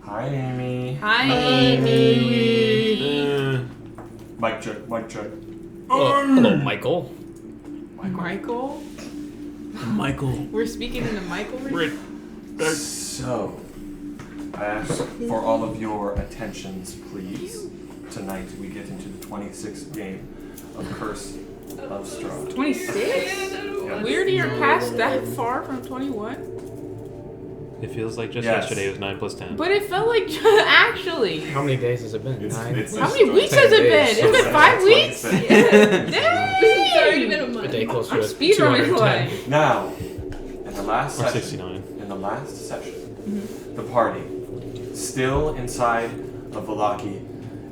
Hi, Amy. Hi, Amy. Mic check. Hello, Michael. Michael? Michael. We're speaking into Michael? So, I ask for all of your attentions, please. Tonight we get into the 26th game of Curse of Strahd. 26? Yeah. We already are past that far from 21? It feels like just Yes. yesterday was 9 plus 10. But it felt like actually. How many days has it been? It's Nine? How many weeks has it been? It's been 5 weeks? It's already been a Dang! month. A day closer I'm to speedrunning 210. life. Now, in the last Or session, 69. the party, still inside of Vallaki,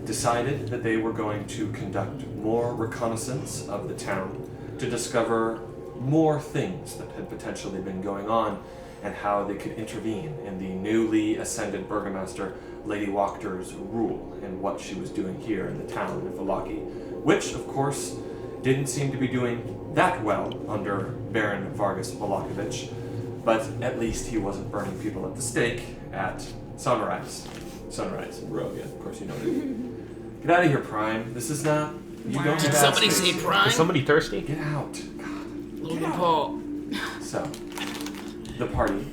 decided that they were going to conduct more reconnaissance of the town to discover more things that had potentially been going on and how they could intervene in the newly ascended burgomaster Lady Wachter's rule and what she was doing here in the town of Vallaki, which, of course, didn't seem to be doing that well under Baron Vargas Valakovich, but at least he wasn't burning people at the stake at Sunrise. Row, yeah, of course you know it. Get out of here, Prime. This is not... You don't Did have somebody space. say Prime? Is somebody thirsty? Get out. Logan Paul. So, the party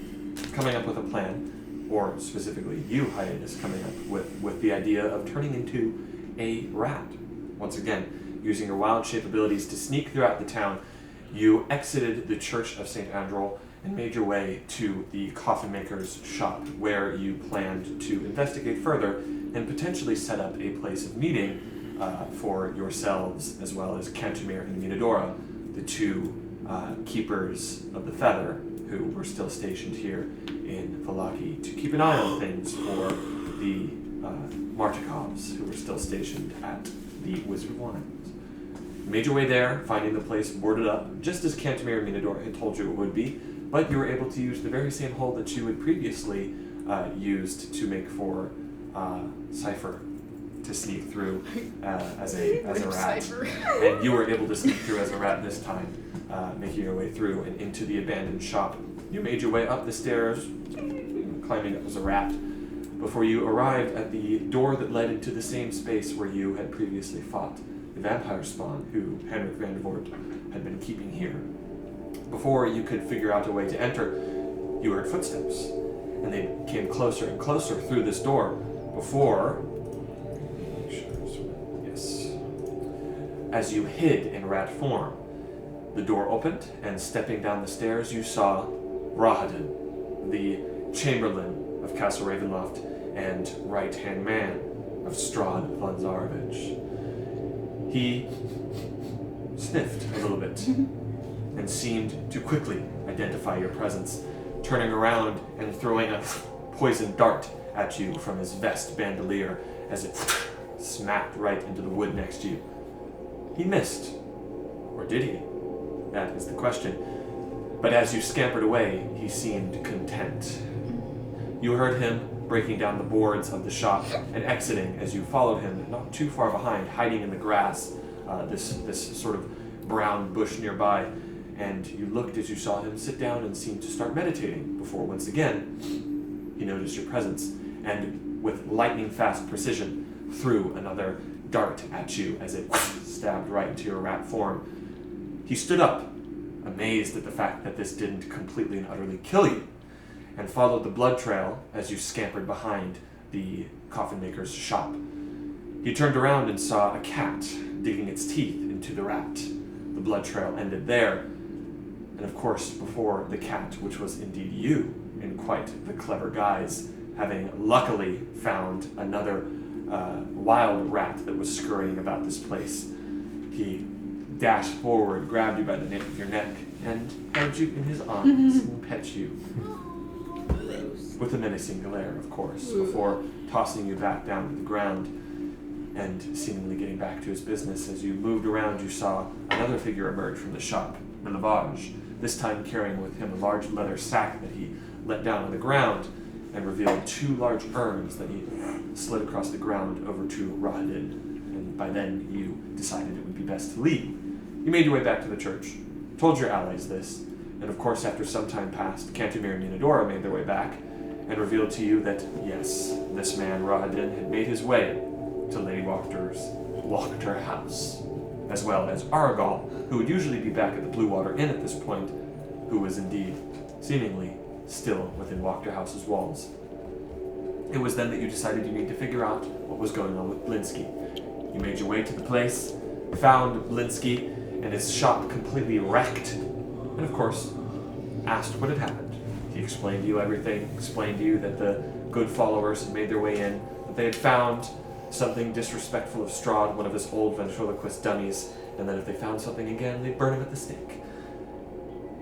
coming up with a plan, or specifically you, Hiatus, coming up with the idea of turning into a rat. Once again, using your wild shape abilities to sneak throughout the town, you exited the Church of St. Andrel and made your way to the coffin maker's shop, where you planned to investigate further and potentially set up a place of meeting for yourselves, as well as Cantemir and Minadora, the two keepers of the feather, who were still stationed here in Vallaki to keep an eye on things for the Martikovs, who were still stationed at the Wizard of Wines. You made your way there, finding the place boarded up, just as Cantemir and Minadora had told you it would be, but you were able to use the very same hole that you had previously used to make for Cypher to sneak through as a rat. Cypher. And you were able to sneak through as a rat this time, making your way through and into the abandoned shop. You made your way up the stairs, climbing up as a rat, before you arrived at the door that led into the same space where you had previously fought the vampire spawn who Henrik van der Voort had been keeping here. Before you could figure out a way to enter, you heard footsteps, and they came closer and closer through this door before... Yes. As you hid in rat form, the door opened, and stepping down the stairs, you saw Rahadin, the Chamberlain of Castle Ravenloft and right-hand man of Strahd von Zarovich. He sniffed a little bit and seemed to quickly identify your presence, turning around and throwing a poisoned dart at you from his vest bandolier as it smacked right into the wood next to you. He missed. Or did he? That is the question. But as you scampered away, he seemed content. You heard him breaking down the boards of the shop and exiting as you followed him, not too far behind, hiding in the grass, this sort of brown bush nearby. And you looked as you saw him sit down and seemed to start meditating before once again he noticed your presence and with lightning fast precision threw another dart at you as it stabbed right into your rat form. He stood up, amazed at the fact that this didn't completely and utterly kill you, and followed the blood trail as you scampered behind the coffin maker's shop. He turned around and saw a cat digging its teeth into the rat. The blood trail ended there, and of course before the cat, which was indeed you, in quite the clever guise, having luckily found another wild rat that was scurrying about this place. He dashed forward, grabbed you by the nape of your neck, and held you in his arms and pet you. With a menacing glare, of course, before tossing you back down to the ground and seemingly getting back to his business. As you moved around, you saw another figure emerge from the shop, Lavage, this time carrying with him a large leather sack that he let down on the ground and revealed two large urns that he slid across the ground over to Rahadin. And by then, you decided it would be best to leave. You made your way back to the church, told your allies this, and of course, after some time passed, Cantemir and Minadora made their way back, and revealed to you that, yes, this man, Rahadin, had made his way to Lady Wachterhaus, as well as Argal, who would usually be back at the Blue Water Inn at this point, who was indeed, seemingly, still within Wachterhaus's walls. It was then that you decided you need to figure out what was going on with Blinsky. You made your way to the place, found Blinsky and his shop completely wrecked, and of course, asked what had happened. He explained to you everything, explained to you that the good followers had made their way in, that they had found something disrespectful of Strahd, one of his old ventriloquist dummies, and that if they found something again, they'd burn him at the stake.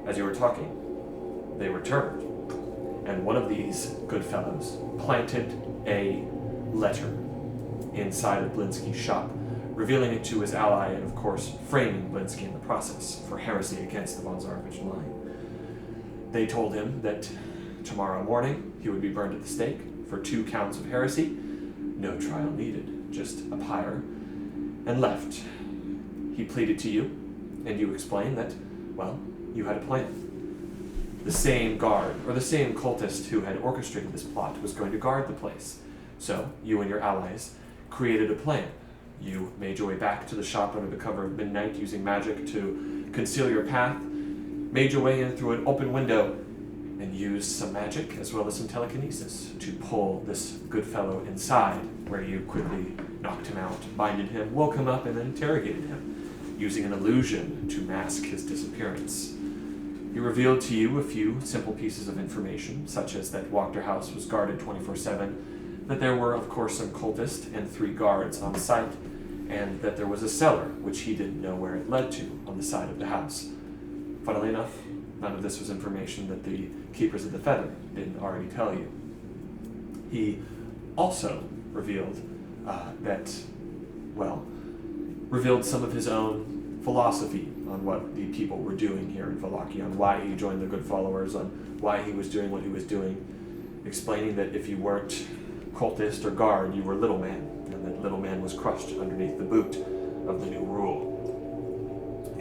As you were talking, they returned, and one of these good fellows planted a letter inside of Blinsky's shop, revealing it to his ally and, of course, framing Blinsky in the process for heresy against the von Zarovich line. They told him that tomorrow morning he would be burned at the stake for 2 counts of heresy, no trial needed, just a pyre, and left. He pleaded to you, and you explained that, well, you had a plan. The same guard, or the same cultist who had orchestrated this plot, was going to guard the place. So, you and your allies created a plan. You made your way back to the shop under the cover of midnight using magic to conceal your path, made your way in through an open window, and used some magic as well as some telekinesis to pull this good fellow inside, where you quickly knocked him out, binded him, woke him up, and then interrogated him, using an illusion to mask his disappearance. He revealed to you a few simple pieces of information, such as that Wachterhaus was guarded 24/7, that there were, of course, some cultists and 3 guards on site, and that there was a cellar, which he didn't know where it led to, on the side of the house. Funnily enough, none of this was information that the Keepers of the Feather didn't already tell you. He also revealed revealed some of his own philosophy on what the people were doing here in Wallachia, on why he joined the Good Followers, on why he was doing what he was doing, explaining that if you weren't cultist or guard, you were little man, and that little man was crushed underneath the boot of the new rule.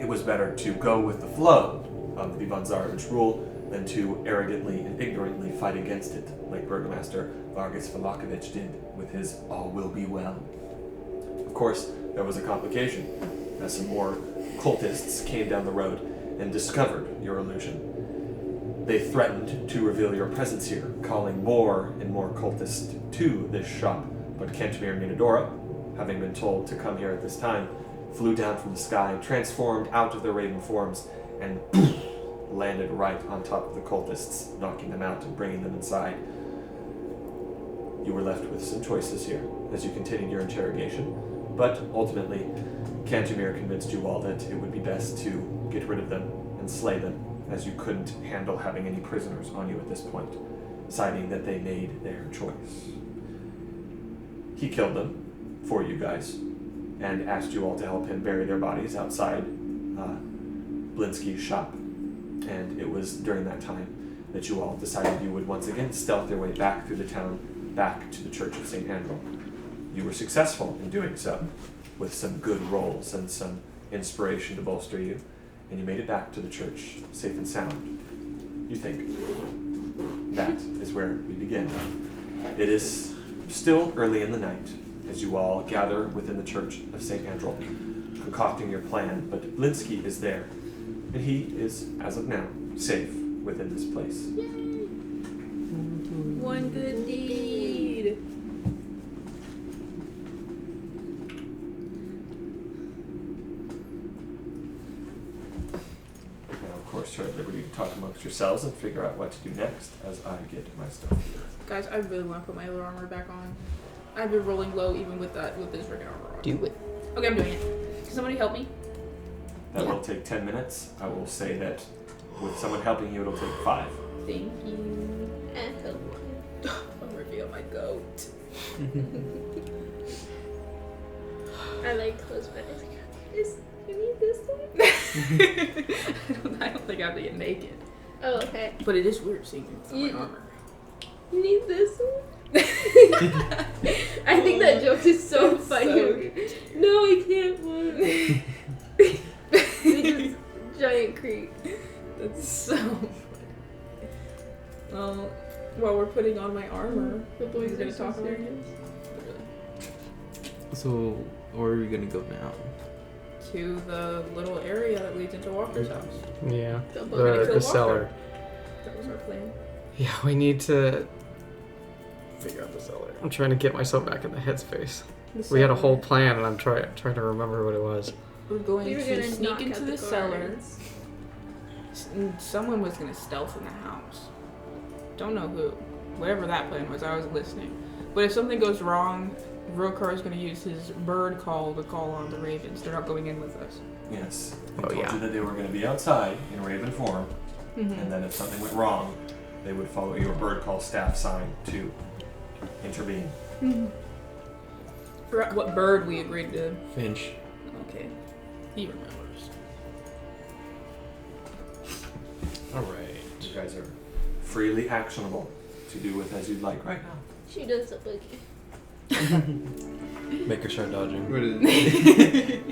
It was better to go with the flow of the von Zarovich rule than to arrogantly and ignorantly fight against it, like Burgomaster Vargas Valakovich did with his all will be well. Of course, there was a complication, as some more cultists came down the road and discovered your illusion. They threatened to reveal your presence here, calling more and more cultists to this shop, but Cantemir Minadora, having been told to come here at this time, flew down from the sky, transformed out of their raven forms, and landed right on top of the cultists, knocking them out and bringing them inside. You were left with some choices here as you continued your interrogation, but ultimately, Cantemir convinced you all that it would be best to get rid of them and slay them, as you couldn't handle having any prisoners on you at this point, citing that they made their choice. He killed them for you guys, and asked you all to help him bury their bodies outside Blinsky's shop. And it was during that time that you all decided you would once again stealth your way back through the town, back to the Church of St. Andrew. You were successful in doing so, with some good rolls and some inspiration to bolster you, and you made it back to the church, safe and sound. You think. That is where we begin. It is still early in the night, as you all gather within the Church of St. Andrew, concocting your plan, but Blinsky is there, and he is, as of now, safe within this place. Yay! One good deed. Now, of course, you're at liberty to talk amongst yourselves and figure out what to do next as I get my stuff. Guys, I really want to put my other armor back on. I've been rolling low even with this freaking armor on. Do it. Okay, I'm doing it. Can somebody help me? That will take 10 minutes. I will say that with someone helping you, it'll take 5. Thank you. I'll reveal my goat. I like clothes, but it's like, you need this one? I don't think I have to get naked. Oh, okay. But it is weird seeing it on my armor. You need this one? I think that joke is so funny. No, I can't one. It's giant creep. That's so funny. Well, while we're putting on my armor. The boys We're gonna are so talk about serious. So, where are we gonna go now? To the little area that leads into Walker's house. Yeah. The We're gonna The kill cellar. Walker. That was our plan. Yeah, we need to figure out the cellar. I'm trying to get myself back in the headspace. The We had a cellar. whole plan, and I'm trying to remember what it was. We're going We were to gonna sneak knock into out the cellar. guards. Someone was gonna stealth in the house. Don't know who. Whatever that plan was, I was listening. But if something goes wrong, Rokar is gonna use his bird call to call on the ravens. They're not going in with us. Yes. They Oh, told yeah. you that they were going to be outside in raven form, and then if something went wrong, they would follow your bird call staff sign to intervene. Forgot what bird we agreed to. Finch. Okay. He remembers. Alright. You guys are freely actionable to do with as you'd like right now. She does a boogie. Make her start dodging. What is it?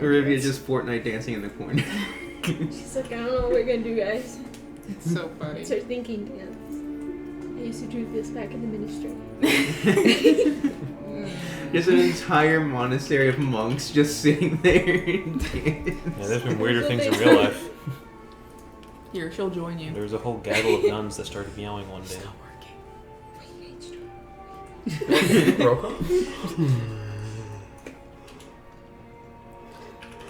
Olivia just Fortnite dancing in the corner. She's like, I don't know what we're gonna do, guys. It's so funny. It's her thinking dance. I used to do this back in the ministry. There's an entire monastery of monks just sitting there and dancing. Yeah, there's been weirder things in real life. Here, she'll join you. There was a whole gaggle of nuns that started meowing one day.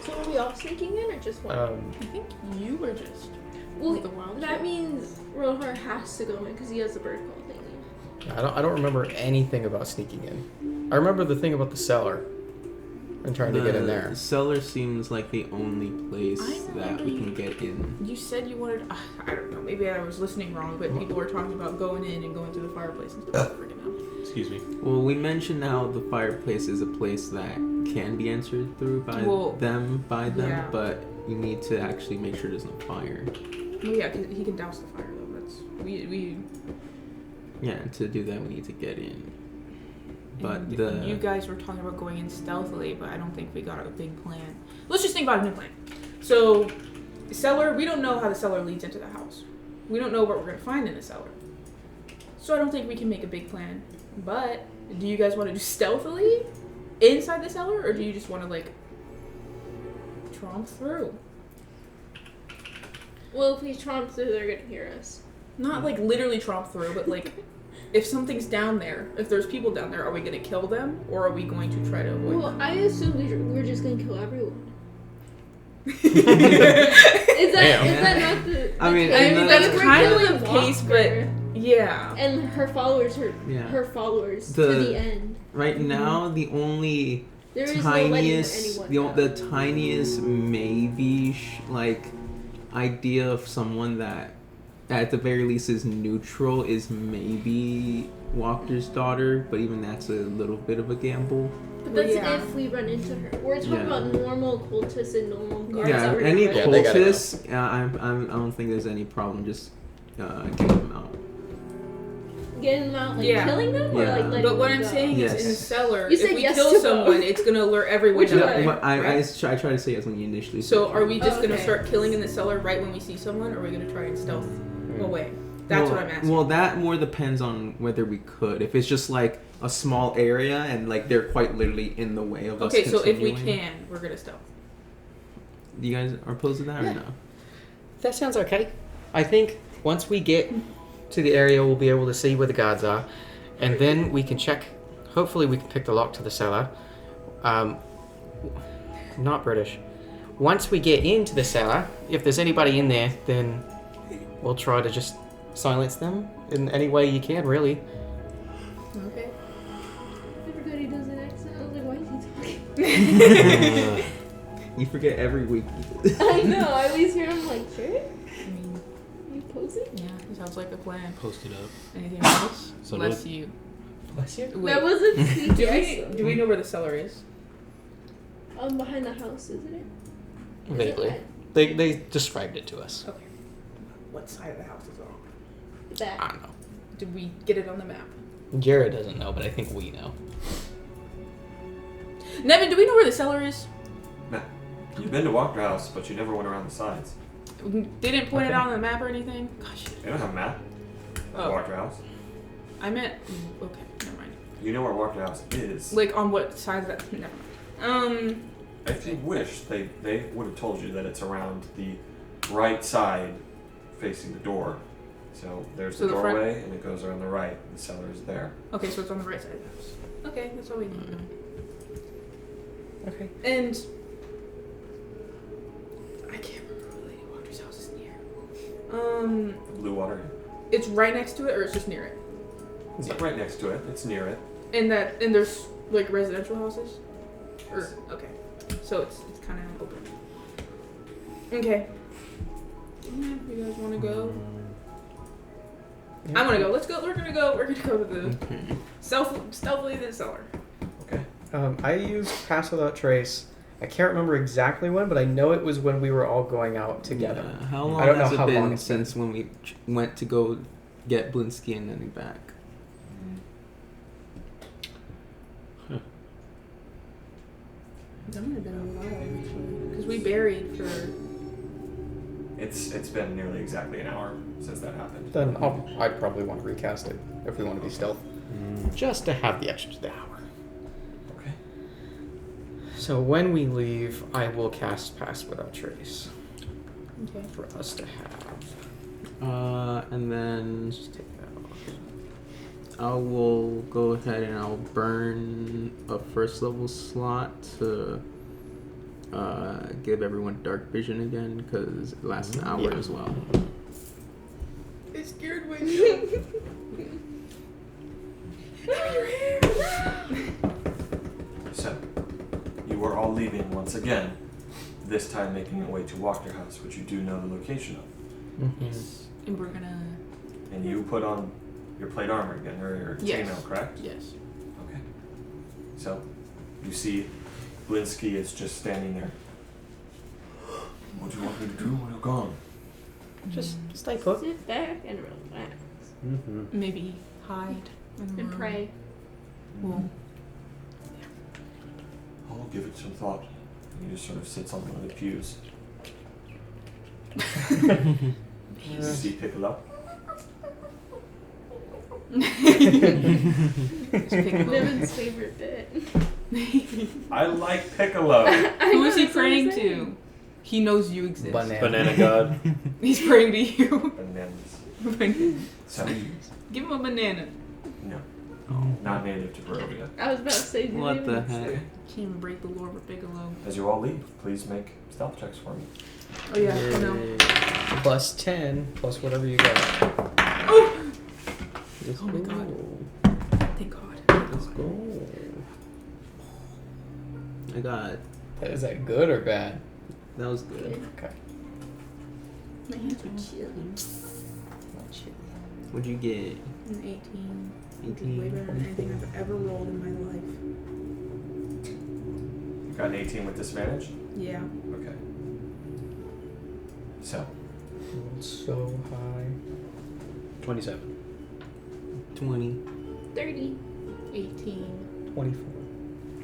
So are we all sneaking in or just one? I think you were just well, the wild that shape. means Rohar has to go in because he has the bird call thingy. I don't remember anything about sneaking in. I remember the thing about the cellar and trying to get in there. The cellar seems like the only place I that we can get in. You said you wanted. I don't know. Maybe I was listening wrong, but people were talking about going in and going through the fireplace and stuff. I freaking out. Excuse me. Well, we mentioned how the fireplace is a place that can be entered through by them, yeah. but you need to actually make sure there's no fire. Oh yeah, 'cause he can douse the fire though. That's we. Yeah, and to do that we need to get in. But and you guys were talking about going in stealthily, but I don't think we got a big plan. Let's just think about a new plan. So, cellar. We don't know how the cellar leads into the house. We don't know what we're gonna find in the cellar. So I don't think we can make a big plan. But do you guys want to do stealthily inside the cellar, or do you just want to like tromp through? Well, if we tromp through, they're gonna hear us. Not like literally tromp through, but like if something's down there, if there's people down there, are we gonna kill them or are we going to try to avoid Well, them? I assume we're just gonna kill everyone. Is that not the? I mean, I mean, that's we're kind killing of the case, but Walker yeah. and her followers, Yeah. her followers to The- the end. right now the only There is no letting tiniest, anyone the down. tiniest maybe like idea of someone that at the very least is neutral is maybe Walker's daughter, but even that's a little bit of a gamble. But that's Yeah. if we run into her. We're talking Yeah. about normal cultists and normal guards. Yeah, that we're any gonna Yeah, run they gotta cultists, I don't think there's any problem just getting them out. into. Getting them out, like Yeah. killing them, or Yeah. like letting But what them I'm go? saying is in the Yes. cellar, You if said we yes kill to both. someone, it's gonna lure everyone Which down one? there. But I right? try to say yes when you initially So said are we just gonna Okay. start killing in the cellar right when we see someone, or are we gonna try and stealth away? That's what I'm asking. Well, that more depends on whether we could. If it's just like a small area and like they're quite literally in the way of us. Okay, so if we continuing. can, we're gonna stealth. You guys are opposed to that or no? That sounds okay. I think once we get to the area, we'll be able to see where the guards are, and then we can check. Hopefully, we can pick the lock to the cellar. Not British. Once we get into the cellar, if there's anybody in there, then we'll try to just silence them in any way you can, really. Okay. Everybody does an accent. I was like, why is he talking? You forget every week. I know. I always hear him like, sure. I mean, You posing? yeah, it sounds like a plan. Post it up. Anything else? So Bless you. Bless you. Wait, That wasn't do CGI. we know where the cellar is? Behind the house, isn't it? Vaguely. They described it to us. Okay. What side of the house is it on? I Back. don't know. Did we get it on the map? Jared doesn't know, but I think we know. Nevin, do we know where the cellar is? Nah. You've been to Wachterhaus, but you never went around the sides. They didn't point it Okay. out on the map or anything? Gosh. They don't have a map. Oh. Wachterhaus. I meant. Okay, never mind. You know where Wachterhaus is. Like on what side of that? Never mind. If you wish, they would have told you that it's around the right side facing the door. So there's So the the front- doorway, and it goes around the right. And the cellar is there. Okay, so it's on the right side of the house. Okay, that's all we need to know. Okay. And I can't remember what Lady Walker's house is near. Blue water. It's right next to it, or it's just near it. It's not right next to it. It's near it. And there's like residential houses, or okay, so it's kind of open. Okay. Yeah, you guys want to go? I want to go. Let's go. We're gonna go to the Okay. stealthily the cellar. Okay. I used Pass Without Trace. I can't remember exactly when, but I know it was when we were all going out together. Yeah. How long I don't know has it how long been it's since when we went to go get Blinsky and then back? That might have been a while actually, because we buried for. It's been nearly exactly an hour since that happened. Then I'd probably want to recast it if we want to be stealth, just to have the extra hour. Okay. So when we leave, I will cast Pass Without Trace Okay. for us to have. And then Just take that off. I will go ahead and I'll burn a first level slot to give everyone dark vision again because it lasts an hour Yeah. as well. It scared me. So, you are all leaving once again. This time making your way to Wachterhaus, which you do know the location of. Yes. And we're gonna. And you put on your plate armor again, or your Yes. chainmail, correct? Yes. Okay. So, you see Blinsky is just standing there. What do you want me to do when you're gone? Just stay put. Sit back and relax Mm-hmm. Maybe hide in the and room. pray. Well, I'll give it some thought. He just sort of sits on one of the pews. You see Piccolo? Niven's favorite bit. I like Piccolo! who is he praying to? He knows you exist. Banana God. He's praying to you. Bananas. So, Give him a banana. no. Not native to Barovia. I was about to say, What the heck? Can't even break the lore of Bigelow. As you all leave, please make stealth checks for me. Oh yeah, I know. Plus 10, plus whatever you got. Oh! Let's Oh my go. God. Thank God. Let's go. I got. Is that good or bad? That was good. Okay. My hands are chilly. What'd you get? An 18. Which is 18. way better than anything I've ever rolled in my life. You got an 18 with disadvantage? Yeah. Okay. So, So high. 27. 20. 30. 18. 24.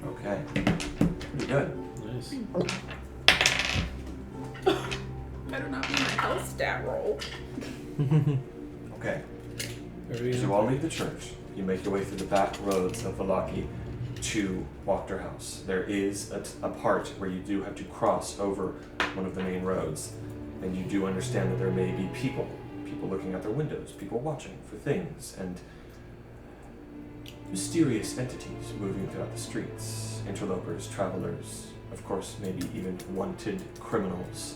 okay. Pretty good. Nice. Better not be my health stat roll. Okay. As you all leave the church, you make your way through the back roads of Valaki to Wachterhaus. There is a part where you do have to cross over one of the main roads, and you do understand that there may be people looking out their windows, people watching for things, and mysterious entities moving throughout the streets, interlopers, travelers, of course, maybe even wanted criminals.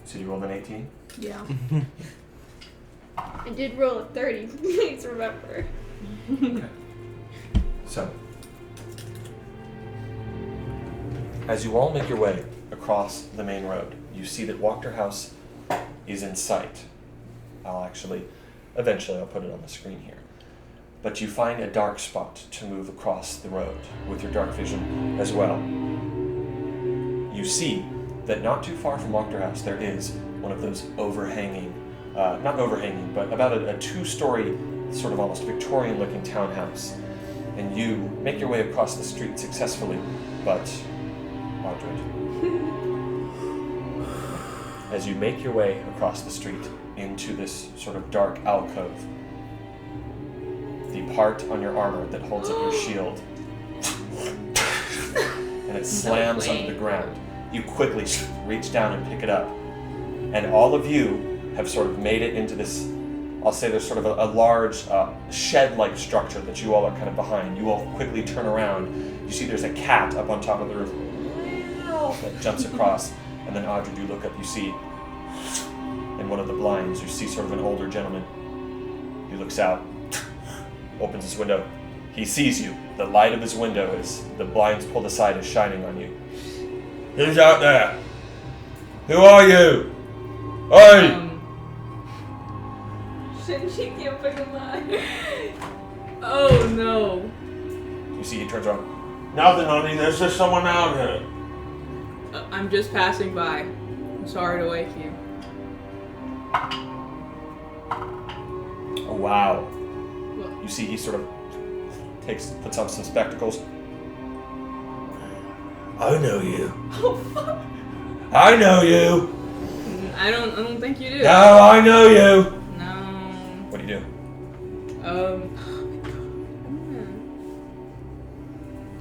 So you rolled an 18? Yeah. I did roll a 30. Please remember. Okay. So, as you all make your way across the main road, you see that Wachterhaus is in sight. Eventually I'll put it on the screen here. But you find a dark spot to move across the road with your dark vision as well. You see that not too far from Wachterhaus there is one of those overhanging, not overhanging, but about a two-story, sort of almost Victorian-looking townhouse. And you make your way across the street successfully, but, Audred, as you make your way across the street into this sort of dark alcove, the part on your armor that holds up your shield, and it slams onto the ground. You quickly reach down and pick it up, and all of you have sort of made it into this, I'll say there's sort of a large shed-like structure that you all are kind of behind. You all quickly turn around. You see there's a cat up on top of the roof that jumps across, and then Audrey, you look up, you see in one of the blinds, you see sort of an older gentleman. He looks out, opens his window. He sees you. The light of his window, is the blinds pulled aside, is shining on you. Who's out there? Who are you? Hey! Shouldn't she keep fucking lie? Oh no. You see he turns around. Nothing, honey. There's just someone out here. I'm just passing by. I'm sorry to wake you. Oh, wow. What? You see he sort of puts on some spectacles. I know you. I know you. I don't think you do. No, I know you. No. What do you do?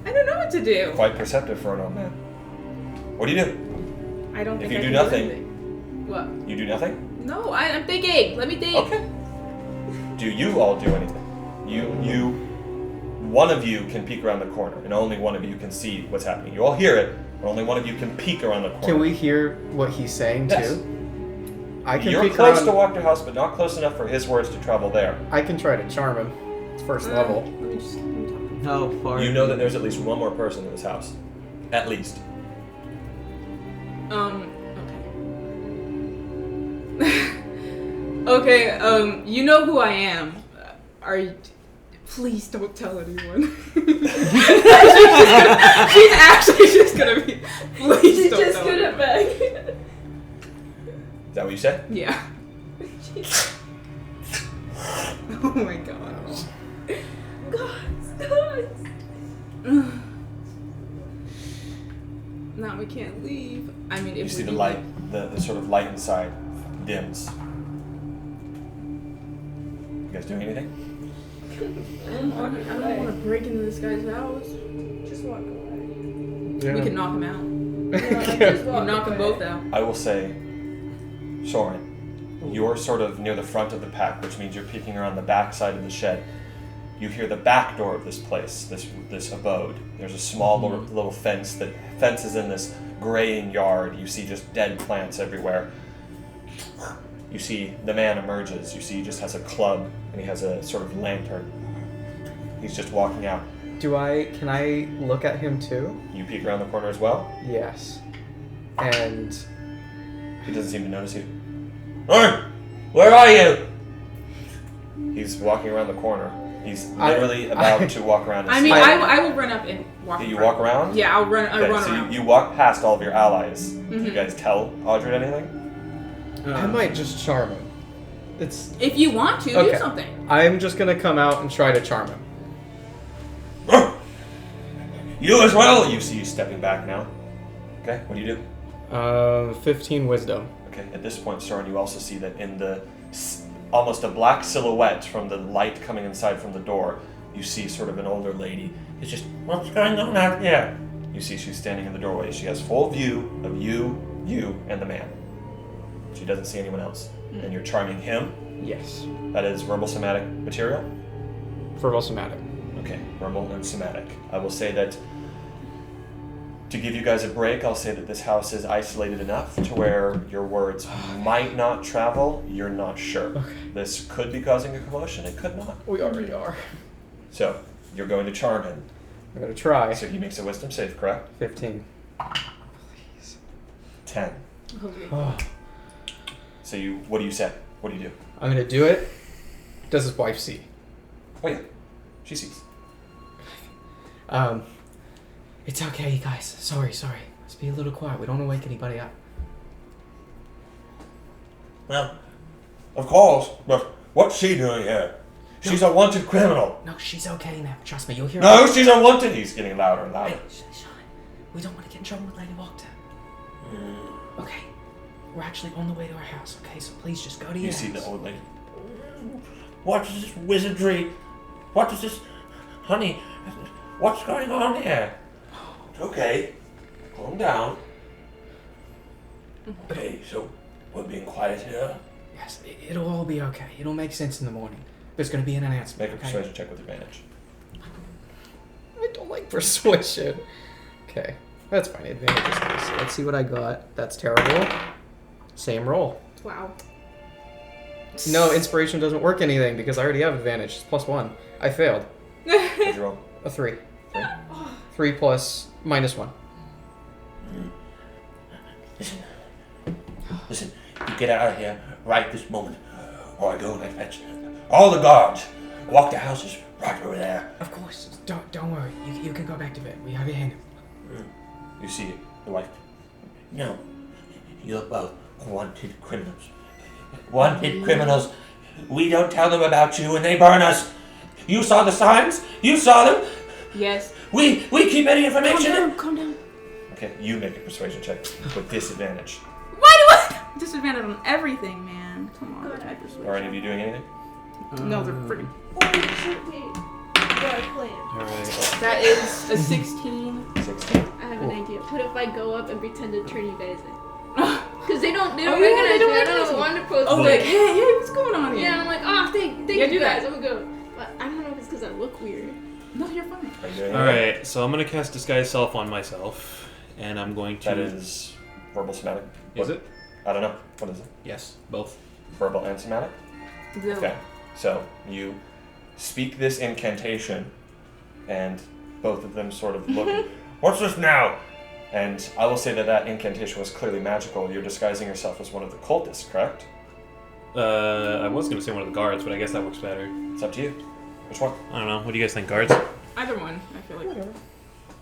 I don't know what to do. Quite perceptive for an old man. What do you do? I don't If think you I do can nothing- anything. What? You do nothing? No, I'm thinking. Let me think. Okay. Do you all do anything? One of you can peek around the corner, and only one of you can see what's happening. You all hear it, but only one of you can peek around the corner. Can we hear what he's saying Yes. too? I can You're peek close around. to Wachterhaus, but not close enough for his words to travel there. I can try to charm him. It's first level. Let me talk. How far? You know that there's at least one more person in this house. At least. Okay. Okay, you know who I am. Are you... Please don't tell anyone. She's actually just gonna be... Please She's don't just tell good anyone. at beg. Is that what you said? Yeah. Oh my gosh. God. Now we can't leave. I mean, if You we see the do- light, the sort of light inside dims. You guys doing anything? I don't want to break into this guy's house. Just walk away. Yeah. We can knock him out. No, just We walk knock them away. both out. I will say, Soren, you're sort of near the front of the pack, which means you're peeking around the back side of the shed. You hear the back door of this place, this abode. There's a small little fence that fences in this graying yard. You see just dead plants everywhere. You see the man emerges. You see he just has a club and he has a sort of lantern. He's just walking out. Can I look at him too? You peek around the corner as well. Yes. And He doesn't seem to notice you. Hey, where are you? He's walking around the corner. He's literally about to walk around. And I mean, see- I will run up and walk. Do in you front. walk around? Yeah, I'll run. I'll Okay, run so around. you walk past all of your allies. Do you Mhm. guys tell Audrey anything? I might just charm him. It's. If you want to, do Okay. something. I'm just gonna come out and try to charm him. You as well. You see you stepping back now. Okay, what do you do? 15 wisdom. Okay, at this point, Soren, you also see that in the almost a black silhouette from the light coming inside from the door, you see sort of an older lady. It's just, what's going on out here? You see she's standing in the doorway. She has full view of you, and the man. She doesn't see anyone else. And you're charming him. Yes. That is verbal somatic material. Verbal somatic. Okay, verbal and somatic. I will say that to give you guys a break, I'll say that this house is isolated enough to where your words might not travel. You're not sure. Okay. This could be causing a commotion. It could not. We already are. So you're going to charm him. I'm gonna try. So he makes a wisdom save, correct? 15. 10. Okay. Oh, So what do you say? What do you do? I'm gonna do it. Does his wife see? Oh yeah, she sees. It's okay, you guys. Sorry. Let's be a little quiet. We don't want to wake anybody up. Well, of course, but what's she doing here? She's a wanted criminal. No, she's okay now. Trust me, you'll hear. No, she's unwanted. He's getting louder and louder. Hey, Sean. We don't want to get in trouble with Lady Wachter. Okay. We're actually on the way to our house, okay? So please just go to your You house. see the old lady. What is this wizardry? What is this? Honey, what's going on here? Okay, calm down. Okay, so we're being quiet here. Yes, it'll all be okay. It'll make sense in the morning. There's going to be an announcement. Make a okay? persuasion check with advantage. I don't like persuasion. Okay, that's fine. Advantage is nice. So let's see what I got. That's terrible. Same roll. Wow. No, inspiration doesn't work anything because I already have advantage. It's +1. I failed. What'd you roll? A 3. Three? 3 plus -1. Listen, you get out of here right this moment, or I go and I fetch all the guards. Wachterhaus is right over there. Of course. Don't worry. You can go back to bed. We have your hand. You see the wife. No, you're both wanted criminals. Wanted criminals. We don't tell them about you and they burn us. You saw the signs? You saw them? Yes. We keep any information. Calm down. Okay, you make a persuasion check with disadvantage. Why do I disadvantage on everything, man? Come on. God, I persuade Are any of you doing anything? No, they're freaking. Oh shit, wait. I got a plan. Alright. That is a 16. 16. I have an idea. What if I go up and pretend to turn you guys in? Because they don't Oh, yeah, recognize they don't me. I don't recognize know. you. Wander post Oh, like, like, hey, what's going on here? yeah, and I'm like, oh, thank Yeah, you do guys. that. I'm gonna go. But I don't know if it's because I look weird. No, you're fine. Are you doing anything? Alright, so I'm going to cast Disguise Self on myself. And I'm going to... That is verbal somatic. Is What- it? I don't know. What is it? Yes, both. Verbal and somatic? The- Okay. So you speak this incantation, and both of them sort of look. What's this now? And I will say that that incantation was clearly magical. You're disguising yourself as one of the cultists, correct? I was going to say one of the guards, but I guess that works better. It's up to you. Which one? I don't know. What do you guys think, guards? Either one, I feel like. Whatever.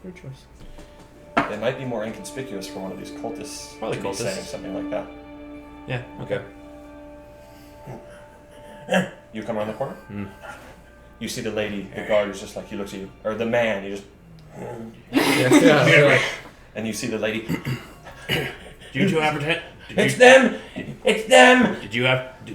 Your choice. It might be more inconspicuous for one of these cultists Probably to be cultists. saying something like that. Yeah, okay. You come around the corner. Hmm. You see the lady, the guard who's just like, he looks at you, or the man, you just, Yeah. and you see the lady. Did you two apprehend? It's them! It's them! Did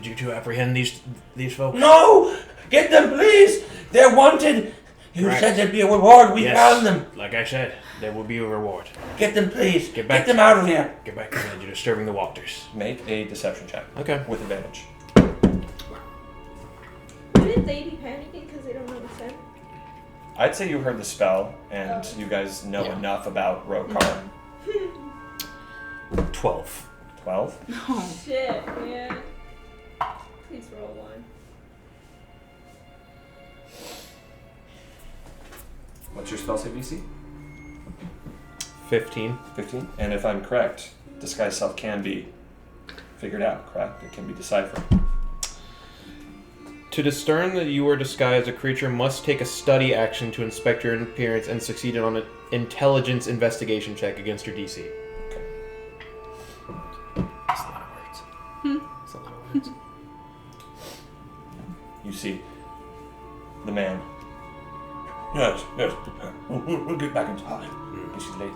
you two apprehend these folks? No! Get them, please! They're wanted! You Correct. said there'd be a reward. We Yes. found them. Like I said, there will be a reward. Get them, please. Get back. Get them out of here. Get back to bed. You're disturbing the Walters. Make a deception check Okay. with advantage. Wouldn't they be panicking because they don't know the scent? I'd say you heard the spell, and you guys know enough about Rokar. 12. 12. No. Shit, man. Please roll one. What's your spell save DC? 15. 15. And if I'm correct, disguise self can be figured out, correct? It can be deciphered. To discern that you are disguised, a creature must take a study action to inspect your appearance and succeed on an intelligence investigation check against your DC. That's a lot of words. That's a lot of words. You see the man. Yes, yes. We'll get back inside. You see the lady.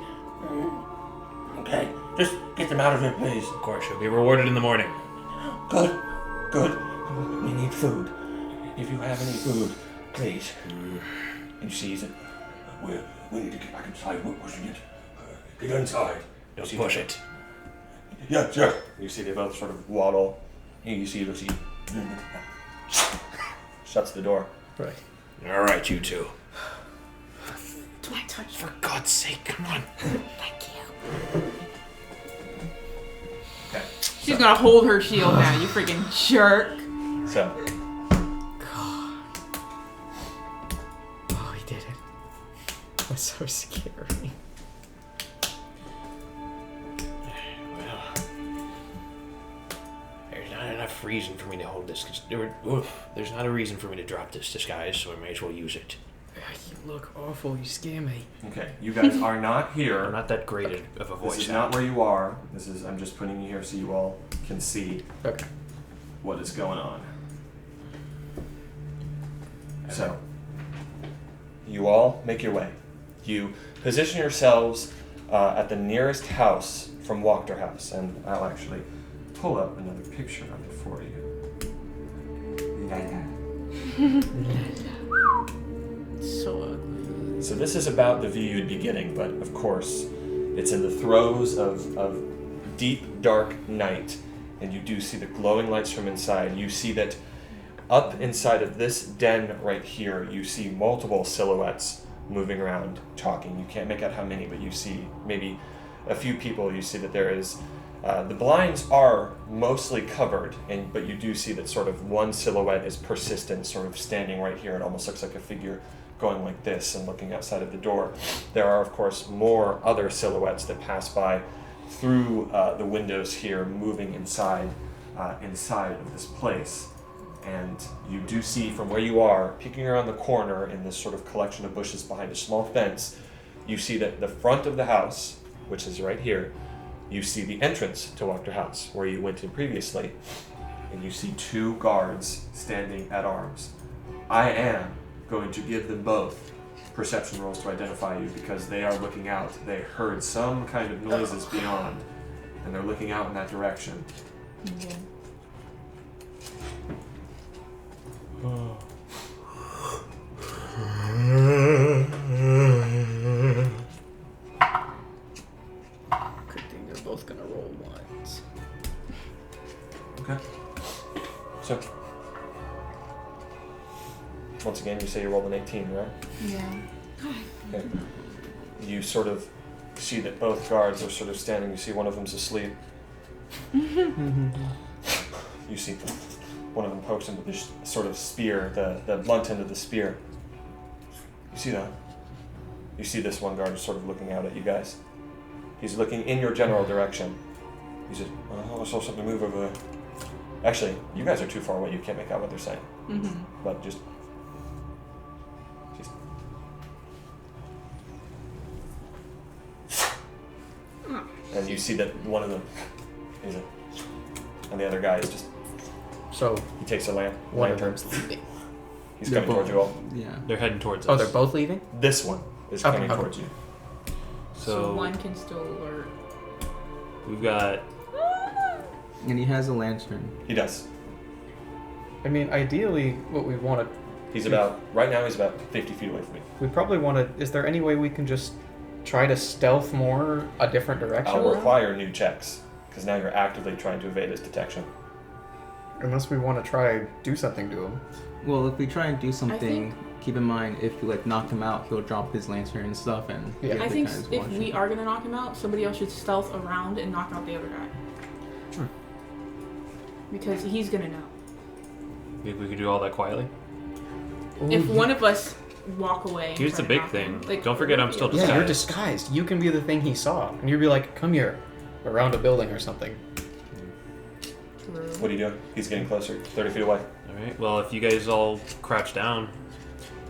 Okay, just get them out of here, please. Of course, you'll be rewarded in the morning. Good, good. We need food. If you have any food, please. And she sees it. We need to get back inside. We're pushing it. Get inside. Don't See push that? it. Yeah, yeah. You see they both sort of waddle. You see Lucy shuts the door. Right. All right, you two. Do I touch For God's sake, come on. Thank you. Okay. She's gonna hold her shield now, you freaking jerk. So God. Oh, he did it. That's so scary. Well, there's not enough reason for me to hold this. There's not a reason for me to drop this disguise, so I may as well use it. You look awful. You scare me. okay, you guys are not I'm here. not that great of a voice. This is not where you are. This is I'm just putting you here so you all can see Okay. what is going on. So, you all make your way. You position yourselves at the nearest house from Wachterhaus, and I'll actually pull up another picture of it for you. So ugly. So this is about the view you'd be getting, but of course, it's in the throes of deep, dark night, and you do see the glowing lights from inside. You see that up inside of this den right here, you see multiple silhouettes moving around, talking. You can't make out how many, but you see maybe a few people. You see that there is, the blinds are mostly covered, but you do see that sort of one silhouette is persistent, sort of standing right here. It almost looks like a figure going like this and looking outside of the door. There are, of course, more other silhouettes that pass by through the windows here, moving inside of this place. And you do see from where you are, peeking around the corner in this sort of collection of bushes behind a small fence, you see that the front of the house, which is right here, you see the entrance to Wachterhaus, where you went in previously, and you see 2 guards standing at arms. I am going to give them both perception rolls to identify you, because they are looking out. They heard some kind of noises beyond, and they're looking out in that direction. Okay. Good thing they're both gonna roll ones. Okay. So, once again, you say you rolled an 18, right? Yeah. Okay. You sort of see that both guards are sort of standing. You see one of them's asleep. You see one of them pokes him with this sort of spear, the blunt end of the spear. You see that? You see this one guard is sort of looking out at you guys. He's looking in your general direction. He says, "Oh, I saw something move over there." Actually, you guys are too far away. You can't make out what they're saying. Mm-hmm. But just... And you see that one of them is and the other guy is just... So He takes a one of lantern. them's leaving. He's coming towards you all. Yeah. They're heading towards us. Oh, they're both leaving? This one is Okay, coming okay. towards you. So one can still alert. We've got... And he has a lantern. He does. I mean, ideally, what we want to... He's about... Right now, he's about 50 feet away from me. We probably want to... Is there any way we can just try to stealth more a different direction? I'll require new checks, because now you're actively trying to evade his detection. Unless we want to try do something to him. Well, if we try and do something, think- keep in mind if you like knock him out, he'll drop his lantern and stuff, and Yeah. the I other think guys if watch we him. are gonna knock him out, somebody else should stealth around and knock out the other guy. Sure. Because he's gonna know. Maybe we could do all that quietly. If one of us walk away. and Here's try the to big knock thing. him, like, Don't forget I'm still Yeah, you're disguised. disguised. You can be the thing he saw. And you'd be like, come here. Around a building or something. True. What are you doing? He's getting closer. 30 feet away. Alright, well, if you guys all crouch down...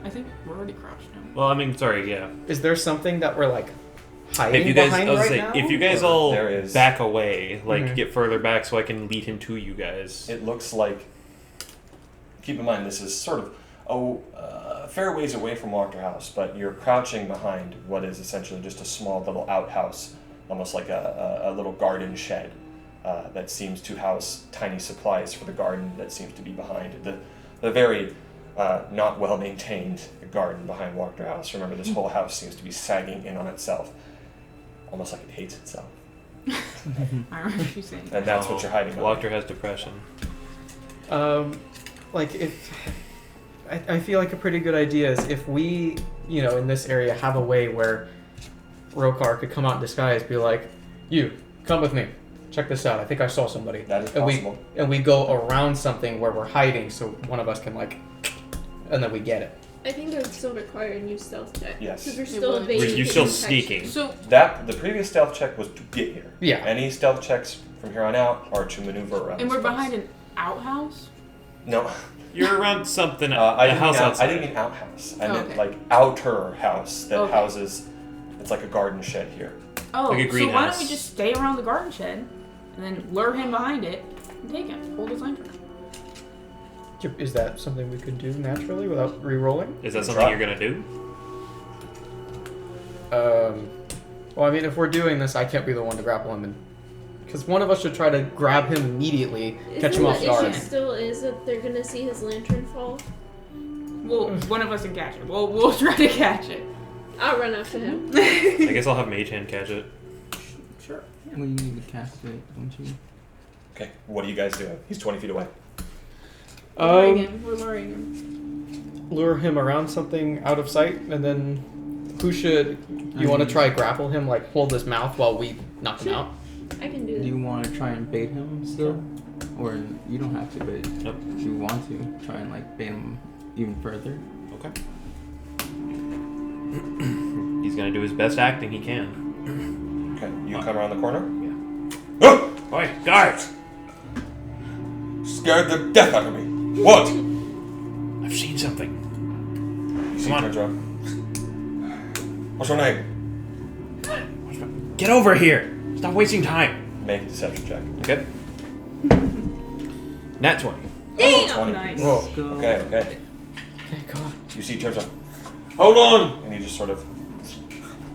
I think we're already crouched now. Well, I mean, sorry, yeah. Is there something that we're like hiding If you guys, behind I was right say, now? if you guys Or all there is- back away, like Mhm. get further back, so I can lead him to you guys. It looks like... Keep in mind, this is sort of a fair ways away from Wachterhaus, but you're crouching behind what is essentially just a small little outhouse, almost like a little garden shed that seems to house tiny supplies for the garden that seems to be behind. The very not well-maintained garden behind Wachterhaus. Remember, this whole house seems to be sagging in on itself, almost like it hates itself. I remember you saying. And that's what you're hiding behind. Walter has depression. Like if I feel like a pretty good idea is if we, you know, in this area have a way where Rokar could come out in disguise, be like, "You come with me, check this out. I think I saw somebody." That is and possible. we go around something where we're hiding, so one of us can like, and then we get it. I think that would still require a new stealth check. Yes. Because we're It still would. evading. You're still detection. sneaking. So The previous stealth check was to get here. Yeah. Any stealth checks from here on out are to maneuver around. and this we're place. behind an outhouse. No, You're around something. I the didn't house mean outside. I didn't mean outhouse. I meant Okay. like outer house that Okay. houses. It's like a garden shed here. Oh, Like a so why greenhouse. don't we just stay around the garden shed and then lure him behind it and take him? Hold his lantern. Is that something we could do naturally without re-rolling? Is that Good something try. you're gonna do? Well, I mean, if we're doing this, I can't be the one to grapple him and Because one of us should try to grab him immediately, catch him off The guard. issue still is that they're gonna see his lantern fall. Well, one of us can catch it. We'll try to catch it. I'll run after him. I guess I'll have Mage Hand catch it. Sure. Well, you need to cast it, don't you? Okay, what are you guys doing? He's 20 feet away. We're luring him. Lure him around something out of sight, and then who should you want to try grapple him, like hold his mouth while we knock him out? I can do Do that. you want to try and bait him still? Or you don't have to, but Nope. if you want to, try and like bait him even further. Okay. He's gonna do his best acting he can. Okay, you come around the corner. Yeah. Oh! Oi, guards! Scared the death out of me. What? I've seen something. You see, Come on. turns around. What's your name? Get over here! Stop wasting time. Make a deception check. Okay. Nat 20. Damn! 20. Nice. Let's go. Okay. Okay, go on. You see, he turns around. Hold on! And he just sort of,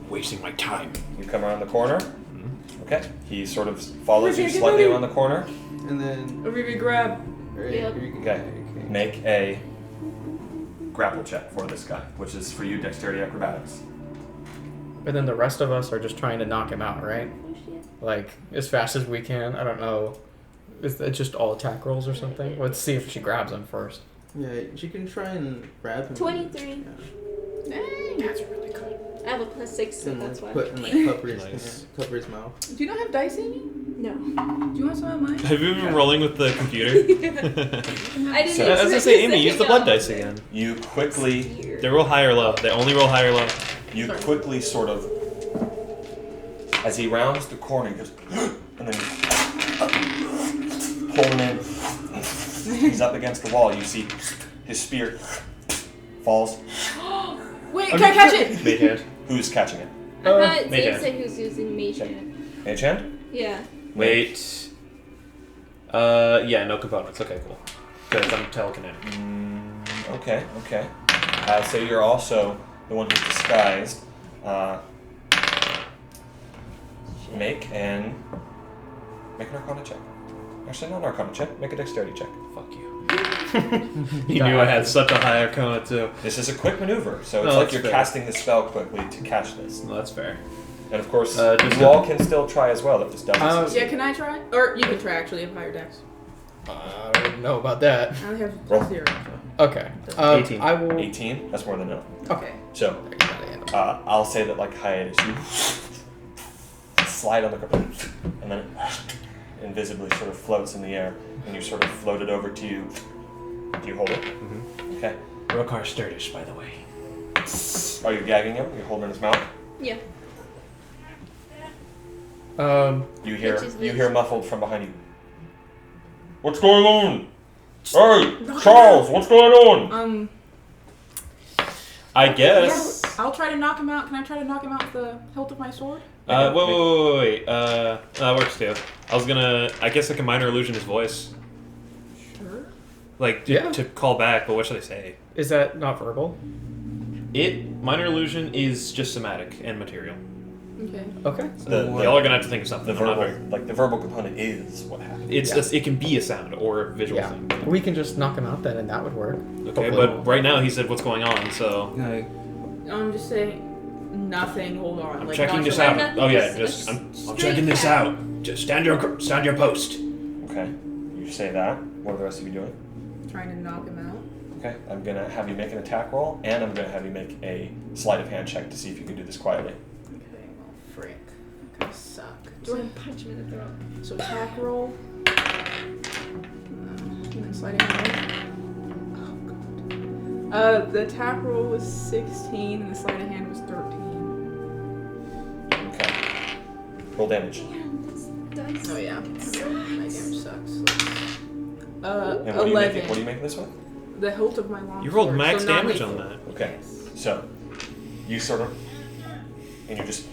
Wasting my time. you come around the corner. Okay. He sort of follows you slightly around the corner. And then. Ruby grab. Right, Yep. here you go. Okay. Make a grapple check for this guy, which is for you dexterity acrobatics. And then the rest of us are just trying to knock him out, right? Oh, shit. Like as fast as we can. I don't know. Is that just all attack rolls or something? Let's see if she grabs him first. Yeah, you can try and grab him. 23. Dang, that's really good. I have a +6, so And that's why. put and like cover his Nice. cover his mouth. Do you not have dice in you? No. Do you want some of mine? Have you been rolling with the computer? I didn't So, As I say, Amy, use the blood dice again. You quickly, They roll high or low. They only roll high or low. you quickly sort of, as he rounds the corner, he goes, and then you pull him in. He's up against the wall. You see his spear falls. Wait, can I catch it? Mage Hand. Who's catching it? I thought Mage Zane hand. said he was using Mage Okay. Hand. Mage hand? Yeah. Wait. Yeah, no components. Okay, cool. Because I'm telekinetic. Okay. So you're also the one who's disguised. Make an Arcana check. Actually, not an Arcana check. Make a Dexterity check. Fuck you. He knew I had such a high arcana too. This is a quick maneuver, so No, it's like that's you're fair. casting the spell quickly to catch this. No, that's fair. And of course, Just you all can still try as well if this doesn't succeed. Yeah, can I try? Or you can try actually, if higher dex. I don't know about that. I have Roll. 0. Okay. 18. I will. 18? That's more than enough. Okay. So, I'll say that like hiatus, you slide on the ground, and then it invisibly sort of floats in the air, and you sort of float it over to you. Do you hold it? Mm-hmm. Okay. Rokar Sturdish, by the way. Are you gagging him? You hold him in his mouth? Yeah. You hear Which is you this? hear muffled from behind you. What's going on? Hey, Charles, what's going on? I guess. Yeah, I'll try to knock him out. Can I try to knock him out with the hilt of my sword? Wait. That works too. I guess I can minor illusion his voice. Sure. Like, Yeah. to call back, but what should I say? Is that not verbal? Minor illusion is just somatic and material. Okay. Okay. Y'all are gonna have to think of something. The I'm not verbal, verbal component is what happens. it can be a sound or a visual Yeah. thing. We can just knock him out then, and that would work. Okay, Hopefully. but right now he said what's going on, so Like, I'm just saying nothing. Hold on. I'm like, checking this nonchalant. out. Nothing, Oh yeah, just I'm straight checking this down. out. Just stand your post. Okay. You say that. What are the rest of you doing? Trying to knock him out. Okay. I'm gonna have you make an attack roll, and I'm gonna have you make a sleight of hand check to see if you can do this quietly. Okay. Well, frick. That kind of suck. Do I punch him in the throat? So attack roll. And then sliding hand. Oh god. The attack roll was 16 and the sleight of hand was 13. Okay. Roll damage. Damn, this dice. Oh yeah. Okay. My damage sucks. And what are you 11. making? What are you making this with? The hilt of my long you rolled sword, max so not damage lethal. on that. Okay. So, you sort of, and you just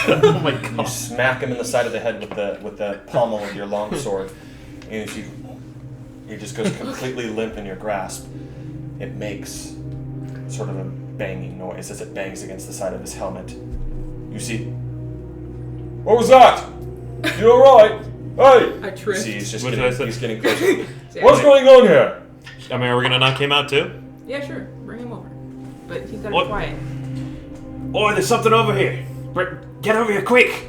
Oh my you god. smack him in the side of the head with the pommel of your long sword, and if he just goes completely limp in your grasp. It makes sort of a banging noise as it bangs against the side of his helmet. You see What was that? You alright? Hey! I You tripped. see, he's just What did I getting, say? he's getting closer. What's going on here? I mean, are we gonna knock him out too? Yeah, sure. Bring him over. But he's gotta What? be quiet. Oh, there's something over here. Get over here quick.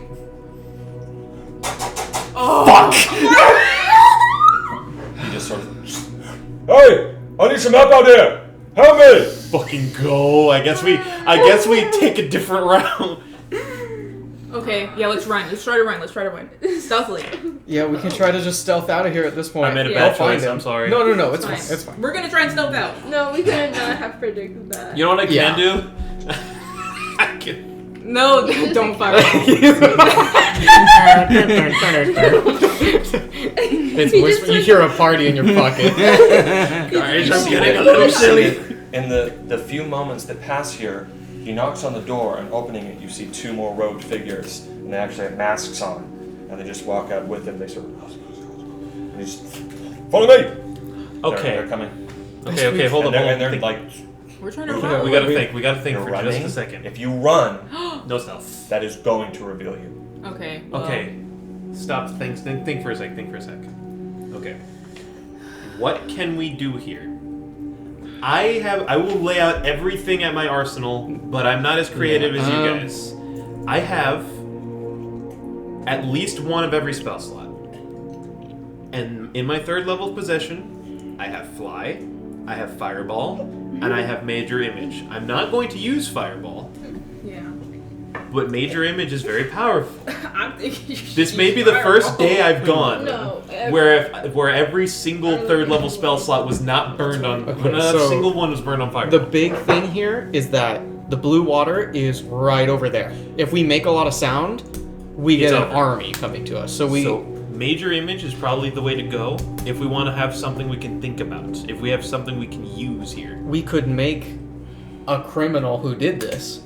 Oh! He just sort of. Hey! I need some help out here! Help me! Fucking go. I guess we take a different route. Okay, yeah, let's run. Let's try to run. Stealthily. Yeah, we can try to just stealth out of here at this point. I made a Yeah. bad choice. him. I'm sorry. No, it's fine. Fine. It's fine. We're gonna try and stealth out. No, we could not have predicted that. You know what I can Yeah. do? I can. No, don't fire. It's whisper- you hear a party in your pocket. Guys, I'm getting a little silly. In the few moments that pass here, he knocks on the door, and opening it, you see two more robed figures, and they actually have masks on, and they just walk out with him. They sort of, and he's, follow me. Okay. They're coming. Okay, hold and on. they're like, We're trying to We run. We gotta think you're for running. just a second. If you run, No stealth. that is going to reveal you. Okay. Well, Okay. Stop. Think for a sec. Okay. What can we do here? I will lay out everything at my arsenal, but I'm not as creative as you guys. I have at least one of every spell slot. And in my third level of possession, I have Fly, I have Fireball, and I have Major Image. I'm not going to use Fireball, yeah. but Major Image is very powerful. I'm thinking. you should This may be use the fireball. first day I've gone No. where every single third level spell slot was not burned on. Okay, not a so single one was burned on fire. The big thing here is that the blue water is right over there. If we make a lot of sound, we get It's an over. army coming to us. So Major Image is probably the way to go if we want to have something we can think about. If we have something we can use here. we could make a criminal who did this.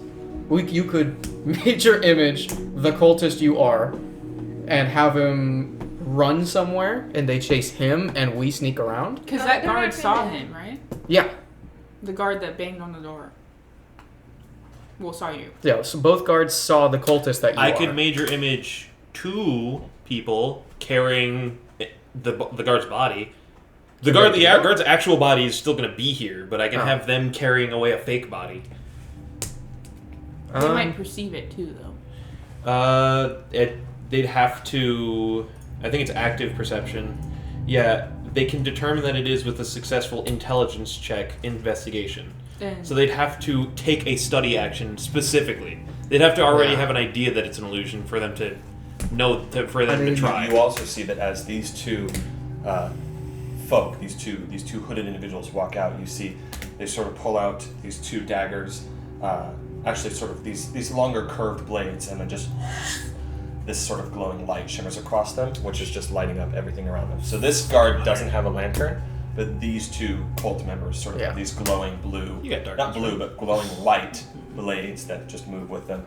You could Major Image the cultist you are, and have him run somewhere, and they chase him, and we sneak around. Because No, that they're guard not saw gonna- him, right? Yeah, The guard that banged on the door. Well, saw you. yeah. So both guards saw the cultist that you I are. could Major Image two people carrying the guard's body. The guard's actual body is still going to be here, but I can Oh. have them carrying away a fake body. They might perceive it too, though. They'd have to. I think it's active perception. Yeah, they can determine that it is with a successful intelligence check investigation. And So they'd have to take a study action specifically. They'd have to already Yeah. have an idea that it's an illusion for them to know for them mean, to try. You also see that as these two folk, these two hooded individuals walk out, you see they sort of pull out these two daggers, actually sort of these longer curved blades, and then just this sort of glowing light shimmers across them, which is just lighting up everything around them. So this guard doesn't have a lantern, but these two cult members sort of have these glowing blue, You got dark not vision. blue, but glowing light blades that just move with them.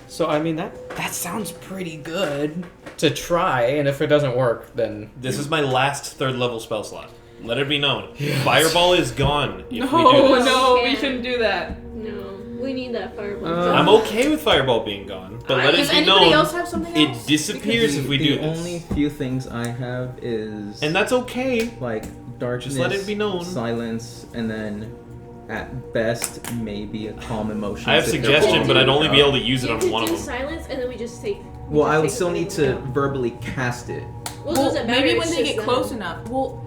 So I mean that sounds pretty good to try, and if it doesn't work, then This is my last third level spell slot. Let it be known. Fireball is gone if we do no, this. no, we shouldn't do that. No, we need that fireball. I'm okay with Fireball being gone, but let Does it be anybody known else have something it else? disappears if we do The this. only few things I have is And that's okay. like darkness, Just let it be known. silence, and then at best maybe a calm emotion. I have suggestion, but I'd only be able to use it You on could one of do them. silence, and then we just take. Well, I would just still take need it to down. verbally cast it. Well, Well, doesn't matter, maybe when it's they just get them. close enough. Well,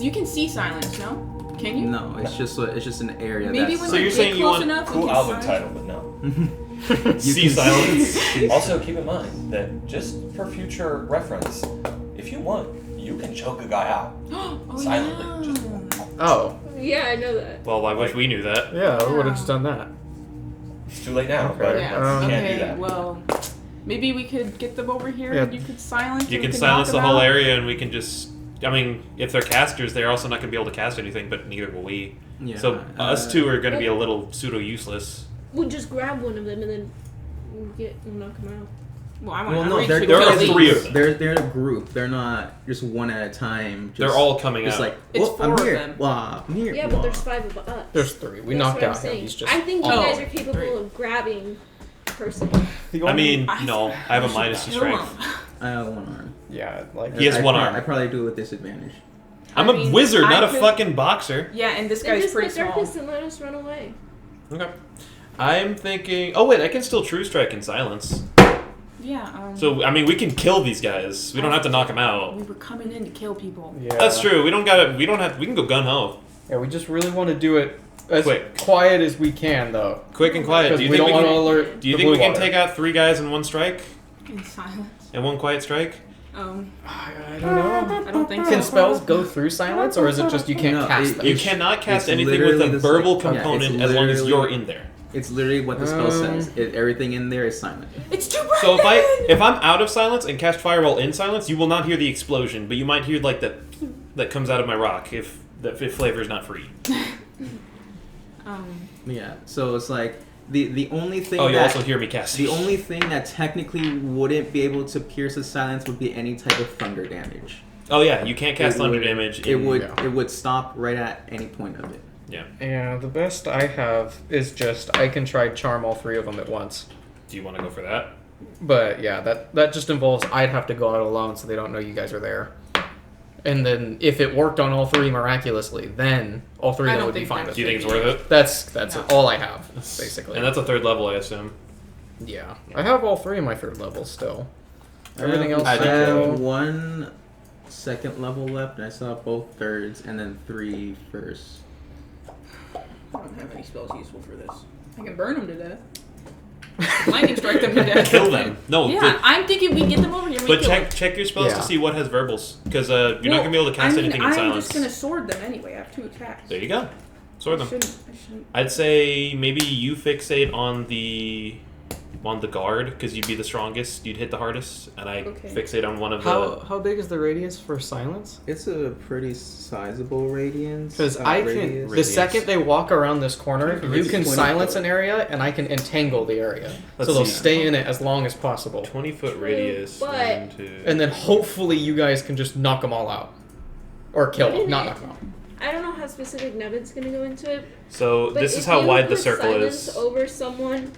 you can see silence, no? Can you? No, it's just an area. Maybe that's when So they you're get saying you close want enough, we Cool can album silence. title, but no. you See can silence. see- Also, keep in mind that just for future reference, if you want, you can choke a guy out Oh, silently. Just oh Yeah, I know that. Well, I wish we knew that. yeah, we would have just done that. it's too late now, Okay. but Yeah. you can't do Okay. that. Well, maybe we could get them over here. Yeah. And you could silence. You and we can could silence knock the them whole out. area, and we can just. I mean, if they're casters, they're also not going to be able to cast anything, but neither will we. Yeah, So us two are going to be a little pseudo useless. We'll just grab one of them and then we'll knock them out. Well, I want Well, to no, reach there for there the are leaves. three of them. They're a group. They're not just one at a time. Just, They're all coming just out. like, It's oh, 4 I'm of here. them. Blah, I'm here. Yeah, but blah. there's 5 of us. There's 3. We That's knocked what I'm out him. saying. He's just I think you Oh, guys are capable 3. of grabbing person. I mean, no, I have a minus to Kill strength. him. I have one arm. Yeah, like He has I one prob- arm. I probably do it with disadvantage. I'm I a mean, wizard, I not a could- fucking boxer. Yeah, and this Then guy's just pretty put small. darkness and let us run away. Okay. I'm thinking. Oh wait, I can still true strike in silence. Yeah. So I mean, we can kill these guys. We don't have to knock them out. We were coming in to kill people. yeah. That's true. We don't gotta. We don't have. We can go gun ho. Yeah, we just really want to do it as Quick. quiet as we can, though. Quick and quiet. Because Do you we think don't we want to can? alert. Do you the think we blue can water. take out 3 guys in one strike? In silence. In one quiet strike? I don't know. I don't think so. Can spells go through silence, or is it just you can't No, cast it- them? You cannot cast it's anything with a literally the verbal same- yeah, component it's as long as literally- you're in there. It's literally what the spell says. Everything in there is silent. It's too bright. So if I'm out of silence and cast fireball in silence, you will not hear the explosion, but you might hear like that comes out of my rock if flavor is not free. Yeah. So it's like the only thing. Oh, you that, also hear me cast. The only thing that technically wouldn't be able to pierce the silence would be any type of thunder damage. Oh yeah, you can't cast It thunder would- damage. It would Yeah. it would stop right at any point of it. Yeah. Yeah, the best I have is just I can try charm all 3 of them at once. Do you want to go for that? But yeah, that just involves I'd have to go out alone so they don't know you guys are there. And then if it worked on all 3 miraculously, then all 3 I of them don't would be think fine that with Do you it. think it's worth it? That's No. all I have, basically. And that's a 3rd level, I assume. Yeah. I have all 3 of my 3rd levels still. Everything else I I do have too. 1 second level left, and I still have both thirds, and then 3 firsts. I don't have any spells useful for this. I can burn them to death. Lightning strike them to death. Kill them. No. Yeah, I'm thinking we get them over here. And we But kill them. check your spells Yeah. to see what has verbals, because you're not gonna be able to cast anything in I'm silence. just gonna sword them anyway. I have 2 attacks. There you go. Sword them. I shouldn't. I'd say maybe you fixate on the guard because you'd be the strongest. You'd hit the hardest, and I Okay. fixate on one of the. How big is the radius for silence? It's a pretty sizable radiance. Because I can, radius. the second they walk around this corner, you It's can 20 silence foot. an area, and I can entangle the area. Let's So they'll see. stay in it as long as possible. 20-foot True, radius. but- 1, 2. And then hopefully you guys can just knock them all out. Or kill them, Wouldn't not it- knock them out. I don't know how specific Nevin's gonna go into it, So but this if is how you wide the put circle silence is. over someone's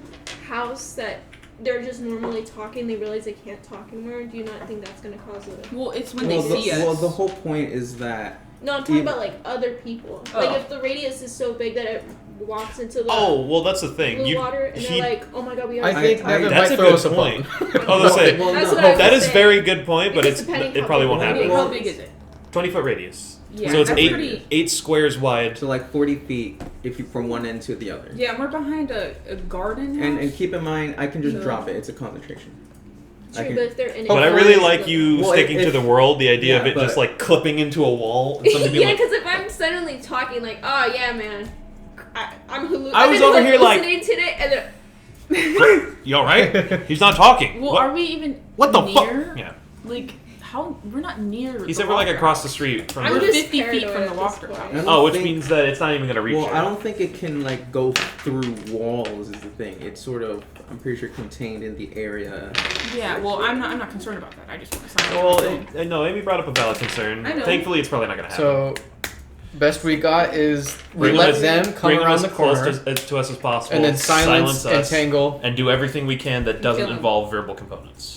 house that they're just normally talking, they realize they can't talk anymore. Do you not think that's gonna cause a? Well, it's when Well, they see us. well, the whole point is that No, I'm talking Even- about like other people. Oh. Like if the radius is so big that it walks into the Oh well, that's the thing. blue You water, and he- they're like, "Oh my god, we are." I think I- Nevin that's might a throw good us a point. bone. I was gonna say Well, That's no, what I was that is saying. very good point, but It's depending it how probably big won't the happen. radius How big is it? 20-foot radius. Yeah, So it's that's eight pretty. 8 squares wide. so like 40 feet if you from one end to the other. Yeah, we're behind a garden house. And keep in mind, I can just No. drop it. It's a concentration. I True, can- but if they're in it, But I really like you Well, sticking to if- the world. The idea of yeah, it just but- like clipping into a wall and somebody being yeah, like, because if I'm suddenly talking like, "Oh yeah, man, I'm I was over here like- hallucinating today," and then "You all right? He's not talking." well, What? are we even What the fuck? near? Yeah. Like, how? We're not near. He the said we're like Walker across the House. street from I'm We're the. just 50 feet from paranoid the at this Wachterhaus. point. I don't Oh, which think- means that it's not even gonna reach Well, you. I don't think it can like go through walls. Is the thing. It's sort of, I'm pretty sure, contained in the area. Yeah. Well, I'm not concerned about that. I just want to sign. Well, no, Amy brought up a valid concern. I know. Thankfully, it's probably not gonna happen. So, best we got is we Bring let as- them come bring around as the close corner, to us as possible, and then silence, us, entangle. and do everything we can that doesn't Kill him. involve verbal components.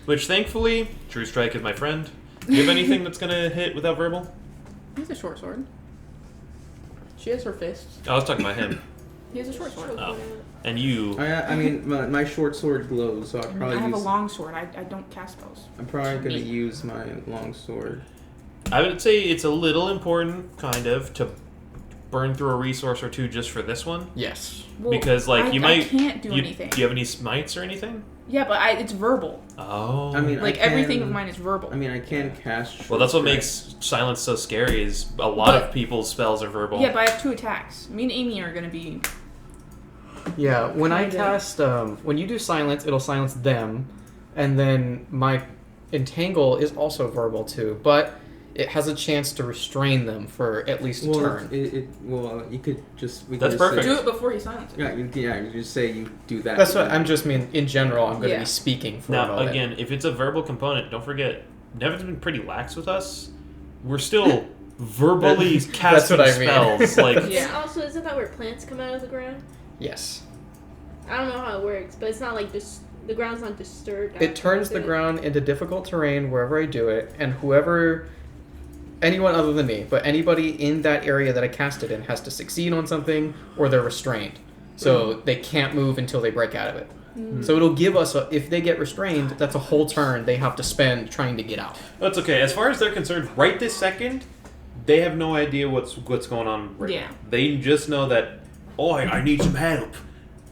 Which, thankfully, True Strike is my friend. Do you have anything that's gonna hit without verbal? He has a short sword. She has her fists. Oh, I was talking about him. He has a short sword. Oh. And you. I mean, my short sword glows, so I'll I probably have a use. long sword. I don't cast spells. I'm probably gonna Me. use my long sword. I would say it's a little important, kind of, to burn through a resource or two just for this one. Yes. Well, Because, like, I, you might. I can't do you, anything. Do you have any smites or anything? Yeah, but it's verbal. Oh. I mean, Like I can, everything of mine is verbal. I mean, I can cast. Short Well, that's what strike. makes silence so scary. Is a lot But- of people's spells are verbal. Yeah, but I have 2 attacks. Me and Amy are gonna be. Yeah, when I Kinda. cast, when you do silence, it'll silence them, and then my entangle is also verbal too, but it has a chance to restrain them for at least a Well, turn. well, you could just. We That's could just perfect. Do Say, it before you silence it. you just say you do that. That's what I'm just mean. In general, I'm going to Yeah. be speaking for a Now, moment. again, if it's a verbal component, don't forget, Nevin's been pretty lax with us. We're still verbally That's casting what I mean. spells. Like, Yeah. And also, isn't that where plants come out of the ground? Yes. I don't know how it works, but it's not like just the ground's not disturbed. It turns the ground into difficult terrain wherever I do it, and anyone other than me, but anybody in that area that I cast it in has to succeed on something or they're restrained. So they can't move until they break out of it. So it'll give us, if they get restrained, that's a whole turn they have to spend trying to get out. That's okay. As far as they're concerned, right this second, they have no idea what's going on right now. They just know that, I need some help.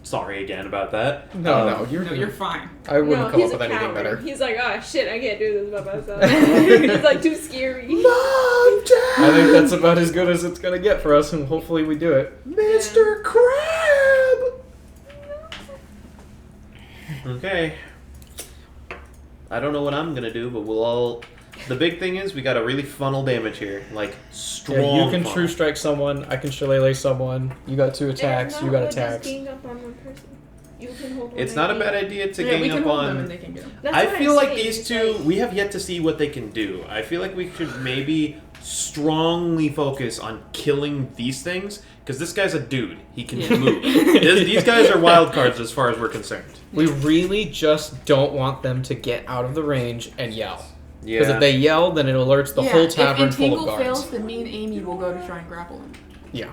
Sorry again about that. No, you're fine. I wouldn't No, come he's up with a anything coward. better. He's like, oh shit, I can't do this by myself. It's like too scary. I think that's about as good as it's gonna get for us, and hopefully we do it. Mr. Crab! Okay. I don't know what I'm gonna do, but we'll all... The big thing is, we gotta really funnel damage here. Like, strong Yeah, you can funnel. true strike someone, I can shillelagh someone, you got 2 attacks, you got attacks. Just gang up on one person. You can hold It's one not a idea. bad idea to we gang can up hold on... them and they can get them. That's I what feel I'm like saying, these it's two, like- we have yet to see what they can do. I feel like we should maybe strongly focus on killing these things, because this guy's a dude. He can move. These guys are wild cards as far as we're concerned. We really just don't want them to get out of the range and yell. Because Yeah. if they yell, then it alerts the whole tavern if full of Entangle guards. fails, then me and Amy will go to try and grapple him. Yeah.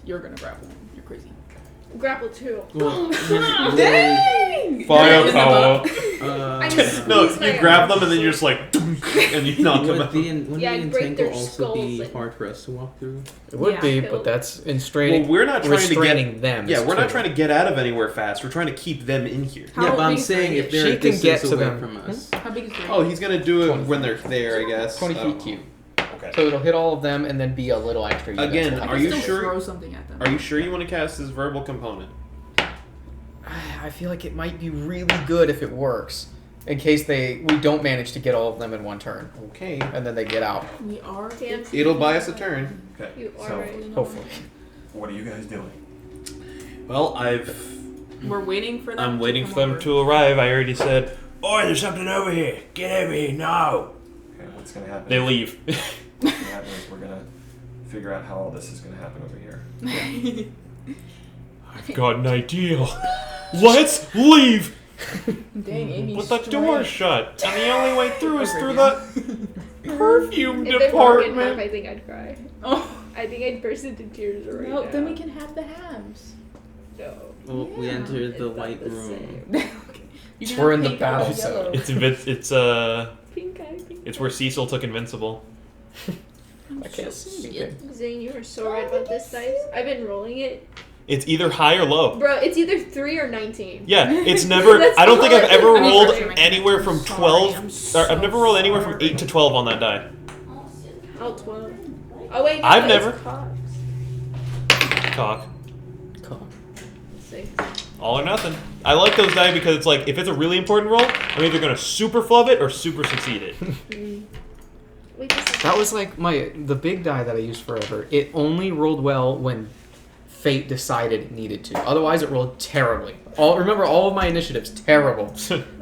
You're gonna grapple him. You're crazy. Grapple too. Dang! Firepower. I No, squeeze my you grab arms. them and then you're just like, and you knock them Would out. the Yeah, I'd break entangle their also be skulls and- hard for us to walk through? It would Yeah. be, Kill. but that's Well, we're not trying to restraining get them. Yeah, is we're not clear. trying to get out of anywhere fast. We're trying to keep them in here. How yeah, but I'm big is saying the if they're She a can get distance to away them. from us. How big is the Oh, he's gonna do it 20 when they're there, I guess. 20 Oh, feet cube. Okay. So it'll hit all of them and then be a little extra. guys Again, will have are to you do. still sure- throw something at them. Are you sure you want to cast this verbal component? I feel like it might be really good if it works. In case we don't manage to get all of them in one turn. Okay. And then they get out. We are. Damn. It'll buy us a turn. Okay. You are So, right. Hopefully. what are you guys doing? Well, We're waiting for them. I'm waiting come for them over. to arrive. I already said Oi, there's something over here. Get over here now. Okay, what's gonna happen? they leave. What's gonna happen is we're gonna figure out how all this is gonna happen over here. I've got an idea. Let's leave. Dang, Amy. But the door's shut, and the only way through is through Over the perfume If they broke in half, department. I think I'd cry. Oh. I think I'd burst into tears right No, now. then we can have the halves. No. Well, we Yeah. enter It's the not white the room. same. You can We're have in the pink or battle yellow. zone. Pink eye, pink It's where Cecil took Invincible. I can't see anything. Zane, you were so right about this dice. I've been rolling it. It's either high or low. Bro, it's either 3 or 19. Yeah, it's never. That's I don't think I've all ever I can rolled remember. anywhere from Sorry, 12. I'm Or I've never rolled anywhere from 8 to 12 on that die. Oh, 12. Oh, wait, no, I've it's never- Cox. Cock. 6. All or nothing. I like those die because it's like, if it's a really important roll, I'm either going to super flub it or super succeed it. Wait, this is That was like the big die that I used forever. It only rolled well when fate decided it needed to. Otherwise, it rolled terribly. Remember, all of my initiatives terrible.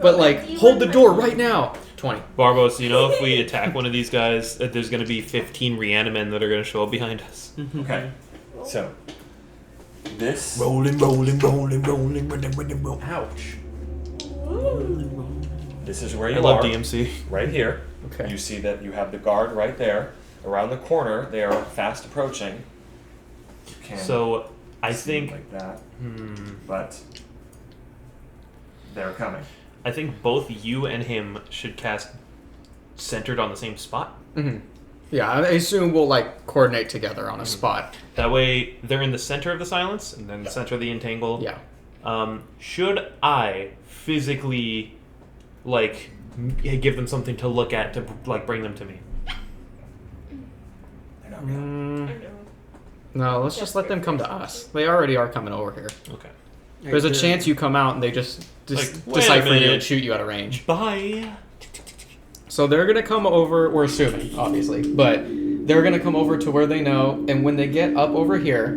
But like, hold the door right now. 20. Barbos, you know, if we attack one of these guys, that there's going to be 15 Reanimen that are going to show up behind us. Okay. So, this. Rolling, rolling, rolling, rolling, rolling, rolling, rolling. Ouch. This is where you I love are. DMC. Right here. Okay. You see that you have the guard right there. Around the corner, they are fast approaching. You can So, I see think. like that, but they're coming. I think both you and him should cast centered on the same spot. Mm-hmm. Yeah, I assume we'll like coordinate together on a spot. That way, they're in the center of the silence, and then the center of the entangle. Yeah. Should I physically, like, give them something to look at to like bring them to me? They're not real. I know. No, let's just let them come to us. They already are coming over here. Okay. There's a chance you come out and they just Like, wait a decipher you minute. and shoot you out of range. Bye. So they're gonna come over. We're assuming, obviously, but they're gonna come over to where they know. And when they get up over here,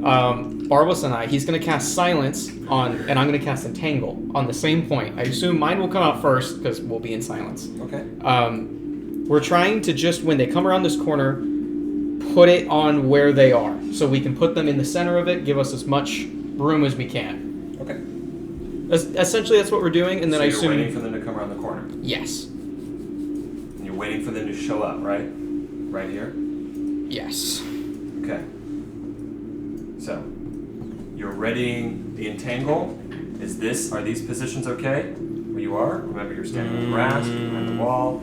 Barbos and he's gonna cast Silence on, and I'm gonna cast Entangle on the same point. I assume mine will come out first because we'll be in silence. Okay. We're trying to just, when they come around this corner, put it on where they are, so we can put them in the center of it. Give us as much room as we can. Essentially, that's what we're doing, and then So I you're assume. waiting for them to come around the corner. Yes. And you're waiting for them to show up, right? Right here? Yes. Okay. So, you're readying the entangle. Are these positions okay? Where you are? Remember, you're standing on the grass, behind the wall.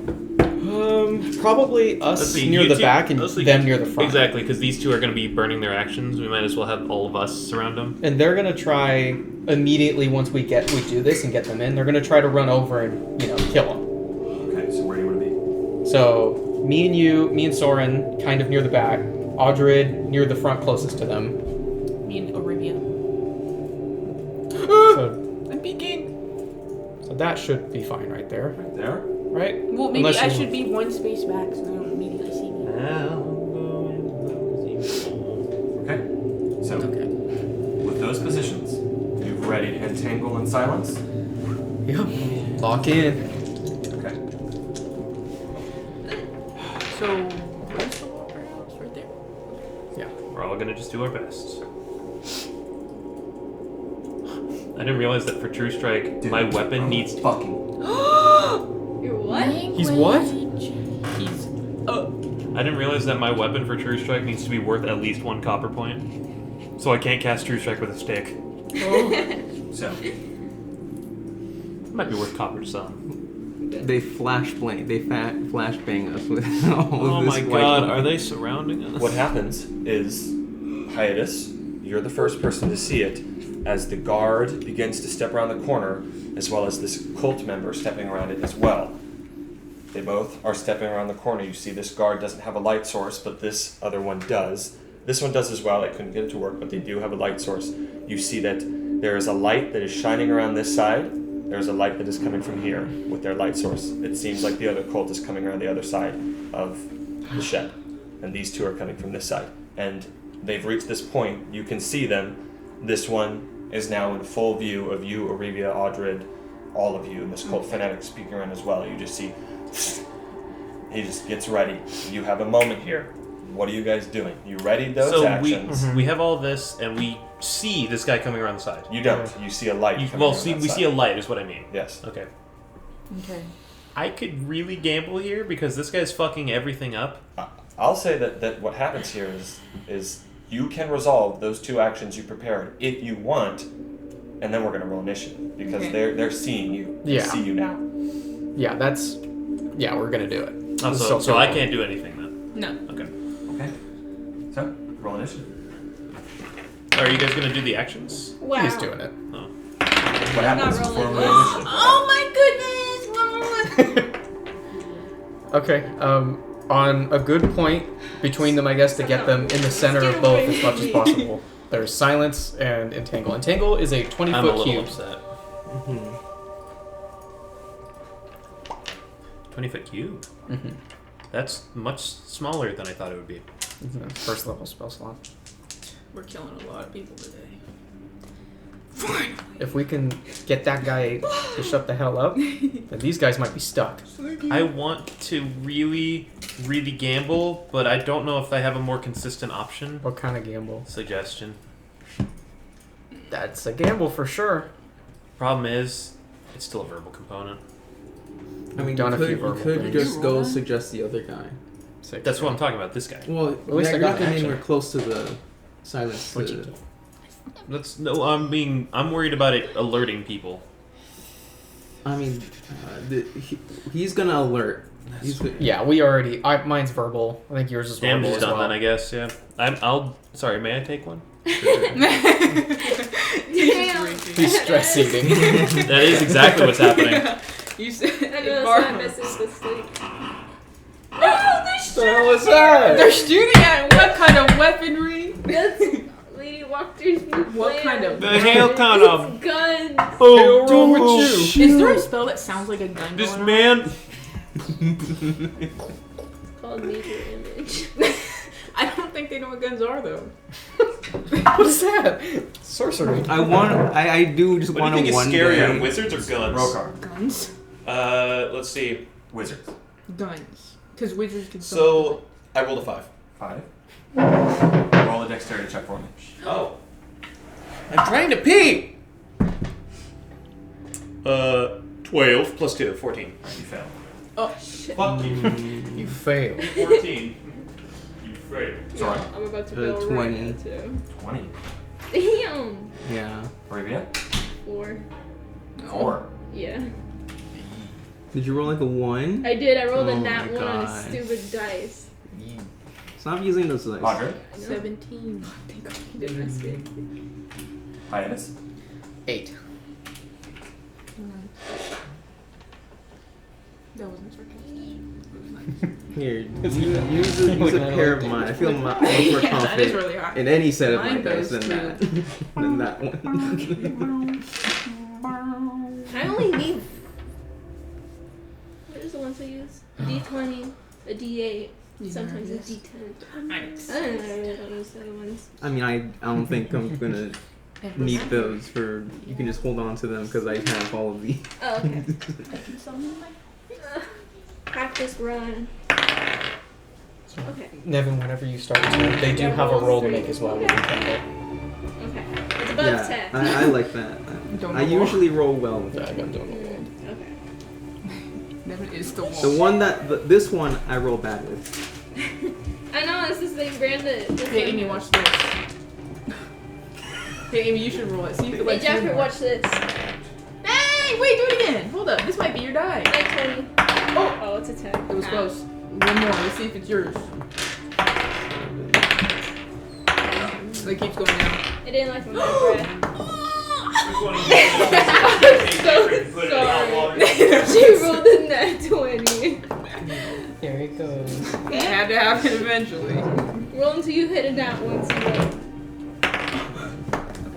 Probably us Let's see, near you the two- back and let's see, them near the front. Exactly, because these two are going to be burning their actions. We might as well have all of us surround them. And they're gonna try immediately once we do this and get them in. They're gonna try to run over and kill them. Okay, so where do you want to be? So me and Soren kind of near the back. Audrid near the front, closest to them. Me and Olivia. So, I'm peeking. so that should be fine right there, Right there? right? Well, maybe Unless I you- should be one space back so they don't immediately see me. Okay. So, Okay. with those positions, you've readied entangle and silence. Yep. Lock in. Okay. So, where's the Wachterhaus? Right there. We're all going to just do our best. I didn't realize that for True Strike, Dude, my weapon needs to... fucking. You're what? He's what? He's I didn't realize that my weapon for True Strike needs to be worth at least 1 copper point. So I can't cast True Strike with a stick. So, It might be worth copper to some. They flashbang. They flashbang us with all Oh of this my white god, light. are they surrounding us? what happens is, Hiatus, you're the first person to see it as the guard begins to step around the corner, as well as this cult member stepping around it as well. They both are stepping around the corner. You see this guard doesn't have a light source, but this other one does. This one does as well. I couldn't get it to work, but they do have a light source. You see that there is a light that is shining around this side. There's a light that is coming from here with their light source. It seems like the other cult is coming around the other side of the shed. And these two are coming from this side. And they've reached this point. You can see them. This one is now in full view of you, Arabia, Audrid, all of you, and this cult fanatic speaking around as well. You just see, he just gets ready. You have a moment here. What are you guys doing? You readied those So actions. we have all this, and we see this guy coming around the side. You don't. You see a light. coming around that We side. see a light, is what I mean. Yes. Okay. okay. I could really gamble here because this guy's fucking everything up. I'll say that what happens here is you can resolve those 2 actions you prepared if you want, and then we're gonna roll initiative because Okay. they're seeing you. They Yeah. see you now. Yeah, we're gonna do it. Oh, This is so I can't do anything then. No. Okay. Okay. So roll initiative. Are you guys gonna do the actions? Wow. He's doing it. Oh. What happens not before we rolling. roll initiative? Oh my goodness! Okay. On a good point between them, I guess, to get them in the center of both as much as possible. There's silence and entangle. Entangle is a 20-foot I'm a little cube. upset. 20-foot cube? Mm-hmm. That's much smaller than I thought it would be. First level spell slot. We're killing a lot of people today. If we can get that guy to shut the hell up, then these guys might be stuck. I want to really, really gamble, but I don't know if I have a more consistent option. What kind of gamble? Suggestion. That's a gamble for sure. Problem is, it's still a verbal component. I mean, Done a few you verbal could things. just You go roll that? suggest the other guy. That's what I'm talking about, this guy. Well, least I you're got not getting action. anywhere close to the silence. What'd you do? I'm worried about it alerting people. I mean, he's gonna alert. He's Yeah, we already. mine's verbal. I think yours is Damage verbal is as done well. then, I guess, yeah. Sorry, may I take one? He's stress eating. That is exactly what's happening. You said I know Bar- that's not messing with sleep. Oh, they're What the shooting! hell was that? They're shooting at what kind of weaponry? That's Lady Wachter's new What plan. kind of- The hell kind of... It's guns. What's wrong with you? Is there a spell that sounds like a gun? This going on? man... It's called Major Image. I don't think they know what guns are though. What is that? Sorcery. I do just What do you want think to is one scarier, day. wizards or guns? Rokar. Guns. Let's see. Wizards. Guns. Because wizards can. So, I rolled a 5. 5. Roll a dexterity check for me. Oh. I'm trying to pee! 12 plus 2, 14. Alright, you fail. Oh shit. Fuck you. You fail. 14. You fail. Sorry. I'm about to fail 20. right now, too. 20. Damn. Yeah. Arabia? 4. 4. Yeah. Did you roll like a 1? I did. I rolled Oh a nat my 1 on a God. stupid dice. Stop using those dice. Audrey? 17. Thank God you didn't ask me. Hyannis? 8. That wasn't sarcastic. Here, use a pair of mine. I feel much more Yeah, that is confident really high. in any set of Mine my dice goes than to- that. Than that one. I only need. What is the ones I use? D20, a D8, sometimes a D10. I don't know. I don't use the other ones. I mean, I don't think I'm gonna need those for. You can just hold on to them because I have all of these. Oh, okay. Practice run. Okay. Nevin, whenever you start to, they do Yeah, have a roll roll to three. make as well with Entangle. Okay. It's above Yeah, 10. I like that. Don't I roll. usually roll well with Yeah, I that. got doing the roll. Okay. Devin is the The wall. one that this one I roll bad with. I know, it's this thing, Brandon. Hey, Amy, watch this. Hey, Amy, you should roll it. See if it Hey, lets you Jeffrey, more. watch this. Hey, wait, do it again. Hold up. This might be your die. Night 20. Oh, it's a 10. It was Ah. close. One more. Let's see if it's yours. It keeps going down. It didn't like my breath. She rolled a nat 20. There it goes. It had to happen eventually. Roll until you hit a nat once you roll.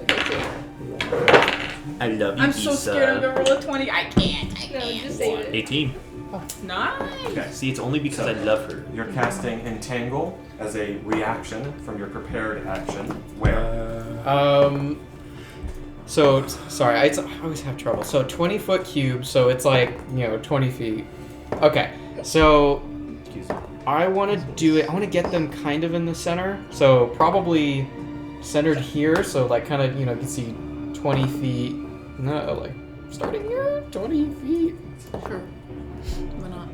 Okay, I love you, I'm so scared I'm gonna roll a 20. I can't. no, just save it. 18. Nice. Okay. See, it's only because I love her. You're casting Entangle as a reaction from your prepared action. Where? So sorry, I always have trouble. So 20-foot cube, so it's like 20 feet. Okay, so Excuse me. I want to do it. I want to get them kind of in the center. So probably centered here. So like kind of you can see 20 feet. No, like starting here, 20 feet. Sure. Why not?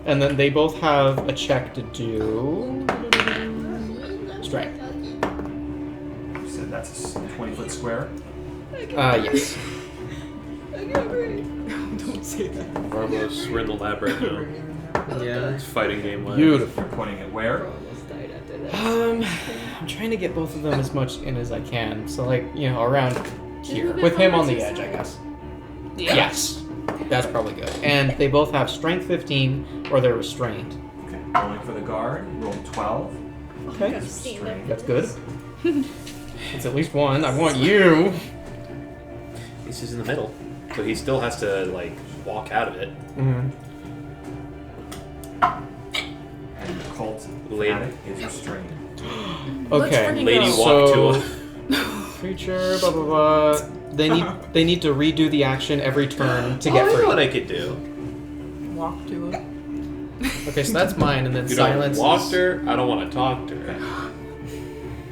And then they both have a check to do. Strength. You said that's a 20-foot square. Yes. Don't say that. We're in the lab right now. Yeah. It's fighting game lab. Beautiful. You're pointing at where? Almost died after that. I'm trying to get both of them as much in as I can. So like around here move it with him from on the the edge, I side. guess. Yeah. Yes, that's probably good. And they both have strength 15 or they're restrained. Okay. Rolling for the guard. Roll 12. Okay, Gotta stand up for that's this. good. It's at least one. I want you. He's just in the middle. So he still has to, like, walk out of it. Mm-hmm. And the cult Lady. fanatic is restrained. Let's Okay, freaking Lady go. walk so to creature, blah blah blah. They need to redo the action every turn to get I know free. what I could do. Walk to it. Okay, so that's mine, and then You don't silence. walk is- to her, I don't want to talk to her.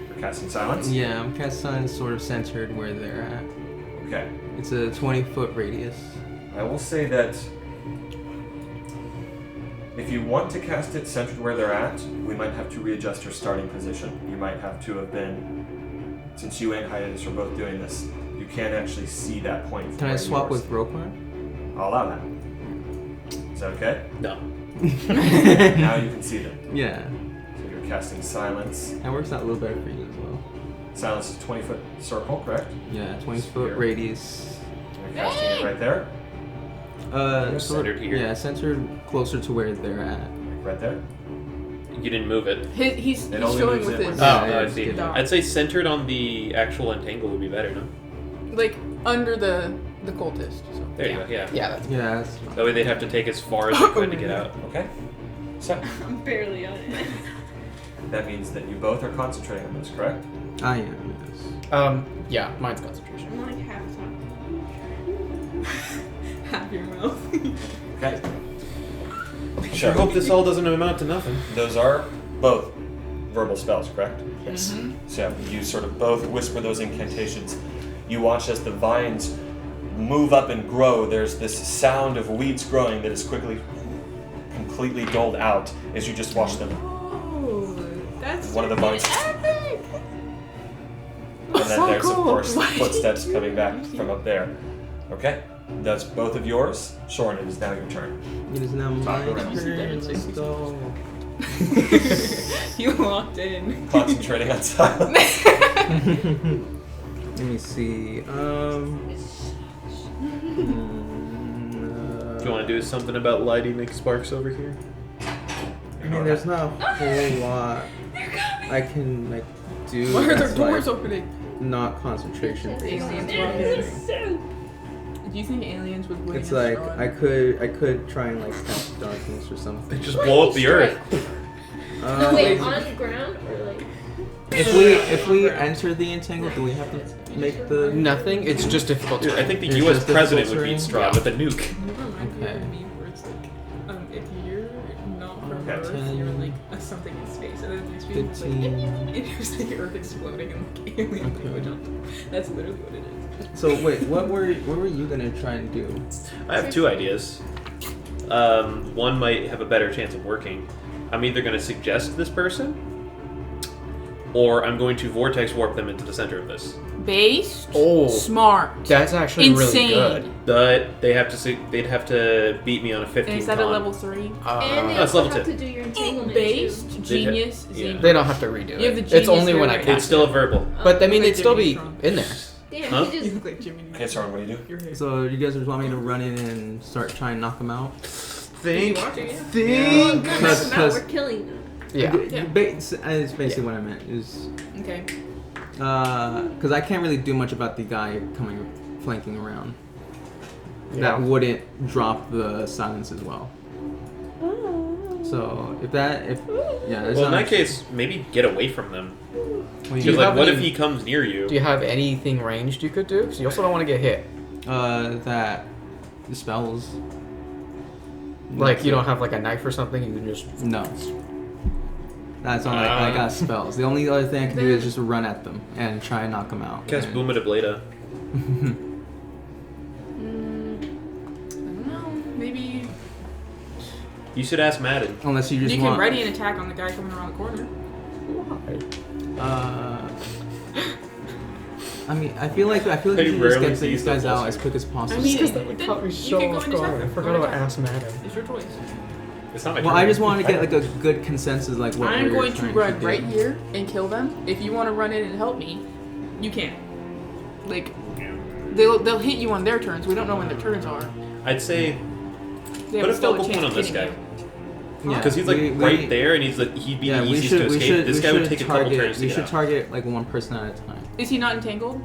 You're casting silence? Yeah, I'm casting sort of centered where they're at. Okay. It's a 20-foot radius. I will say that if you want to cast it centered where they're at, we might have to readjust your starting position. You might have to have been, since you and Hiatus are both doing this, you can't actually see that point. from Can I where swap yours. with Rokar? I'll allow that. Is that okay? No. Now you can see them. Yeah. So you're casting silence. That works out a little better for you as well. Silence is a 20-foot circle, correct? Yeah, 20-foot Sphere. radius. You're casting it right there. Centered here. Yeah, centered closer to where they're at. Right there. You didn't move it. He's It only showing moves with it his when- Oh, yeah, I just see. kidding. I'd say centered on the actual entangle would be better, no? like under the cultist. So. There you go, yeah. Yeah, that's Yeah, that's fine. That way they'd have to take as far as they could to get out. Okay. So I'm barely on it. that means that you both are concentrating on this, correct? I am, yes. yeah, mine's concentration. I'm like half top. Half your mouth. Okay. Sure hope this all doesn't amount to nothing. Those are both verbal spells, correct? Yes. So you sort of both whisper those incantations. You watch as the vines move up and grow, there's this sound of weeds growing that is quickly, completely doled out as you just watch them. Oh, that's One of the bunks. epic. And then So there's, of cool. course, the footsteps coming back from up there. Okay, that's both of yours. Soren, it is now your turn. It is now my Talk around. turn. Let's go. You walked in. Concentrating on silence. Let me see. Do you want to do something about lightning sparks over here? I mean, there's not a whole lot I can like do. Why are there that's, doors like, opening? not concentration based. Aliens Do Do you think aliens would win? It's against like Strahd? I could try and like cast darkness or They something. just blow up the earth. Wait, on the ground or like? If we enter the entangle, do we have to make the? Nothing. It's just difficult. Dude, I think the It's U.S. just president difficult would beat terrain. Strahd with a nuke. Never mind the Okay. other meme where it's like, if you're not from Okay. Earth, you're like something in space, and then these people is like, 15. and it's like Earth exploding and like alien Okay. language on top. That's literally what it is. So wait, what were you gonna try and do? I have two ideas. One might have a better chance of working. I'm either going to suggest this person, or I'm going to vortex warp them into the center of this. Based, Oh. smart, That's actually insane. really good. But they'd have to beat me on a 15 And is that a con. level 3? And they That's also level have 2. to do your entanglement Based, too. genius, yeah. Zing. They don't have to redo You have it. the It's only genius when I there, cast It's still a verbal. But I mean, Like it'd still Jimmy be Neutron. in there. Damn, Huh? he You just look like Jimmy. Okay, Soren, what do you do? Your hair. So you guys just want me to run in and start trying to knock them out? Think. watching it? Think. no, Cause- no, we're killing them. Yeah. It's basically what I meant is, Okay. because I can't really do much about the guy flanking around. Yeah. That wouldn't drop the silence as well. So if there's Well, in not that much- case, maybe get away from them. well, Do Because, you like, have what any- if he comes near you? Do you have anything ranged you could do? Because you also don't want to get hit. that the spells. Like you don't have like a knife or something. You can just. No. That's all I got spells. The only other thing I can do is just run at them and try and knock them out. Cast And- Boom at a Blada. I don't know. Maybe You should ask Madden. Unless you just you want. can ready an attack on the guy coming around the corner. I mean, I feel like I you should just rarely get see these guys stuff out as quick as possible. I mean, Because then that caught me you so can go off and attack guard. I him. forgot Go about attack Ask Madden. It's your choice. It's not my Well, turn. I just want to get like a good consensus, like what I'm we're going to trying run do. right here and kill them. If you want to run in and help me, you can. Like, they'll hit you on their turns. We don't know when their turns are. I'd say They put have a still focal chance point on of this hitting guy. you. Yeah, Because he's like we- right there, and he'd be Yeah, the we easiest should. to We escape. should. This we guy would should take a couple target. turns to We get should out. target like one person at a time. Is he not entangled?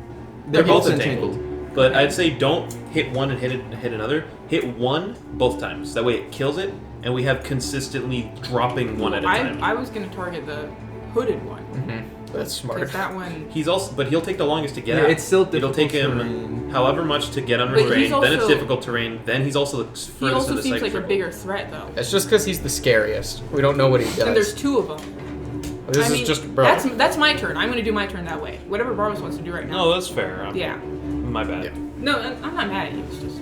They're both entangled. But I'd say don't hit one and hit another. Hit one both times. That way it kills it, and we have consistently dropping one at a time. I was going to target the hooded one. That's smart. Because that one. He's also, but he'll take the longest to get Yeah, out. it's still It'll take him difficult terrain. however much to get under But terrain. he's Then it's also- difficult terrain. Then he's also the He furthest also of the seems like a cycle. bigger threat, though. It's just because he's the scariest. We don't know what he does. And there's two of them. This I is mean, just bro. That's my turn. I'm going to do my turn that way. Whatever Barbas wants to do right now. No, that's fair. Yeah. My bad. Yeah. No, I'm not mad at you. It's just.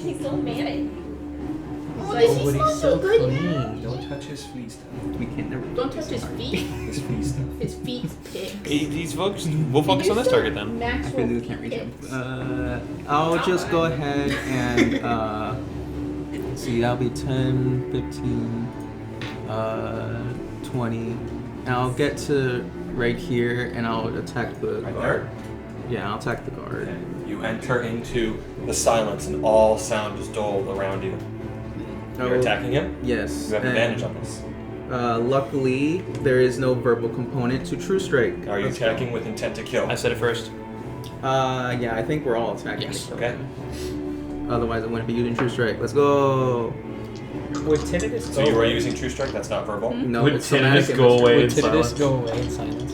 He's so mad at you. Oh, Like, but he he's smells so so good. clean. Don't touch his feet stuff. We can't never. Don't touch his feet. His feet stuff. His feet's pigs. These folks, we'll focus on this target then. I Maxwell physically can't reach him. pigs. I'll just go ahead and let's see. That'll be 10, 15, 20. And I'll get to right here, and I'll attack the Right guard. there? Yeah, I'll attack the guard. Okay. You enter into the silence, and all sound is dulled around you. You're attacking him? Yes. You have and, advantage on this. Luckily, there is no verbal component to True Strike. Are you Let's go. attacking with intent to kill? I said it first. Yeah, I think we're all attacking. Yes. Okay. Otherwise, I wouldn't be using True Strike. Let's go. Would tinnitus So you were using True Strike? That's not verbal? No, Would it's somatic tinnitus and go it's- away? Would in tinnitus silence. go away in silence?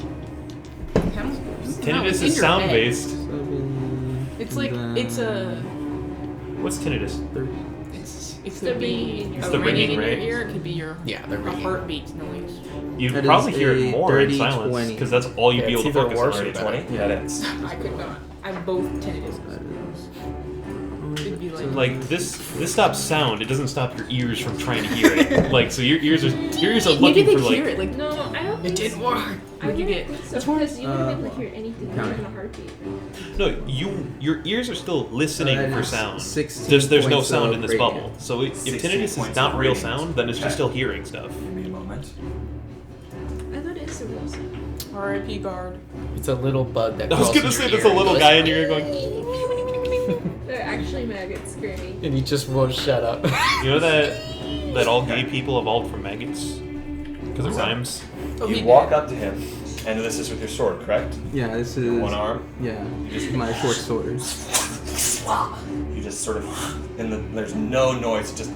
Tinnitus is sound based. 7, It's like it's a. What's tinnitus? It the could ringing be in your a It's the ringing, in your right? ear. It could be your Yeah, they're a ringing. heartbeat noise. You'd That probably is hear a it more in 30, silence 20. because that's all you'd Yeah, be able it's to either focus worse on. or better. 20? That ends. I could not. I have both tinnitus. It'd be Like this stops sound. It doesn't stop your ears from trying to hear it. Like so, your ears are maybe looking they for like. hear it. Like No, I don't it think didn't work. What'd you get? so, because you wouldn't be able to hear anything other than a heartbeat. No, your ears are still listening That for is sound. 16 There's no points sound of in this radiant. bubble. So if 16 tinnitus is points not of real radiant. sound, then it's just Okay. still hearing stuff. Give me a moment. I thought it is a real sound. R.I.P. guard. It's a little bug that I was crawls gonna in say your there's a ear. little guy in your ear going. They're actually maggots screaming. And he just won't shut up. You know that all gay people evolved from maggots because it rhymes. Oh, he You did. walk up to him, and this is with your sword, correct? Yeah, this is One arm. Yeah, just my short sword. You just sort of, there's no noise, just,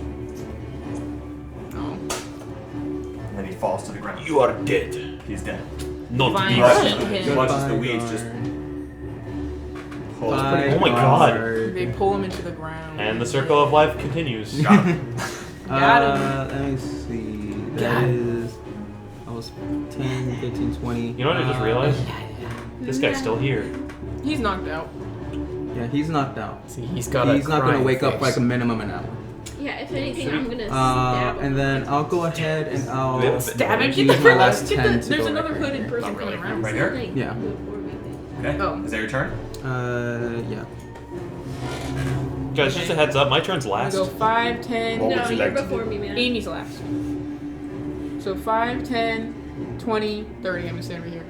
Oh. and then he falls to the ground. You are dead. He's dead. Not Fine. be Right. Eat him. As much as the Goodbye, weeds just guard. pull. Bye, Oh my God. guard. They pull him into the ground. And the circle of life continues. Got him. Let me see. That is. I was 10, 15, 20. You know what I just realized? This guy's still here. He's knocked out. Yeah, he's knocked out. See, he's not He's not gonna crying wake up face. like a minimum an hour. Yeah, if anything, I'm gonna stab him. And then I'll go ahead and I'll We have a- Stab him. use Get the my frick. last Get 10 the. to There's go another right there. hooded person Not really. coming around. Right here? Like, Yeah. before we think. Okay. Oh. Is that your turn? Yeah. Guys, just a heads up, my turn's We last. go 5, 10. What No, would you you're like to before do? me, man. Amy's last. So 5, 10, 20, 30. I'm gonna stand over here.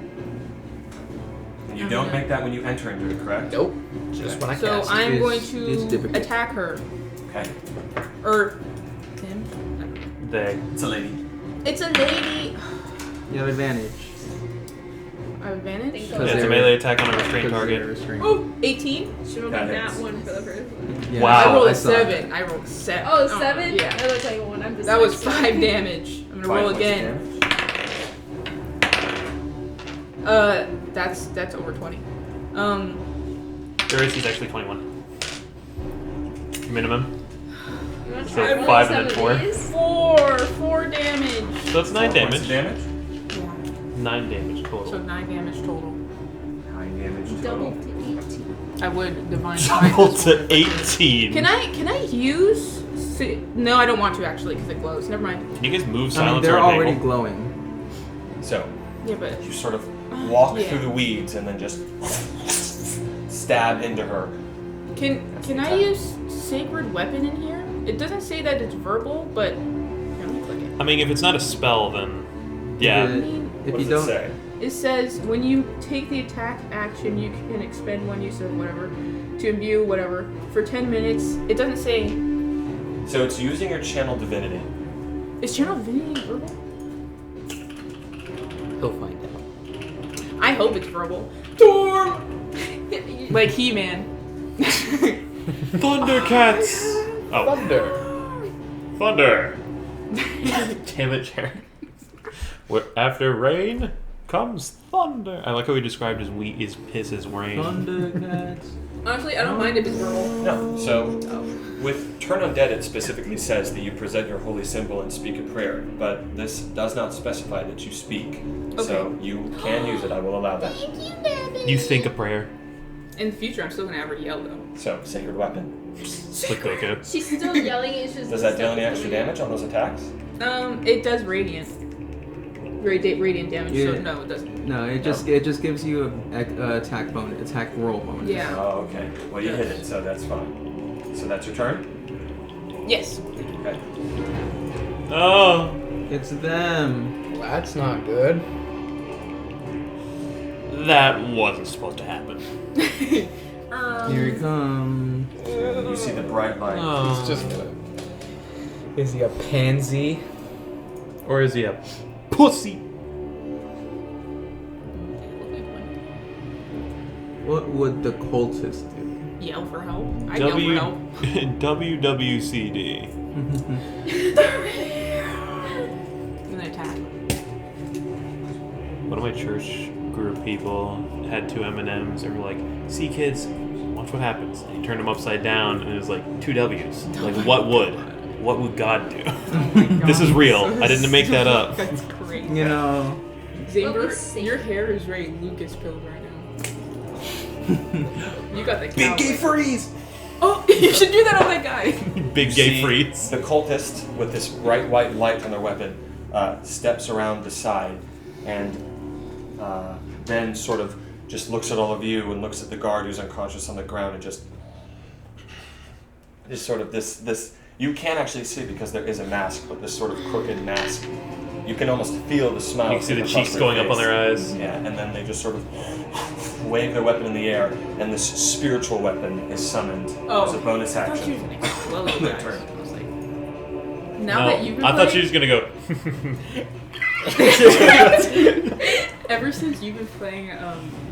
And you don't make that when you enter into it, correct? Nope. Just when I So cast. I'm It's- going it's to difficult. attack her. Okay. Or him. They. It's a lady. It's a lady. You have advantage. I have advantage. Think Yeah, so. it's a they're- melee attack on a restrained Because target. they're restrained. Oh, 18. Should have That done that hits. one for the first one. Yeah, Wow. I rolled a saw that. 7. I rolled 7. Oh, 7? Yeah. That looks like a 1. I'm just That was like, 5 damage. I'm gonna 5 roll points of again. damage. That's over 20. Their AC is actually 21. Minimum. You want to So try rolling 5 some and then of 4. these? 4 damage. So that's 9 4 points of damage. damage? Yeah. 9 damage So total. 9 damage total. 9 damage Double total. to 18. I would divine Double Smite. to 18. Can I use? No, I don't want to actually because it glows. Never mind. Can you guys move I mean, silence they're or already enable? glowing. So, Yeah, but you sort of walk Yeah. through the weeds and then just stab into her. can I use sacred weapon in here? It doesn't say that it's verbal, but let me click it. I mean, if it's not a spell, then yeah. I mean, If What you does don't, it say? it says when you take the attack action, you can expend one use of whatever to imbue whatever for 10 minutes. It doesn't say. So it's using your channel divinity. Is channel divinity verbal? He'll find out. I hope it's verbal. Storm! Like He-Man. Thundercats! Oh, Thunder. thunder! Damn it, Jared. After rain comes thunder. I like how he described his piss as rain. Thundercats. Honestly, I don't mind if it's verbal. No. So, Oh. with Turn Undead, it specifically says that you present your holy symbol and speak a prayer, but this does not specify that you speak. So, you can use it. I will allow that. You think a prayer. In the future, I'm still gonna have her yell though. So, Sacred Weapon. Like they could. She's still yelling. It's just Does that deal any extra damage on those attacks? It does radiant. Radiant damage, so Yeah. no, it doesn't. No, it just gives you a attack bonus, attack roll bonus. Yeah. Oh, okay. Well, you hit it, so that's fine. So that's your turn? Yes. Okay. Oh, It's them. Well, that's not good. that wasn't supposed to happen. Here he comes. You see the bright light. He's just gonna. Is he a pansy? Or is he a pussy? What would the cultist do? Yell for help. I yell for help. WWCD. And then attack. One of my church group people had 2 M&Ms and were like, "See, kids, watch what happens." And he turned them upside down, and it was like 2 W's. Like, what would God do? This is real. I didn't make that up. That's great. You know, What Xander, was safe? your hair is very Lucas pilled right now. You got the Big gay cowlick. freeze! Oh, you should do that on that guy. Big You gay see freeze. The cultist with this bright white light on their weapon steps around the side and then sort of just looks at all of you and looks at the guard who's unconscious on the ground and just sort of this you can't actually see because there is a mask, but this sort of crooked mask. You can almost feel the smile. You can see the across cheeks their going up on face. their eyes. Yeah, and then they just sort of wave their weapon in the air, and this spiritual weapon is summoned as a bonus I thought she was action. gonna explode, On their guys. turn. I was like, now that you've been I thought she playing- was gonna go. Ever since you've been playing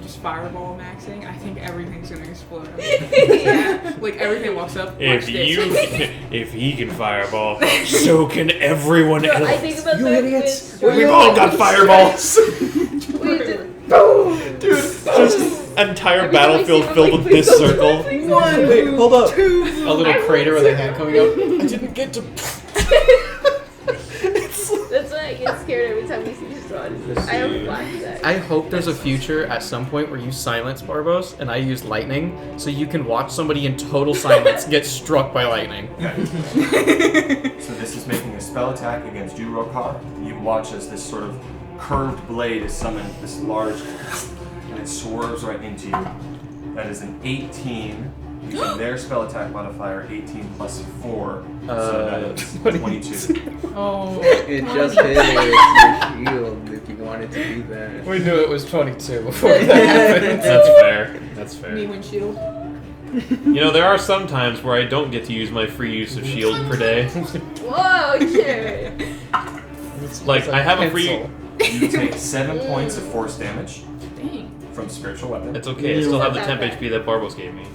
just fireball maxing, I think everything's gonna explode. Yeah. Like everything walks up. If watch this. if he can fireball, so can everyone No, else. I think about You that idiots. with We've all got fireballs. We did. Dude, just entire Every time I battlefield see him, filled I'm with like, this please circle. don't, please don't. Wait, hold up. Two. A little crater with a hand coming out. I didn't get to. That's why I get scared every time we see Strahd. I have flashbacks. I hope there's a future at some point where you silence Barbos and I use lightning, so you can watch somebody in total silence get struck by lightning. So this is making a spell attack against you, Rokar. You watch as this sort of curved blade is summoned, this large, and it swerves right into you. That is an 18, using their spell attack modifier, 18 plus 4, so that is 22. Oh. It just hit your shield if you wanted to do that. We knew it was 22 before that happened. That's fair. That's Me fair. windshield. You know, there are some times where I don't get to use my free use of shield per day. Whoa, shit. Like, I have a free. Pencil. You take 7 points of force damage Dang. from spiritual weapon. It's okay. I still have the Not temp that HP that Barbos gave me.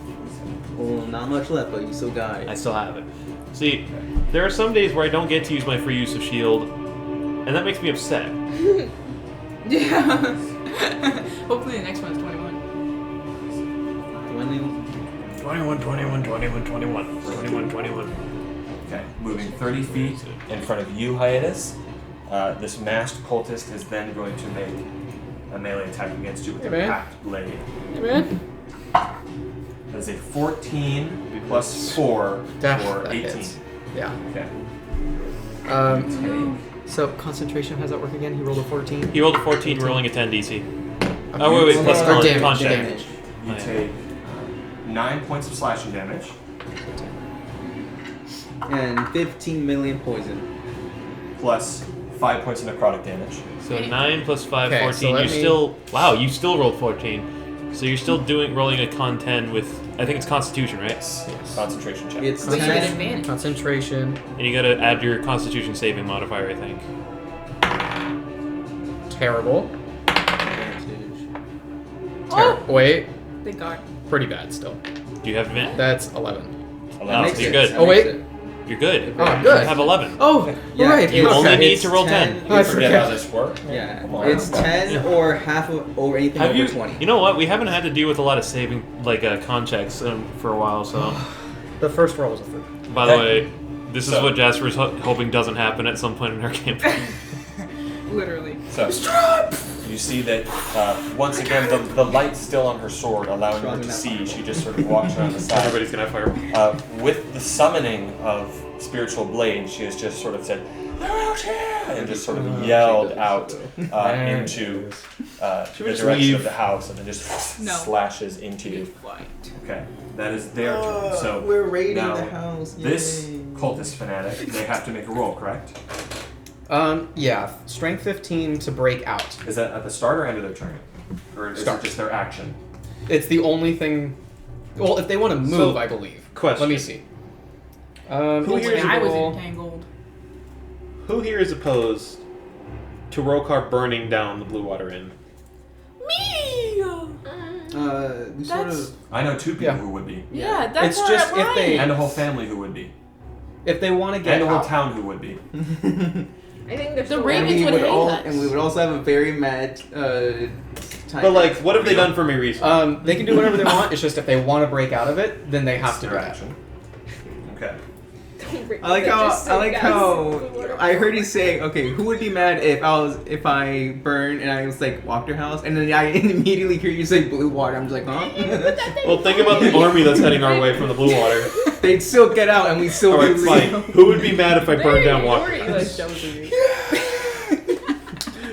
Well, not much left, but you still got I it. still have it. See, there are some days where I don't get to use my free use of shield, and that makes me upset. Yeah. Hopefully the next one's 21. 20. 21. Okay, moving 30 feet in front of you, Hiatus. This masked cultist is then going to make a melee attack against you with Hey, a man. packed blade. Hey, man. That is a 14 plus 4 That for 18. hits. Yeah. Okay. Um, so concentration, how does that work again? He rolled a 14. He rolled a 14, rolling a 10 DC. Oh, wait, plus Or damage, con check. damage. You Oh, yeah. take 9 points of slashing damage. And 15 million poison. Plus 5 points of necrotic damage. So 9 plus 5, Okay, 14. so let You me- still. Wow, you still rolled 14. So you're still rolling a con 10 with. I think it's Constitution, right? Concentration check. It's But you get 10. advantage. Concentration. And you gotta add your Constitution saving modifier, I think. Terrible. Advantage. Oh! Wait, Thank God. pretty bad still. Do you have advantage? That's 11. No, Makes you're it. good. That Oh, makes wait. it. You're good. Oh, I'm good. You have 11. Oh, Yeah, right. You okay. only need It's to roll 10. I Forget forget. how this works. Yeah, Come on. it's 10 or half of, or anything Have over you? 20. You know what? We haven't had to deal with a lot of saving, like con checks for a while. So, The first roll was a 3. by the way, this is So- what Jasper's hoping doesn't happen at some point in our campaign. Literally. So, you see that once again the light's still on her sword, allowing her to see. She just sort of walks around the side. Everybody's gonna have fireball. With the summoning of Spiritual Blade, she has just sort of said, "They're out here!" and just sort of yelled out into the we just direction leave? of the house, and then just No. slashes into you. Fight. Okay, that is their turn. So we're raiding now, the house. this Yay. cultist fanatic, they have to make a roll, correct? Yeah, strength 15 to break out. Is that at the start or end of their turn? Or is Start. it just their action? It's the only thing. Well, if they want to move, So, I believe. question. Let me see. Who When here's I was roll- entangled. Who here is opposed to Rokar burning down the Blue Water Inn? Me! We sort That's- of. I know 2 people Yeah. who would be, Yeah, that's It's just alright. if they- and a whole family who would be, If they want to get and a whole out, town who would be. I think there's The still Ravens and we would would hate all, us. and we would also have a very mad time. But like, what have they done for me recently? they can do whatever they want. It's just if they want to break out of it, then they have to Their do that. action. Okay. Don't break I like that how just so I heard you say, okay, who would be mad if I burn and I was like Wachterhaus, and then I immediately hear you say blue water. I'm just like, huh? Well, think about the army that's heading our way from the blue water. They'd still get out, and we still All right, be fine. Who would be mad if I burned down Eli's Wachterhaus? jealous of you.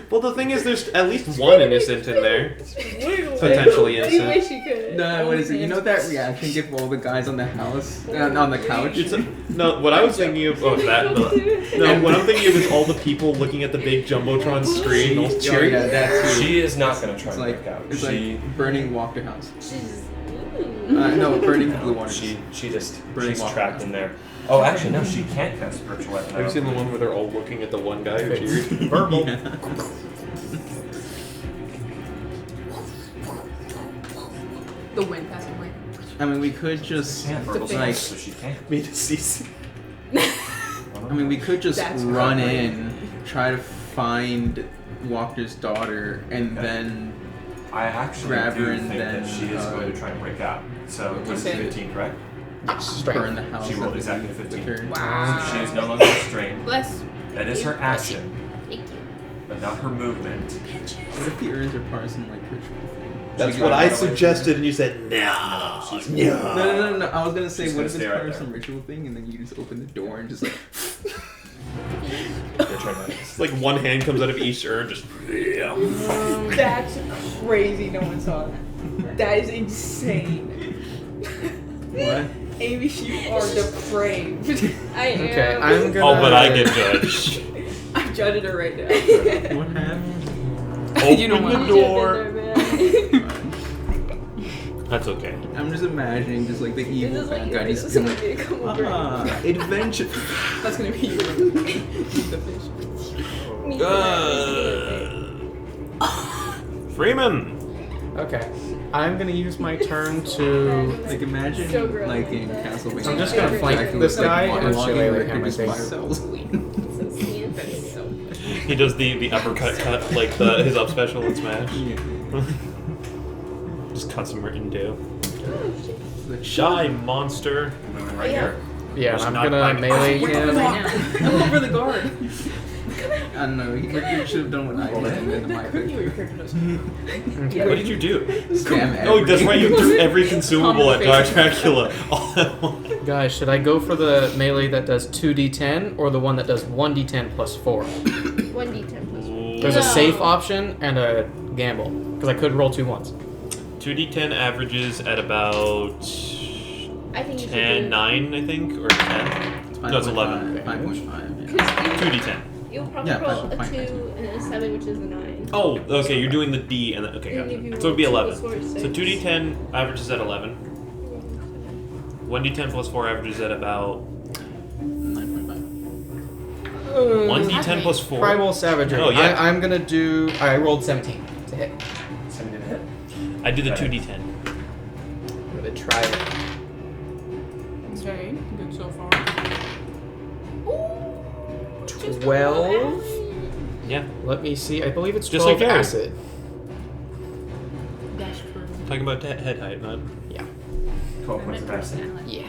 Well, the thing is, there's at least one innocent in there. Potentially You innocent. wish you could. No, what is it? You know that reaction gif of all the guys on the house, on the couch? No, what I was thinking of, that. No, what I'm thinking of is all the people looking at the big jumbotron screen, all Oh, cheering. yeah, that's She is not gonna try It's to like break out. it's She like burning Wachterhaus. She's. No, burning blue water. she just Burning she's water. trapped in there. Oh, actually no, she can't cast spiritual weapon. Have you seen the one where they're all looking at the one guy who cheered? Verbal. Yeah. The wind passing away. I mean, we could just Can't verbal like. so she can't. Me to see. I mean, we could just That's run right. in, try to find Walker's daughter, and Okay. then I actually Grab her do and think that then, she is going to try and break out. So it was Okay. 15, correct? burn the house. She rolled with exactly with 15. her. Wow. So she is no longer restrained. Bless. That is her action, Thank you. but not her movement. What if he earns her parson like ritual thing? That's She what got I it away. suggested, and you said no. She's No. I was gonna say, She's what gonna if stay it's right part of there. some ritual thing, and then you just open the door and just like. They're trying to- It's like one hand comes out of each urn, just. That's crazy. No one saw that. That is insane. What? Amy, you are depraved. I am. Okay, I'm gonna. Oh, but I get judged. I'm judging her right now. What happened? Open You know what? the You door. should've been there, man. That's okay. I'm just imagining just like the This evil is what bad you guy this just is being what like, you come over. adventure. That's gonna be you. The fish. Me Freeman. Okay, I'm gonna use my turn to. Like imagine So gross. like in Castlevania. I'm just gonna flank Dracula's, this guy like, and walking shillelagh with him, I his think. spirals. So sweet. That is so. He does the uppercut cut, like his up special in Smash. Yeah. Just cuts him right in two. Like, Shy monster. Moving right Yeah. here. Yeah, Was I'm not gonna by- melee Right him. now. I'm over the guard. I don't know. He should have done what I did and then my Couldn't you? Your character does. Okay. What did you do? Scam Oh, that's right. You threw every Common consumable at face. Dracula all at once. Guys, should I go for the melee that does 2d10 or the one that does 1d10 plus 4? 1d10 plus 1. There's No. a safe option and a gamble because I could roll 2 ones. 2d10 averages at about I think you should 10, do 9, I think, or 10. No, it's 11. 5.5. Yeah. 2d10. You'll probably Yeah, roll a 5.5. 2 and then a 7, which is a 9. Oh, okay. You're doing the D and the, okay, And if you gotcha. So it'd be roll 11. 2 plus 4 is So 6. 2d10 averages at 11. 1d10 plus 4 averages at about 9.5. 1d10 plus 4. Primal Savagery. Oh, yeah. I'm gonna do. I rolled 17 to hit. 17 to hit. I did the 2d10. I'm gonna try it. Okay, good so far. 12. Yeah. Let me see. I believe it's Just 12 like Jared. acid. That's true. Talking about head height, not. Yeah. 12 points of acid. Yeah.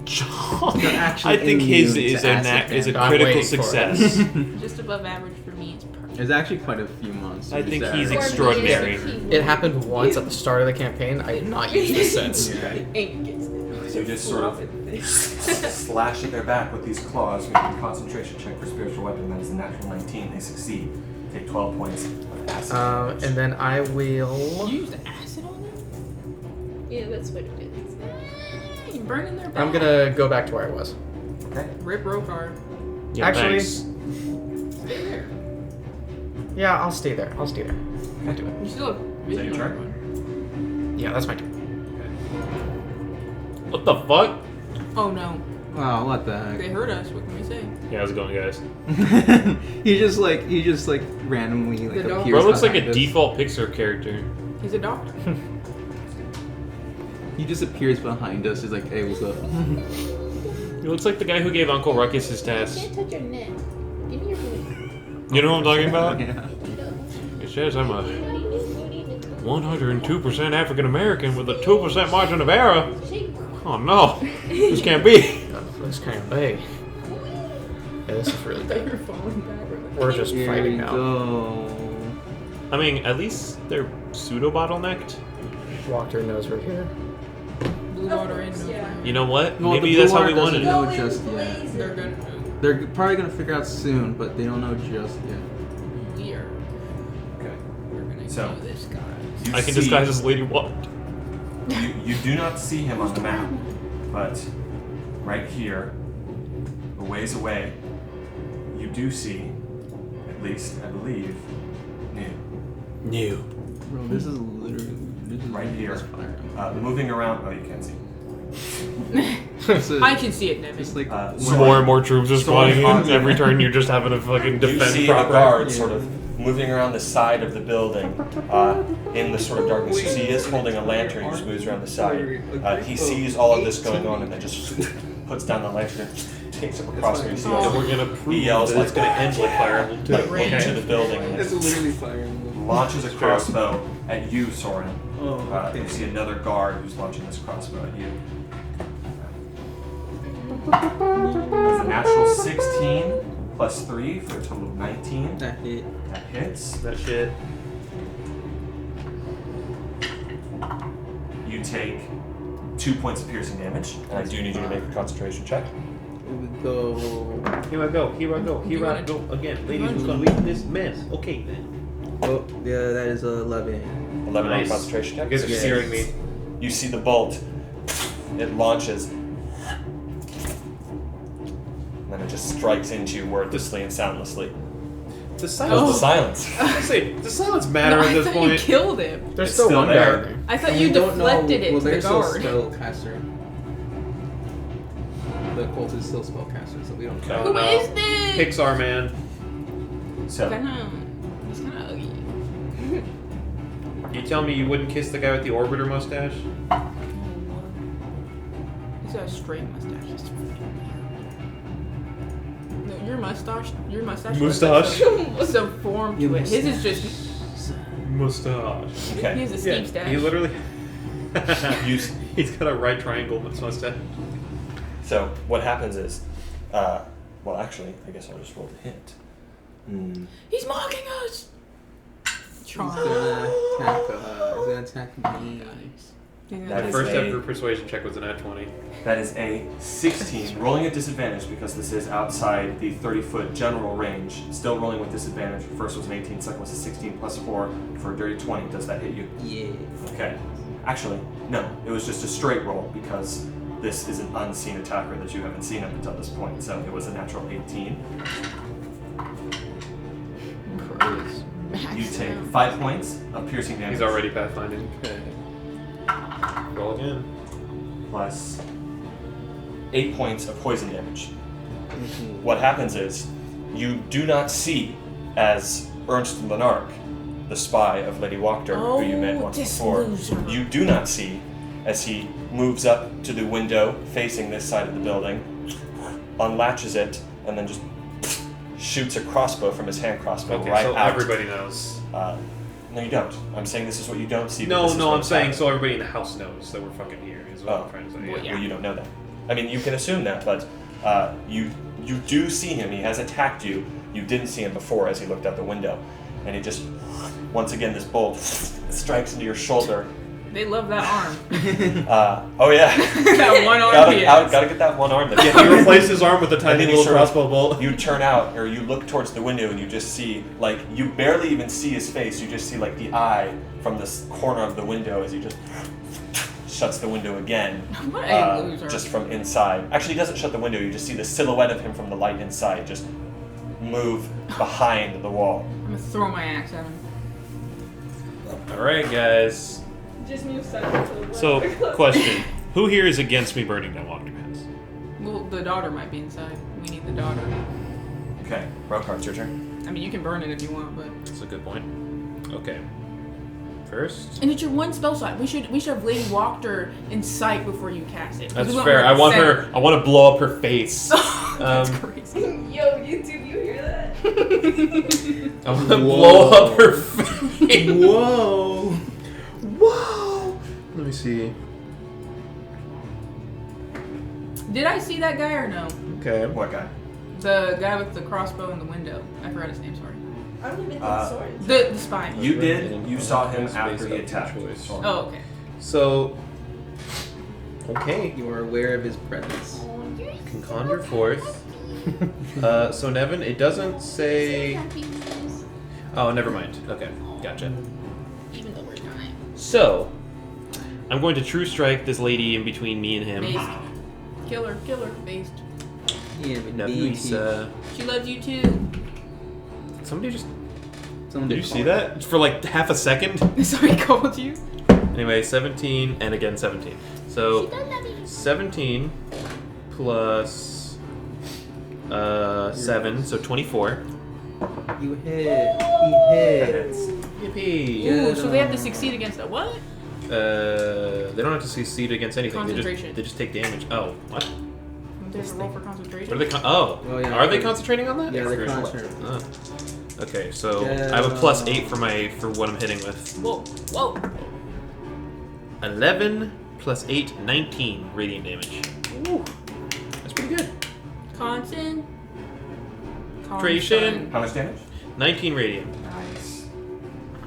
You're actually I think his immune is to a acid is a I'm critical waiting for it. success. Just above average for me is perfect. There's actually quite a few months. I think Just he's average. extraordinary. It happened once at the start of the campaign. I did not use this since. Yeah. Ain't gets So you just sort of slash at their back with these claws. Make a concentration check for spiritual weapon. That is a natural 19. They succeed. Take 12 points of acid. damage. And then I will. You used acid on them? Yeah, that's what it is. You burning their back. I'm gonna go back to where I was. Okay. Rip Rokar. Yeah, Actually- thanks. Stay there. Yeah, I'll stay there. I'll stay there. I'll do it. You still have Is that vision your on turn? everyone. Yeah, that's my turn. What the fuck? Oh no. Wow, what the They heck? heard us. What can we say? Yeah, how's it going, guys? he just like randomly like The dog. appears Bro looks like a behind us. default Pixar character. He's a doctor. He just appears behind us. He's like, hey, what's up? He looks like the guy who gave Uncle Ruckus his I test. can't touch your neck. Give me your food. You know what I'm talking about? Yeah. It says I'm a 102% African American with a 2% margin of error. Shake. Oh no, this can't be. This can't be. Yeah, this is really They bad. were falling backward. We're just Here fighting we now. go. I mean, at least they're pseudo bottlenecked. Wachter knows we're here. Blue water in. No Yeah. fire. You know what? Well, Maybe the that's blue how we water wanted doesn't it. know just yet. They're good. They're probably gonna figure out soon, but they don't know just yet. We are. Okay. We're gonna So- do this, guys. You I can see- disguise as Lady Watt. You do not see him on the map, but right here, a ways away, you do see, at least I believe, New. Bro, this is literally Right here. just fire. Moving around. Oh, you can't see. It's a- I can see it, Nevin. It's like More and more troops are Someone spawning on in. the- Every turn you're just having to fucking You defend see the proper. guard Yeah. sort of moving around the side of the building in the sort of darkness. You see he is holding a lantern. He just moves around the side. He sees all of this going on and then just puts down the lantern, takes up a crossbow. You see And all we're gonna prove He yells that it's like- gonna end like Fire Emblem 2. like into the building and It's then literally fire. Emblem. launches a crossbow at you, Soren. Oh, okay. You see another guard who's launching this crossbow at you. It's a natural 16 plus 3 for a total of 19. That hit. That hits. That shit. You take 2 points of piercing damage, and I do need you to make a concentration check. Here we go. Here I go. Here I go. Here I go again. Ladies, we're gonna leave this mess. Okay then. Oh, yeah, that is 11. 11 on Nice. concentration check. You guys are Yes. searing me. You see the bolt. It launches. And then it just strikes into you wordlessly and soundlessly. The Just silence. the silence. Say, does silence matter No, at I this thought point? you killed him. There's It's still still one guy there. in there. I thought And you we don't know- deflected it well, to the they're still guard. spellcaster. The cult is still spellcaster, so we don't Okay. know. Who no. is this? Pixar man. So, He's kind of ugly. You tell me you wouldn't kiss the guy with the orbiter mustache? He's got a straight mustache. No, your mustache. Mustache. Some form to it. His is just. Mustache. He okay. has a steep stash. He literally. Use- He's got a right triangle with his mustache. So, what happens is, well, actually, I guess I'll just roll the hit. He's mocking us. He's Try. gonna attack me. That is First a- ever persuasion check was an at 20. That is a 16, rolling at disadvantage because this is outside the 30-foot general range. Still rolling with disadvantage. First was an 18, second was a 16 plus 4 for a dirty 20. Does that hit you? Yeah. Okay. Actually, no. It was just a straight roll because this is an unseen attacker that you haven't seen up until this point. So it was a natural 18. You take 5 points of piercing damage. He's already pathfinding. Okay. Roll again. Plus 8 points of poison damage. Mhm. What happens is, you do not see as Ernst Lanark, the spy of Lady Wachter, who you met once this before, loser. you do not see as he moves up to the window facing this side of the building, unlatches it, and then just shoots a crossbow from his hand crossbow Okay, right so out. everybody knows. No, you don't. I'm saying this is what you don't see. but No, this is no, I'm what's saying happening. so everybody in the house knows that we're fucking here. Is what Oh. I'm trying to say. Well, Yeah. Well, you don't know that. I mean, you can assume that, but you do see him. He has attacked you. You didn't see him before as he looked out the window, and he just once again this bolt strikes into your shoulder. They love that arm. Oh yeah, That one arm he has. gotta get that one arm. That Yeah, he replaced his arm with a And tiny then you little sort of- crossbow bolt. You turn out, or you look towards the window, and you just see, like, you barely even see his face. You just see, like, the eye from this corner of the window as he just shuts the window again. What a loser. Just from inside. Actually, he doesn't shut the window. You just see the silhouette of him from the light inside just move behind the wall. I'm gonna throw my axe at him. All right, guys. Just move silent to the left. So, question: who here is against me burning down Wachterhaus? Well, the daughter might be inside. We need the daughter. Okay, Rokar, it's your turn. I mean, you can burn it if you want, but. That's a good point. Okay. First. And it's your one spell slot. We should have Lady Wachter in sight before you cast it. 'Cause That's we want fair. her I want center. her. I want to blow up her face. That's Um, crazy. Yo, YouTube, you hear that? I want to blow up her face. Whoa! Whoa! Let me see. Did I see that guy or no? Okay. What guy? The guy with the crossbow in the window. I forgot his name. Sorry. I don't even think swords. The spy. You did. You saw him after he attacked. Oh, okay. So, okay, You are aware of his presence. can conjure forth. So Nevin, it doesn't say. Oh, never mind. Okay, gotcha. Even though we're dying. So, I'm going to true strike this lady in between me and him. Based. Killer, based. Yeah, but Nevin, BT. She loves you too. somebody just. Someone Did you see that? For like half a second? Sorry, called you. Anyway, 17 and again 17. So 17 plus 7, so 24. You hit. He hit. Yippee! Ooh, so they have to succeed against a what? They don't have to succeed against anything. Concentration. They just take damage. Oh, what? There's a roll for concentration. What are they? Oh, yeah, are they they're- concentrating on that? Yeah, they're Or- concentrating. Oh. Okay, so Yeah. I have a +8 for what I'm hitting with. Whoa. 11 plus 8, 19 radiant damage. Ooh, that's pretty good. Concentration. How much damage? 19 radiant. Nice.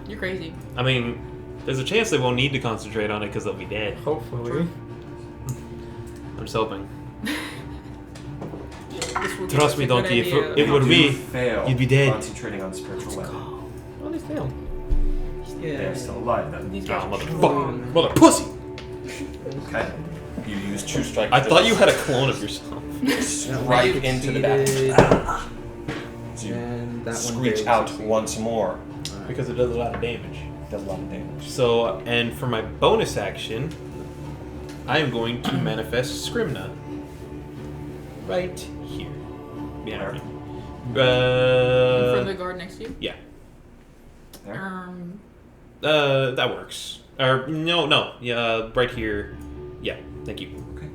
You're crazy. I mean, there's a chance they won't need to concentrate on it because they'll be dead. Hopefully. I'm just hoping. This will Trust me, give us a Donkey. good If idea. it would You be, fail you'd be dead. concentrating on spiritual weapon. Well, they failed. They're still alive then. These Oh, guys are motherfucker. Mother pussy! Okay. You use true strike. I to thought you had a clone of yourself. strike into the back. So you And that one screech barely out succeeded. once more. Because it does a lot of damage. Does a lot of damage. So, and for my bonus action, I am going to manifest Scrimna. Right here. Behind me. in front of the guard next to you. Yeah. There. That works. Or, no. Yeah, right here. Yeah, thank you. Okay.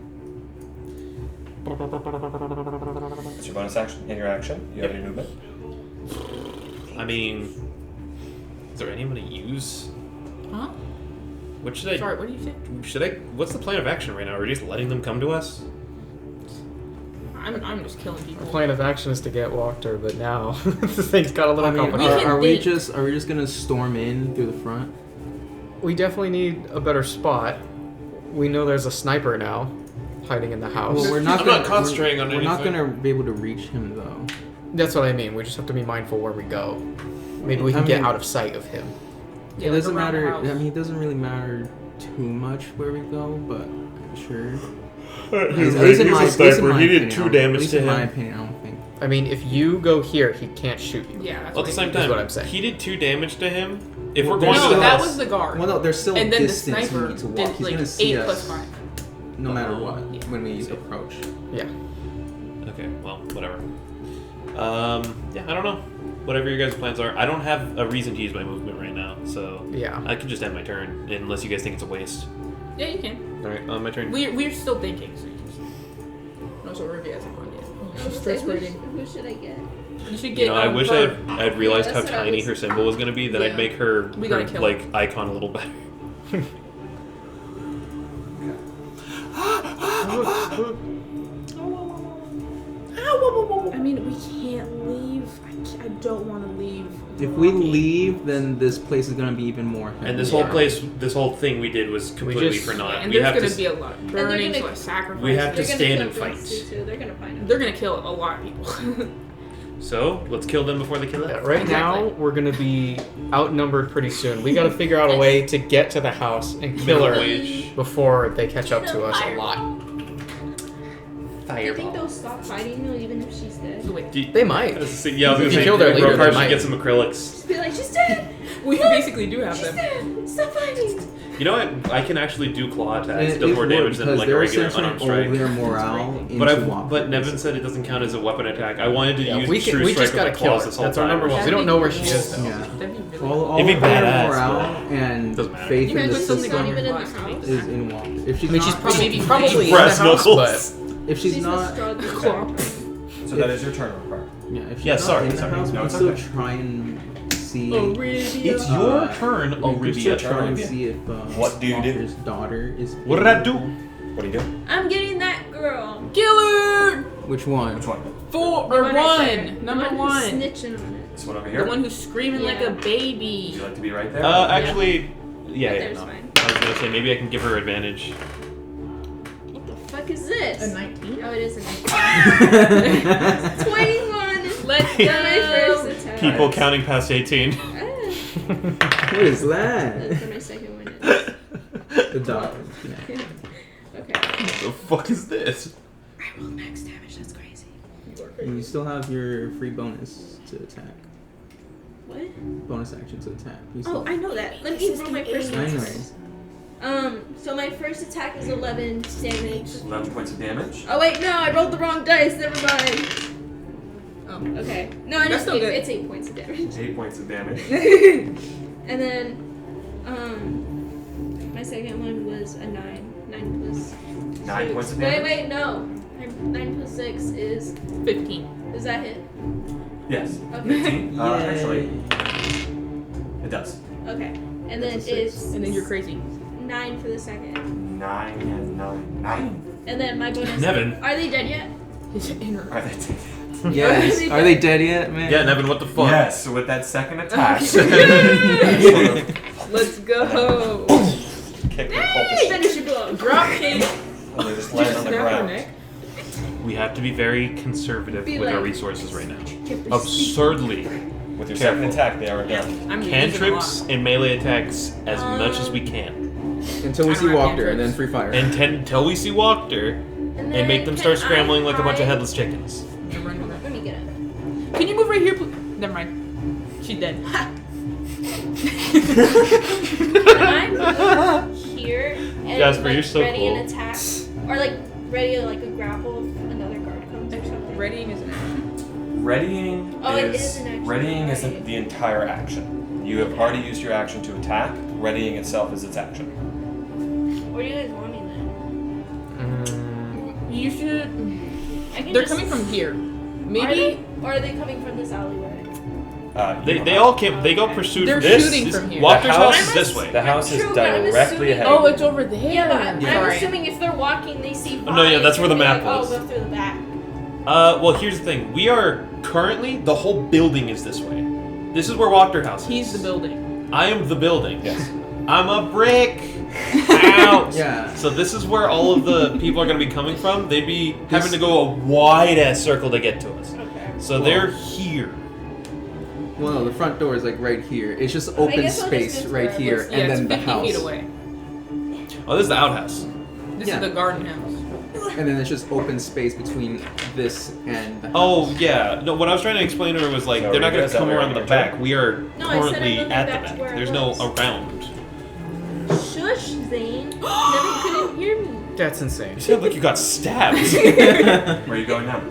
That's your bonus action. In your action, you have any movement. I mean, is there anyone to use? Huh? What should I... Sorry, what did you say? What's the plan of action right now? Are we just letting them come to us? I'm just killing people. Our plan of action is to get Wachter, but now the thing's got a little I mean, complicated. can are we think. just gonna storm in through the front? We definitely need a better spot. We know there's a sniper now hiding in the house. Well, we're not. I'm gonna, not concentrating on We're not anything. gonna be able to reach him though. That's what I mean. We just have to be mindful where we go. Maybe we can I get mean- out of sight of him. Yeah, It like doesn't around the matter. house. I mean, it doesn't really matter too much where we go, but sure. At He's least in a my- at least sniper. in my He did opinion, 2 I don't- damage at least to in my him. opinion, I don't think. I mean, if you go here, he can't shoot you. Yeah, that's Well, at the same That's time, what I'm saying. he did 2 damage to him. If Well, we're going there's to No, the that house, was the guard. Well, no, there's still and then the distance we sniper need to walk. did He's like gonna see 8 us plus 5. no matter what Yeah. when we approach. Yeah. Okay, well, whatever. Yeah, I don't know. Whatever your guys' plans are. I don't have a reason to use my movement right now, so Yeah. I can just end my turn, unless you guys think it's a waste. Yeah, you can. Alright, on my turn. We're still thinking. So you just... No, so Ruby hasn't gone yet. She's stress reading. Who should I get? You should You get. know, I wish her. I'd realized Yeah, how that's what I tiny was- her symbol was going to be, that Yeah. I'd make her, We gotta kill like, icon a little better. I mean, we can't leave. I don't want to leave. If we leave, then this place is gonna be even more. And this heavy. whole place, this whole thing we did was completely just- for naught. And we there's have gonna to, be a lot of burning, gonna- so a sacrifice. we have to They're gonna stand kill and fight. things too. They're gonna find us. They're gonna kill a lot of people. So, let's kill them before they kill us. Yeah, right now, Exactly. we're gonna be outnumbered pretty soon. We gotta figure out a way to get to the house and kill Minimum her wage. before they catch up to us a lot. Do you think they'll stop fighting you even if she's dead? Wait, They might. Yeah, I was If you gonna say, kill their leader, Rokar they should might. get some acrylics. Just be like, she's dead! we basically do have She's them. dead! Stop fighting! You know what? I can actually do claw attacks. And It does more would, damage than because like a they're regular essentially unarmed strike. over their morale into But Walker, Nevin said it doesn't count as a weapon attack. I wanted to Yeah, use we true strike just with my gotta kill claws her. this whole That's our time. number one. We don't know where she is though. Yeah. That'd be really All It'd be of their badass, morale and Doesn't matter. faith You in guys the put something system on even in the house. house. is in Walker. If she's I mean, she's not, probably in the Brass house, knuckles. if she's She's not, the Strahd. So that is your turn, Rokar. yeah, if she's Yeah, not sorry, in the sorry. house, we No, can it's still okay. try and see. It's Uh, your turn, We can still Olivia. try and see if What do you do? Walker's daughter is. What did I do? What do you do? I'm getting that girl. Kill her! Which one? Which one? 4 The or one I said. 1. The Number one 1. who's snitching on it. This one over The here. one who's screaming like a Would baby. you like to be right there? Actually, yeah, There's no. fine. I was gonna say maybe I can give her advantage. What the fuck is this? A 19. Oh, it is a 19. 21. Let's Got my first go. attack. People counting past 18. Ah, What is that? that's what my second one is. The dog. Yeah. Okay. The fuck is this? I rolled max damage. That's crazy. And you still have your free bonus to attack. What? Bonus action to attack. You Oh, still- I know that. Let me roll my first I attack. know. So my first attack is 11 damage. 11 points of damage. Oh wait, no, I rolled the wrong dice. Never mind. Oh. Okay. No, That's still good. it's 8 points of damage. 8 points of damage. And then, my second one was a 9. 9 plus 9 6. points of damage. Wait, no. 9 plus 6 is 15. Does that hit? Yes. Okay. 15. Actually, it does. Okay. And then That's a 6. it's And then you're crazy. 9 for the second. 9 and 9. 9. And then my bonus. Nevin. Are they dead yet? His inner. Are they dead? Yes. Are they dead yet, man? Yeah, Nevin, what the fuck? Yes, with that second attack. Let's go. Kick the Hey, cultist. finish your blow. Drop kick. And they just land on the Snap her ground. neck. We have to be very conservative Be with our like- resources right now. Absurdly. With your Careful. second attack, they are done. I'm using Cantrips a lot. and melee attacks as much as we can. Until we I see don't have Walker and then cantrips. free fire. Until we see Walker And and make them start can scrambling I like a bunch of hide- headless chickens. You're running around. Let me get it. Can you move right here, please? Never mind. She's dead. Can I move here and Jasper, like, you're so ready cool. an attack? Or like ready to like a grapple if another guard comes or something? Readying is an action. Readying Oh, it is is an action, readying isn't right. the entire action. You have already used your action to attack. Readying itself is its action. Where do you guys want me then? You should. I can They're just- coming from here. Are Maybe. they, or are they coming from this alleyway? They all came. They got pursued. They're this, shooting this, from here. Walker's The house house- is this way. The house is True, but I'm directly assuming- ahead. Oh, it's over there. Yeah, but I'm Sorry. assuming if they're walking, they see. No, yeah, that's where the they're map like, was. Oh, go through the back. Well, here's the thing. We are currently the whole building is this way. This is where Wachterhaus is. He's the building. I am the building. Yes. I'm a brick. Out. Yeah. So this is where all of the people are going to be coming from. They'd be having to go a wide ass circle to get to us. Okay. So they're here. Well, no, the front door is like right here. It's just I open guess I'll just space go right through here, it. Yeah, and it's then the 50 house. feet away. Oh, this is the outhouse. This Yeah. is the garden house. And then it's just open space between this and the house. Oh yeah. No, what I was trying to explain to her was like So they're not you going guys to come are around the right back. here. We are No, I said I'm currently moving at back the to back. where I There's no was. around. Shush, Zane. Never couldn't hear me. That's insane. You sound like you got stabbed. Where are you going now?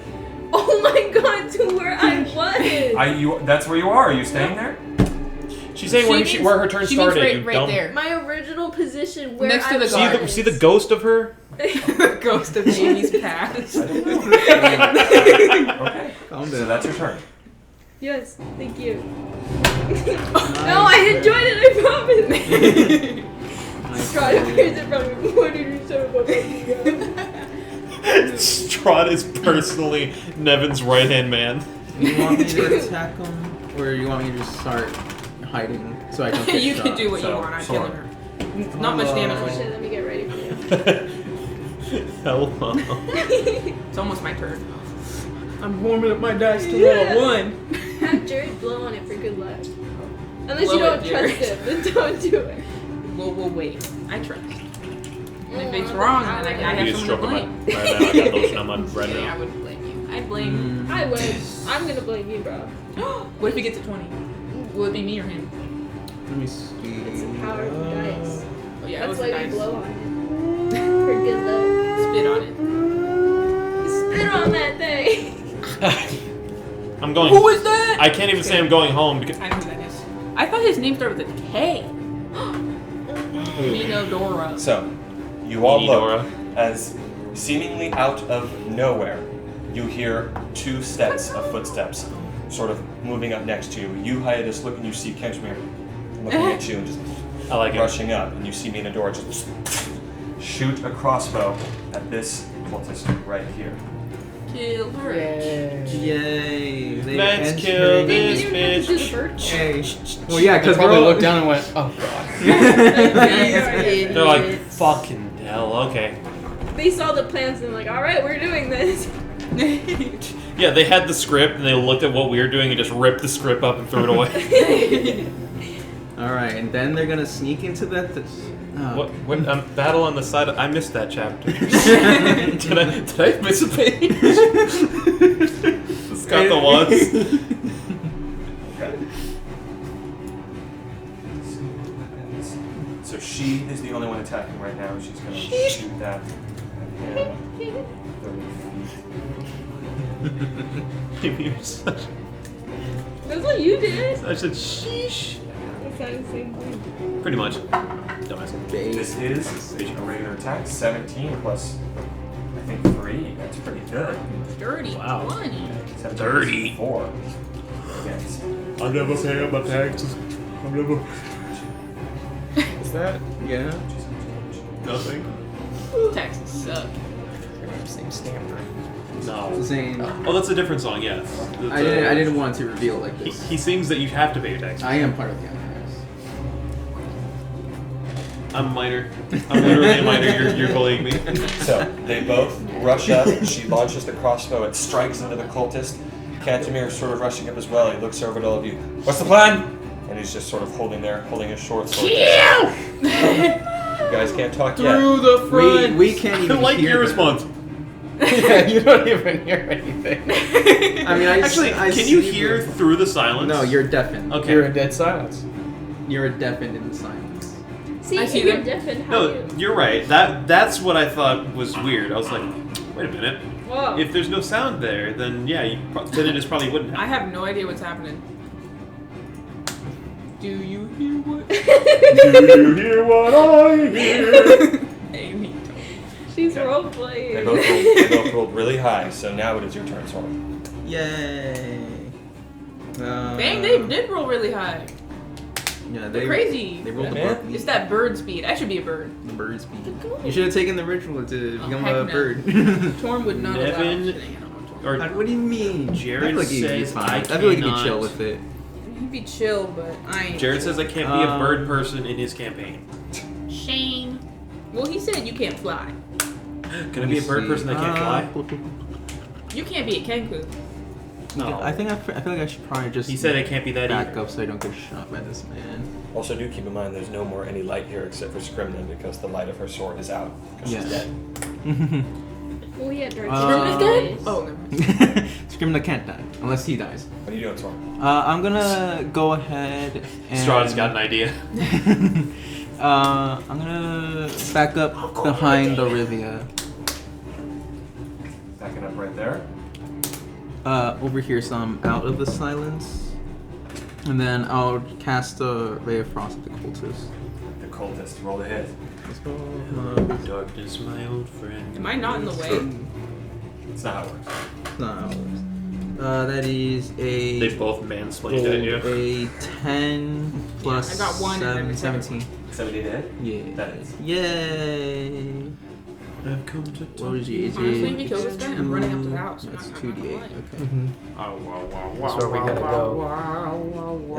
Oh my god, to where I was. That's where you are. Are you staying there? She's saying where her turn she means started. right, you right dumb. there. My original position where Next to I the was. garden. See the ghost of her? The ghost of Jamie's past. I don't know. Okay. Calm So down. that's your turn. Yes, thank you. No, I enjoyed it, I promise. Strahd appears in front of me. What did you say about me? Strahd is personally Nevin's right hand man. You want me to attack him, or you want me to just start hiding so I don't get You shot? can do what you So, want. I'm sword. killing her. Not much damage. Oh with shit, it. let me get ready for you. Hello. It's almost my turn. I'm warming up my dice to Yeah. roll 1. Have Jared blow on it for good luck. Unless Blow you don't it, trust Jared. him, then don't do it. We'll wait. I trust. And if it's Mm, wrong, I then I would. have You just someone stroke to him blame. right now. I got lotion on my right Yeah, I now. wouldn't blame you. I'd blame. I would. I'm gonna blame you, bro. What if he gets a 20? Will it be me or him? Let me see. It's the power of the dice. Oh yeah, it That's was why the we dice. blow on it. For good luck. Spit on it. Spit on that thing. I'm going. Who is that? I can't even say I'm going home because I know who that is. I thought his name started with a K. Minodora. So, you all Eudora. look as seemingly out of nowhere, you hear 2 sets of footsteps sort of moving up next to you. You, Hiatus, look and you see Kenchmere looking at you and just I like it. rushing up, and you see Minadora just shoot a crossbow at this cultist right here. Kill her. Yay! They Let's entered- kill Hey, this you didn't have to do the bitch. bird. Hey. Well, yeah, They because probably we're all looked down and went, "Oh God." They're like, fucking hell, okay. They saw the plans and like, all right, we're doing this. Yeah, they had the script and they looked at what we were doing and just ripped the script up and threw it away. All right, and then they're gonna sneak into that. What battle on the side? I missed that chapter. did I miss a page? It's got the ones. Okay. So she is the only one attacking right now. She's going to shoot that at him. 30 feet. You're such, That's what you did. such a sheesh. That's not the same thing. Pretty much. Dumbass. This is a regular attack. 17 plus, I think, 3. That's pretty good. Dirty. Wow. 20. 17 30. plus 4. Against. I'm never paying my taxes. I'm never. Is that? Yeah. Nothing. Taxes suck. Same stamp, right? No. Zane. Oh, that's a different song, yes. I didn't want to reveal like this. He sings that you have to pay your taxes. I am part of the IRS. I'm a minor. I'm literally a minor. You're bullying me. So they both rush up. She launches the crossbow. It strikes into the cultist. Cantemir is sort of rushing up as well. He looks over at all of you. What's the plan? And he's just sort of holding his short sword. You guys can't talk yet. Through the front. We can't I even like hear your them. response. Yeah, you don't even hear anything. I mean, Actually, I can you see hear the- through the silence? No, you're deafened. Okay. You're in dead silence. You're deafened in the silence. See, I see if you're them. deafened, how No, you? you're right. That's what I thought was weird. I was like, wait a minute. Whoa. If there's no sound there, then yeah, then it just probably wouldn't I happen. have no idea what's happening. Do you hear what? Do you hear what I hear? Amy. She's Okay. role They playing. both rolled really high. So now it is your turn, Sora. Yay. Dang, they did roll really high. Yeah, They're crazy. They rolled Yeah, above It's that bird speed. I should be a bird. the bird speed. You should have taken the ritual to become heck a no. bird. Torm would not allow. Nevin- Just kidding, I don't know Torm. Or What do you mean? Jared I feel like he'd be says fine. I I feel like he'd be cannot- chill with it. He'd be chill, but I ain't. Jared chill. says I can't be a bird person in his campaign. Shame. Well, he said you can't fly. Can I be a bird person that can't fly? You can't be a kangaroo. No. I feel like I should probably just. He said I can't be that back either. up so I don't get shot by this man. Also, do keep in mind there's no more any light here except for Scrimnan because the light of her sword is out because she's Yes. dead. Well, he had dark Uh, eyes. Oh, never mind. Scrimna can't die unless he dies. What are you doing, Sora? I'm gonna go ahead and. Strahd's got an idea. I'm gonna back up behind Olivia. Backing up right there. Over here, so I'm out of the silence. And then I'll cast a Ray of Frost at the cultist. The cultist. Roll the hit. Let's go. Darkness, my old friend. Am I not in the way? It's not how it works. No. That is a. They both mansplained at you. A 10 plus I got one and then the second 17. 70 to hit? Yeah. That is. Yay. I've come to What was your Honestly, if you kill this guy, I'm running up to the house. I'm That's not 2d8. gonna lie. Okay. That's where we gotta go.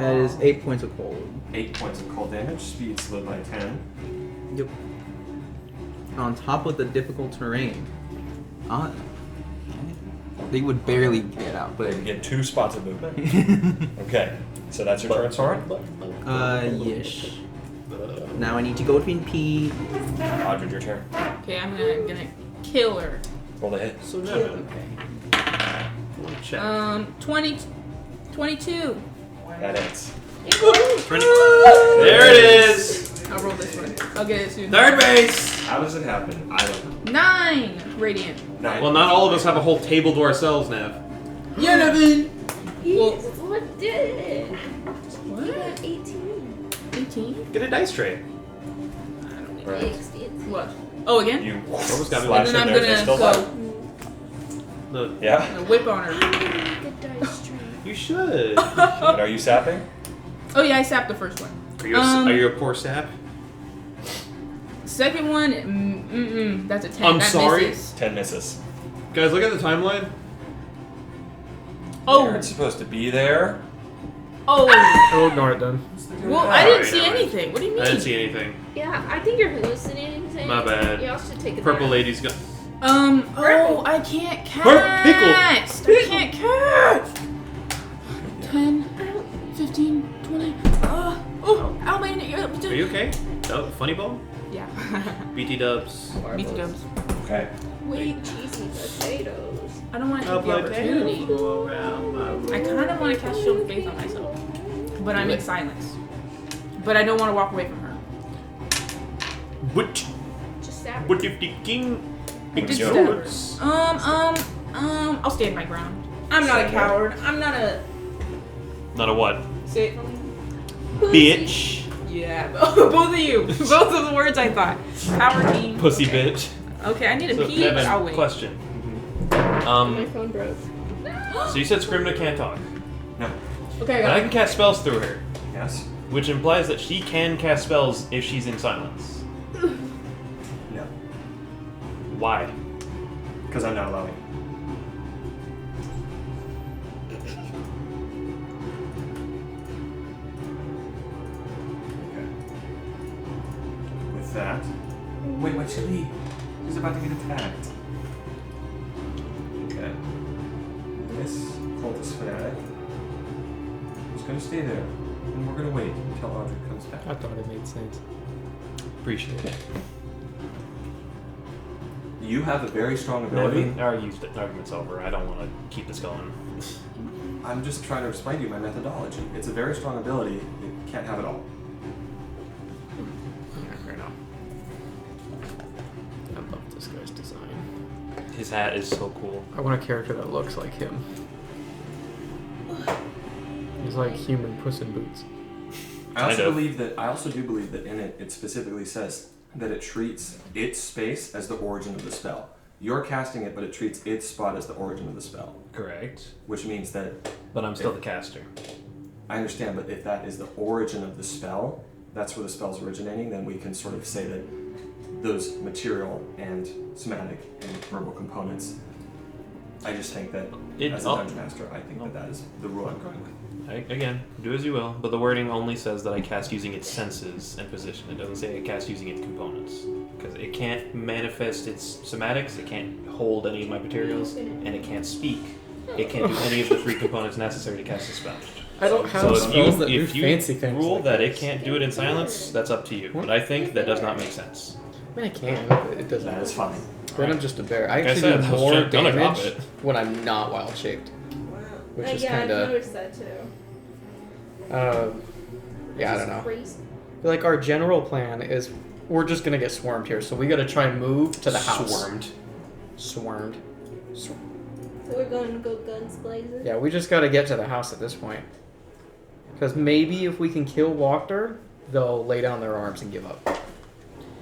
That is 8 points of cold. 8 points of cold damage. Speed slowed by 10. Yep. On top of the difficult terrain. They would barely get out, They but. get 2 spots of movement. Okay, so that's your turn, Sora. Yes. Now I need to go to P. Audrey, your turn. Okay, I'm gonna kill her. Roll the hit. So Nevin, check. 22. That hits. There it is. I'll roll this one. I'll get it soon. Third base. How does it happen? I don't know. 9 radiant. 9. Well, not all of us have a whole table to ourselves, Nev. Yeah, Nevin. Well, What did it? He what? got 18. 18. Get a dice tray. I don't need Right. What? Oh, again? You Almost got me slash And then in I'm there, they're gonna still go. alive. The, Yeah? I'm gonna whip on her. Good dice tray. you should. And are you sapping? Oh yeah, I sapped the first one. Are you a poor sap? Second one, that's a 10. I'm That sorry? misses. 10 misses. Guys, look at the timeline. Oh. You aren't supposed to be there. Oh. We'll ignore it then. Well, I didn't see Alright, anything. What do you mean? I didn't see anything. Yeah, I think you're hallucinating things. My bad. Y'all should take a Purple nap. lady's got. Oh, I can't cast. Pickle. I can't cast. 10, 15, 20. Ow, man. Are you okay? Oh, funny bone? Yeah. BT dubs. Me too, Dubs. Okay. Wait, cheesy potatoes. I don't want to take the opportunity. I kind of want to cast Shield of Faith on myself. But I'm in silence. But I don't want to walk away from her. But Just stab her. what if the king Just explodes? stab her. I'll stand my ground. I'm not a coward. I'm not a. Not a what? Say it for me. Bitch. Yeah, both of you. Both of the words I thought. Power team. Pussy Okay. bitch. Okay, I need a So, pee, but I'll Evan, wait. question. My phone broke. So you said Scrimna can't talk. No. Okay, I But got I it. can cast spells through her, Yes. which implies that she can cast spells if she's in silence. No. Why? Because I'm not allowing. Okay. With that. Wait, why'd she leave? She's about to get attacked. Okay. This cultist fanatic is gonna stay there. And we're gonna wait until Audrey comes back. I thought it made sense. Appreciate it. You have a very strong ability. Evan, our argument's over. I don't want to keep this going. I'm just trying to explain to you my methodology. It's a very strong ability. You can't have it all. Yeah, fair enough. I love this guy's design. His hat is so cool. I want a character that looks like him. He's like human Puss in Boots. I also Kind of. believe that. I also do believe that in it, it specifically says that it treats its space as the origin of the spell. You're casting it, but it treats its spot as the origin of the spell, Correct. which means that But I'm still the caster. I understand. But if that is the origin of the spell, that's where the spell's originating. Then we can sort of say that those material and somatic and verbal components. I just think that as a dungeon master, I think that that is the rule I'm going with. Again, do as you will, but the wording only says that I cast using its senses and position. It doesn't say I cast using its components. Because it can't manifest its somatics, it can't hold any of my materials, and it can't speak. It can't do any of the three components necessary to cast a spell. I don't have So spells that do if you fancy things. rule like that this. it can't do it in silence, that's up to you. But I think that does not make sense. I mean, I can, but it doesn't. That is fine. Then I'm just a bear. I Like I actually said, do I was more gonna drop damage it. when I'm not wild shaped. Wow. Which is yeah, I've kinda- noticed that too. Yeah, I don't know. Crazy. Like our general plan is we're just gonna get swarmed here, so we gotta try and move to the house. Swarmed. So we're going to go guns blazing? Yeah, we just gotta get to the house at this point. Because maybe if we can kill Wachter, they'll lay down their arms and give up.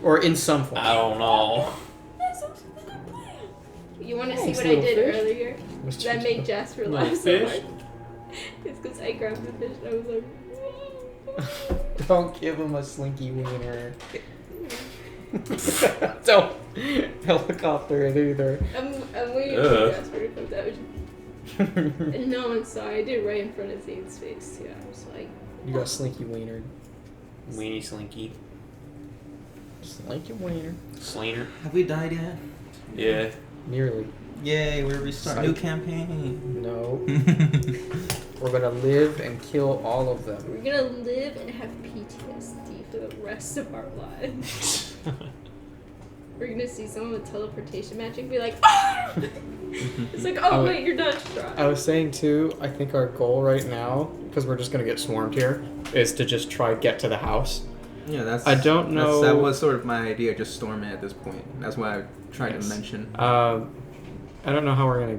Or in some form. I don't know. You want to see Thanks, what I little did fish. earlier? Was That made Jasper Little laugh so fish? hard. It's because I grabbed the fish and I was like, Don't give him a slinky wiener. Don't helicopter it either. I'm waiting for Jasper to come down. And no, I'm sorry. I did right in front of Zane's face. Yeah, I was like, You got slinky wiener. Weenie Slinky. Slinky wiener. Slainer. Have we died yet? Yeah. Nearly. Yay, we're restarting new Psych. campaign. No. We're gonna live and kill all of them. we're gonna live and have PTSD for the rest of our lives. We're gonna see someone with teleportation magic and be like, ah! It's like, oh wait, you're not Strahd. I was saying too, I think our goal right now, because we're just gonna get swarmed here, is to just try get to the house. Yeah, that's. I don't know- That was sort of my idea, just storm it at this point. That's why I tried to mention. I don't know how we're gonna.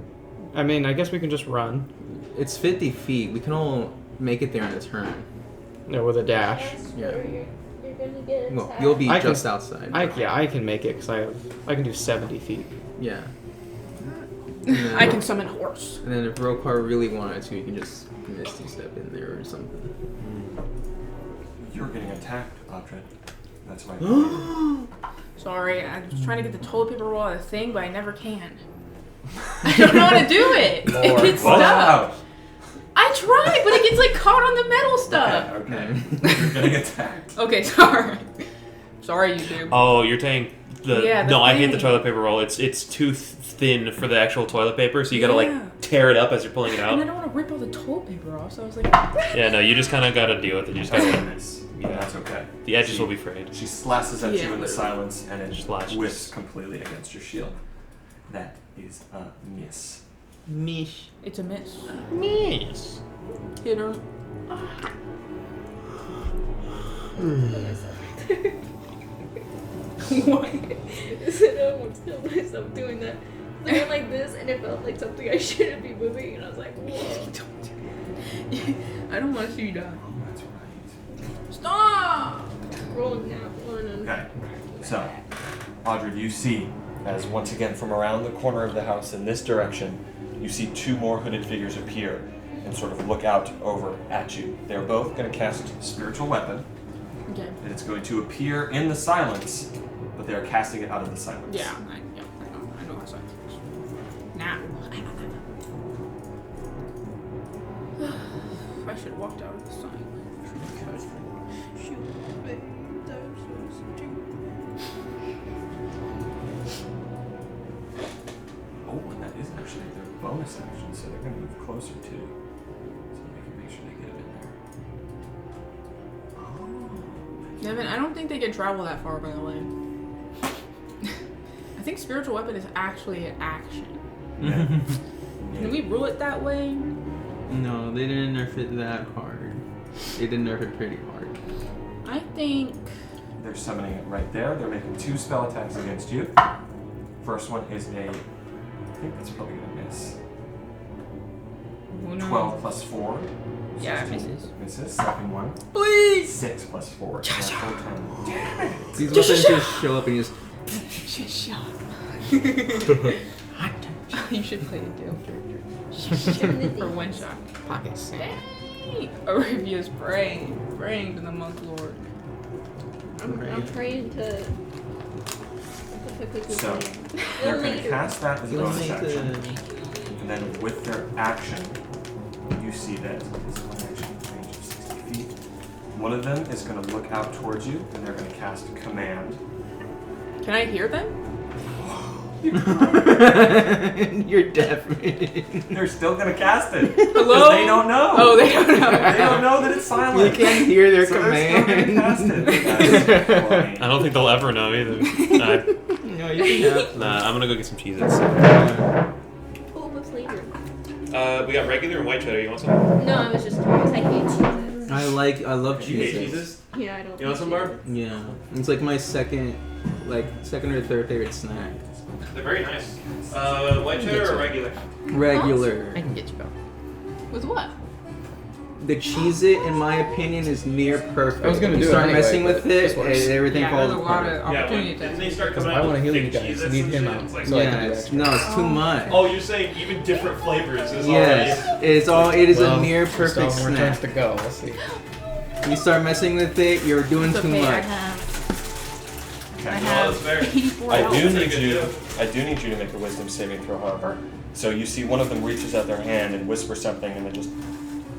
I mean, I guess we can just run. It's 50 feet. We can all make it there in a turn. With a dash. Yeah. You're gonna get Well, attacked. you'll be I can- just outside. I can make it because I can do 70 feet. Yeah. And then, I can summon horse. And then if Rokar really wanted to, you can just Misty Step in there or something. You're getting attacked, Audrey. That's why. Sorry, I was trying to get the toilet paper roll out of the thing, but I never can. I don't know how to do it. More. It's Pull it stuck. out. try, but it gets like caught on the metal stuff. Okay. You're getting attacked. Okay, sorry. Sorry, YouTube. Oh, you're saying the Yeah, the no? I hate the thing. toilet paper roll. It's too thin for the actual toilet paper, so you gotta Yeah. like tear it up as you're pulling it And I out. don't want to rip all the toilet paper off, so I was like, Yeah, no, you just kind of gotta deal with it. You just gotta. Miss. Yeah, that's okay. The edges will be frayed. She slashes at Yeah, you in the literally. silence, and it Slashes. whips completely against your shield. That is a miss. Mish. it's a miss. Miss. Hit her. What? I said, I almost killed myself doing that. I went like this, and it felt like something I shouldn't be moving, and I was like, whoa. I don't want to see you die. That's right. Stop! Rolling now, one and Okay. So, Audrey, you see, as once again from around the corner of the house in this direction, you see two more hooded figures appear and sort of look out over at you. They're both going to cast Spiritual Weapon, Okay. and it's going to appear in the silence, but they are casting it out of the silence. Yeah, I know how silence works. Now. I should have walked out of the silence. Oh, and that is actually their bonus action, so they're going to move closer too. So they can make sure they get it in there. Oh. Devin, I don't think they can travel that far, by the way. I think Spiritual Weapon is actually an action. Yeah. Can we rule it that way? No, they didn't nerf it that hard. They did nerf it pretty hard. I think. They're summoning it right there. They're making 2 spell attacks against you. First one is a, I think that's probably gonna miss. Who knows? 12 plus 4. Yeah, it 16. misses. Misses. Second one. Please! 6 plus 4. Natural 10. Damn it! These weapons just show up and just. Shut up. You should play it, Dale. For one shot. Pocket sand. Dang! Arabia's praying. Praying to the monk lord. I'm praying to. What the fuck is this So, name? they're going to cast that as a You'll bonus make action. the. And then with their action, you see that this one action range of 60 feet. One of them is going to look out towards you, and they're going to cast Command. Can I hear them? You're deaf. They're still going to cast it. Hello? Because they don't know. Oh, they don't know. They don't know that it's silent. You can't hear their So they're still command. gonna cast it. That's funny. I don't think they'll ever know either. No, you can have. Nah, I'm gonna go get some Cheez-Its. Oh, what's later? We got regular and white cheddar. You want some? No, I was just curious. I hate cheeses. I love You hate cheeses. cheeses? Yeah, I don't. You want some, eat Barb? Yeah, it's like my second or third favorite snack. They're very nice. White cheddar or regular? Regular. I can get you go. With what? The Cheez-It, in my opinion, is near perfect. I was gonna you do it start anyway, messing but with this it, works. and everything Yeah, falls there's a lot apart. of opportunity didn't they attacks. start Because coming I out want to with heal you thick guys. Cheez-Its Need and him shit? out. It's like, So I can Yeah, do it's, extra. no, it's too much. oh, you're saying even different flavors is Yes, already. it is Well, a near still perfect have more turns snack. to go. Let's see. You start messing with it, you're doing It's too okay, I much. have Okay. that's fair. 84 I health. do That's need a you. good I do need you to make a wisdom saving throw, however. So you see one of them reaches out their hand and whispers something, and then just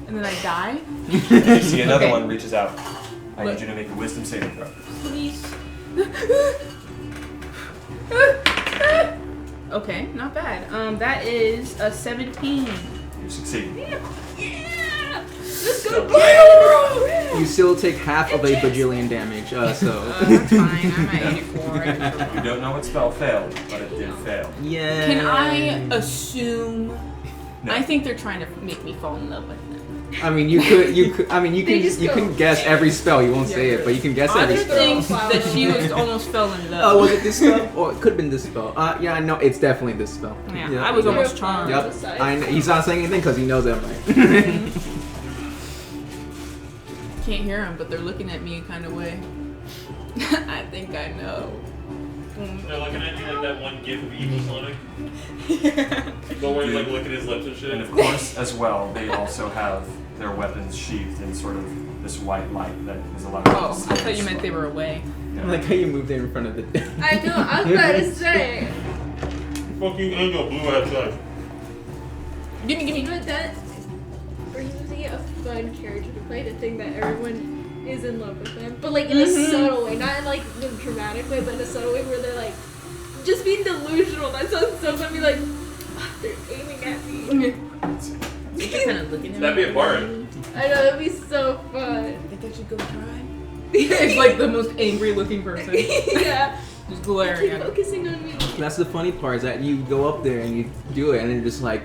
And then I die? you see another Okay. one reaches out. I What? need you to make a wisdom saving throw. Please. Okay, not bad. That is a 17. You succeed. Yeah! Let's So- go. You still take half of a bajillion damage, so. That's fine. I'm at 84. I can You survive. don't know what spell failed, but it did fail. Yeah. Can I assume? No. I think they're trying to make me fall in love with them. I mean, you could. I mean, you They just can. You go- can guess every spell. You won't say it, but you can guess every Other spell. things that she was almost fell in love. Oh, was it this spell? Or it could have been this spell. Yeah, I know. It's definitely this spell. Yeah, I was Yep. almost charmed. Yep. He's not saying anything because he knows that, right? Can't hear them, but they're looking at me kind of way. I think I know. They're looking at you like that one gif of Evil Sonic. Go where he's like licking his lips and shit. And of course, as well, they also have their weapons sheathed in sort of this white light that is allowed to Oh, see I thought them you meant they slow. were away. Yeah. I like how you moved there in front of the. I know. I was about to say. Fucking angel blue outside. Gimme, You gimme. know what that? Are you using fun character to play to think that everyone is in love with him. But like in a subtle way, not in like the dramatic way, but in a subtle way where they're like just being delusional. That sounds so funny, like they're aiming at me. They're kind of looking at me. That'd be a part. I know, that'd be so fun. I think I should go try. It's like the most angry looking person. Yeah. Just glaring Keep at me. focusing on me. That's the funny part is that you go up there and you do it and you're just like,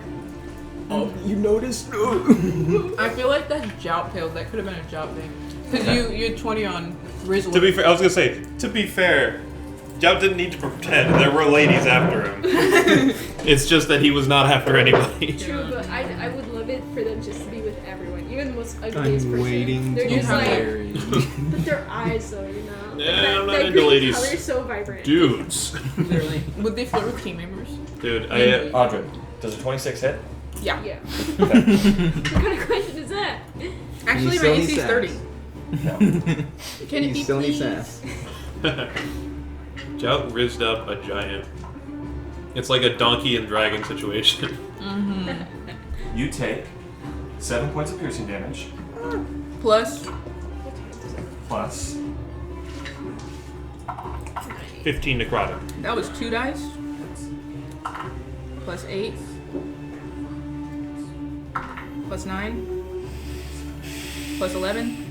oh, you noticed? I feel like that's job tails. That could have been a job thing. Because you had 20 on Rizzle. To be fair, I was gonna say, to be fair, Job didn't need to pretend. There were ladies after him. It's just that he was not after anybody. True, but I would love it for them just to be with everyone, even the most ugliest I'm person. waiting They're to just like, marry. but their eyes though, you know. Yeah, that, I'm not that into green ladies. color's so vibrant. Dudes. Literally. Would they flirt with team members? Dude, Audrey, does a 26 hit? Yeah. Yeah. Okay. What kind of question is that? Actually, You my still AC need is sass. 30. No. Can it You be still need please? sass. Jout rizzed up a giant. It's like a donkey and dragon situation. You take 7 points of piercing damage, Plus, plus 15 necrotic. that was 2 dice. Plus 8. Plus 9. Plus 11.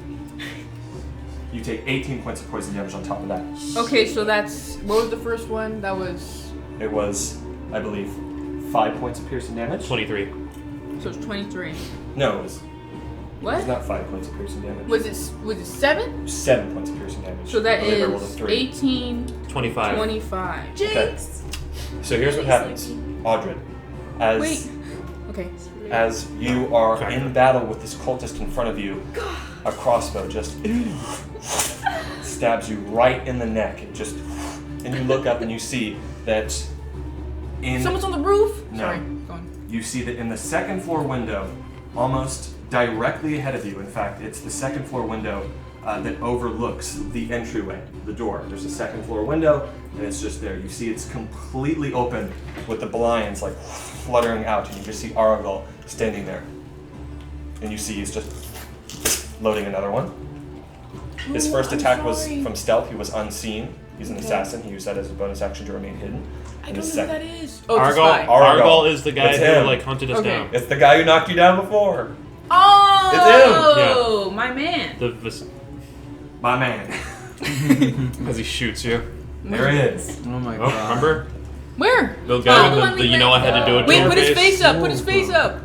you take 18 points of poison damage on top of that. Okay, so that's... What was the first one? That was... It was, I believe, 5 points of piercing damage. 23. So it's 23. No, it was What? not 5 points of piercing damage. Was it 7? 7 points of piercing damage. So that I believe I rolled a is 3. 18, 25. 25. Jinx! So here's what happens, Audrey. As Wait. Okay. as you are Okay. in battle with this cultist in front of you, a crossbow just stabs you right in the neck. And you look up and you see that Someone's on the roof? No. Sorry. Go on. you see that in the second floor window, almost directly ahead of you, in fact, it's the second floor window that overlooks the entryway, the door. There's a second floor window, and it's just there. You see it's completely open with the blinds like fluttering out, and you just see Aragol standing there. And you see he's just loading another one. His first I'm attack was sorry. from stealth. He was unseen. He's an assassin. He used that as a bonus action to remain hidden. I And don't his know who second- that is. Oh, it's a Argal, spy. Argal is the guy It's who him. like hunted us Okay. down. It's the guy who knocked you down before. Oh! My man. My man. As he shoots you. There he is. Oh my Oh, god. remember? Where? The guy Oh, with the you know I had to do it to Wait, her put his face up. Put his face up.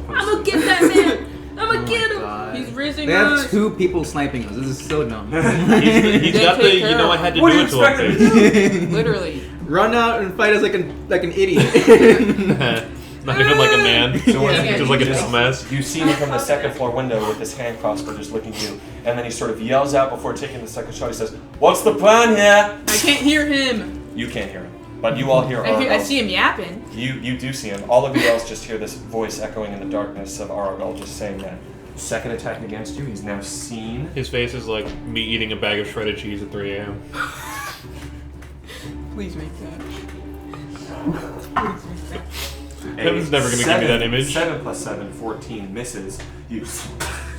I'm gonna get that man. I'm gonna get him. God. He's rizzing They have us. 2 people sniping us. This is so dumb. He's got the take you care know I of had to What do do you it to him expect face. Literally. Run out and fight us like an idiot. Not even like a man. So what Yeah. Just like a you dumbass. You see him from the second floor window with his hand crossbow just looking at you, and then he sort of yells out before taking the second shot. He says, "What's the plan here?" I can't hear him. You can't hear him, but you all hear I Aragol. see him yapping. You do see him. All of you else just hear this voice echoing in the darkness of Aragol just saying that. Second attack against you. He's now seen. His face is like me eating a bag of shredded cheese at 3 a.m. Please make that. Kevin's never gonna give me that image. 7 plus 7, 14 misses. You.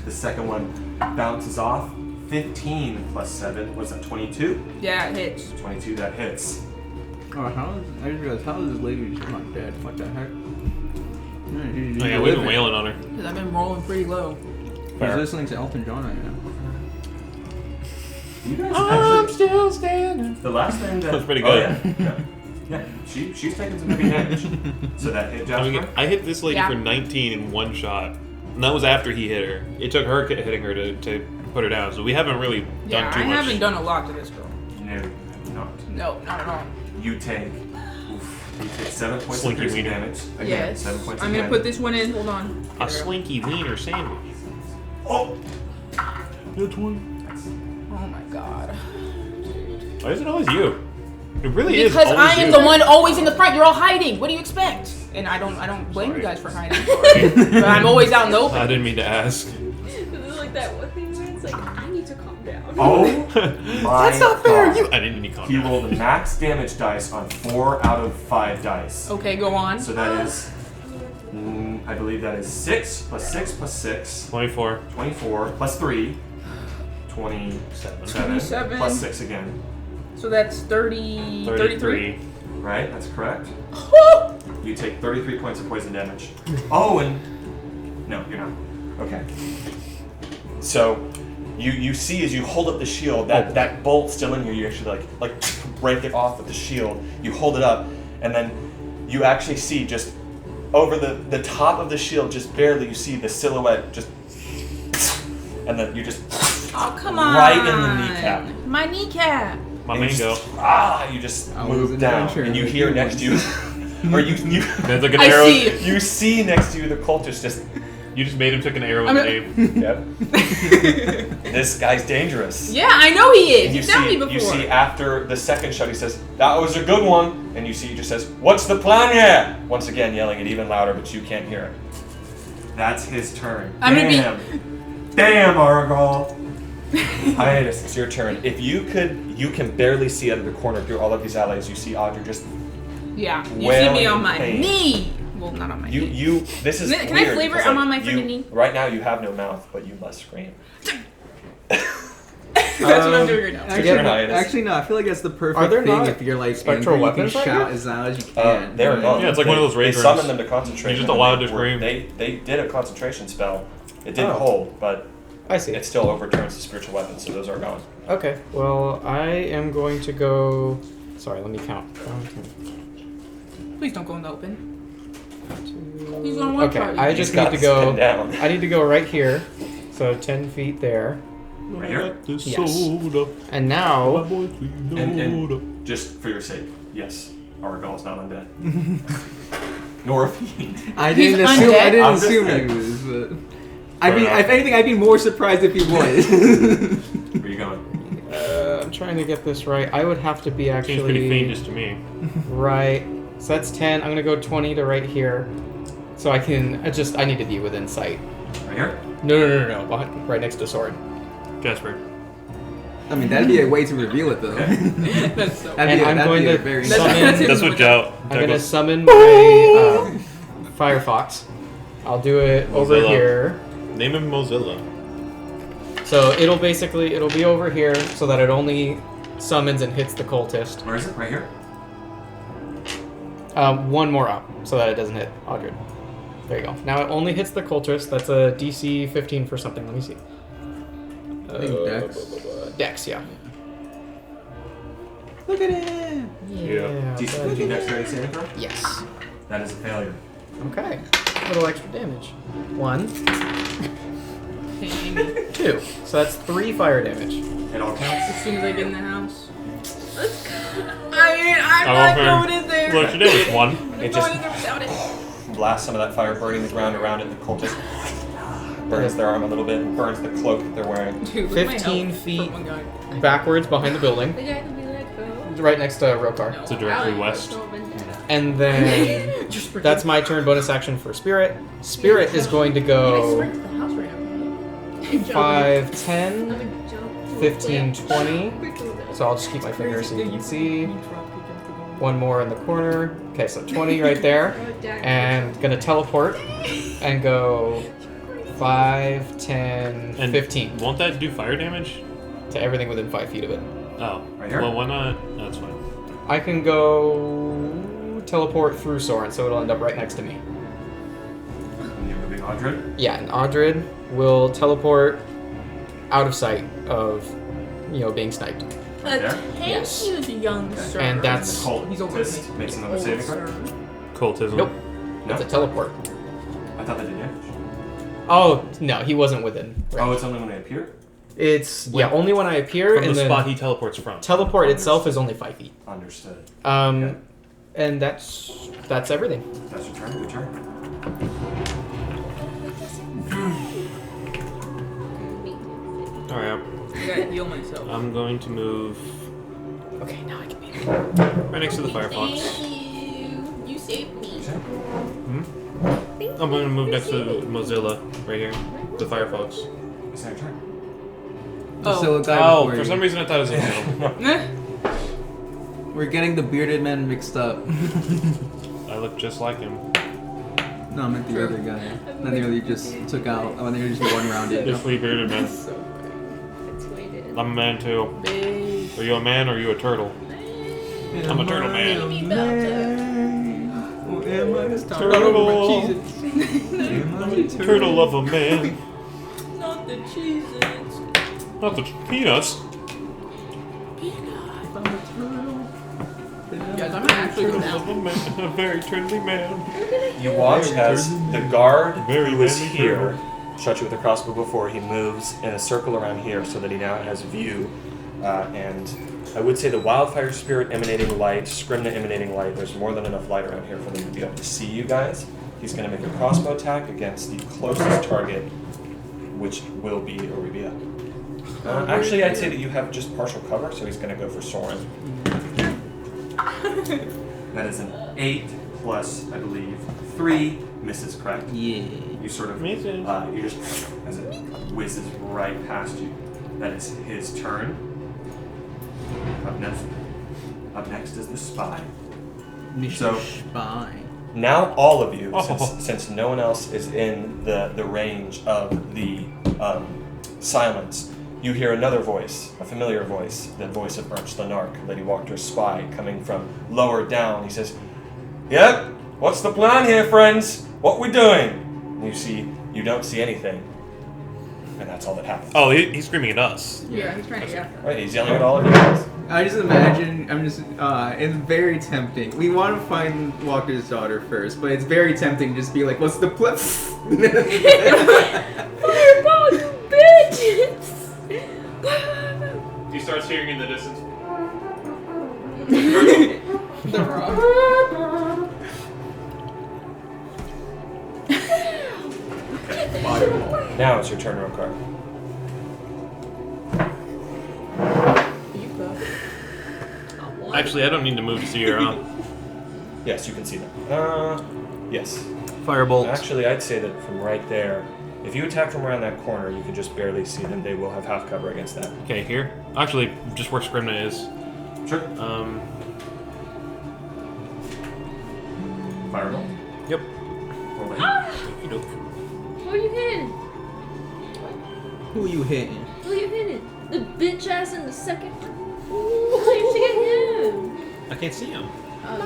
The second one bounces off. 15 plus 7. What's that? 22. Yeah, it hits. 22. That hits. Oh, I just realized, how is this lady still not dead? What the heck? Oh yeah, we've been wailing on her. Because I've been rolling pretty low. He's Fair. listening to Elton John right now. You guys I'm actually, still standing. the last thing that That's pretty Oh, good. yeah. She's taking some heavy damage. So that hit I, mean, Jasper. I hit this lady Yeah. for 19 in one shot. And that was after he hit her. It took her hitting her to put her down. So we haven't really done Yeah, too I much. haven't done a lot to this girl. No, not. No, not at all. You take 7 points Slinky of piercing wiener. damage. Again, Yes. 7 points I'm of gonna damage. put this one in. Hold on. A slinky wiener sandwich. Oh! That's one. Oh my god. Why is it always you? It really is. Because always I am you. the one always in the front. You're all hiding. What do you expect? And I don't blame you guys for hiding. But I'm always out in the I open. didn't mean to ask. This is like that one thing where it's like, I need to calm down. Oh! My That's not fair. God. You. I didn't need to calm He down. rolled a max damage dice on 4 out of 5 dice. Okay, go on. So that is I believe that is 6 plus 6 plus 6. 24. 24 plus 3. 27. 27. Plus 6 again. So that's 33. 33. Right? That's correct. You take 33 points of poison damage. Oh, and... No, you're not. Okay. So, you see as you hold up the shield, that bolt still in here, you actually like break it off with the shield. You hold it up, and then you actually see just over the top of the shield, just barely, you see the silhouette just... And then you just... Oh, come on. Right in the kneecap. My kneecap. My And you mango. you just I move was down, adventuring and you with hear you next to you... Or you There's like an I arrow. see. you see next to you the cultist just... You just made him take an arrow with I'm a name. Yep. This guy's dangerous. Yeah, I know he is. And He's found me before. you see after the second shot, he says, "That was a good one." And you see he just says, "What's the plan here?" Once again, yelling it even louder, but you can't hear it. That's his turn. I'm gonna be- Damn, Aragol. Hiatus, it's your turn. If you can barely see out of the corner through all of these alleys. You see Audrey just Yeah, you see wailing me on in my pain. knee. Well, not on my knee. This is Can I weird, flavor? because, I'm on my you- freaking knee. Right now, you have no mouth, but you must scream. That's what I'm doing right now. Actually, no. I feel like that's the Are perfect there thing not if you're like spectral angry, weapons you right can shout here? as loud as you can. They're not. Yeah, it's like one of those They rage summoned rooms. them to concentrate. You're just and allowed they to were- scream. They did a concentration spell. It didn't Oh. hold, but I see. it still overturns the spiritual weapons, so those are gone. Okay. Well, I am going to go. Sorry, let me count. Please don't go in the open. 2. He's on one Okay, party. I He's just got need to go. pinned down. I need to go right here, so 10 feet there, Right here? Yes. and now And just for your sake, yes, Aragol is not undead. Nor a fiend. I He's didn't assume. undead? I didn't I'm just assume saying. he was. But I mean, enough. if anything, I'd be more surprised if he was. Where are you going? I'm trying to get this right. I would have to be Seems pretty actually fiendish to me. right. So that's 10. I'm gonna go 20 to right here, so I can adjust. I need to be within sight. Right here? No. Behind, right next to sword. Jasper. I mean, that'd be a way to reveal it, though. Okay. That's so. And I'm going to very. That's- That's what Joe. I'm gonna goes. summon my Firefox. I'll do it over Mozilla. here. Name him Mozilla. So it'll be over here so that it only summons and hits the cultist. Where is it? Right here? One more up so that it doesn't hit Audred. There you go. Now it only hits the cultist. That's a DC 15 for something. Let me see. I think Dex. Dex, yeah. Look at him. Yeah. DC 15 dexterity saving throw? Yes. That is a failure. Okay. A little extra damage. 1, Dang. 2. So that's 3 fire damage. It all counts. As soon as I get in the house. I mean, I'm Oh, not okay. going in there. What you do is one. I'm It not just- going in there without it. Blast some of that fire burning the ground around it. The cultist burns their arm a little bit and burns the cloak that they're wearing. Dude, look at my 15 health feet. for one guy. Backwards behind the building. The guy that we let go. Right next to Rokar. No. So directly Alex, west. so vendetta. And then Just sprint. that's my turn bonus action for Spirit. Spirit is going to You go sprint to the house right now. 5, I'm 10, a jump. 15, 20. Quickly though. So I'll just keep my finger so you can see. One more in the corner. Okay, so 20 right there. Throw it down. And gonna teleport and go 5, 10, And 15 Won't that do fire damage? to everything within 5 feet of it. Oh. Right here? Well, why not? That's fine. I can go teleport through Soren, so it'll end up right next to me. And you're moving Audred. Yeah, and Audred will teleport out of sight of, being sniped. Right there. Yes. Yes. young sir. And that's- The cult He's over just me. makes another Old saving throw. sir. Cultism. Nope. No? It's a teleport. I thought that did damage. Oh, no, he wasn't within. Oh, it's only when they appear? It's, only when I appear, From and the then spot he teleports from. teleport itself is only 5 feet. Understood. And that's everything. That's your turn. Good turn. Alright. I gotta heal myself. I'm going to move Okay, now I can be. right next to the Firefox. Thank you. You saved me. I'm going to move next to Mozilla right here. The Firefox. It's not your turn. Just so a guy Oh, before for you. some reason I thought it was a no. We're getting the bearded men mixed up. I look just like him. No, I meant the other guy. Not the other you just took out. Oh, and they just one rounded. The flea bearded man. So funny. That's what he did. I'm a man too. Big. Are you a man or are you a turtle? I'm a turtle man. Turtle of a man. Not the Cheez-Its. Not the peanuts. Guys, I'm actually going Turtle of a man. A very turtly man. You watch as the guard Very who was manly here shot you with a crossbow before. He moves in a circle around here so that he now has view. And I would say the wildfire spirit emanating light, Scrimna emanating light. There's more than enough light around here for them to be able to see you guys. He's going to make a crossbow attack against the closest target, which will be Oribia. Actually, I'd say that you have just partial cover, so he's going to go for Soren. That is an 8 plus, I believe, 3 misses, correct? Yeah. You sort of, Misses. you just, as it whizzes right past you. That is his turn. Up next is the spy. So- Spy. Now all of you, since no one else is in the range of the silence, you hear another voice, a familiar voice, the voice of Ernst Lanark, Lady Wachter's spy, coming from lower down. He says, "Yep, what's the plan here, friends? What we doing?" And you don't see anything. And that's all that happens. Oh, he's screaming at us. Yeah, he's trying to get Right, he's yelling at all of you guys. I just imagine, it's very tempting. We want to find Walker's daughter first, but it's very tempting to just be like, what's the plan? Fireball, you bitches! He starts hearing in the distance. the rock. Now it's your turn, Rokar. Actually, I don't need to move to see her, huh? Yes, you can see them. Yes. Firebolt. Actually, I'd say that from right there, if you attack from around that corner, you can just barely see them. They will have half cover against that. Okay, here. Actually, just where Scrimna is. Sure. Fireball. Yep. Roll it. Okey-doke. Who are you hitting? Who you hitting? Who are you hitting? The bitch ass in the second one? Ooh, you should get him. I can't see him. Oh,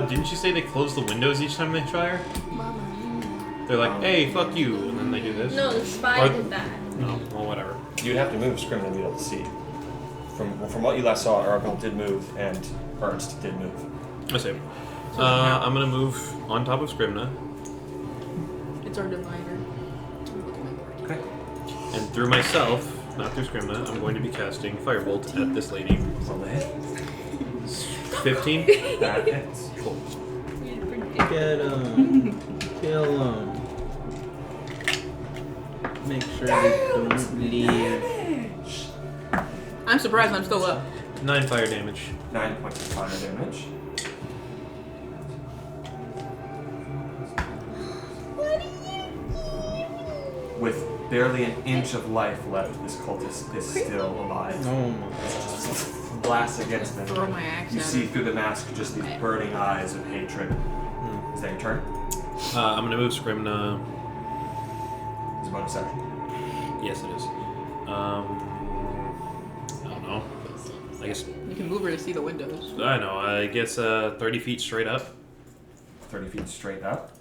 yeah. Didn't you say they close the windows each time they try her? They're like, hey, fuck you, and then they do this? No, the spy Or- did that. No, well, whatever. You'd have to move Scrimna to be able to see. From what you last saw, Arabelle did move, and Ernst did move. I see. I'm gonna move on top of Scrimna, It's our divider. Okay. and through myself, not through Scrimna, I'm going to be casting Firebolt at this lady. Roll it. 15? That hits. Cool. Get him. Kill him. Make sure they don't leave. I'm surprised I'm still up. 9 fire damage. 9 points of fire damage. With barely an inch of life left, this cultist is still alive. Oh my Just blasts against them. Throw my axe You at see her. through the mask just these burning eyes of hatred. Is that your turn? I'm gonna move Scrimna. It's a bonus action. Yes, it is. I don't know. I guess. You can move her to see the windows. I know. I guess 30 feet straight up. 30 feet straight up.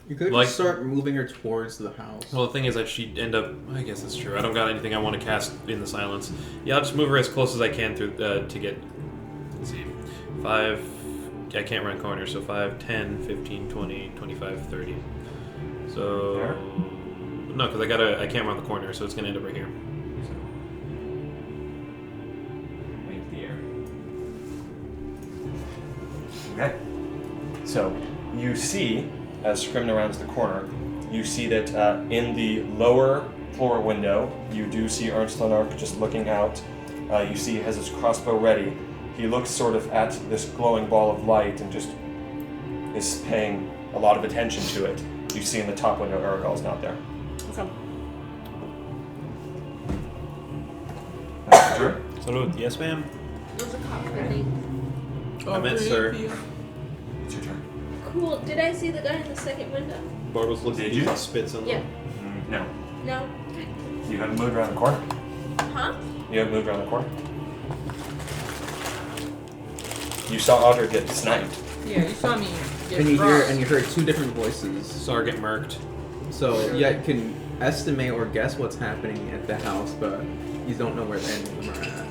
You could Like- just start moving her towards the house. Well, the thing is that she'd end up. I guess that's true. I don't got anything I want to cast in the silence. Yeah, I'll just move her as close as I can through to get. Let's see. 5. I can't run corners, so 5, 10, 15, 20, 25, 30. So. There? No, because I can't run the corner, so it's gonna end up right here. Make the air. Okay. So you see, as Scrimna rounds the corner, you see that in the lower floor window, you do see Ernst Lanark just looking out. You see he has his crossbow ready. He looks sort of at this glowing ball of light and just is paying a lot of attention to it. You see in the top window, Aragal's not there. Okay. That's your turn. So, yes, ma'am. There's a cop for me. I meant, sir. It's your turn. Cool. Did I see the guy in the second window? Barbos looks Did at you? spits on Yeah. No. No. You haven't moved around the corner? Huh? You haven't moved around the corner? You saw Audrey get sniped. Yeah, you saw me get And you robbed. heard two different voices. Saw her get murked. So you can estimate or guess what's happening at the house, but you don't know where any of them are at.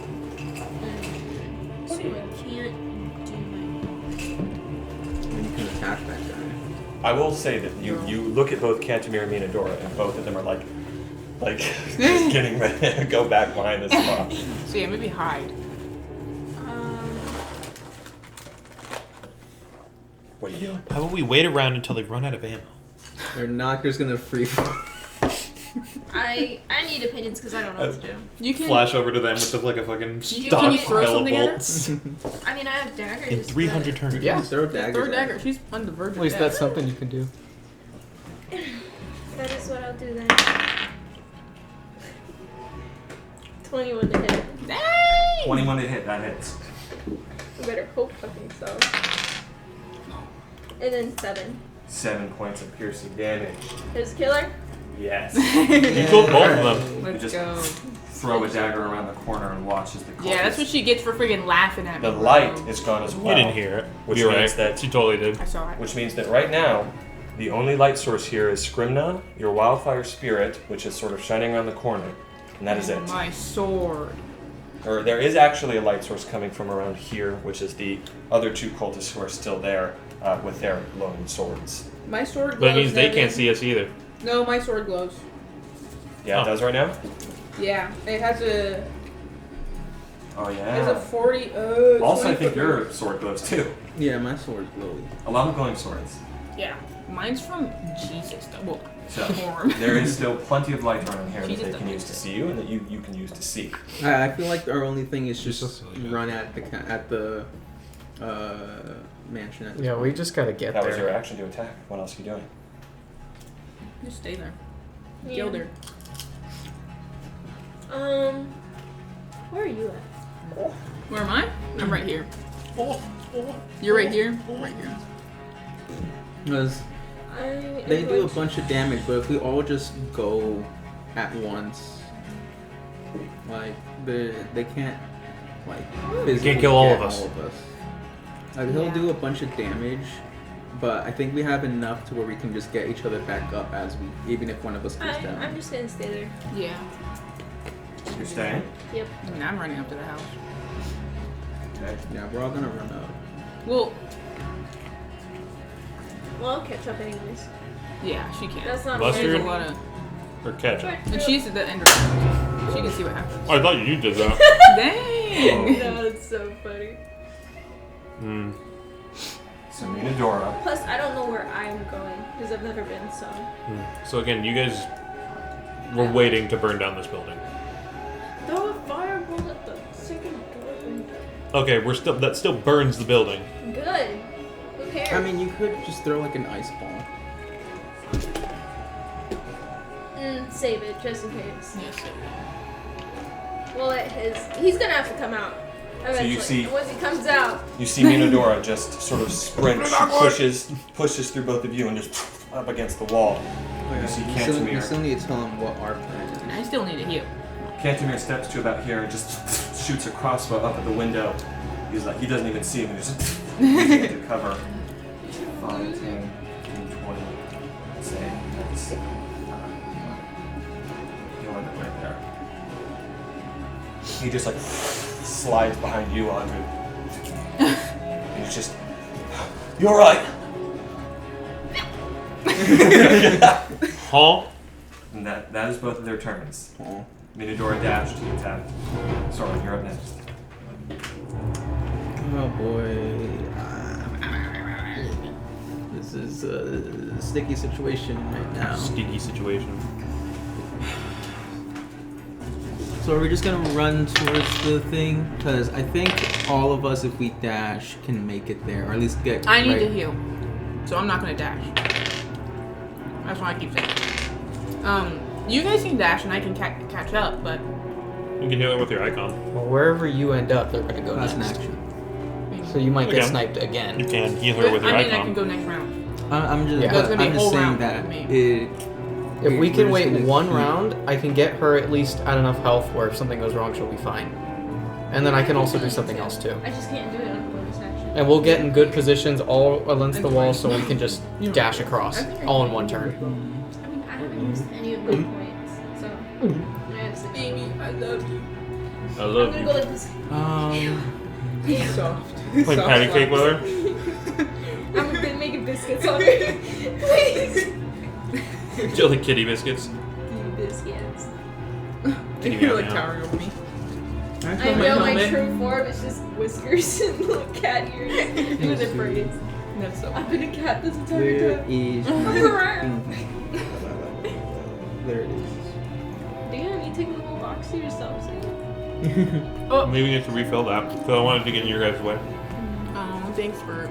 So I can't do my. And you can attack that guy. I will say that you look at both Cantamir and Minadora, and both of them are like just getting ready to go back behind this spot. So yeah, maybe hide. What are you doing? How about we wait around until they run out of ammo? Their knocker's gonna free fall. I need opinions because I don't know what to do. You can. Flash over to them with the, like a fucking Can you throw stockpile of something at her? bolts. I mean, I have daggers. In 300 but- turns. Yeah. Throw daggers. Throw a at dagger. her. She's on the verge At of least death. that's something you can do. That is what I'll do then. 21 to hit. Dang! 21 to hit, that hits. I better hope fucking so. And then 7. 7 points of piercing damage. His killer? Yes. You killed both of them. Let's just- go. Throw a dagger around the corner and watch as the Yeah, that's what she gets for freaking laughing at me. The bro. light is gone as You well. didn't hear it. Which You're means right. that She totally did. I saw it. Which means that right now, the only light source here is Scrimna, your wildfire spirit, which is sort of shining around the corner, and that is it. My sword. Or there is actually a light source coming from around here, which is the other 2 cultists who are still there with their lone swords. My sword glows. But it means they Devin. can't see us either. No, my sword glows. Yeah, Oh. it does right now? Yeah, it has a. Oh, It has a yeah. 40. Also, 20 I think foot your range. sword glows too. Yeah, my sword's glowy. A lot of glowing swords. Yeah, mine's from Jesus. Well, So, form. there is still plenty of light around here that Jesus they can doesn't use to exist. see you and that you can use to see. I feel like our only thing is just Just run at the mansion. At this Yeah, we point. just gotta get That was your there. action to attack. What else are you doing? Just stay there. Yeah. Killed her. Where are you at? Where am I? I'm right here. You're right here. Right here. Because I they am do a going to- bunch of damage, but if we all just go at once, like they can't like physically kill all get of us. Like he'll Yeah. do a bunch of damage, but I think we have enough to where we can just get each other back up as we, even if one of us goes down. I'm just gonna stay there. Yeah. You're staying? Yep. I mean, I'm running up to the house. Okay. Yeah, we're all gonna run up. Well, Well, I'll catch up anyways. yeah, she can. That's not Buster? There's a fair. lot of. Or catch it. And she's at the end of the She can see what happens. I thought you did that. Dang! No, it's so funny. Hmm. So Minadora. Plus, I don't know where I'm going because I've never been. So So again, you guys were waiting to burn down this building. throw a fireball at the second door window. Okay, that still burns the building. Good. Who cares? I mean, you could just throw like an ice ball. Save it just in case. Yes. Well, he's gonna have to come out. Eventually. see- And once he comes out, You see Minadora just sort of sprint, she pushes through both of you and just up against the wall. You see We Cantamir. still need to tell him what our plan is. I still need to heal. Cantamir steps to about here and just shoots a crossbow up at the window. He doesn't even see him, and just using it to cover. 5, 10, 15, 20, say, that's, you'll end up right there. He just like slides behind you, Andre. And he's just, you're right. Huh? And that is both of their turns. Oh. Minadora dashed, he attacked. Sorry, you're up next. Oh boy. This is a sticky situation right now. Sticky situation. So are we just gonna run towards the thing? Because I think all of us, if we dash, can make it there, or at least get. I need right- to heal. So I'm not gonna dash. That's why I keep saying. You guys can dash and I can catch up, but You can heal it with your icon. Well, wherever you end up, they're gonna go That's an next. action. maybe So So you might get Okay. sniped again. You can heal her with your I mean, I can icon. go next round. I'm just, Yeah. So it's gonna be I'm a just whole saying round that for me. If we we're can just wait gonna one keep- round, I can get her at least at enough health where if something goes wrong, she'll be fine. And then I can also do something else too. I just can't do it on a bonus action. And we'll get in good positions all against the And wall fine. so we can just dash across I think I all in can. one turn. I mean, I haven't used any of my points, so I have 6. Baby, I love you. I I'm love gonna you. go like this. Soft. Play patty cake with her. I'm gonna make biscuits on it. Please. Jelly kitty biscuits. Biscuits. Kitty You're meow like meow. towering over me. I my know my helmet. true form is just whiskers and little cat ears with a phrase. That's so. I've been a cat this entire Where time. is I'm around. There it is. Damn, you take the whole box to yourself, see? Maybe we need to refill that. Because I wanted to get in your guys' way. Oh, thanks for.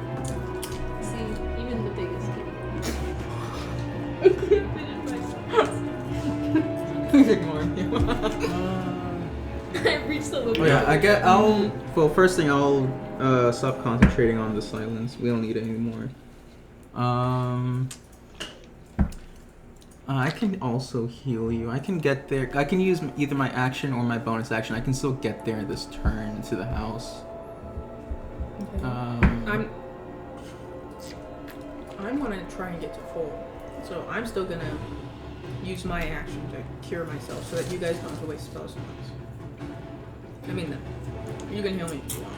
See, even the biggest kid. I can't finish my Please ignore me. I reached the limit. Oh yeah, well, first thing I'll stop concentrating on the silence. We don't need it anymore. I can also heal you. I can get there. I can use either my action or my bonus action. I can still get there this turn to the house. I want to try and get to full, so I'm still gonna use my action to cure myself, so that you guys don't have to waste spell slots. I mean, you can heal me if you want.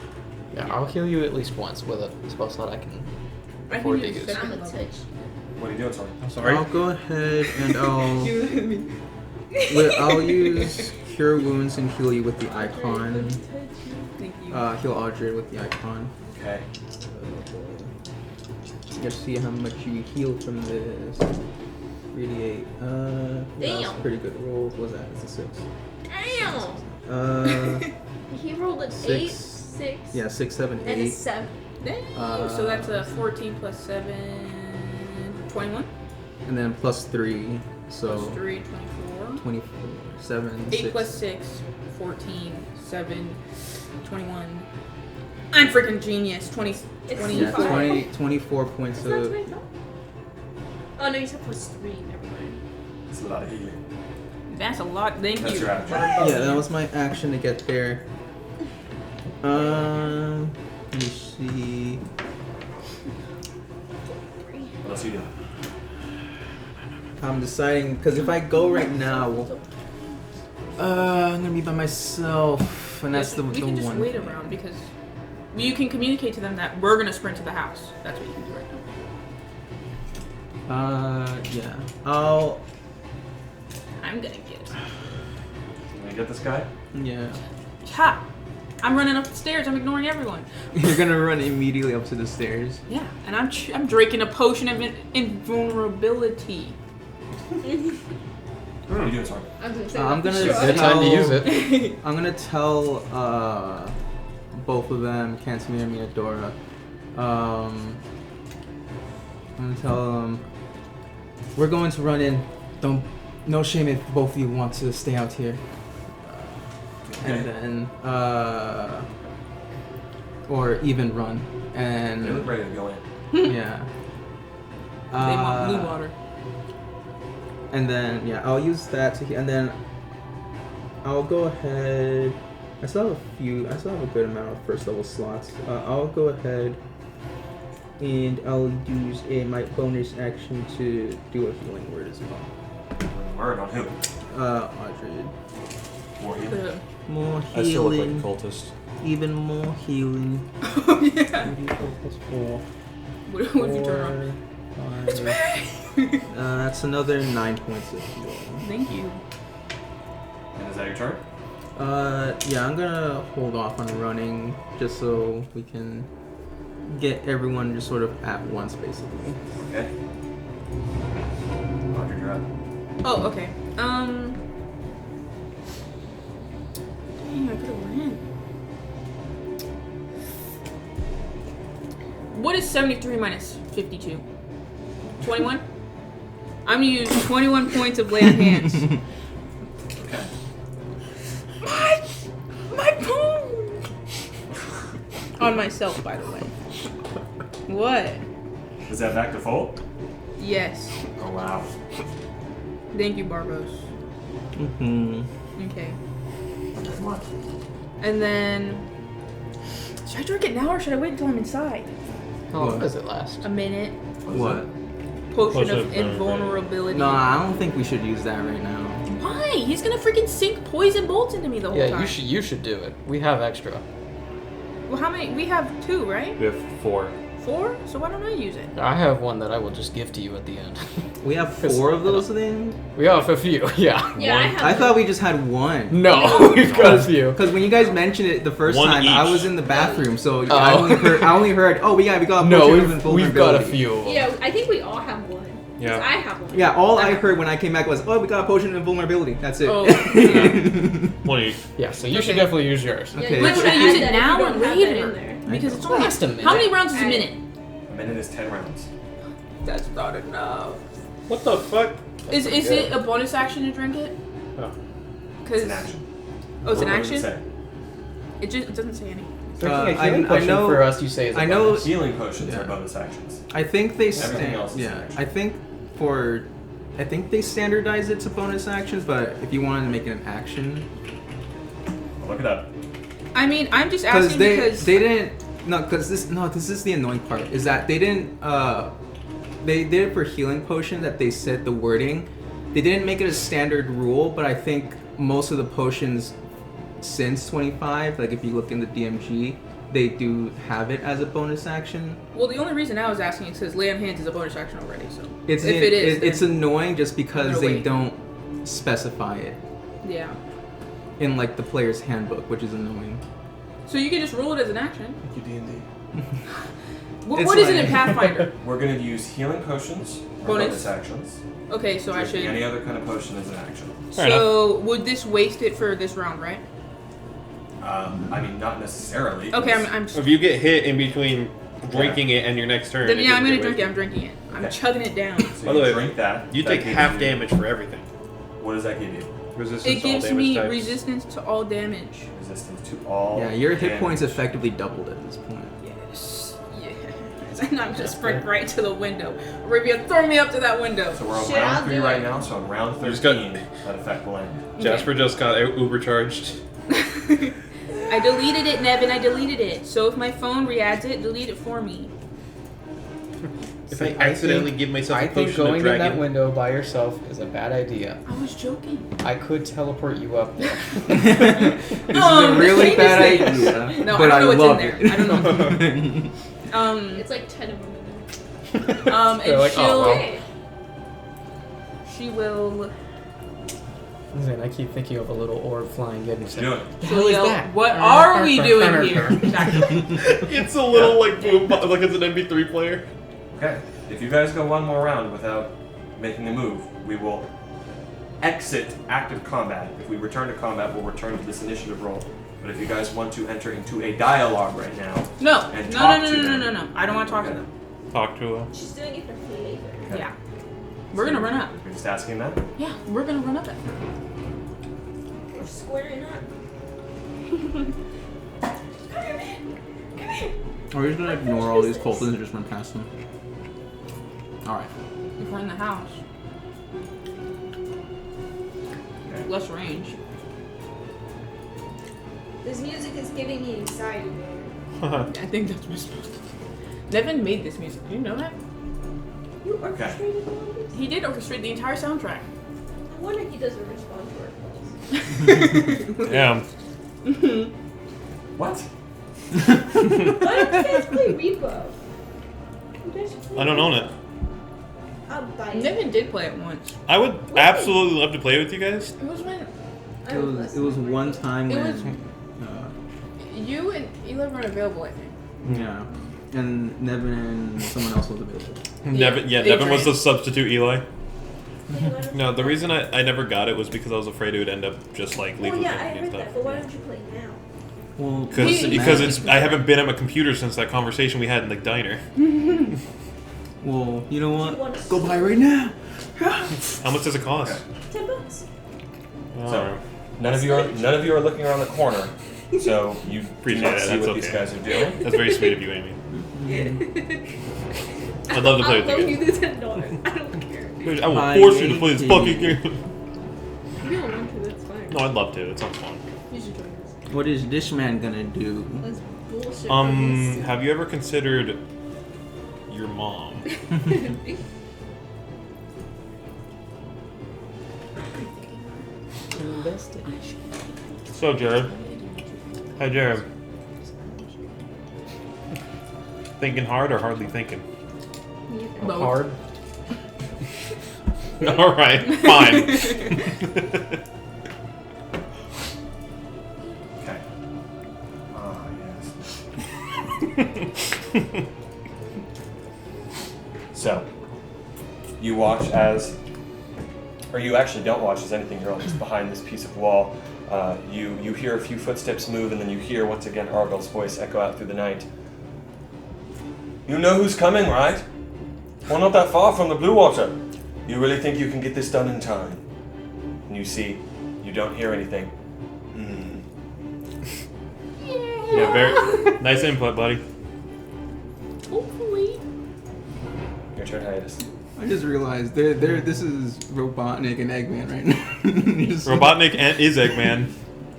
Yeah, I'll heal you at least once with a spell slot I can I afford to use use. second I'm a level. touch. What are you doing, sorry? I'm sorry. I'll go ahead and I'll You- I'll use cure wounds and heal you with the icon. Thank you. Heal Audrey with the icon. Okay. Let's see how much you heal from this. 38. That's a Damn. pretty good roll. What was that? It's a 6. Damn! He rolled an 8, 6. 6, Yeah, 6, 7, and a 8. 7. So that's a 14 plus 7, 21? And then plus 3. So Plus 3, 24. 24, 7, 8 6. plus 6, 14, 7, 21. I'm freaking genius. 20, It's 24. Yeah, 24 points That's not of. what I thought. Oh no, you said plus 3, never mind. It's a lot of healing. That's a lot. Thank That's you. your action. Yeah, that was my action to get there. Let me see. What else are you doing? I'm deciding because if I go right now, I'm gonna be by myself, and that's the We can just one. wait around because you can communicate to them that we're gonna sprint to the house. That's what you can do right now. Yeah. I'm gonna get. You gonna get this guy? Yeah. Ha! I'm running up the stairs. I'm ignoring everyone. You're gonna run immediately up to the stairs. Yeah, and I'm drinking a potion of invulnerability. What are you doing, sorry? I was gonna say I'm gonna It's a good time to use it. I'm gonna tell both of them, Cantamir and Miyadora. I'm gonna tell them we're going to run in. No shame if both of you want to stay out here. And then or even run They look and ready to go in. yeah. They want blue water. And then yeah, I'll use that to and then I'll go ahead. I still have a good amount of first level slots. I'll go ahead and I'll use my bonus action to do a healing word as well. Word on who? Audrey. More healing. The- More I still look like a healing. cultist. Even more healing. Oh yeah. 4 plus 4. What if you turn around? 4, 5. That's another 9 points of heal. Thank you. And is that your turn? Yeah, I'm gonna hold off on running just so we can get everyone just sort of at once, basically. Okay. Roger, you're up. Oh, okay. Dang, I could have ran. What is 73 minus 52? 21? I'm gonna use 21 points of lay on hands. My bone! On myself, by the way. What? Is that back to full? Yes. Oh wow. Thank you, Barbos. Mm-hmm. Okay. What? And then... Should I drink it now or should I wait until I'm inside? How long What? does it last? A minute. What? Potion of invulnerability. No, I don't think we should use that right now. Why? He's gonna freaking sink poison bolts into me the whole Yeah, time. you should do it. We have extra. Well, how many? We have 2, right? We have 4. 4? So why don't I use it? I have one that I will just give to you at the end. We have 4 of those things? We have a few, yeah. Yeah, I have. I thought we just had 1. No, we've got a few. Because when you guys mentioned it the first One time, I each. was in the bathroom, so Oh. I only heard, oh, we got a No, potion of we've got a invulnerability. few of them. Yeah, I think we all have one. 'Cause Yeah. I have one. Yeah, all I heard when I came back was, oh, we got a potion of invulnerability. That's it. Oh, One each. Yeah, so you should Okay. definitely use yours. Yeah, Okay. you But should should I use add it that if now you or don't have that later? in there. Because it's Well, only last a minute. How many rounds is a Add it. minute? A minute is 10 rounds. That's not enough. What the fuck? Is it a bonus action to drink it? Oh. Because It's an action. Oh, it's an What does it action. say? It doesn't say anything. Drinking a I- healing I potion know- for us, you say, is a I know- bonus. Healing potions Yeah. are bonus actions. I think they Everything else is an action. I think they standardize it to bonus actions, but if you wanted to make it an action, I'll look it up. I mean, I'm just because asking they because didn't this is the annoying part is that they didn't they did it for healing potion that they said the wording they didn't make it a standard rule, but I think most of the potions since 25, like if you look in the DMG, they do have it as a bonus action. well, the only reason I was asking is because lay on hands is a bonus action already. So It's if it is, it's then- annoying just because I'm gonna they wait. don't specify it yeah. in like the player's handbook, which is annoying. So you can just roll it as an action. Thank you, D&D. What, It's what is it like- in Pathfinder? We're going to use healing potions or Bonus. bonus actions. Okay, so I Drinking should. any other kind of potion is an action. Fair So would this waste it for this round, right? I mean, not necessarily. Okay, I'm. If you get hit in between drinking it and your next turn, Then it yeah, I'm didn't gonna get drink it. wasted. I'm drinking it. I'm Okay. chugging it down. So By you the way, drink that. You that take gives half you- damage for everything. What does that give you? Resistance It to all gives damage me types. resistance to all damage. Resistance to all. Yeah, your hit damage. points effectively doubled at this point. Yes. Yes. And I'm gonna sprint right to the window. Olivia, throw me up to that window. So we're on Shit, round I'll 3 do right it. now, so on round You just got- 13, that effect will end. Jasper just got uber charged. I deleted it, Nevin. I deleted it. So if my phone re-adds it, delete it for me. If See, I accidentally give myself I a think potion going of in dragon, that window by yourself is a bad idea. I was joking. I could teleport you up there. This is a really bad idea. No, but I don't know love what's in it. there. I don't know. It's like 10 of them in there. And They're like, she'll. oh, well. Okay. She will. Listen, I keep thinking of a little orb flying in. What you doing? She'll yell, "What are we doing here?" Exactly. it's a little like boom, like it's an MP3 player. Okay. If you guys go one more round without making a move, we will exit active combat. If we return to combat, we'll return to this initiative roll. But if you guys want to enter into a dialogue right now, No, And no, talk no, to no, no, them. no, no. I don't want to talk to Okay. them. Talk to him. She's doing it for flavor. Okay. Yeah. We're gonna run up. you're just asking that? Yeah, we're gonna run up at her. We're squaring up. Come here, man. Come here. Are we just gonna ignore all these cultists and just run past them? Alright. If we're in the house. Okay. Less range. This music is giving me anxiety, man. I think that's what's supposed to. Nevin made this music. Do you know that? You orchestrated all this? He did orchestrate the entire soundtrack. No wonder he doesn't respond to our calls. Damn. What? Why don't you guys play Repo? You guys should play I don't own it. I'll buy it. Nevin did play it once. I would absolutely love to play with you guys. It was when I It would was listen. one time It when was- you and Eli weren't available, I think. yeah. And Nevin and someone else was available. Nevin, yeah, Adrian. Nevin was the substitute Eli. Why don't No, you the play? reason I never got it was because I was afraid it would end up just like Well, lethal yeah, I and heard stuff. that, but why don't you play now? Well, Because it's I haven't been at my computer since that conversation we had in the diner. Well, you know You what? wanna Go buy right now. How much does it cost? Okay. $10. Oh. So none of you are looking around the corner. So you Appreciate do not it, see that's what these okay. guys are doing. That's very sweet of you, Amy. I'd love to play I'll with loan you you guys. the $10. I don't care. I will I force you to play this hate fucking it. game. You don't want to, that's fine. No, I'd love to. It sounds fun. You should join us. What is this man gonna do? That's bullshit. Have you ever considered your mom? So, Jared. Hey, Jared. Thinking hard or hardly thinking? Both. Hard. All right, fine. Okay. Ah, yes. So, you watch as, or you actually don't watch as anything. You're almost behind this piece of wall. You hear a few footsteps move, and then you hear once again Argyl's voice echo out through the night. You know who's coming, right? Well, not that far from the Blue Water. You really think you can get this done in time? And you see, you don't hear anything. Yeah, very nice input, buddy. Hopefully. Your turn, Hiatus. I just realized this is Robotnik and Eggman right now. Just- Robotnik is Eggman.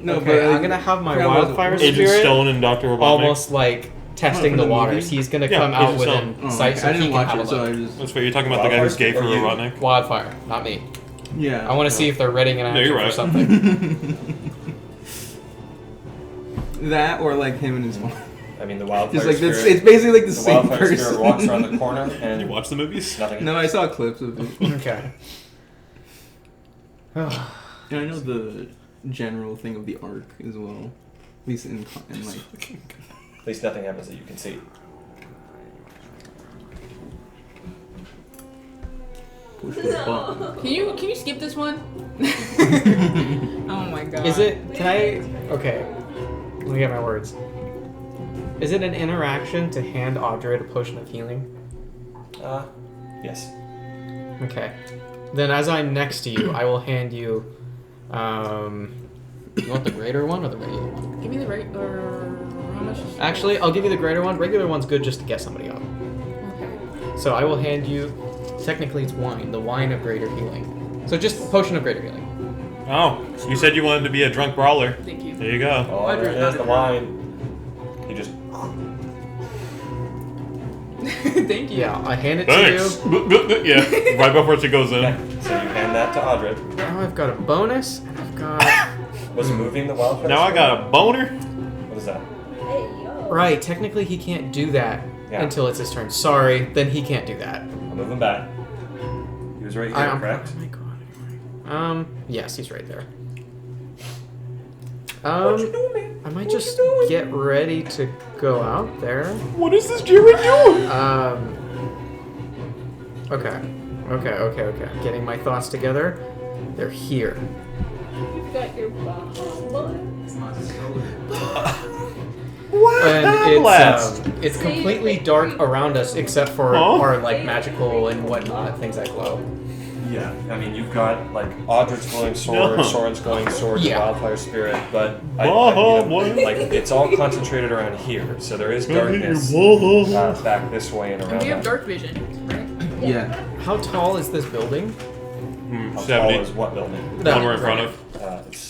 No, Okay, but I'm gonna have my forgot wildfire what- Agent spirit Stone and Dr. Robotnik. almost like testing from the the waters. movie? He's gonna Yeah, come out Agent within Oh, sight, okay. so I he didn't can watch have it, a so I look. just That's what you're talking about. The guy who's gay for Or you. Robotnik. Wildfire, not me. yeah. I want to see if they're readying an No, you're action for right. something. that or like him and his mom. I mean, the wildfire Just like spirit. this, it's basically like the the same wildfire person. spirit walks around the corner You and watch the movies? nothing. No, I saw clips of it. Okay. And I know the general thing of the arc as well. At least in like. At least nothing happens that you can see. Push the button. Can you skip this one? Oh my god. Is it? Can I? Okay. Let me get my words. Is it an interaction to hand Audrey a potion of healing? Yes. Okay. Then as I'm next to you, I will hand you. You want the greater one or the regular one? Give me the right or how much? Is Actually, I'll give you the greater one. Regular one's good just to get somebody up. Okay. So I will hand you. Technically, it's wine. The wine of greater healing. So just potion of greater healing. Oh, you said you wanted to be a drunk brawler. Thank you. There you go. Oh, there it is, the wine. You just. Thank you. Yeah, I hand it Thanks. to you. Yeah, right before she goes in. Okay, so you hand that to Audred. Now I've got a bonus, and I've got. Was moving the wildfire Now I spirit? got a boner. What is that? Hey, yo. Right, technically he can't do that Yeah. until it's his turn. Sorry, then he can't do that. I'll move him back. He was right here, I'm- correct? Oh my god. Yes, he's right there. What you doing, man? I might just get ready to go out there. What is this Jared doing? Okay. Okay. I'm getting my thoughts together. They're here. You've got your buns. And it's Say completely it dark quickly. around us except for Huh? our like magical and whatnot things that glow. Yeah, I mean, you've got, like, Audred's glowing sword, No. Soren's glowing sword, Yeah. the wildfire spirit, but, What? like, it's all concentrated around here, so there is darkness back this way and And around we have that. dark vision, right? Yeah. How tall is this building? How tall 70. is what building? The one we're in front of.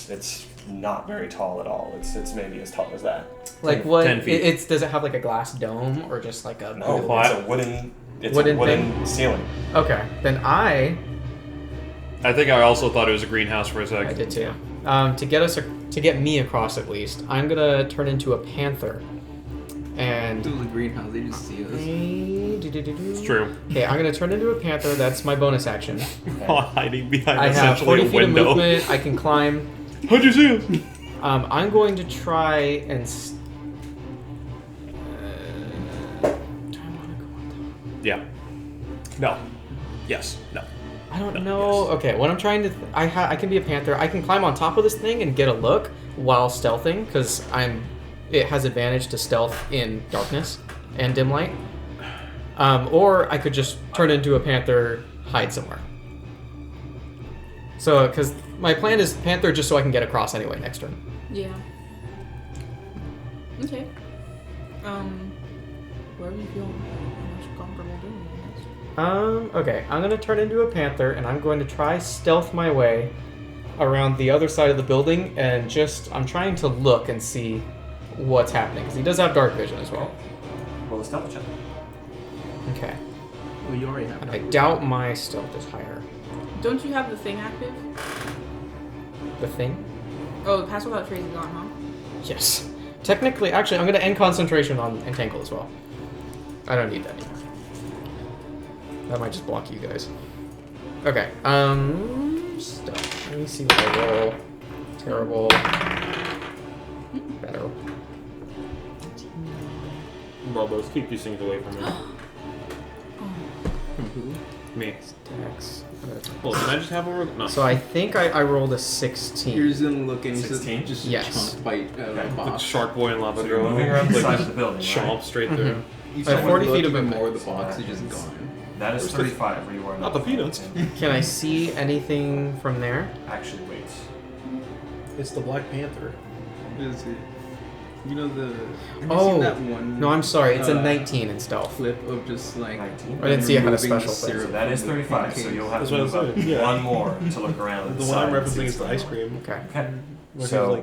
It's not very tall at all. It's maybe as tall as that. Like what? 10 feet. It's does it have like a glass dome or just like a? No, What? it's a wooden. It's Wooden a wooden ceiling. Okay, then I I think I also thought it was a greenhouse for a I sec. did too. To get me across at least, I'm gonna turn into a panther, and. This is a greenhouse. They just see us. It's true. Okay, I'm gonna turn into a panther. That's my bonus action. Hiding behind I have essentially 40 a feet of window. movement. I can climb. How'd you see us? I'm going to try and. Do I want to go on top? Yeah. No. Yes. No. I don't No, know. yes. Okay, what I'm trying to. I can be a panther. I can climb on top of this thing and get a look while stealthing because It has advantage to stealth in darkness and dim light. Or I could just turn into a panther, hide somewhere. So, because my plan is panther just so I can get across anyway next turn. Yeah. Okay. Wherever you feel most comfortable doing it. Okay, I'm gonna turn into a panther and I'm going to try stealth my way around the other side of the building and I'm trying to look and see what's happening because he does have dark vision as well. Roll a stealth check. Okay. Well, you already have And that. I doubt my stealth is higher. Don't you have the thing active? The thing? Oh, Pass Without Trace is gone, huh? Yes. Technically, actually, I'm gonna end concentration on Entangle as well. I don't need that anymore. That might just block you guys. Okay. Stealth. Let me see what I roll. Terrible. Better. Bubbles, keep these things away from me. Me. Dex. Well, did I just have one? No. So I think I rolled a 16. You're just gonna look and 16? just Yes. chunk bite out of Okay. the Like box. Shark Boy and Lava So you're Girl. moving around the Like, side of the building, chomp right? straight Mhm. through. Each Like time 40 you look, feet of even movement. more of the So box that is just is- gone. That is 35 where you are. Not the peanuts. Can I see anything from there? Actually, wait. It's the Black Panther. What is it? You know the. Have you Oh, seen that one? No, I'm sorry. It's a uh, 19 in stealth. Clip of just like. 19. I didn't see it had a removing special thing. So syrup that is from the 35, so pancakes. you'll have That's to what I move up said, yeah. one more to look around. The the one I'm side and see referencing what's is the going ice on. cream. Okay. Okay. Where So, he's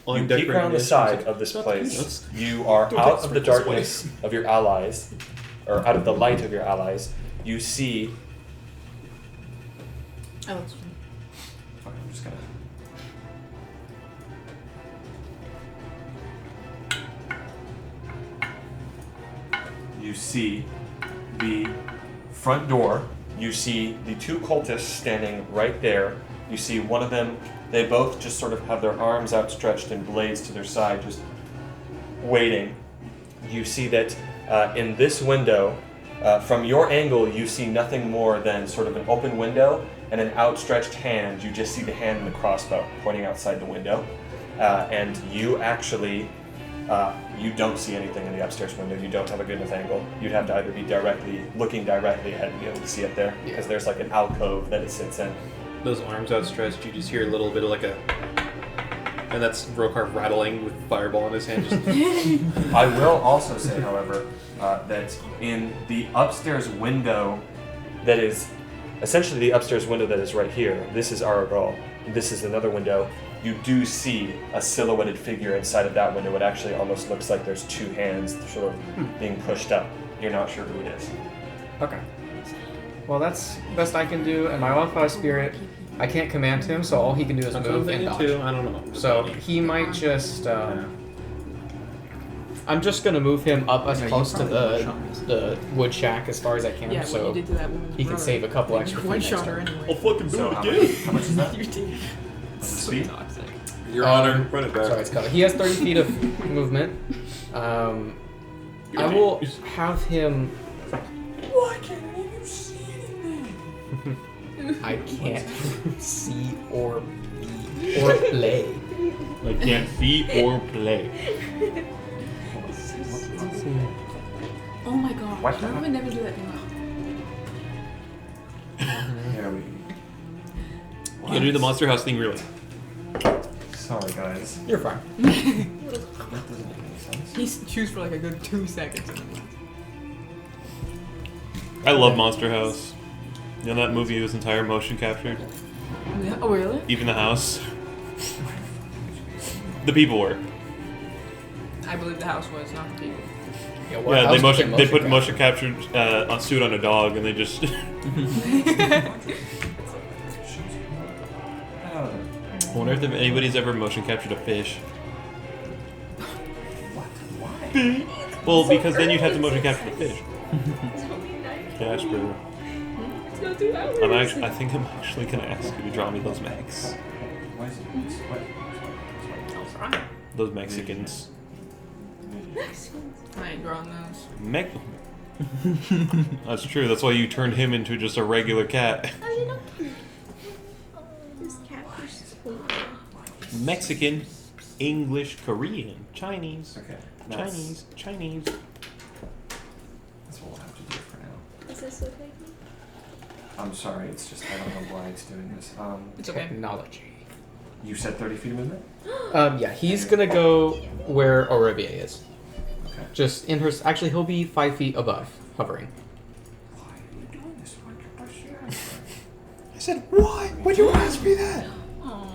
like, You peek around the side of this place. You are Don't out take of the sprinkles darkness of your allies, or out of the light of your allies. You see. Oh, that's true. Fuck, I'm just gonna. You see the front door. You see the two cultists standing right there. You see one of them. They both just sort of have their arms outstretched and blades to their side, just waiting. You see that in this window, from your angle, you see nothing more than sort of an open window and an outstretched hand. You just see the hand and the crossbow pointing outside the window. And you actually, you don't see anything in the upstairs window. You don't have a good enough angle. You'd have to either be looking directly ahead to be able to see it there, because there's like an alcove that it sits in. those arms outstretched, you just hear a little bit of like a. And that's Rokar rattling with fireball in his hand. Just I will also say, however, that in the upstairs window that is essentially the upstairs window that is right here, this is Aragal. This is another window. You do see a silhouetted figure inside of that window. It actually almost looks like there's two hands sort of being pushed up. You're not sure who it is. Okay. Well, that's the best I can do, and my Wildfire Spirit, I can't command him, so all he can do is that's what I'm move and thinking dodge. too. I don't know. So he might just. I'm just gonna move him up as Yeah, you close to probably one-shot the wood shack as far as I can, Yeah, what so you did to that woman's he can brother. save a couple extra feet One next shot her time. anyway. I'll fucking do So it how again. much is that? You did. What's the speed? toxic. Your Um, Honor, run it back. Sorry, it's covered. He has 30 feet of movement. I will have him. Why can't any of you see anything? I can't see or play. I can't see or play. Oh my god. What? I would never do that thing. There we You gotta do the Monster House thing really. Sorry, guys. You're fine. That doesn't make any sense. He chews for like a good 2 seconds. I love Monster House. You know that movie was entire motion captured? Yeah. Oh, really? Even the house. The people were. I believe the house was, not the people. Yeah, they put motion captured on suit on a dog, and they just. I wonder if anybody's ever motion captured a fish. What? Why? Well, because then you'd have to motion capture the fish. It's only 9. Casper, It's not 2 hours. I think I'm actually gonna ask you to draw me those mechs. Why is it? What? Those Mexicans. I ain't drawing those. Mech. That's true. That's why you turned him into just a regular cat. Oh, you know. This catfish is cool. Mexican, English, Korean, Chinese, Okay. Chinese. That's what we'll have to do for now. Is this okay? I'm sorry. It's just I don't know why it's doing this. It's okay. Technology. You said 30 feet of movement? Yeah, he's gonna go where Olivia is. Okay. Just in her. Actually, he'll be 5 feet above, hovering. Why are you doing this? Why can't I see that? I said, why? Would you ask me that? Oh.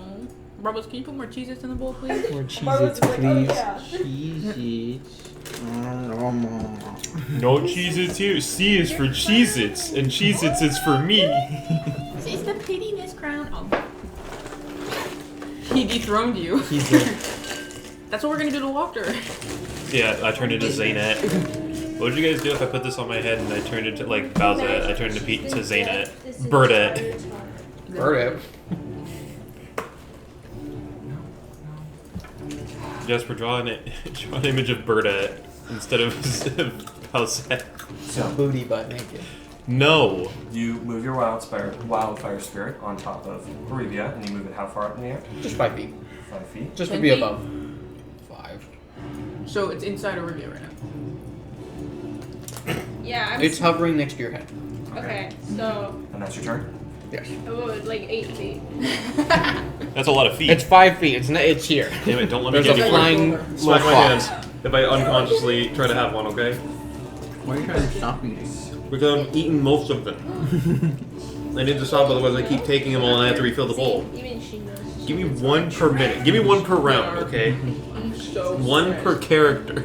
Bubbles, can you put more Cheez-Its in the bowl, please? More Marla's Cheez-Its, like, oh, please. yeah. Cheez-Its. No Cheez-Its here. C is for Cheez-Its, and Cheez-Its is for me. Is the pittiness crown? Oh. He dethroned you. He's like, That's what we're gonna do to Walter. Yeah, I turned into Zaynat. What would you guys do if I put this on my head and I turned into, like, Bowsette? I turned into Pete to Zaynat. Birdette. Bird Jasper, draw an image of Birdette instead of Bowsette. So, booty butt naked. No. you move your wildfire spirit on top of Olivia, and you move it how far up in the air? Just 5 feet. 5 feet. Just to 10 be feet? above. 5. So it's inside a review right now. Yeah, I'm It's hovering next to your head. okay. So And that's your turn? Yes. like 8 feet. That's a lot of feet. It's 5 feet. It's here. Damn it, don't let me There's get a you one. flying Smack little my fox. hands if I unconsciously try to have one, okay? Why are you trying to stop eating? Because I'm eating most of them. I need to stop, otherwise I keep taking them all and I have to refill the bowl. Even she knows. Give me one per minute. Give me one per round, okay? So One per character.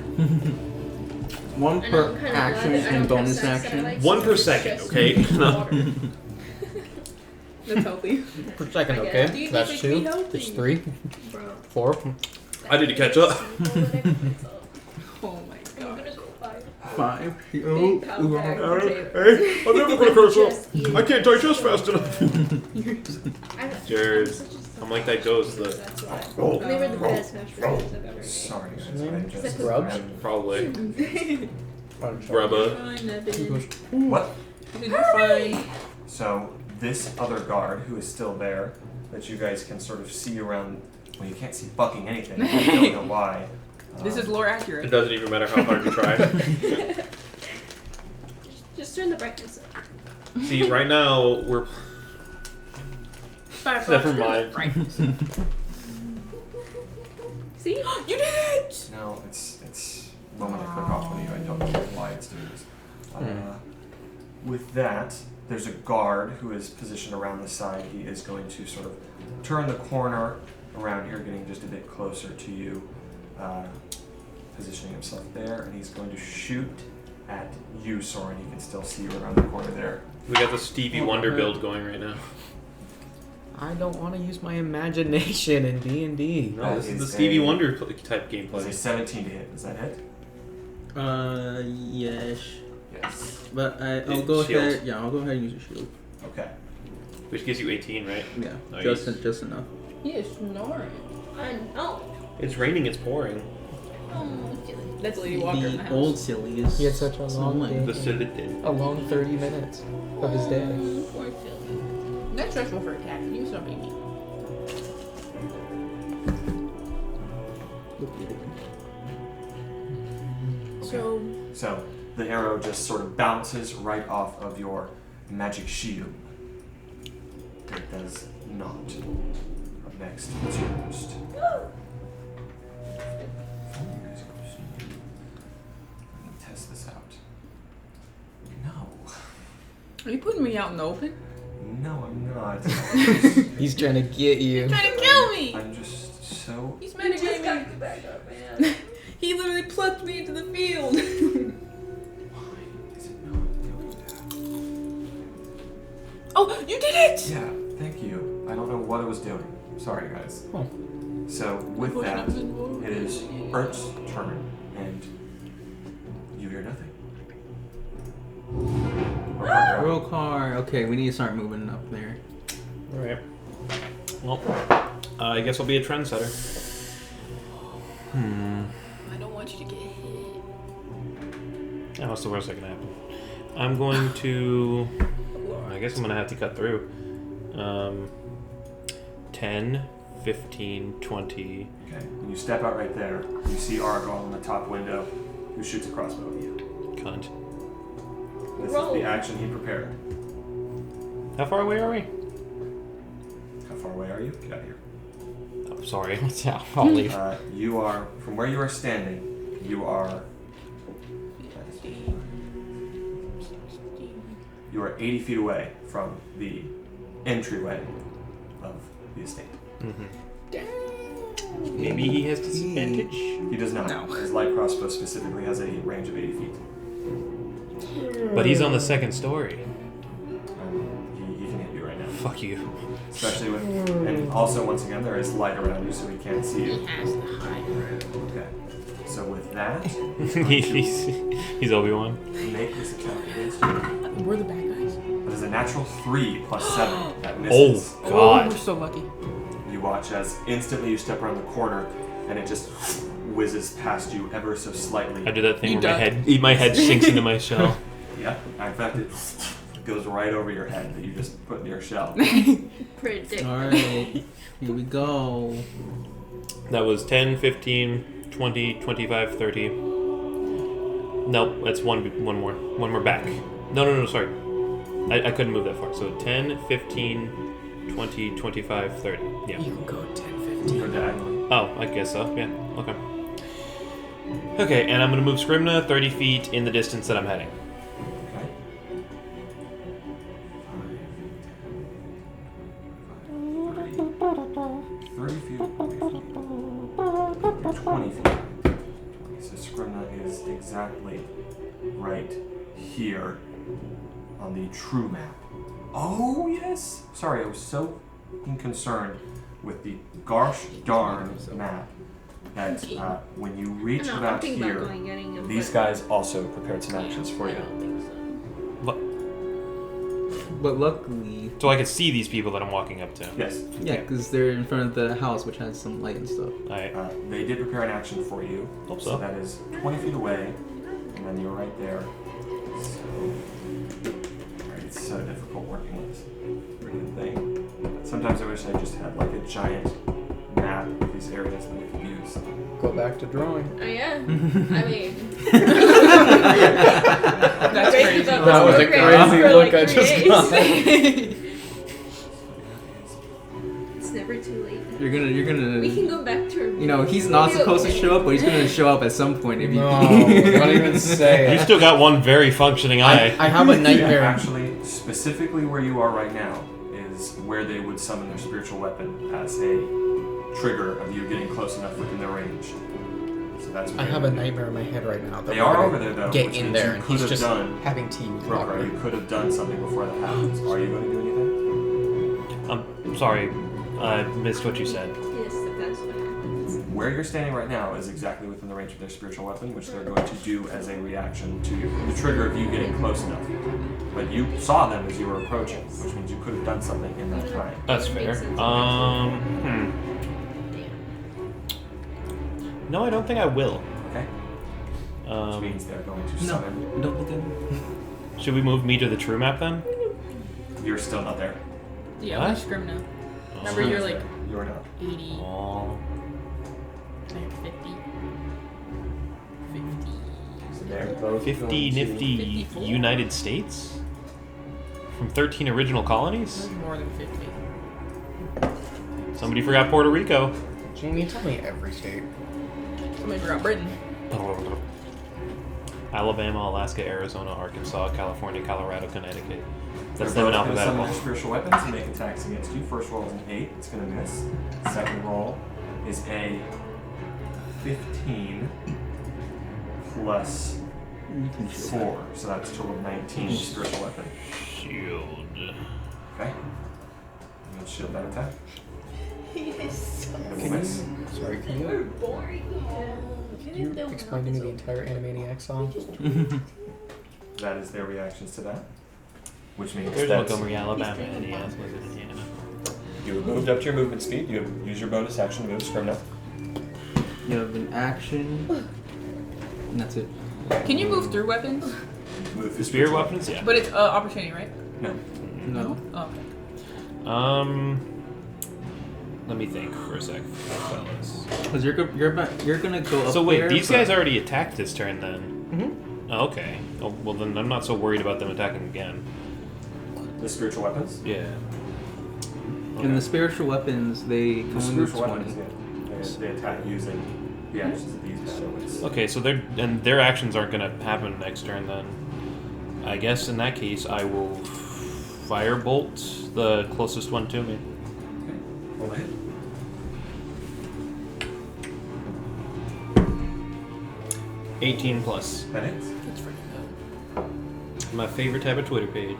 One I know, per I'm kinda action glad that I and don't bonus have sex, action. I like One per sex, second, just okay? water. that's healthy. Per second, I okay? guess. Do you That's think 2. it's healthy? It's 3. Bro. 4. I need to catch up. Oh my I'm god. gonna go 5. 5. Big Oh, pound bag of potatoes. Hey, I'm never gonna catch up. Just eat. I can't digest fast enough. I'm Jared, such a I'm like that ghost, though. That's why. They were the best mashed potatoes I've ever made. Sorry, guys. I just. Grubs? Probably. Fine, Grubba. Fine, Nevin. What? You're fine. So, this other guard who is still there, that you guys can sort of see around. Well, you can't see fucking anything. I don't know why. This is lore It accurate. doesn't even matter how hard you try. Just turn the brightness up. See, right now, we're... Never mind. Right. See? You did it! No, it's the moment I click off on you. I don't know why it's doing this. With that, there's a guard who is positioned around the side. He is going to sort of turn the corner around here, getting just a bit closer to you, positioning himself there, and he's going to shoot at you, Soren. You can still see you around the corner there. We got the Stevie Wonder build going right now. I don't want to use my imagination in D&D. No, this is the is Stevie a- Wonder type It's a gameplay. 17 to hit. Is that hit? Yes. Yes. But I'll go Shield. ahead. Yeah, I'll go ahead and use a shield. Okay. Which gives you 18, right? Yeah, Nice. just enough. He is snoring. I know. It's raining, it's pouring. That's Lady Walker in the The house. old silly is. He had such a long snowing. day. The Citadel. A long 30 minutes of his day. Poor Philly. That's stressful for a cat. You stop being mean. So the arrow just sort of bounces right off of your magic shield. It does not. Up next, it's your host. Let me test this out. No. Are you putting me out in the open? No, I'm not. He's trying to get you. Trying to kill me! I'm just so. He's mitigating me. back up, man. He literally plucked me into the field. Why is it not doing that? Oh, you did it! Yeah, thank you. I don't know what I was doing. Sorry, guys. Oh. So, with that, it is Ert's turn, and you hear nothing. Roll car. Okay, we need to start moving up there. Alright. Well, I guess I'll be a trendsetter. I don't want you to get hit. Yeah, what's the worst that can happen? I'm going to... I guess I'm going to have to cut through. 10, 15, 20... Okay, when you step out right there, you see Argyle in the top window, who shoots a crossbow at you. Cunt. This Roll. is the action he prepared. How far away are we? How far away are you? Get out of here. sorry. Yeah, I'll leave. You are, from where you are standing, you are 80 feet away from the entryway of the estate. Maybe he has disadvantage. He does not. No. His light crossbow specifically has a range of 80 feet. But he's on the second story. He can hit you right now. Fuck you. Especially with, and also once again there is light around you, so he can't see He you. has the high ground. Okay. So with that, He's Obi-Wan. make this attack against you. We're the bad guys. That is a natural 3 plus 7. That Oh misses. Oh, God. we're so lucky. You watch as instantly you step around the corner, and it just whizzes past you ever so slightly. I do that thing You where duck. my head sinks into my shell. Yeah. In fact, it goes right over your head that you just put in your shell. Predict. Alright, here we go. That was 10, 15, 20, 25, 30. Nope, that's one more. One more back. No, sorry. I couldn't move that far. So 10, 15, 20, 25, 30. Yeah. You can go 10, Go 15. diagonally. Oh, I guess so. Yeah. Okay. Okay, and I'm going to move Scrimna 30 feet in the distance that I'm heading. Okay. 30 feet. 20 feet. So Scribna is exactly right here on the true map. Oh, yes! Sorry, I was so concerned with the gosh darn map that when you reach No, I'm about thinking about here, going getting him. these but- guys also prepared some actions for I you. don't think so. But luckily, So I can see these people that I'm walking up to. Yes. yeah, because they're in front of the house, which has some light and stuff. I They did prepare an action for you. hope So so. that is 20 feet away, and then you're right there. So, right, it's so difficult working with this freaking thing. Sometimes I wish I just had like a giant map of these areas that we could use. Go back to drawing. Oh yeah. I mean. That's Great crazy. about That was a this program crazy for, look like, I just 3 got. days. It's never too late. You're gonna. We can go back to our. You know, he's not supposed to show up, but he's gonna show up at some point if you. No, don't even say You it. still got one very functioning eye. I have a Yeah, nightmare. actually, specifically where you are right now is where they would summon their spiritual weapon as a trigger of you getting close enough within their range. So that's. I where have a nightmare in my head right now. That They we're are gonna over there though. Get which in means there, you and could he's have just done. having tea with Roker, Rocker. you could have done something before that happens. Are you going to do anything? I'm sorry, I missed what you said. Yes, that's what happens. Where you're standing right now is exactly within the range of their spiritual weapon, which they're going to do as a reaction to the trigger of you getting close enough. But you saw them as you were approaching, which means you could have done something in that time. That's fair. No, I don't think I will. Okay? Which means they're going to No, summon. don't look at me. Should we move me to the true map then? You're still not there. Yeah, What? we're scrim now. Remember, you're like You're not. 80, Oh. I have 50. 50. So they're both 50 going to- nifty 54. United States? From 13 original colonies? There's more than 50. Somebody forgot Puerto Rico. Jamie, tell me every state. Somebody forgot Britain. Alabama, Alaska, Arizona, Arkansas, California, Colorado, Connecticut. That's They're them in both going to summon alphabetical. their spiritual weapons and make attacks against you. First roll is an 8. It's going to miss. Second roll is a 15 plus You can show 4. So that's a total of 19 spiritual weapon. Shield. Okay? You'll shield that attack. Yes. It will miss. Sorry, can you explain to me the entire Animaniacs song? That is their reactions to that. Which means There's that's, Montgomery, Alabama, Indiana, was it Indiana? you have moved up to your movement speed. You have used your bonus action to move Scrimna. You have an action, and that's it. Can you move through weapons? Move The spear weapons? Yeah. But it's opportunity, right? No. No. Oh, okay. Let me think for a sec, fellas. Because you're gonna go up So wait, there, these but- guys already attacked this turn then? Mm-hmm. Oh, okay. Oh, well then I'm not so worried about them attacking again. The spiritual weapons? Yeah. And the spiritual weapons, they The only do spiritual 20. weapons, they attack using the actions of these battlers. Okay, so their actions aren't gonna happen next turn then. I guess in that case, I will firebolt the closest one to me. Okay, roll ahead. 18 plus. That hits. It's freaking good. My favorite type of Twitter page.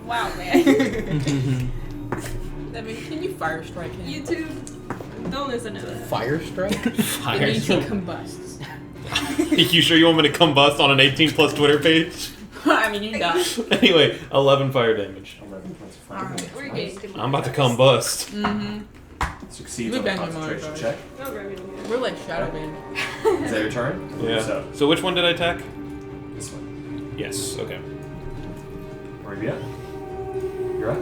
Wow, man. I mean, can you fire strike him? YouTube, don't listen to that. Fire strike? It means he combusts. You sure you want me to combust on an 18 plus Twitter page? I mean, you die. Anyway, 11 fire damage. 11 points of fire. Alright. We're getting too much. I'm about to combust. Mm-hmm. Succeeds We on the bang your concentration mother, check. No, Remy, no. We're like Shadow Band. Is that your turn? Yeah. So, So which one did I attack? this one. Yes. Okay. Arabia? You're up.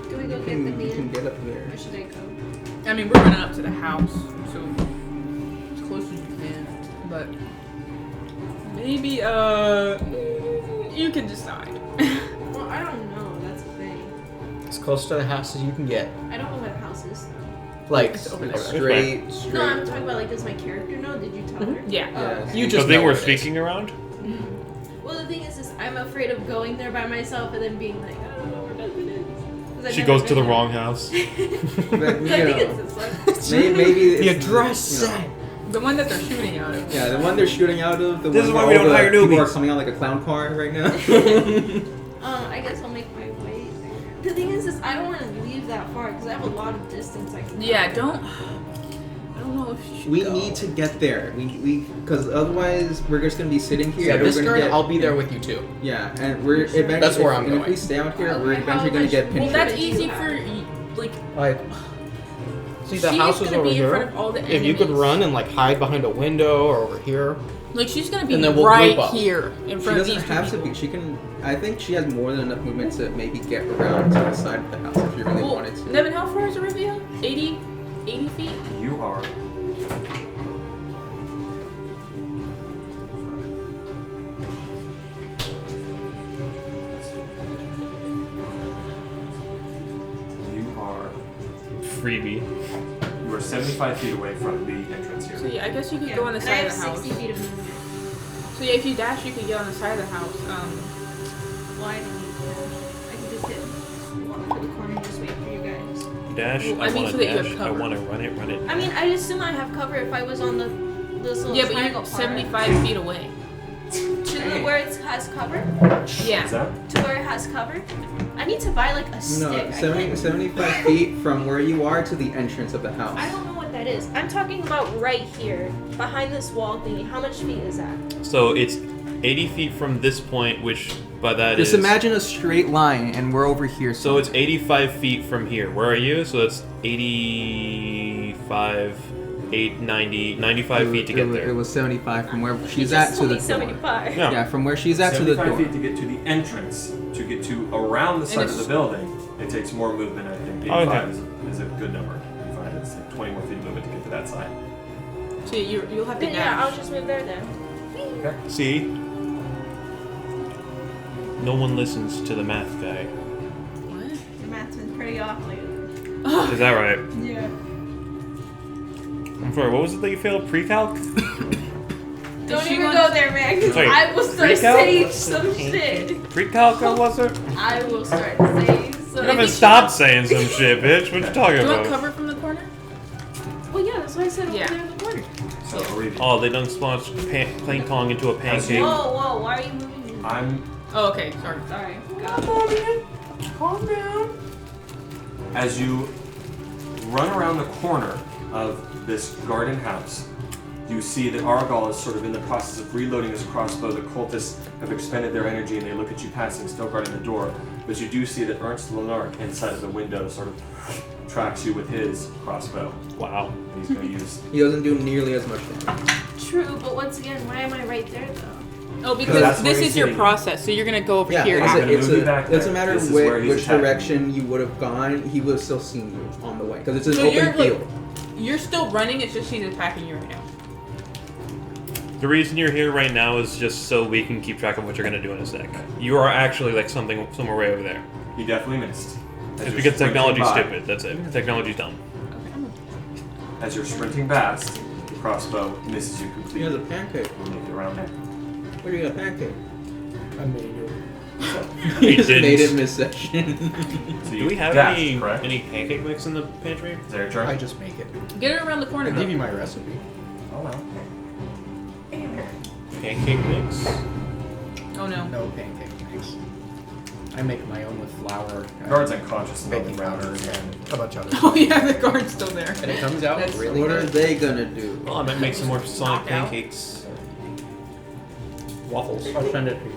Do we go You get the can, you can man? get up there. Or should I go? I mean, we're running up to the house, so as close as you can. But maybe, you can decide. Well, I don't know. That's the thing. As close to the house as you can get. I don't know where the house is, though. Like, It's over there. Straight. No, I'm talking about, like, does my character know? Did you tell her? Yeah. Yeah. You So just they know were where it is. sneaking around? Well, the thing is I'm afraid of going there by myself and then being like, I don't know where Desmond is. 'Cause I've She never goes to been the there. wrong house. But, you I think know, it's this one. maybe The it's, address you know, set. The one that they're shooting out of. Yeah, the one they're shooting out of. The This one is why where we all don't the hire people are newbies. coming out like a clown car right now. I guess I'll make my way there. The thing is I don't want to leave that far because I have a lot of distance I can Yeah, cover. I don't know if you should We go. need to get there. We because otherwise we're just gonna be sitting here. Yeah, and this we're gonna turn, get, I'll be there with you too. Yeah, and we're Sure. eventually. That's where I'm and If going. we stay out here, we're Okay, eventually how gonna much- get Well, pinched. that's do you easy have? for, like, Like, see the She house is is gonna over be in front here. of all the If you could enemies. run and like hide behind a window or over here. like she's gonna be And then we'll right group up. here in She front of doesn't these two have to people. be. She can. I think she has more than enough movement to maybe get around to the side of the house if you really Well, wanted to. Nevin, how far is Olivia? 80 feet? You are. You are. Freebie. You are 75 feet away from the entrance So here. yeah, I guess you could Yeah, go on the and side I of have the house. 60 feet of movement. So yeah, if you dash, you could get on the side of the house. Well, I don't need to. I can just walk to the corner and just wait for you guys. Dash. Well, I, I mean, want so to that you have dash. I cover. want to run it. I mean, I assume I have cover if I was on this little Yeah, but triangle you're part. 75 feet away. To where it has cover? Yeah. Is that? To where it has cover? I need to buy like a stick. No, I 70, can't- 75 feet from where you are to the entrance of the house. I don't know what that is. I'm talking about right here, behind this wall thingy. How much feet is that? So it's 80 feet from this point, which by that Just is. imagine a straight line, and we're over here. So it's 85 feet from here. Where are you? So it's 85, 90, 95 feet to get It there. was 75 from where You she's just at to told the me door. 75. Yeah. Yeah, from where she's at to the 75 door. feet to get to the entrance. To get to around the side of the building, it takes more movement. I think 85 Okay. is a good number. 85 is like 20 more feet of movement to get to that side. So you'll have to Then yeah, I'll dash. just move there then. Okay. See? No one listens to the math guy. What? The math's been pretty off lately. Is that right? Yeah. I'm sorry, what was it that you failed? Pre-calc? Don't she even want- go there, man, because Wait, I will start freak out? saying some shit. Pre-calc, was it? I will start saying some You haven't stopped saying some shit, bitch. What you talking Do you want about? cover from the corner? Well, yeah, that's why I said over Yeah. there in the corner. So Arabia. Oh, they done smashed Plain Kong into a pancake. Whoa, why are you moving? I'm. Oh, okay. Sorry. Sorry. God. Calm down. As you run around the corner of this garden house, you see that Argal is sort of in the process of reloading his crossbow. The cultists have expended their energy and they look at you passing, still guarding the door. But you do see that Ernst Lenark inside of the window sort of tracks you with his crossbow. Wow. He's going to use. He doesn't do nearly as much damage. True, but once again, why am I right there though? Oh, that's because where this he's is your hitting. process. So you're gonna go over Yeah, here. it's I'm gonna a, move you back it doesn't there. matter This is where he's which attacking. direction you would have gone, he would have still seen you on the way. Because it's an So open you're like, field. you're still running. It's just he's attacking you right now. The reason you're here right now is just so we can keep track of what you're gonna do in a sec. You are actually like somewhere way over there. You definitely missed. As It's you're because sprinting technology's by- stupid. That's it. Technology's dumb. As you're sprinting past, the crossbow misses you He has completely. a pancake. We'll make it around there. Where do you got a pancake? I made it. He just didn't. made it mid-session. So Do you we have dashed, any correct? pancake mix in the pantry? Is that your turn? I just make it. Get it around the I corner. give Though. you my recipe. Oh well. Pancake mix? Oh no. No pancake mix. I make my own with flour. Guard's unconscious and baking moving around. powder and a bunch of other Oh stuff. yeah, the guard's still there. And it comes out That's- really What are good. they gonna do? Well, I might make some more Sonic Knock out. pancakes. Waffles. I'll send it to you.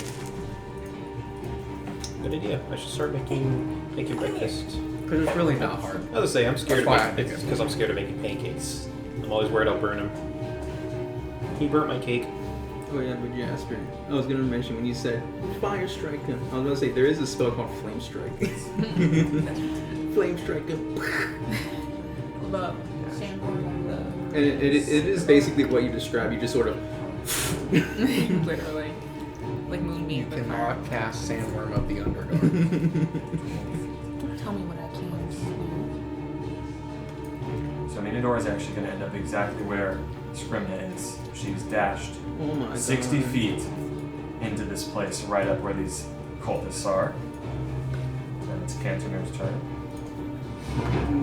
Good idea. I should start making breakfast. Because it's really not hard. I was say I'm scared That's why I of pick making it. because I'm scared of making pancakes. I'm always worried I'll burn them. He burnt my cake. Oh yeah, but Jasper. I was gonna mention when you said fire strike him. I was gonna say there is a spell called flame strike. Flame strike him. But And it is basically what you described. You just sort of. literally, like You moonbeam. but fire. cannot cast Sandworm of the Underdark. Don't tell me what I can. So Minador is actually going to end up exactly where Scrimna is. She's dashed Oh my 60 God. feet into this place, right up where these cultists are. And it's Cantomir's turn.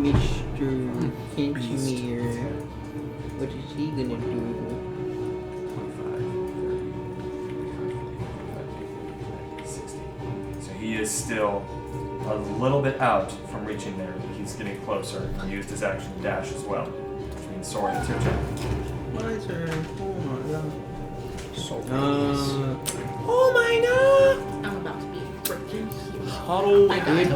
Mr. Engineer. What is he gonna do? 25, 30, 60. So he is still a little bit out from reaching there. He's getting closer. He used his action to dash as well. Which means Soren, it's your turn. My turn. Oh my God. So Oh my god! I'm about to be freaking huge. Huddle I died. you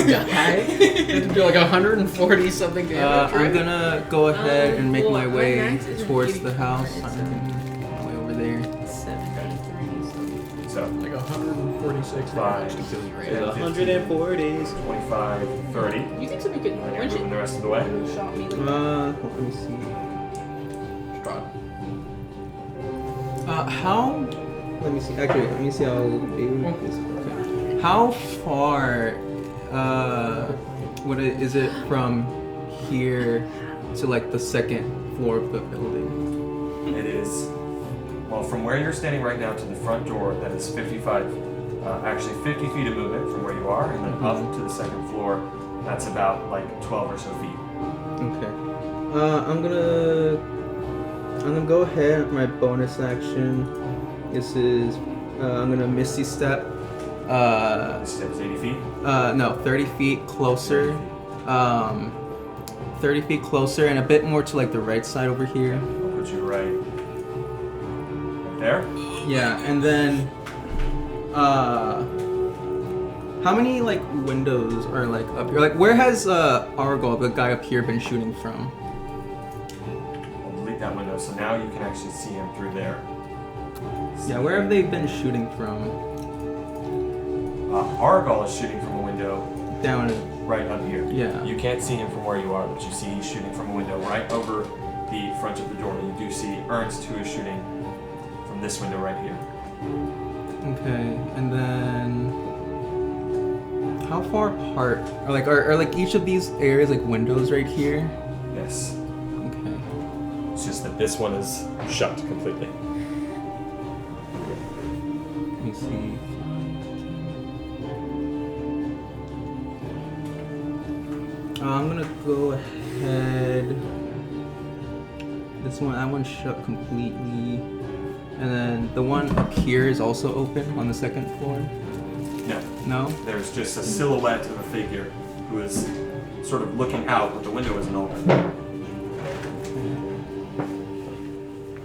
die? You have to do like 140 something damage. I'm gonna go ahead and make my well, way Max isn't towards getting the house. credit, so- I'm way over there. 73. So like 146 Five. damage to kill you right There's now. 140s. 25, 30. You think somebody could And you're wrench moving the it? rest of the way. Shot me like Let me see. Strahd. How? Let me see. Actually, let me see how big this. Okay. How far? What is it from here to like the second floor of the building? It is, well, from where you're standing right now to the front door, that is 50 feet of movement from where you are, and then up to the second floor, that's about like 12 or so feet. Okay. I'm gonna go ahead with my bonus action. This is I'm gonna Misty Step. This step is 80 feet. No, 30 feet closer. 30 feet closer and a bit more to like the right side over here. I'll put you right there. Yeah, and then how many like windows are like up here? Like where has Argol, the guy up here, been shooting from? I'll delete that window, so now you can actually see him through there. Yeah, where have they been shooting from? Argol is shooting from a window Down. right up here. Yeah. You can't see him from where you are, but you see he's shooting from a window right over the front of the door. You do see Ernst, who is shooting from this window right here. Okay, and then how far apart are like each of these areas like windows right here? Yes. Okay. It's just that this one is shut completely. Let me see. I'm gonna go ahead. That one's shut completely. And then the one up here is also open on the second floor. No, No? there's just a silhouette of a figure who is sort of looking out, but the window isn't open.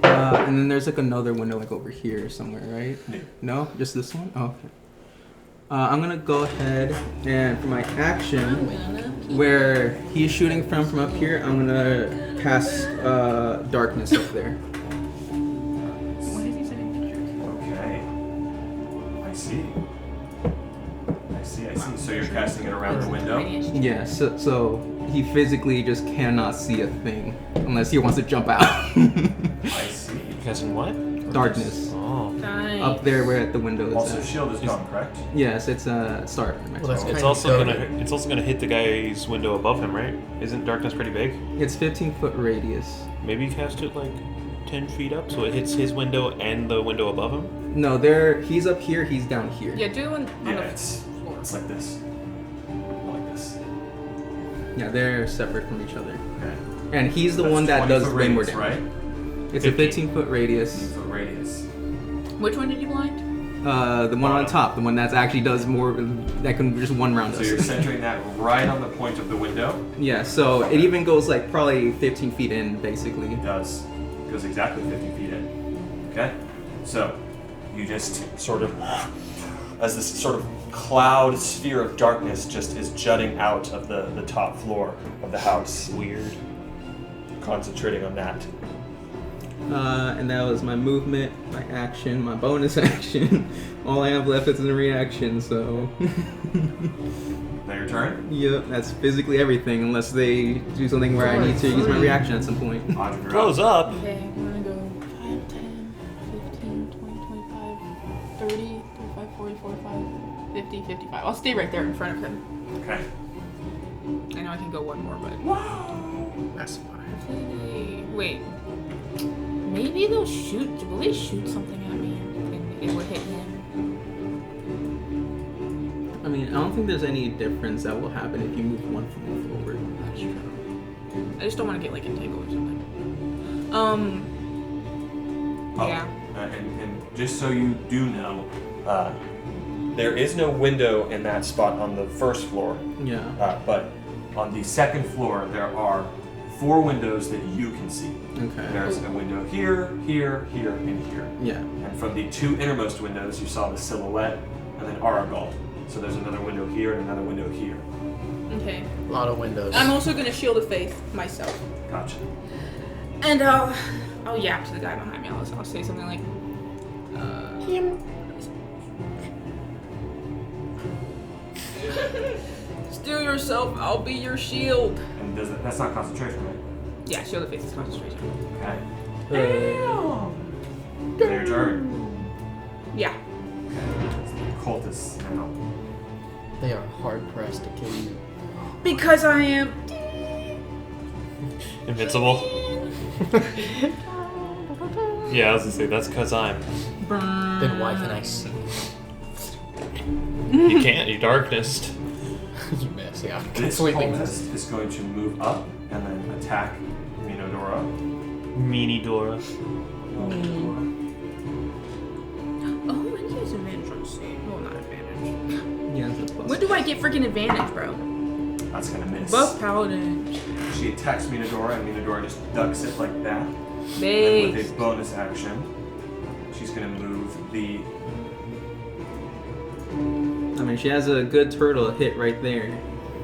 And then there's like another window like over here somewhere, right? No. No? Just this one? Oh, okay. I'm gonna go ahead and for my action, where he's shooting from up here, I'm gonna cast darkness up there. Okay. I see. So you're casting it around the window? Yeah, so he physically just cannot see a thing unless he wants to jump out. I see. Casting what? Darkness. Oh. Nice. Up there where the window is Also, at. shield is gone, correct? Yes, it's Stark. Well, that's It's kind also of gonna it's also gonna hit the guy's window above him, right? Isn't darkness pretty big? It's 15-foot radius. Maybe cast it like 10 feet up so it hits his window and the window above him. No, he's up here, he's down here. Yeah, do one on Yeah, the it's floor. like this. Like this. Yeah, they're separate from each other. Okay. And he's the That's one that 20 does foot way more radius, damage. right? It's 15. a 15-foot radius. 15-foot radius. Which one did you blind? The one on top, the one that actually does more, that can just one round So us. you're centering that right on the point of the window. Yeah, so it even goes like probably 15 feet in, basically. It does. It goes exactly 50 feet in. Okay? So, you just sort of, as this sort of cloud sphere of darkness just is jutting out of the top floor of the house. Weird. Concentrating on that. And that was my movement, my action, my bonus action. All I have left is a reaction, so. Now your turn. Yep, that's physically everything, unless they do something where I need to use my reaction at some point. Audrey, you're Close up. Okay, I'm gonna go 5, 10, 15, 20, 25, 30, 35, 40, 45, 50, 55. I'll stay right there in front of him. Okay. I know I can go one more, but. That's fine. Wait. Maybe they'll shoot. Will they shoot something at me and it will hit him? I mean, I don't think there's any difference that will happen if you move one foot forward. That's true. I just don't want to get like entangled or something. Yeah. And just so you do know, there is no window in that spot on the first floor. Yeah. But on the second floor, there are 4 windows that you can see. Okay. There's a window here, here, here, and here. Yeah. And from the 2 innermost windows, you saw the silhouette and then Aragald. So there's another window here and another window here. Okay. A lot of windows. I'm also gonna shield of faith myself, Gotcha. and I'll yap to the guy behind me. I'll say something like, "Steal yourself. I'll be your shield." And that's not concentration, right? Yeah, shield of faith is concentration. Okay. Uh, Then your turn. Yeah. Cultists now. They are hard pressed to kill you. Because I am. Invincible. Yeah, I was gonna say that's because I'm. Then why can I see? You can't. You darkness. You miss, yeah. This Completely miss. cultist is going to move up and then attack Minodora. Meanie Dora. Oh, and use advantage on save. Well, not advantage. yeah, it's a plus. When do I get freaking advantage, bro? That's gonna miss. Buff paladin. She attacks Minodora and Minodora just ducks it like that. And then Base. with a bonus action, she's gonna move the. I mean, she has a good turtle hit right there.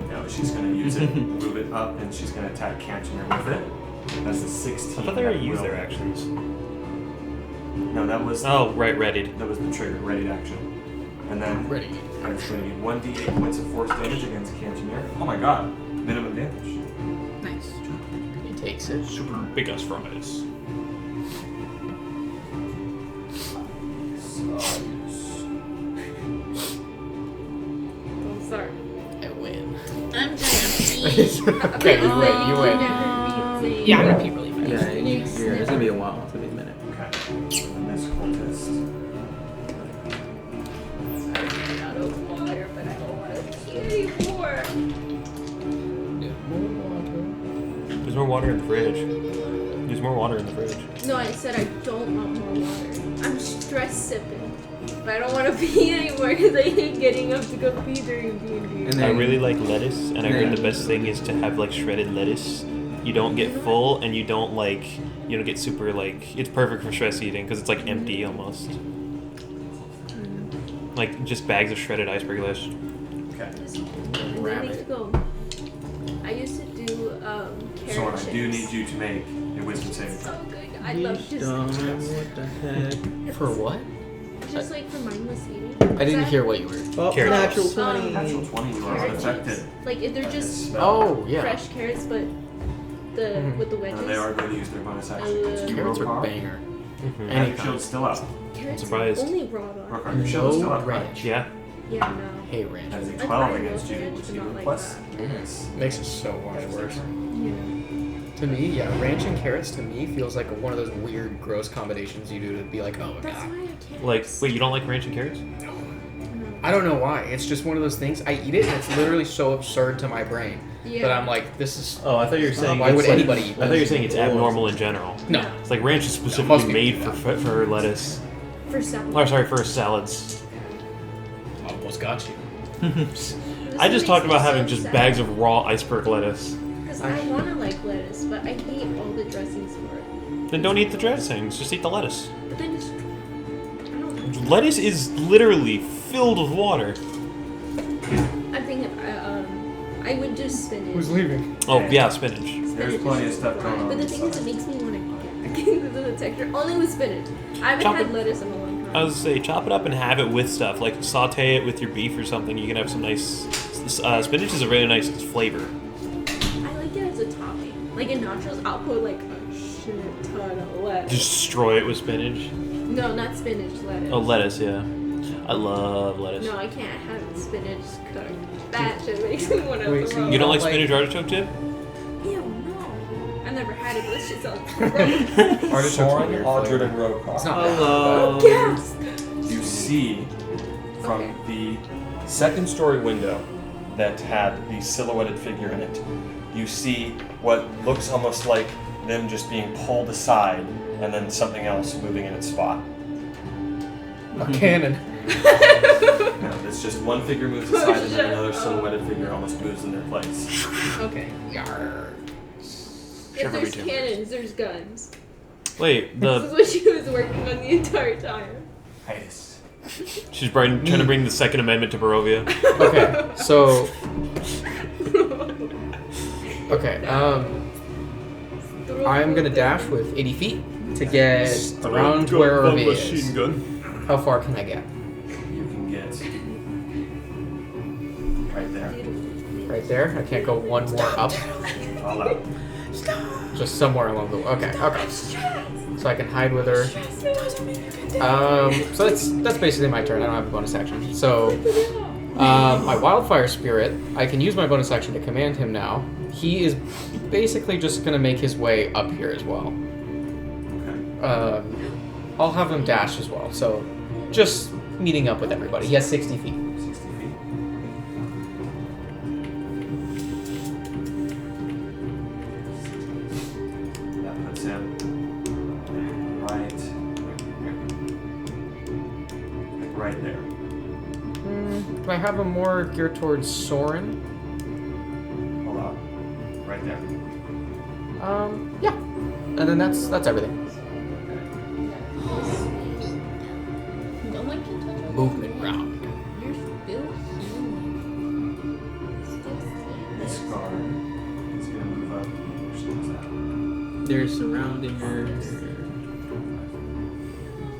No, she's gonna use it, move it up, and she's gonna attack Cantimir with it. That's a 16. I thought they already that used will- their actions. No, that was Oh, right, readied. that was the trigger, ready action. And then Ready. I'm just gonna need 1d8 points of force damage against Cantimir. Oh my god, minimum damage. Nice. He takes it. Super big us from it. I'm sorry. I win. I'm gonna Okay, you win. You win. Yeah, I'm gonna pee really fast. Yeah, it's gonna be a while. It's gonna be a minute. Okay. And this cultist. Out of water, but I don't want to pee anymore. There's more water in the fridge. There's more water in the fridge. No, I said I don't want more water. I'm stress sipping. But I don't want to pee anymore because I hate getting up to go pee during D&D. And I then really like lettuce, and I heard the best thing is to have like shredded lettuce. You don't get full, and you don't get super like. It's perfect for stress eating because it's like empty almost. Like just bags of shredded iceberg lettuce. Okay. And then I need to go. I used to do carrot So I chips. do need you to make a wisdom saving throw. So good. I love just what the heck? For what? just like for mindless eating. I didn't hear what you were. Oh, Carrot natural chips. 20. Natural 20, you are Carrot unaffected. chips. Like if they're by this just spell. Oh, yeah. fresh carrots, but the with the wedges. And they are going to use their bonus action Uh, to Carrots are roll banger. And Any your shield's still up. Carrots Surprised. only raw dog. Rokar, your shield's still No up, right? ranch. Yeah. Yeah, no. Hey, ranch. That is a I 12 probably against will you, ranch, which but you not like plus. that. Yes. Makes it so much worse. Yeah. To me, yeah, ranch and carrots to me feels like one of those weird, gross combinations you do to be like, oh my That's god. why I can't. Like, wait, you don't like ranch and carrots? I don't know why. It's just one of those things. I eat it, and it's literally so absurd to my brain Yeah. that I'm like, this is. Oh, I thought you were saying. Why would it's like- anybody eat I thought you were this? saying it's abnormal in general. No. It's like ranch is most specifically people made do for lettuce. For salad. Or sorry, for salads. Almost got you. I just talked about having just bags of raw iceberg lettuce. Because I want to like lettuce, but I hate all the dressings for it. Then don't eat the dressings. Just eat the lettuce. But then just. I don't. Lettuce is literally filled with water. I think I would do spinach. Who's leaving? Oh yeah, spinach. There's plenty of stuff going on. But the thing is, it makes me want to get into the texture. Only with spinach. I haven't Chop had it- lettuce in a long time. I was gonna say, chop it up and have it with stuff. Like saute it with your beef or something. You can have some nice. Spinach is a really nice flavor. I like it as a topping. Like in nachos, I'll put like a shit ton of lettuce. Destroy it with spinach. No, not spinach, lettuce. Oh, lettuce, yeah. I love lettuce. No, I can't have spinach cooked. That shit makes me want to Wait, so throw You don't like up. spinach artichoke dip? Ew, no. I've never had it, but this shit sounds gross. Artichoke's a Soren, weird Aldred, flavor. and Rokar. It's not Hello. Yes! You see from Okay. the second story window that had the silhouetted figure in it, you see what looks almost like them just being pulled aside and then something else moving in its spot. A cannon. No, it's just one figure moves aside and then another silhouetted figure almost moves in their place. Okay. Yarr. If Shiver me there's timbers. cannons, there's guns. Wait, This is the what she was working on the entire time. Nice. she's trying to bring the Second Amendment to Barovia. Okay, so. Okay, I'm gonna dash with 80 feet to get around where Irvi is. gun. How far can I get? You can get right there. Right there? I can't go one more up? All out. Just somewhere along the okay. So I can hide with her. So that's basically my turn. I don't have a bonus action. So my wildfire spirit, I can use my bonus action to command him now. He is basically just gonna make his way up here as well. Okay. I'll have him dash as well. So just meeting up with everybody. He has 60 feet. 60 feet. That puts him right there. Can I have him more geared towards Soren? Hold on. Right there. Yeah. And then that's everything. No one can touch it. Movement round. You're still human. This guard is going to move up. Where's that? They're surrounding her.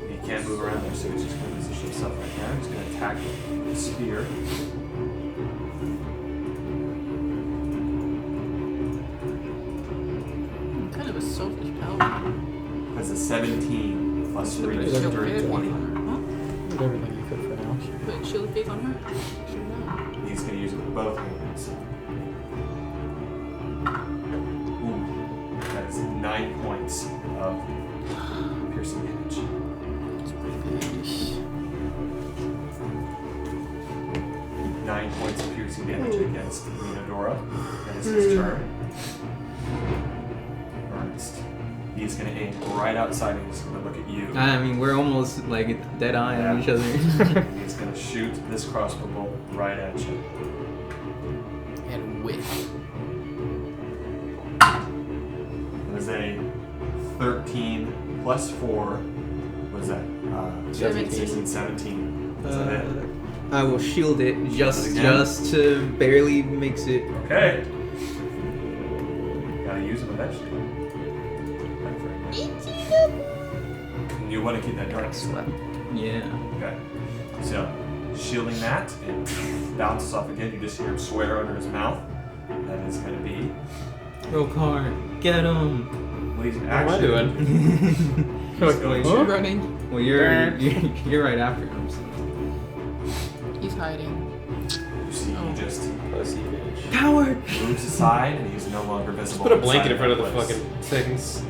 He can't move around there, so he's just going to position himself right there. He's going to attack with the spear. Kind of a selfish power. That's a 17 plus 3 Is is it dirty 20. Did everything you could for now. Put shield of faith on her. Should not. He's going to use it with both hands. Ooh, that is 9 points of piercing damage. That's pretty good. 9 points of piercing damage against Minodora. That is his turn. Ernest. He's going to aim right outside and he's going to look at you. I mean, we're almost like dead eye on each other. He's going to shoot this crossbow bolt right at you. And with. That is a 13 plus 4. What is that? 16, 17. Is that it? I will shield it just again? just to barely makes it. Okay. Gotta use them eventually. And you want to keep that dark sweat. Yeah. Okay. So, shielding that, and bounces off again. You just hear him swear under his mouth. That is going to be. Rokar, get him. Well, he's What am I actually. doing? Like, Wait, huh? Running. Well, you're right after him. So. He's hiding. You see, he just Pussy bitch. Coward. moves aside, and he's no longer visible. Put a blanket in inside front of the that place. fucking things.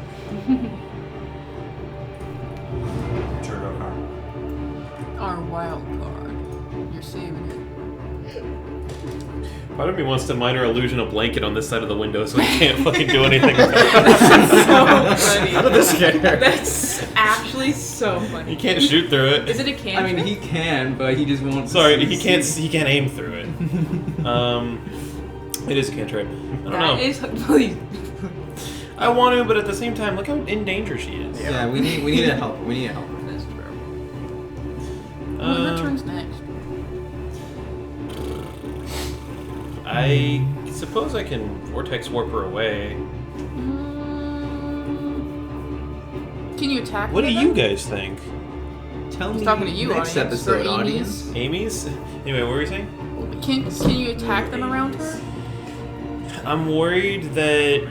Turbo car. Our wild card. You're saving it. Part of me wants to minor illusion a blanket on this side of the window so he can't fucking do anything about it. So funny. How did this get here? That's actually so He funny. can't shoot through it. Is it a cantrip? I mean, he can, but he just won't. Sorry, he can't aim through it. It is a cantrip. I don't know. That is please. I want to, but at the same time, look how in danger she is. Yeah, we need to help. We need to help her. That's true. Her turn's next. I suppose I can vortex warp her away. Can you attack? What do her you then? guys think? Tell He's me talking to you, next audience, episode, or audience. Amy's? Anyway, what were you saying? Can you attack them around her? I'm worried that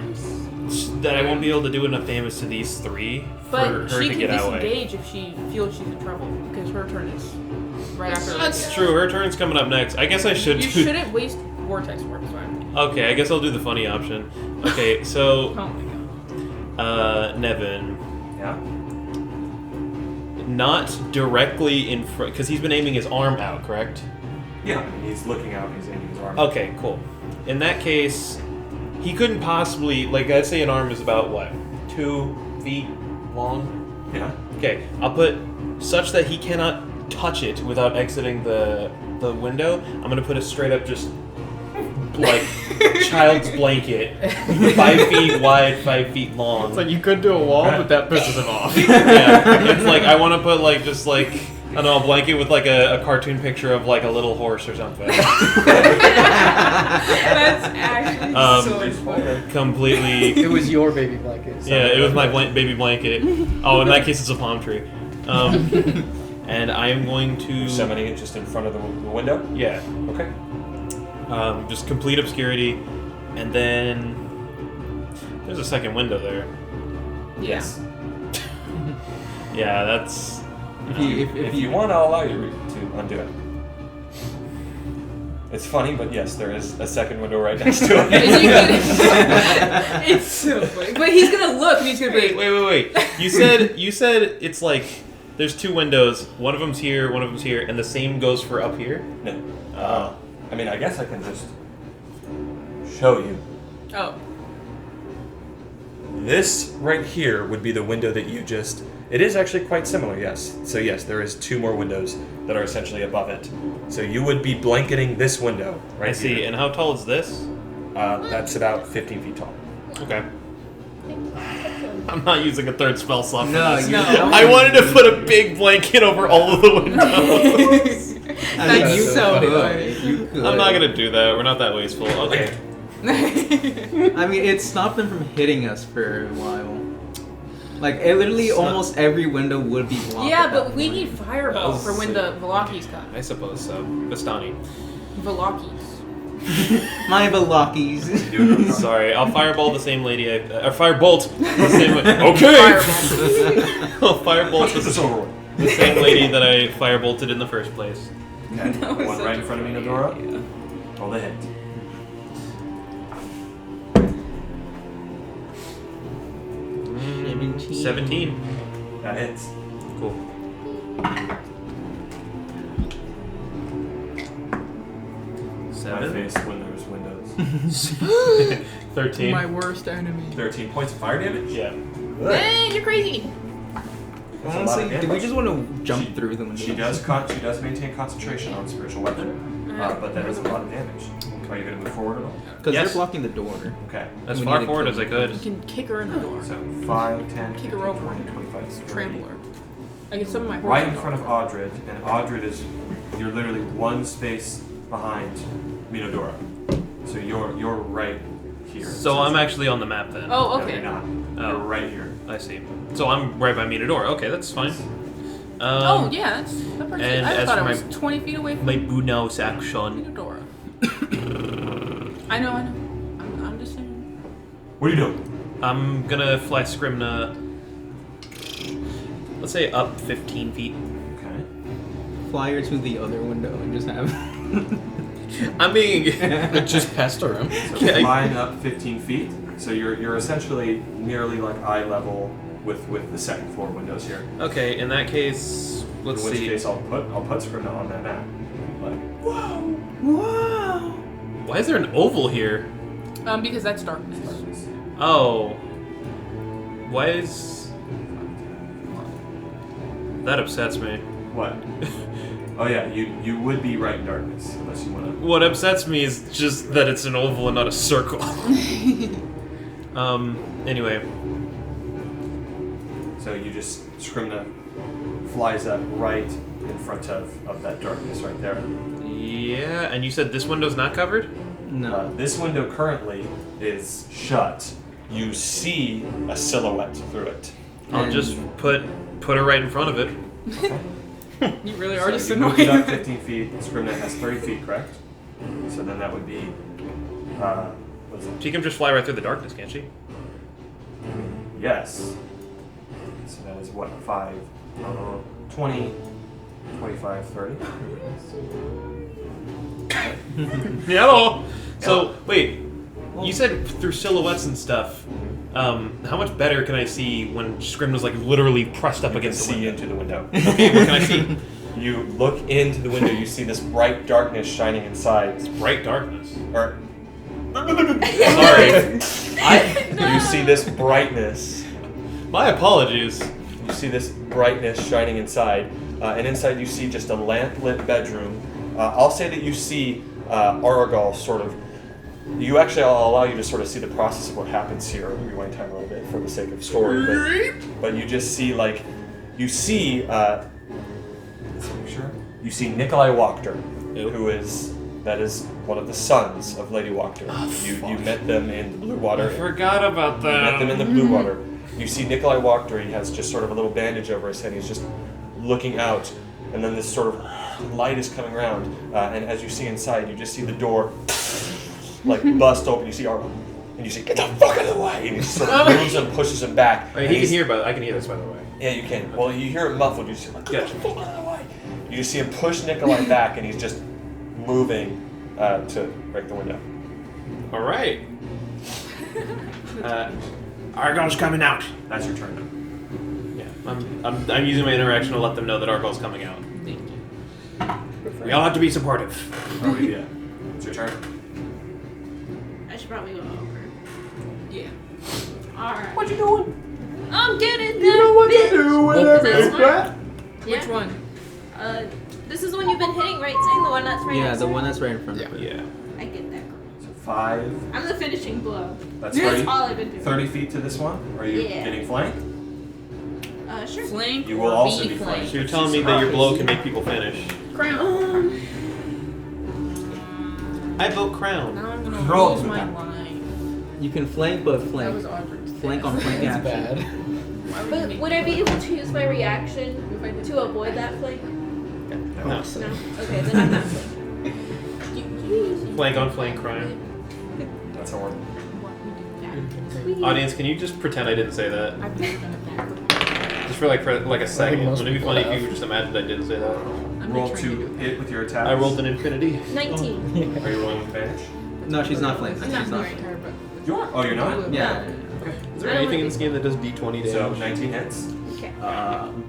I won't be able to do enough damage to these three But for her she to can get out away. disengage if she feels she's in trouble because her turn is right after. That's Lydia. true. Her turn's coming up next. I guess I should You do. shouldn't waste vortex warp. Fine. Okay, I guess I'll do the funny option. Okay, so Oh my god. Nevin, Yeah. not directly in front, because he's been aiming his arm out, correct? Yeah. He's looking out. He's aiming his arm. Okay, cool. In that case, he couldn't possibly, like, I'd say an arm is about what, 2 feet long? Yeah. Okay, I'll put such that he cannot touch it without exiting the window. I'm gonna put a straight up just like child's blanket, 5 feet wide, 5 feet long. It's like you could do a wall, but that pisses him off. Yeah, it's like I want to put like just like I don't know, a blanket with like a cartoon picture of like a little horse or something. That's actually so funny. Completely. It was your baby blanket. So Yeah, it was my baby blanket. Oh, in that case, it's a palm tree. And I am going to Summoning it just in front of the window? Yeah. Okay. Just complete obscurity, and then there's a second window there. Yes. Yeah, that's. If you want, I'll allow you to undo it. It's funny, but yes, there is a second window right next to it. It's so funny. But he's gonna look and he's gonna be Wait. You said it's like there's 2 windows. One of them's here, one of them's here, and the same goes for up here. No. I mean, I guess I can just show you. Oh. This right here would be the window that you just. It is actually quite similar, yes. So yes, there is 2 more windows that are essentially above it. So you would be blanketing this window right I see. here. And how tall is this? That's about 15 feet tall. Okay. I'm not using a third spell slot for No, this. you I wanted to put a big blanket over all of the windows. That's you so could. funny. You could. I'm not gonna do that. We're not that wasteful. Okay. I mean, it stopped them from hitting us for a while. Like, it literally almost every window would be blocked. Yeah, at but that we point. need fireball for when the Velockies come. I suppose so. Vistani. Velockies. My Velockies. Sorry, I'll fireball the same lady. Or firebolt the same way. Okay. Fireball. I'll firebolt This is over. the same lady that I firebolted in the first place. Okay. That was One such right a in front of me, funny Nodora. idea. Roll the hit. Mm, 17. That hits. Cool. My 7. face when there's windows. 13. My worst enemy. 13 points of fire damage. Yeah. Dang, you're crazy. That's a lot Honestly, of do we damage. just want to jump She- through the window? She does maintain concentration on spiritual weapon, but that is a lot of damage. Are you going to move forward at all? Because Yes. they're blocking the door. Okay. As We far need to forward kill as I them. could. You can kick her in the door. So 5, 10, Kick 15, her over. 20, 25, 30. Trample her. I guess some of my horses Right in don't. front of Audred, and Audred is, you're literally one space behind Minodora. So you're right here. So I'm actually on the map then. Oh, No, okay. you're not. Oh. You're right here. I see. So I'm right by Minador. Okay, that's fine. Oh, yeah, that's that part's and good. I as thought it for was my- 20 feet away from My bonus action. Minodora. I know. I'm just saying. What are you doing? I'm gonna fly Scrimna Let's say up 15 feet. Okay. Fly her to the other window and just have. I mean, Just pester him. So Okay. flying up 15 feet. So you're essentially nearly like eye level with the second floor windows here. okay. In that case, let's In which see. case I'll put Scribner on that map. Like, Why is there an oval here? Because that's darkness. Oh. Why is that upsets me? what? Oh yeah, you would be right in darkness unless you want to. What upsets me is just that it's an oval and not a circle. Anyway. So you just Scribner flies up right in front of that darkness right there. Yeah, and you said this window's not covered? No. This window currently is shut. You see a silhouette through it. I'll just put her right in front of it. You really are just you moved it up annoying. 15 feet. Scribner has 30 feet, correct? So then that would be. What's it? She can just fly right through the darkness, can't she? Yes. So that is what, 5, 20, 25, 30? Hello. So wait, you said through silhouettes and stuff. How much better can I see when Scribner's like literally pressed up You can against the see window? into the window. Okay, what can I see? You look into the window, you see this bright darkness shining inside. Bright darkness. Or, Sorry. you see this brightness. My apologies. You see this brightness shining inside, and inside you see just a lamp-lit bedroom. I'll say that you see Aragol sort of. I'll allow you to sort of see the process of what happens here. I'll rewind time a little bit for the sake of story, but you just see let's see Nikolai Wachter, that is one of the sons of Lady Wachter. You met them in the Blue Water. I forgot about You met them that. in the Blue Water. You see Nikolai Wachter, he has just sort of a little bandage over his head. He's just looking out, and then this sort of light is coming around. And as you see inside, you just see the door bust open. You see Arlo, and you say, "Get the fuck out of the way!" And he sort of moves and pushes him back. I mean, And he can he's- hear, but I can hear this, by the way. Yeah, you can. Well, you hear it muffled. You just like, "Get Gotcha. the fuck out of the way!" You just see him push Nikolai back, and he's just moving to break the window. All right. Argon's coming out. That's your turn. Yeah, I'm using my interaction to let them know that Argon's coming out. Thank you. We all have to be supportive. Olivia, it's your turn. I should probably go over. Yeah. Alright. What you doing? I'm getting that You know what bitch. to do Is whenever that it's smart? wet. Yeah. Which one? This is the one you've been hitting, right? Saying the one that's right Yeah, next the to one it? that's right in front of her. Yeah. I get that. So 5. I'm the finishing blow. That's That's 30. all I've been doing. 30 feet to this one. Are you Yeah. getting flanked? Sure. Flank You will or also be be flanked. So you're telling me that your blow can make people finish? Crown. I vote crown. Now I'm gonna Roll lose to my that. line. You can flank, but That flank. was Audrey's. Flank on flank That's action. bad. Why would you But make would I be able to use my reaction If I did to avoid that flank? No. No. Okay, then I'm not flank. Flank on flank crime. That's a word. Audience, can you just pretend I didn't say that? I've never done it backward. Just for like a second. most Wouldn't it be people funny if have. you just imagined I didn't say that? I'm Roll not trying to do hit with your attack. I rolled an infinity. 19. Are you rolling with advantage? No, she's not flanking. I'm She's not not. flanking her, but You are. Oh, you're not? Yeah. Is there anything in this game that does d20 damage? So 19 hits. Okay.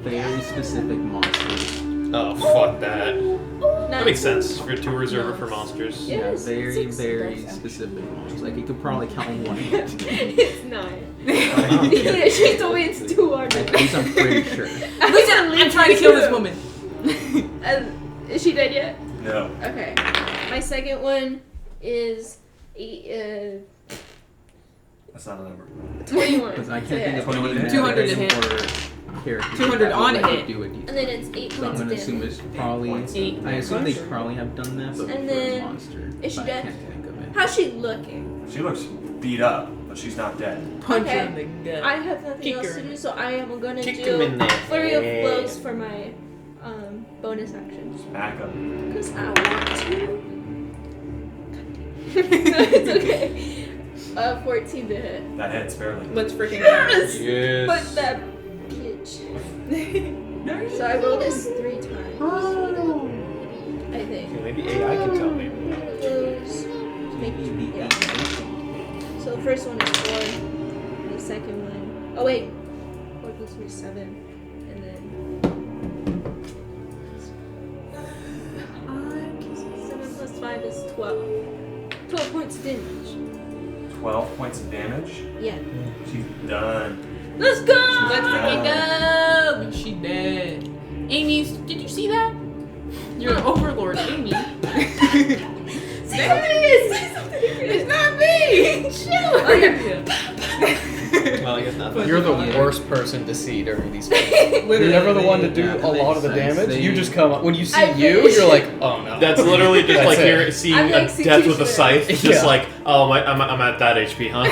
Very specific monsters. Oh, fuck that. That Nine. makes sense for 2 reserver for monsters. Yeah. Yeah, Yes, very, 6 very dice, specific monsters. Like, you could probably count on one hand. It's 9. Yeah, she told me it's 2 hard. At least I'm pretty sure. listen, I'm trying to kill this woman. Is she dead yet? No. Okay. My second one is That's not a number. 21. Because I can't So, think yeah. of any 200 to hit. characters 200 that on would a hit. do a D4. And then it's 8 So I'm points gonna assume damage. it's probably. points. 8. I assume they probably have done that, but And for a then- monster. is she but dead? I can't think of it. How's she looking? She looks beat up, but she's not dead. Punch Okay. her in the gut. I have nothing Kick else her to in do, the- so I am gonna Kick him in do the flurry of head. blows for my bonus action. Smack him. Because I want to. It's okay. 14 to hit. That hits barely. Let's freaking Yes! Yes. But that bitch. damage. So I rolled this 3 times. I think. Maybe AI can tell me. Those maybe. Yeah. So the first one is 4, and the second one. Oh wait, 4 plus 3 is 7, and then 7 plus 5 is 12. 12 points of damage. 12 points of damage. Yeah. She's done. Let's go! Let's fucking go! She dead. Amy, did you see that? You're an overlord, Amy. Say something. It's not me! Chill! Well, I guess not. You're the worst person to see during these fights. You're never the one to do a lot of the damage. You just come up. When you see you're like, oh no. That's literally just That's like it. you're seeing I'm a the death with a scythe. executioner. Just Yeah. like, oh, I'm at that HP, huh?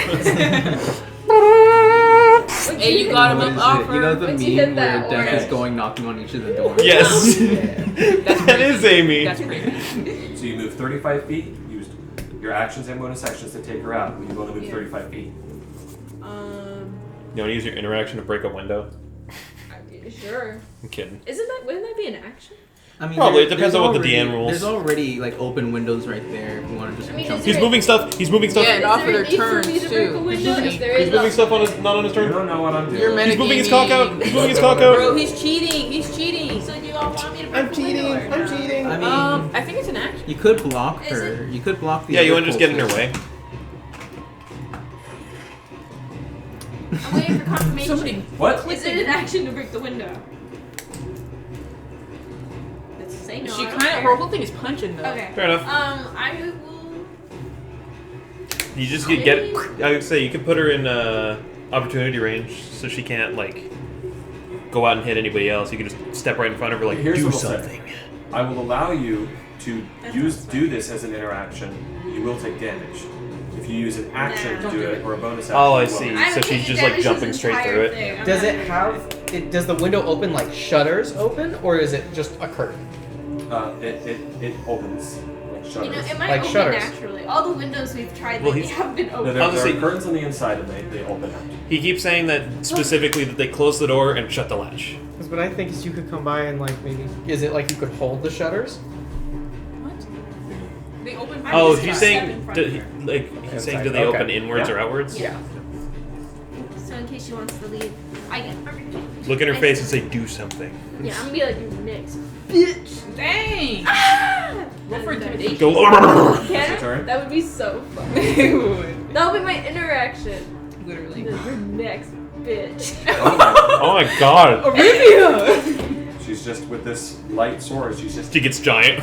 Hey, you got him What up is offer. it? You know the Once meme you hit where that Death is orange. going knocking on each of the doors? Yes. That's That is Amy. That's crazy. So you move 35 feet, used your actions and bonus actions to take her out. You only move 35 feet. You want to use your interaction to break a window? Sure. I'm kidding. Wouldn't that be an action? I mean, Probably, it there's depends on what the already- DM rules. There's already like open windows right there if you want to just I mean, jump. is He's there- moving stuff. He's moving stuff. Yeah, and Is off there of a their need for turns me to break a too. window? If there He's is, moving stuff on his not on his You turn. don't know what I'm doing. You're He's moving his metagaming. cock out. He's moving his cock out. Bro, he's cheating. He's cheating. So do you all want me to break I'm a cheating. window or I'm not? cheating. I mean, I think it's an action. you could block Is her. You could block the. Yeah, you other want to just get in her cultists. way? I'm waiting for confirmation. Somebody. What? Is it an action to break the window? Let's say no. She I don't kind of. care. Her whole thing is punching though. Okay. Fair enough. I will. You just get. I would say you could put her in opportunity range, so she can't like go out and hit anybody else. You can just step right in front of her, like Here's do what I'll say. something. I will allow you to That do sounds fun. this as an interaction. You will take damage. If you use an action Nah. to do it or a bonus action. Oh, I you won't. see. I'm So she's taking just, like, damage jumping this straight entire through it. thing. I'm Does not- it have? Does the window open like shutters open, or is it just a curtain? It opens like shutters. You know, it might Like open shutters. naturally. All the windows we've tried Well, lately he's- have been No, open. there Honestly- are curtains on the inside and they open out. He keeps saying that specifically that they close the door and shut the latch. Because what I think is you could come by and like maybe. Is it like you could hold the shutters? What? They open. I'm Oh, just he's gonna step saying in front do, of her. like he's saying do they Okay. open inwards Yeah. or outwards? Yeah. So in case she wants to leave, I get. Look in her face and say do something. Yeah, I'm gonna be like you next, bitch. Dang. Ah! Roll for And then- intimidation. Go. Your Can I? turn. That would be so fun. That would be my interaction. Literally. You're next, bitch. Oh my. Oh my god. Olivia. She's just with this light sword. She's just. She gets giant.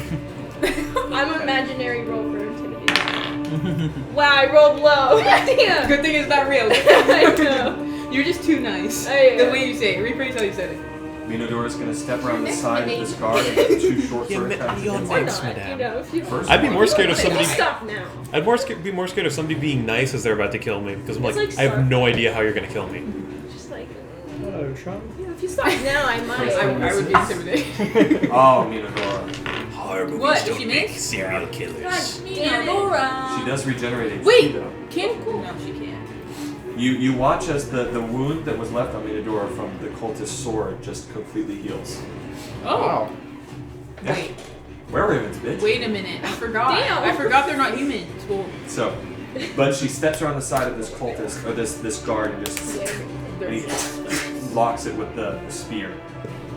I'm imaginary roll for intimidation. Wow, I rolled low. Damn. Good thing it's not real. I know. You're just too nice. I am. The way you say it. Rephrase how you said it. Minodor is going to step around the side of this guard and get two short sword attacks against Why him. Thanks, not? madame. You know, if you First I'd be one. more scared of Wait, somebody. Stop now. I'd be more scared of somebody being nice as they're about to kill me because I'm It's like, like I have Sark. no idea how you're gonna kill me. Just like, Hello, Sean. you know, if you stop now, I might. First I one. would be intimidated. Oh, Minodor. Horror movies What, did don't she make miss? serial God killers. damn it, Nora. She does regenerate HP Wait. though. Can no, she can't. You watch as the wound that was left on Minodor from the cultist's sword just completely heals. Oh. Wow. Yeah. Wait. Werewolves, bitch. Wait a minute. I forgot. Damn. I forgot they're not humans. Well, So, but she steps around the side of this cultist or this guard and just and he locks it with the spear.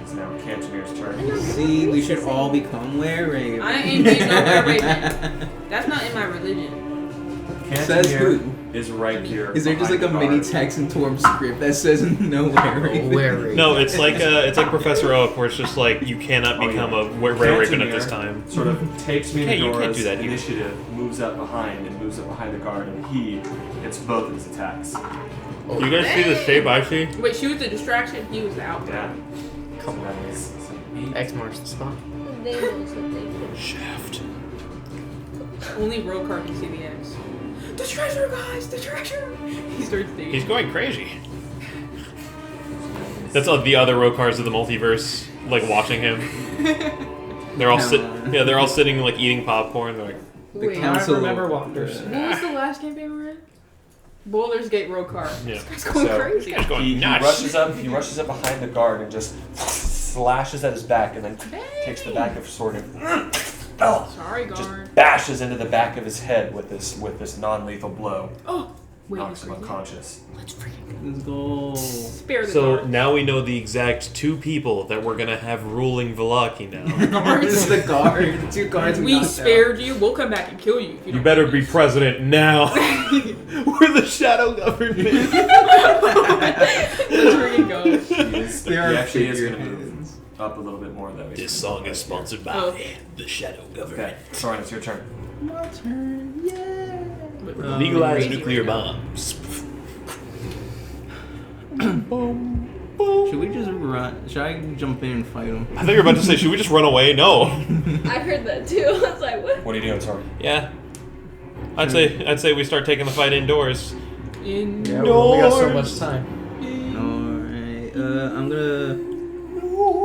It's now Cantoneer's turn. See, we should all become were-ravens. I ain't being no were-raven. That's not in my religion. Says Cantoneer who? is right here. Is there just like behind a the mini guard. text in Torm script that says no were-raven? Where? No, it's like Professor Oak, where it's just like you cannot Oh, become yeah. a raven at Cantoneer this time. Sort of takes Hey, you can't Minodor's do that here. initiative, moves up behind the guard, and he hits both of his attacks. You guys see the shape I see? Wait, she was the distraction. He was the outcome. Yeah. Come So that is some 8. X marks the spot. They knows what they do. Shaft. Only Rokar can see the X. The treasure, guys! The treasure! He starts digging. He's going crazy. That's all the other Rokars of the multiverse, like watching him. They're all they're all sitting like eating popcorn. They're like, The Wait, council. I remember Walkers. what was the last campaign we were in? Boulders Gate road car. Yeah. This guy's going So- crazy. It's going He nuts. rushes up. He rushes up behind the guard and just slashes at his back, and then takes the back of his sword and Sorry, guard. just bashes into the back of his head with this non-lethal blow. Oh, wait, Knocks him let's unconscious. Let's go. spare the So guard. now we know the exact 2 people that we're gonna have ruling Velaki now. This is the guard. The 2 guards We knocked spared you. We'll come back and kill you. If you You don't better do be this. president now. We're the shadow government. That's where you go. He are actually is going to move figurines. up a little bit more though. This song is sponsored by Oh. the shadow government. Okay, Soren, it's your turn. My turn. Yeah. Legalize Crazy nuclear right now. bombs. Should we just run? Should I jump in and fight him? I think you're about to say, should we just run away? No. I heard that too. I was like, what? What are you doing, Soren? Yeah. I'd say we start taking the fight indoors. In Yeah, we only got so much time. Alright. I'm gonna.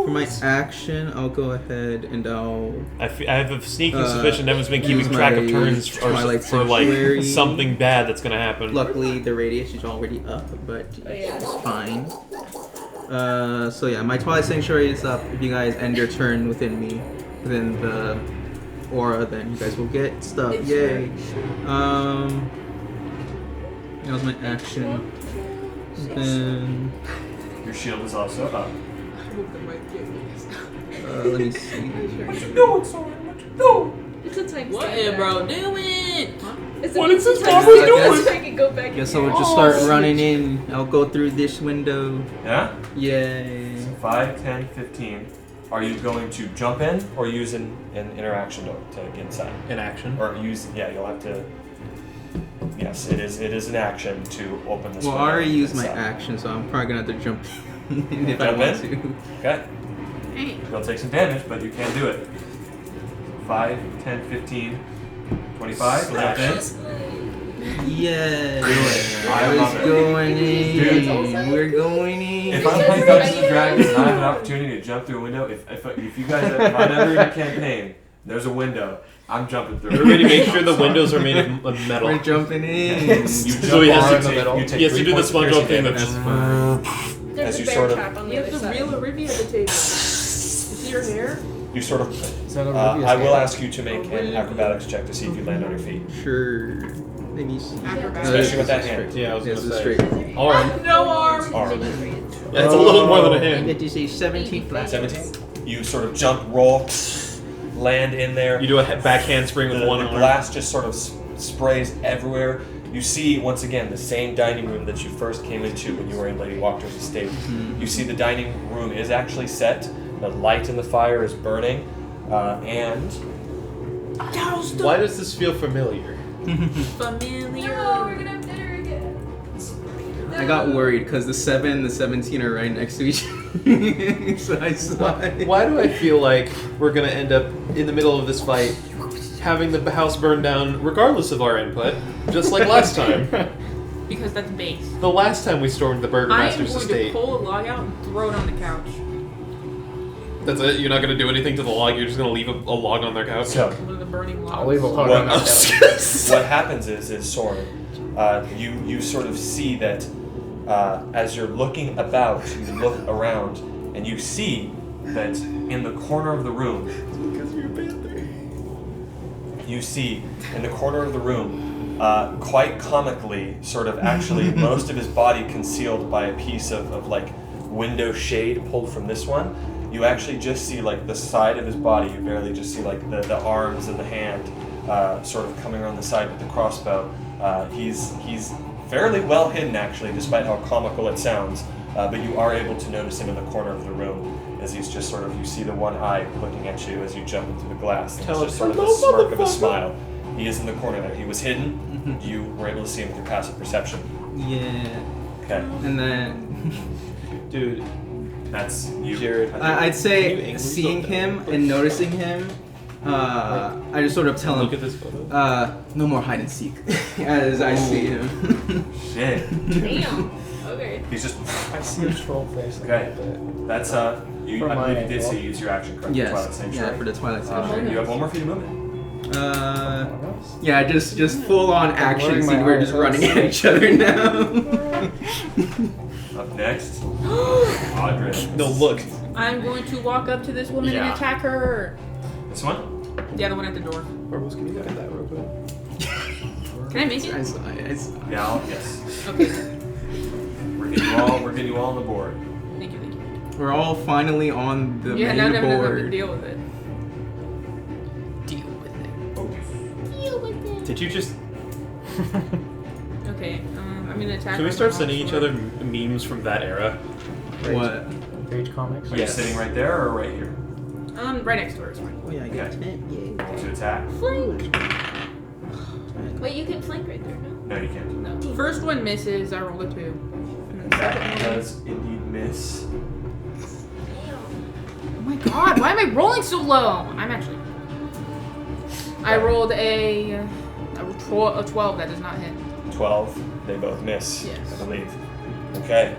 For my action, I'll go ahead and I'll. I have a sneaking suspicion Evan's been keeping use track of my turns Twilight for like Sanctuary. something bad that's gonna happen. Luckily, the radius is already up, but Oh, yeah. it's fine. So yeah, my Twilight Sanctuary is up. If you guys end your turn within the aura, then you guys will get stuff. Yay! That was my action. Then Your shield is also up. let me see. No, Soren. What you doing? It's a time What stamp is back. bro doing? Huh? It's What a is this time Bobby stamp back doing? so I can go back. Guess and I will just start running in. I'll go through this window. Yeah? Yay! 5, 10, 15. Are you going to jump in or use an interaction to get inside? In action. Or use, yeah, you'll have to. Yes, it is an action to open this Well, I window already used my inside. action, so I'm probably gonna have to jump in if I Jump want in? to. Okay. Hey. You'll take some damage, but you can do it. 5, 10, 15, 25. Jump in. Yeah. I love it. Going in. Dude. We're going in. If I'm playing Dungeons and Dragons and I have an opportunity to jump through a window, if you guys if I'm ever in a campaign, there's a window, I'm jumping through. Everybody make sure the windows are made of metal. We're jumping in. You So he has jump to on, take- you take Yes, 3 you do the points of SpongeBob piercing thing damage. that's. There's as a you bear sort of- trap on the You other have the side. real Olivia at the table. You see her hair? You sort of. Is that Olivia's I will hand? ask you to make an acrobatics check to see if you land on your feet. Sure. Let me see. Acrobatics. Especially with that hand. Yeah, I was This gonna is say. straight. Arm. No arm. Arm. Yeah, it's a little more than a I hand. get to say 17 flat. 17. You sort of jump, roll, land in there. You do a back handspring with the one arm. glass just sort of sprays everywhere. You see, once again, the same dining room that you first came into when you were in Lady Wachter's estate. You see the dining room is actually set. The light in the fire is burning. And Why does this feel familiar? Familiar. No, we're gonna have dinner again. I got worried because the 7 and the 17 are right next to each other. So I slide. Why do I feel like we're gonna end up in the middle of this fight, having the house burn down, regardless of our input, just like last time? Because that's base. The last time we stormed the I am Burgermaster's going to estate. pull a log out and throw it on the couch. That's it. You're not gonna do anything to the log. You're just gonna leave a log on their couch. so, One of the burning logs. I'll leave a log What- on that couch. what happens is Soren, you sort of see that as you're looking about, you look around, and you see that in the corner of the room, you see in the corner of the room, quite comically, sort of actually most of his body concealed by a piece of like window shade pulled from this one. You actually just see like the side of his body. You barely just see like the arms and the hand sort of coming around the side with the crossbow. He's fairly well hidden actually, despite how comical it sounds. But you are able to notice him in the corner of the room as he's just sort of, you see the one eye looking at you as you jump into the glass. And Tell it's just him, sort of a "Hello, smirk of a motherfucker." smile. He is in the corner there. He was hidden. You were able to see him with your passive perception. Yeah. Okay, And then Dude, that's you. Jared. I'd Are you say angry seeing about that? him and noticing him, I just sort of tell Look at him, this photo. no more hide and seek as I see him. Shit. Damn. Okay. He's just. I see a troll face. Okay. That's you. From I my believe you did angle. say use your action card. for Twilight Yes. Sanctuary. Yeah, for the Twilight Sanctuary. You have one more feet of movement. Yeah, just full on action blurring my scene. We're eyes, just running that's at each other now. Up next, Audrey. No, look. I'm going to walk up to this woman Yeah. and attack her. This one? Yeah, the one at the door. Marbles, can you look at that real quick? Can I make it? I saw it. Yeah, yes. Okay. We're getting you all on the board. Thank you. We're all finally on the Yeah, main no, board. deal with it. Did you just... Okay, I'm gonna attack Can we her start with sending my each sword. other memes from that era? What? Rage comics. Are you sitting right there or right here? Right next to her is fine. Oh yeah, I got Okay. 10. Yay. To attack? Flank. Wait, you can flank right there, no? No, you can't. No. First one misses, I roll a 2. And then the That second one. does indeed miss. Oh my god, why am I rolling so low? I'm actually. I rolled a 12 that does not hit. 12. They both miss, Yes. I believe. Okay.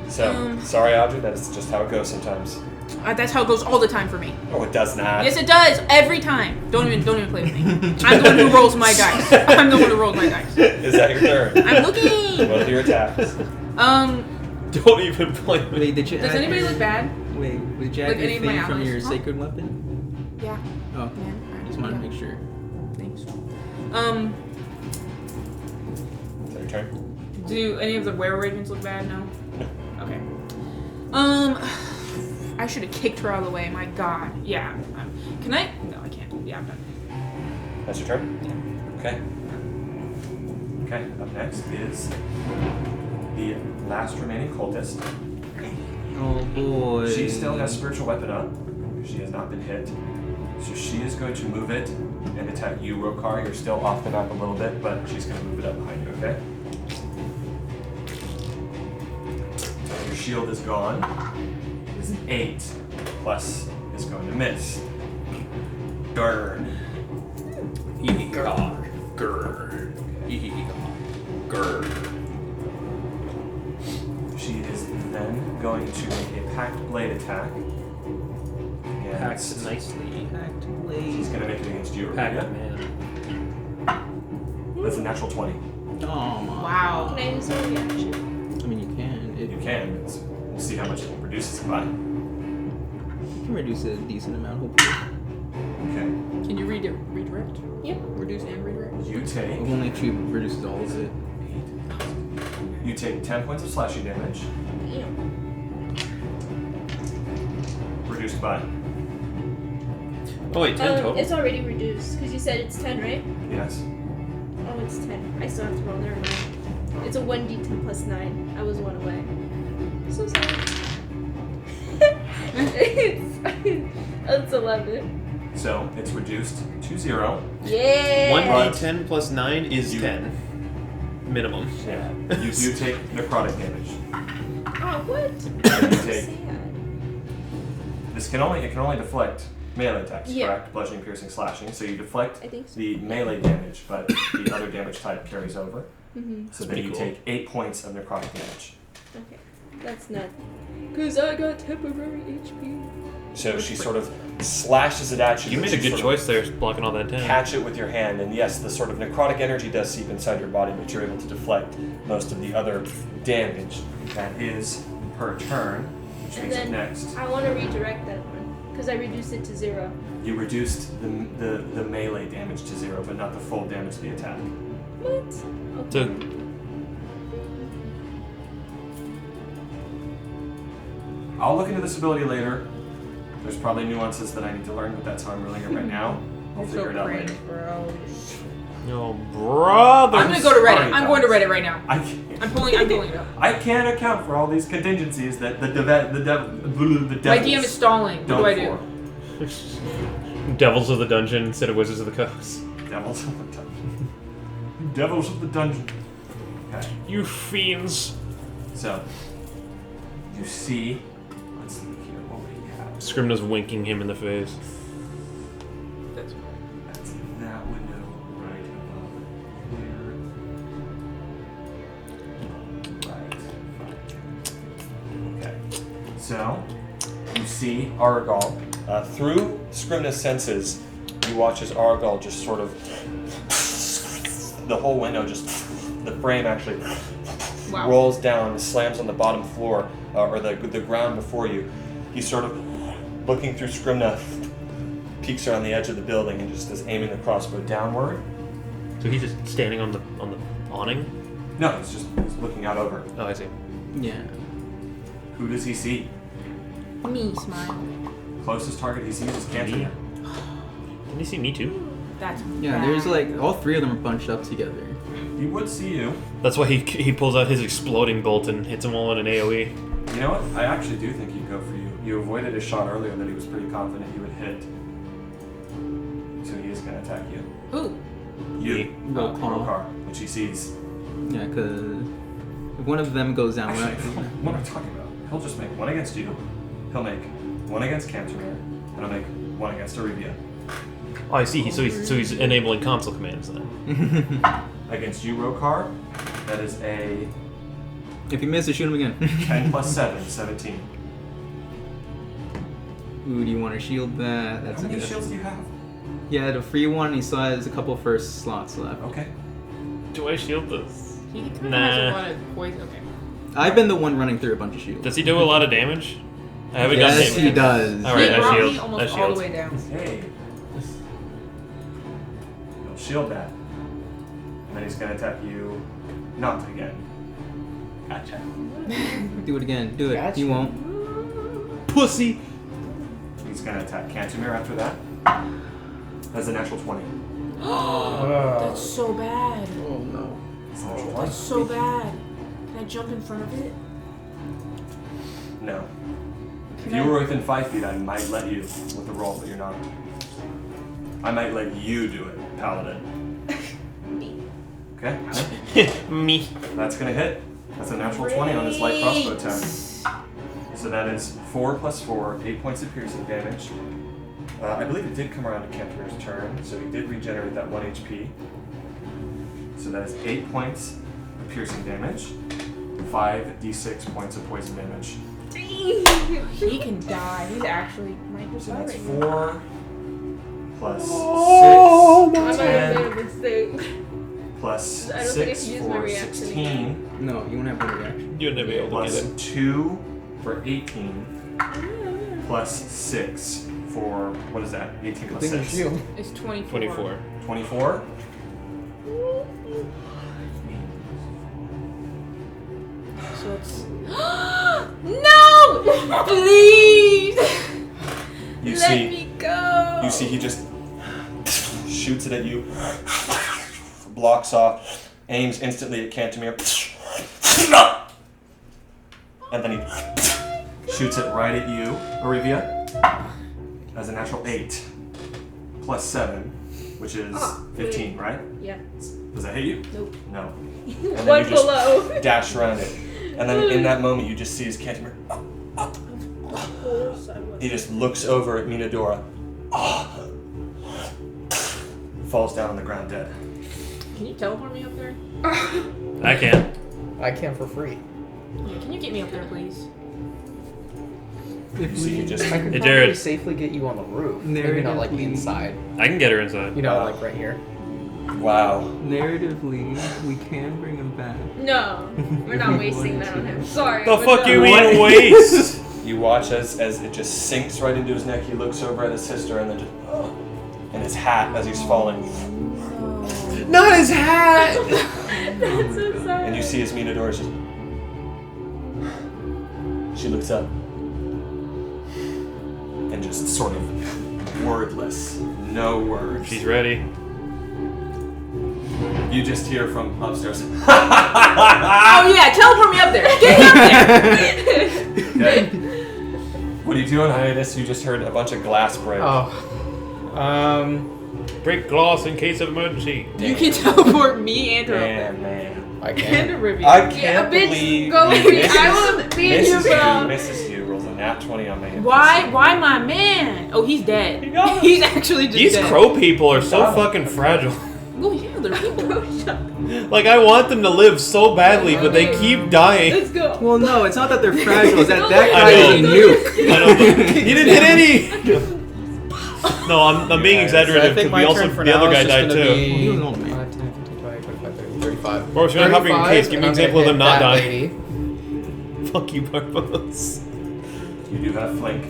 So, sorry, Audrey, that's just how it goes sometimes. That's how it goes all the time for me. Oh, it does not. Yes, it does every time. Don't even play with me. I'm the one who rolls my dice. I'm the one who rolls my dice. Is that your turn? I'm looking. Both your attacks. Don't even play with Wait, did you Does add anybody your- look bad? Wait, did you add Like your any of my thing from allies? your Huh? sacred weapon? Yeah. Oh, Yeah. just wanted to make sure. Thanks. Is that your turn? Do any of the were-ravens look bad? No. Okay. I should have kicked her out of the way. My God. Yeah. Can I? No, I can't. Yeah, I'm done. That's your turn? Okay. Okay, up next is the last remaining cultist. Oh boy. She still has spiritual weapon up. She has not been hit. So she is going to move it and attack you, Rokar. You're still off the map a little bit, but she's going to move it up behind you, okay? Your shield is gone. It is an 8. Plus is going to miss. Burn. Grr. Grr. She is then going to make a packed blade attack. And Packed nicely. she's going to make it against you, Packed Rebecca. man. That's a natural 20. Oh, Wow. Can I use a reaction? I mean, you can. It, You can. We'll see how much it reduces it by. you can reduce it a decent amount, hopefully. Okay. Can you redirect? Yep. Reduce and redirect? You take Only if she reduces all of it. 8. You take 10 points of slashing damage, Yeah. reduced by. Oh wait, 10 total. It's already reduced because you said it's 10, right? Yes. Oh, it's 10. I still have to roll. Never mind. It's a 1d10 plus 9. I was 1 away. So sorry. It's 11. So it's reduced to 0. Yeah. 1d10 plus 9 is You- 10. Minimum. Yeah. You take necrotic damage. Oh, what? You take. Sad. It can only deflect melee attacks, Yeah. correct? Bludgeoning, piercing, slashing. So you deflect I think so. the melee damage, but the other damage type carries over. Mm-hmm. So then pretty you cool. take 8 points of necrotic damage. Okay. That's not. Because I got temporary HP. So she sort of slashes it at you. You but made a you good sort of choice there, blocking all that 10. Catch it with your hand, and yes, the sort of necrotic energy does seep inside your body, but you're able to deflect most of the other damage. That is per turn, which And means then next. I want to redirect that one. Because I reduced it to 0. You reduced the melee damage to 0, but not the full damage of the attack. What? So, I'll look into this ability later. There's probably nuances that I need to learn, but that's how I'm ruling it right now. I'll You're figure so it out cringe, later. bro. no, brother. I'm gonna go to Reddit. Sorry, I'm going to guys. Reddit right now. I can't. I'm pulling it up. I can't account for all these contingencies that the devils My DM is stalling. What don't do I do? for. Devils of the Dungeon instead of Wizards of the Coast. Devils of the dungeon. Devils of the dungeon. Okay. You fiends. So, you see, let's see here what we have. Scribner's winking him in the face. That's That's that window right above here. Right. Okay. So, you see Aragal. Through Scribner's senses, you you watch as Argal just sort of, the whole window just, the frame actually Wow. rolls down, slams on the bottom floor, or the ground before you. He's sort of looking through Scribna, peeks around the edge of the building, and just is aiming the crossbow downward. So he's just standing on the awning? No, he's looking out over. Oh, I see. Yeah. Who does he see? Me, smile. Closest target he sees is Cantina. Can you see me too? That's Yeah, bad. there's like all three of them are bunched up together. He would see you. That's why he pulls out his exploding bolt and hits them all in an AoE. You know what? I actually do think he'd go for you. You avoided a shot earlier that he was pretty confident you would hit. So he is going to attack you. Who? You. Rokar. Which he sees. Yeah, because if one of them goes down, Actually, what am I talking about? He'll just make one against you. He'll make one against Cantimir. And he'll make one against Arabia. Oh, I see. So he's enabling console commands then. Against you, Rokar, that is a if you miss it, shoot him again. 10 plus 7, 17. Ooh, do you want to shield that? That's How a many good. shields do you have? Yeah, the free one. He still has a couple first slots left. Okay. Do I shield this? He kind of has a Nah. lot of poison. Okay. I've been the one running through a bunch of shields. Does he do a lot of damage? I haven't gotten Yes, hit. he does. All right, He I brought shield. me almost I all shield. the way down. Hey. He'll shield that. And then he's going to attack you not again. Gotcha. Do it again. Do it. Gotcha. He won't. Pussy. He's going to attack Cantimir after that. That's a natural 20. That's so bad. Oh no. It's a natural 20. That's so bad. Can I jump in front of it? No. If Can you I- were within 5 feet, I might let you with the roll, but you're not. I might let you do it, Paladin. Okay? Me. That's going to hit. That's a natural 20 on his light crossbow attack. So that is 4 plus 4, 8 points of piercing damage. I believe it did come around to Cantimir's turn, so he did regenerate that 1 HP. So that is 8 points of piercing damage, 5d6 points of poison damage. He can die. He's actually might just So die that's right now. 4 plus 6, I might have 10 made a mistake. plus I don't think I 6 can use my for reaction 16, No, you won't have one reaction. You'll never be able to plus get it. 2 for 18, plus 6 for, what is that? 18 plus Thing is 6. shield. It's 24. 24. 24? So it's no! Please! You Let see, me go! you see he just shoots it at you, blocks off, aims instantly at Cantimir, and then he shoots it right at you, Arivia, as a natural 8, plus 7, which is 15, right? Yeah. Does that hit you? Nope. No. And then One you just below. dash around it. And then in that moment, you just see his Cantimir. He just looks over at Minadora. Falls down on the ground dead. Can you teleport me up there? I can. I can for free. Yeah, can you get me up there, please? You see, you just. I could Hey, probably Jared. safely get you on the roof. Maybe not like Narratively. inside. I can get her inside. You know, like right here. Wow. Narratively, we can bring him back. No, we're not wasting that on him. Sorry. The but fuck no. you mean waste? You watch as it just sinks right into his neck. He looks over at his sister and then just. And his hat as he's falling. Not his hat. That's so sad. And you see his Minadora just. She looks up. And just sort of wordless. No words. She's ready. You just hear from upstairs. Oh yeah, teleport me up there! Get me up there! Okay. What are you doing, hiatus? You just heard a bunch of glass break. Break glass in case of emergency. You can teleport me and her up there. Damn, man. I And can. a Rivian. I Yeah, can't bitch, believe go you with me. misses, I will be in your phone. misses you. Rolls a nat 20 on me. Why my man? Oh, he's dead. You got him. He's actually just These dead. crow people are so Got him. fucking fragile. Oh yeah, they're people. Like, I want them to live so badly, but they keep dying. Let's go. Well, no, it's not that they're fragile. It's that No, that I guy is a know. nuke. I don't know. He didn't hit any! No, I'm being So I exaggerative think because my we also turn for the now other guy is just died gonna too. He was be an old man. 5, 10, 15, 20, 25, 30, 35. Or if you're not having a 35, case, give me an and I'm example of gonna them not hit that dying. lady. Fuck you, Barbados. You do have flank.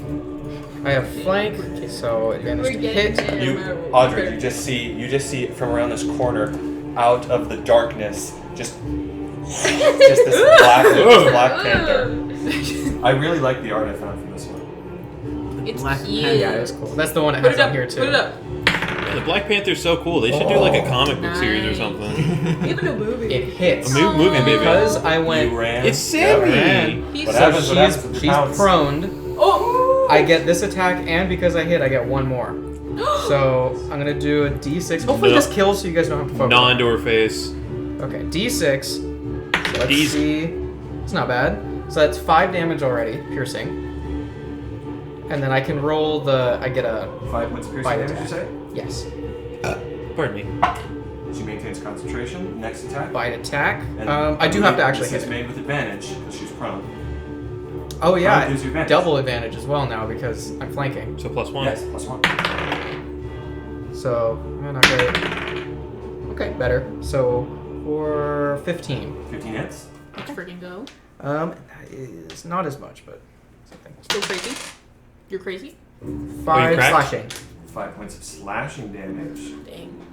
I have flank, so advantage We're to getting hit. there. You, no matter what. Audrey, you just see from around this corner, out of the darkness, just this black panther. I really like the art I found from this one. It's Black cute. Panther. Yeah, it's cool. That's the one it Put has it up. on here too. Put it up. Yeah, the Black Panther's so cool. They should do like a comic book series or Nice. something. Even a movie. It hits. A movie, And maybe. because I went, You ran. It's Sammy. ran. He's What so happens? What happens with she's the pounce? proned. Oh! I get this attack, and because I hit, I get one more. So I'm gonna do a D6. Hopefully No. this kills, so you guys don't have to focus. Non to her face. Okay, D6. So let's D's. see. It's not bad. So that's 5 damage already, piercing. And then I can roll the. I get a 5 points of piercing Bite damage, you attack. say? yes Pardon me. She maintains concentration. Next attack. bite attack. And I do have to actually this hit is it. made with advantage because she's prone. Oh yeah, gives you advantage. double advantage as well now because I'm flanking. So +1. Yes, +1. So not great. Okay, better. So for 15. 15 hits. Let's freaking go. That is not as much, but something. Still crazy? You're crazy? 5 cracked? slashing. 5 points of slashing damage. Dang.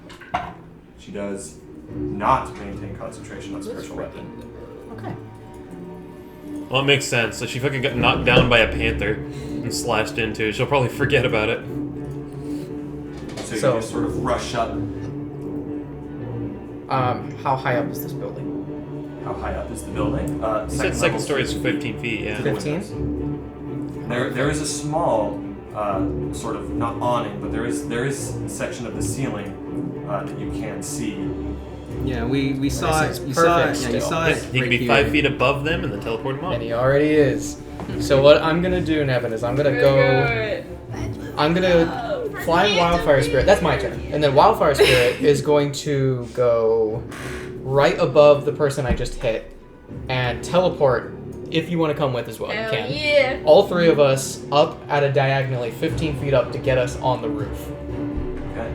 She does not maintain concentration on spiritual weapon. Okay. Well, it makes sense. So she fucking got knocked down by a panther and slashed into. She'll probably forget about it. So So- you just sort of rush up. How high up is this building? How high up is the building? You said second level story is 15. 15 feet, yeah. To the 15? windows. There is a small, sort of not awning, but there is a section of the ceiling that you can see. Yeah, we saw This it. is You saw it. perfect Yeah, you still. saw He it. can right be here. 5 feet above them and then teleport him And up. he already is. So what I'm gonna do, Nevin, is I'm gonna go. I'm gonna fly Wildfire Spirit. That's my turn. And then Wildfire Spirit is going to go right above the person I just hit and teleport. If you want to come with as well, you Hell can. yeah. All 3 of us up at a diagonally 15 feet up to get us on the roof. Okay.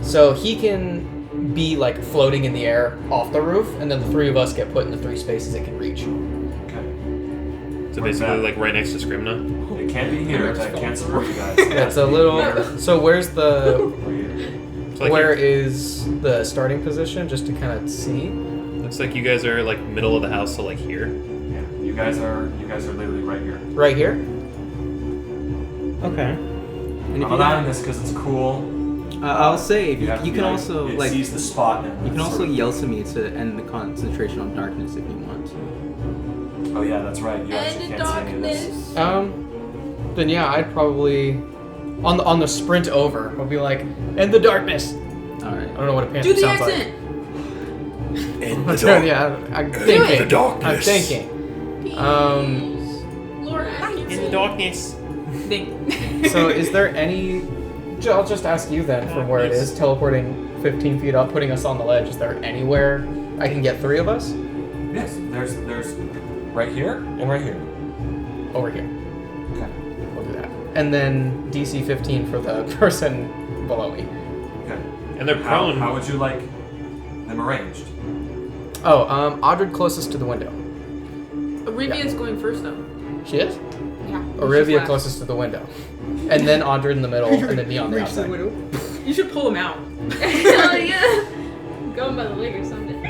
So he can be like floating in the air off the roof, and then the 3 of us get put in the 3 spaces it can reach. Okay. So Where's basically, that? like right next to Scrimna. It can't be here. I can't support you guys. It's a little. So where's the? Or here. So like Where is the starting position, just to kind of see? looks like you guys are like middle of the house, so like here. Yeah. You guys are literally right here. Right here. Okay. And I'm if you allowing got, this because it's cool. I'll say if you, have to you be can like- also it like sees the spot. And you can sort also of- yell to me to end the concentration on darkness if you want to. Oh yeah, that's right. You actually And can't see any of this. darkness. Then yeah, I'd probably on the sprint over, I'll be like, "End the darkness." All right. I don't know what a panther Do the sounds accent. In like. the dark. Yeah, I'm it. thinking. The darkness. I'm thinking. Lord, In the darkness. Ding. So is there any? I'll just ask you then, from where it is, teleporting 15 feet up, putting us on the ledge. Is there anywhere I can get 3 of us Yes. There's right here and right here. over here? Okay. We'll do that. And then DC 15 for the person below me. Okay. And they're prone. How would you like them arranged? Oh, Audred closest to the window. Arivia's going first though. She is? Yeah. Olivia She's closest to the window. And then Audred in the middle, and then me on the outside. last. You should pull him out. Hell yeah. Going by the leg or something.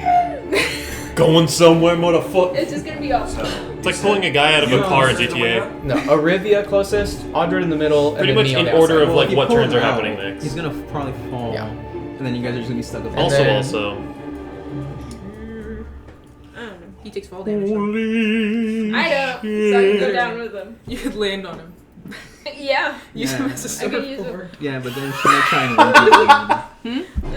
Going somewhere, motherfucker. It's just gonna be all. So It's like pulling a guy out of a car in GTA. No, Olivia closest, Audred in the middle, Pretty and then much me on in the order outside. of like If you what pull turns him are out, happening next. He's gonna probably fall. Yeah. And then you guys are just gonna be stuck with Also, then- also. I don't know. He takes fall damage. though. I know. So I can go down with him. You could land on him. Yeah. Use him Yeah. as a I could use surfboard. Yeah, but then she might try and 1v1.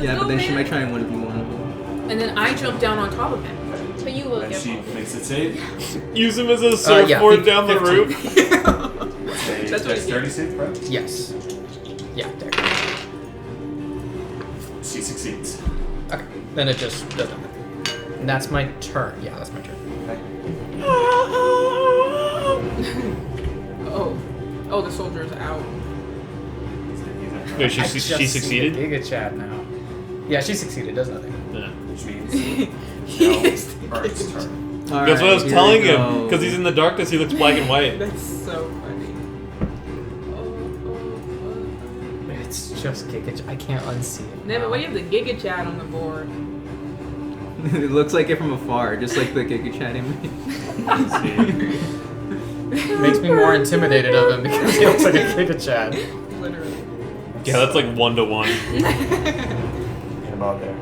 Yeah, go, but then she man. might try and 1v1. And then I jump down on top of him. But you will and get she makes it save. Use him as a yeah, surfboard down the 15. roof. It's a That's what he dexterity save, right? Yes. Yeah, there. She succeeds. Okay. Then it just does nothing. And that's my turn. Yeah, that's my turn. Okay. Oh. Oh, the soldier's out. Wait, she I just succeeded? see the Giga Chat now. Yeah, she succeeded. Does nothing. Yeah. Which means Yes. now Ernst's turn. That's what I was Alright, telling here we him. go. Because he's in the darkness, he looks black and white. That's so funny. It's just Giga Chat. I can't unsee it. Never, why do you have the Giga Chat on the board? It looks like it from afar, just like the Giga Chat image. It makes me more intimidated of him because he looks like a Giga Chat. Literally. Yeah, that's like 1-to-1. Get him out there.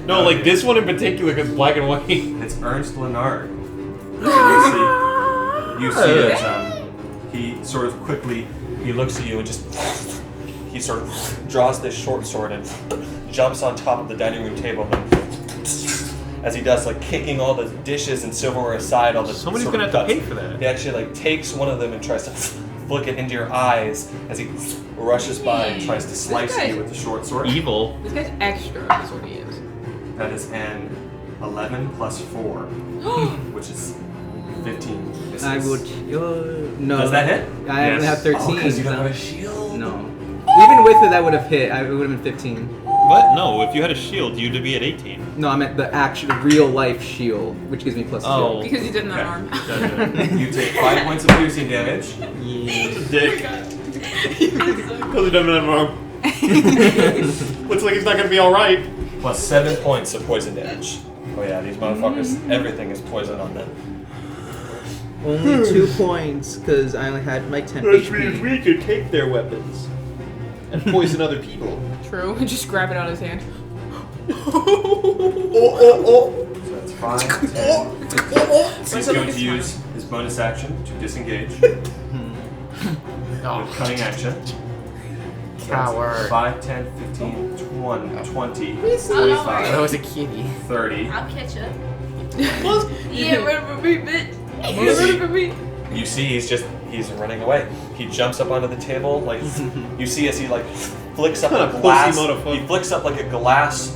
No, like this one in particular, because black and white. It's Ernst Leonard. You see that he sort of quickly he looks at you and just he sort of draws this short sword and jumps on top of the dining room table and as he does, like kicking all the dishes and silverware aside, all the Somebody's sort of gonna have to guts. pay for that. He actually like takes one of them and tries to flick it into your eyes as he rushes by and tries to slice at you with the short sword. Evil. This guy's extra, that's what he is. That is an 11 plus 4, which is 15. Misses. I would. No. Does that hit? I only have 13. Oh, because you don't so- have a shield. No. Even with it, that would have hit. It would have been 15. What? No, if you had a shield, you'd be at 18. No, I meant the actual real life shield, which gives me plus Oh. Because he didn't Okay. unarm. Gotcha. You take 5 points of piercing damage. 2. Yeah. Dick. Because he doesn't have an arm. Looks like he's not gonna be alright. Plus 7 points of poison damage. Oh yeah, these motherfuckers, everything is poison on them. Only 2 points, because I only had my 10 Which means HP. we could take their weapons and poison other people. True. Just grab it out of his hand. So that's 5, 10, 15. So he's going to use his bonus action to disengage with cunning action. So that's Coward. 5, 10, 15, 20, 20, That 25, was a kitty. 30. I'll catch up. Yeah, run for me, bitch. Run for me. You see he's running away. He jumps up onto the table, like you see as he like flicks up What a a pussy glass. motherfucker. He flicks up like a glass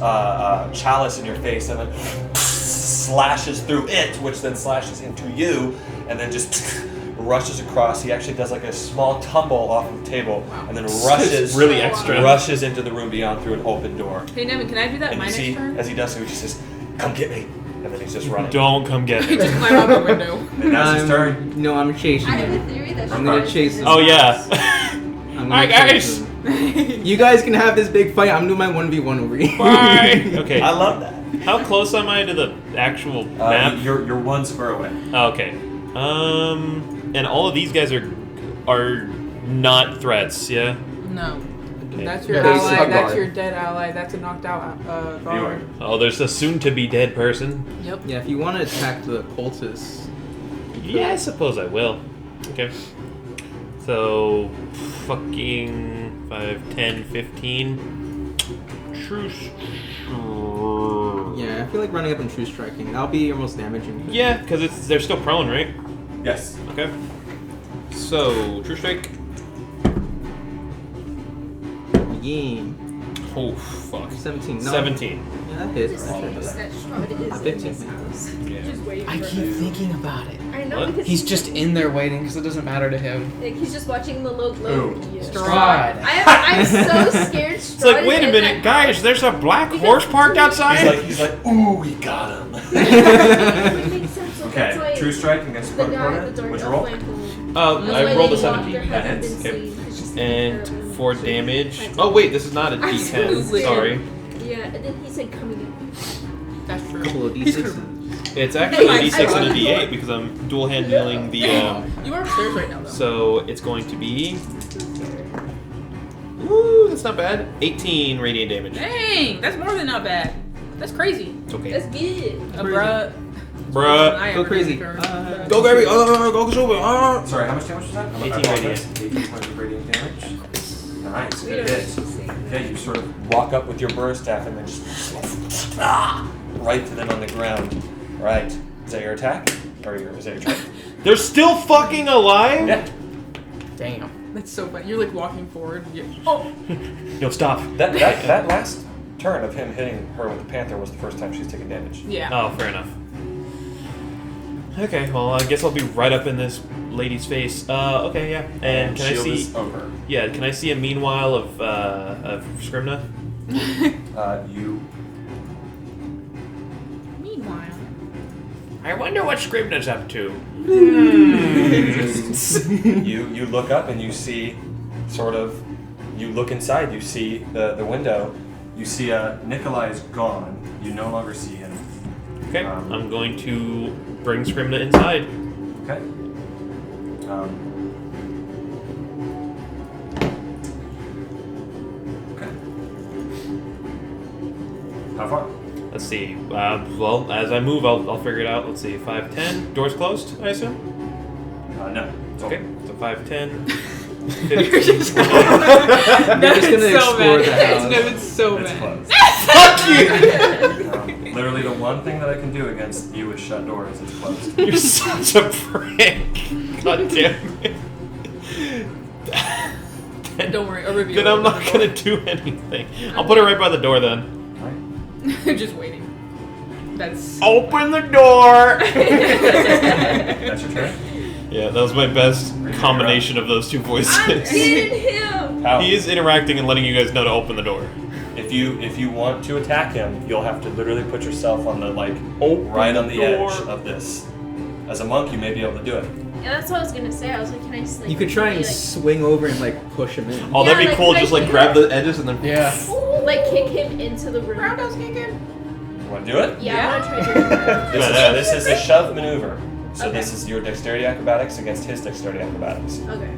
chalice in your face, and then slashes through it, which then slashes into you, and then just rushes across. He actually does like a small tumble off of the table, and then rushes really extra. rushes into the room beyond through an open door. Hey, Nevin, can I do that And my you next see turn? as he does so, he just says, "Come get me," and then he's just running. Don't come get me. Just climb out the window. And that's his turn. No, I'm chasing I have a him. theory that I'm gonna Strahd chase is him. Oh yeah. I'm gonna Alright, chase guys. him. You guys can have this big fight. I'm doing my 1v1 over here. Bye. Okay. I love that. How close am I to the actual map? You're 1 square away. Oh, okay. And all of these guys are not threats, yeah? No. Okay. That's your Yeah, that's ally. a That's guard. your dead ally. That's a knocked out guard. Oh, there's a soon-to-be dead person. Yep. Yeah, if you want to attack the cultists, Yeah, I suppose I will. Okay. So, fucking 5, 10, 15. Truce. yeah, I feel like running up and true striking. That'll be your most damaging. Yeah, because they're still prone, right? Yes. Okay. So, true strike. Yeah. Oh, fuck. 17. No. 17. Yeah, that hits. Just That seems hits. that Strahd is in 15. his house. Yeah. Just waiting I for keep him. thinking about it. I know What? because He's just in there waiting because it doesn't matter to him. like, he's just watching the low glow. Who? Yeah. Strahd. I'm so scared. It's like, wait a minute, guys, there's a black horse parked outside? He's like, ooh, we got him. Okay, true strike against The front guy corner. at the dark What'd you roll? I rolled a 17. That hits. Okay. And 4 damage. Oh, wait, this is not a d10. Sorry. Yeah, and then he said coming in. That's true. Couple of He's d6s. It's actually a Hey, d6 and a I- d8 because I'm dual handling the. You are upstairs right now, though. So it's going to be. Ooh, that's not bad. 18 radiant damage. Dang, that's more than not bad. That's crazy. It's okay. That's good. Bruh. Bruh. I Go am crazy. turn. Go, Gary. Go, super. Sorry, how much damage was that? 18 radiant. 18 points of radiant damage. Nice, We good don't hit. need to sing. Okay, you sort of walk up with your burr staff and then just right to them on the ground. Right. Is that your attack? Or is that your turn? They're still fucking alive? Yeah. Damn. That's so funny. You're like walking forward. Oh, Yo, stop. That last turn of him hitting her with the panther was the first time she's taken damage. yeah. Oh, fair enough. Okay, well, I guess I'll be right up in this lady's face. Okay, yeah. And can I shield see? is over. Yeah, can I see a meanwhile of Scribna? You Meanwhile. I wonder what Scribna's up to. you look up and you see, sort of, you look inside. You see the window. You see Nikolai is gone. You no longer see him. Okay, I'm going to bring Scribna inside. Okay. Okay. How far? Let's see. Well, as I move, I'll figure it out. Let's see. 5, 10. Door's closed, I assume? No. It's Okay, so 5, 10. You're just You're just gonna explore the house. It's so It's bad. closed. Fuck you! Literally, the one thing that I can do against you is shut doors. It's closed. You're such a prick. God damn it. Don't worry, a reveal. Then I'm not gonna do anything. I'll put it right by the door then. Right? Just waiting. That's. Open the door! That's your turn. Yeah, that was my best combination of those two I'm voices. beating him. How? He is interacting and letting you guys know to open the door. If you want to attack him, you'll have to literally put yourself on the Open right on the door. edge of this. As a monk, you may be able to do it. Yeah, that's what I was gonna say. I was like, can I just like? You could try and like, swing over and like push him in. Oh, that'd Yeah, be like, cool. like- Just like grab the edges and then. Yeah. like kick him into the room. Roundhouse kick him. You want to do it? Yeah, I want to try to do that. This is a shove maneuver. So Okay. this is your dexterity acrobatics against his dexterity acrobatics. Okay.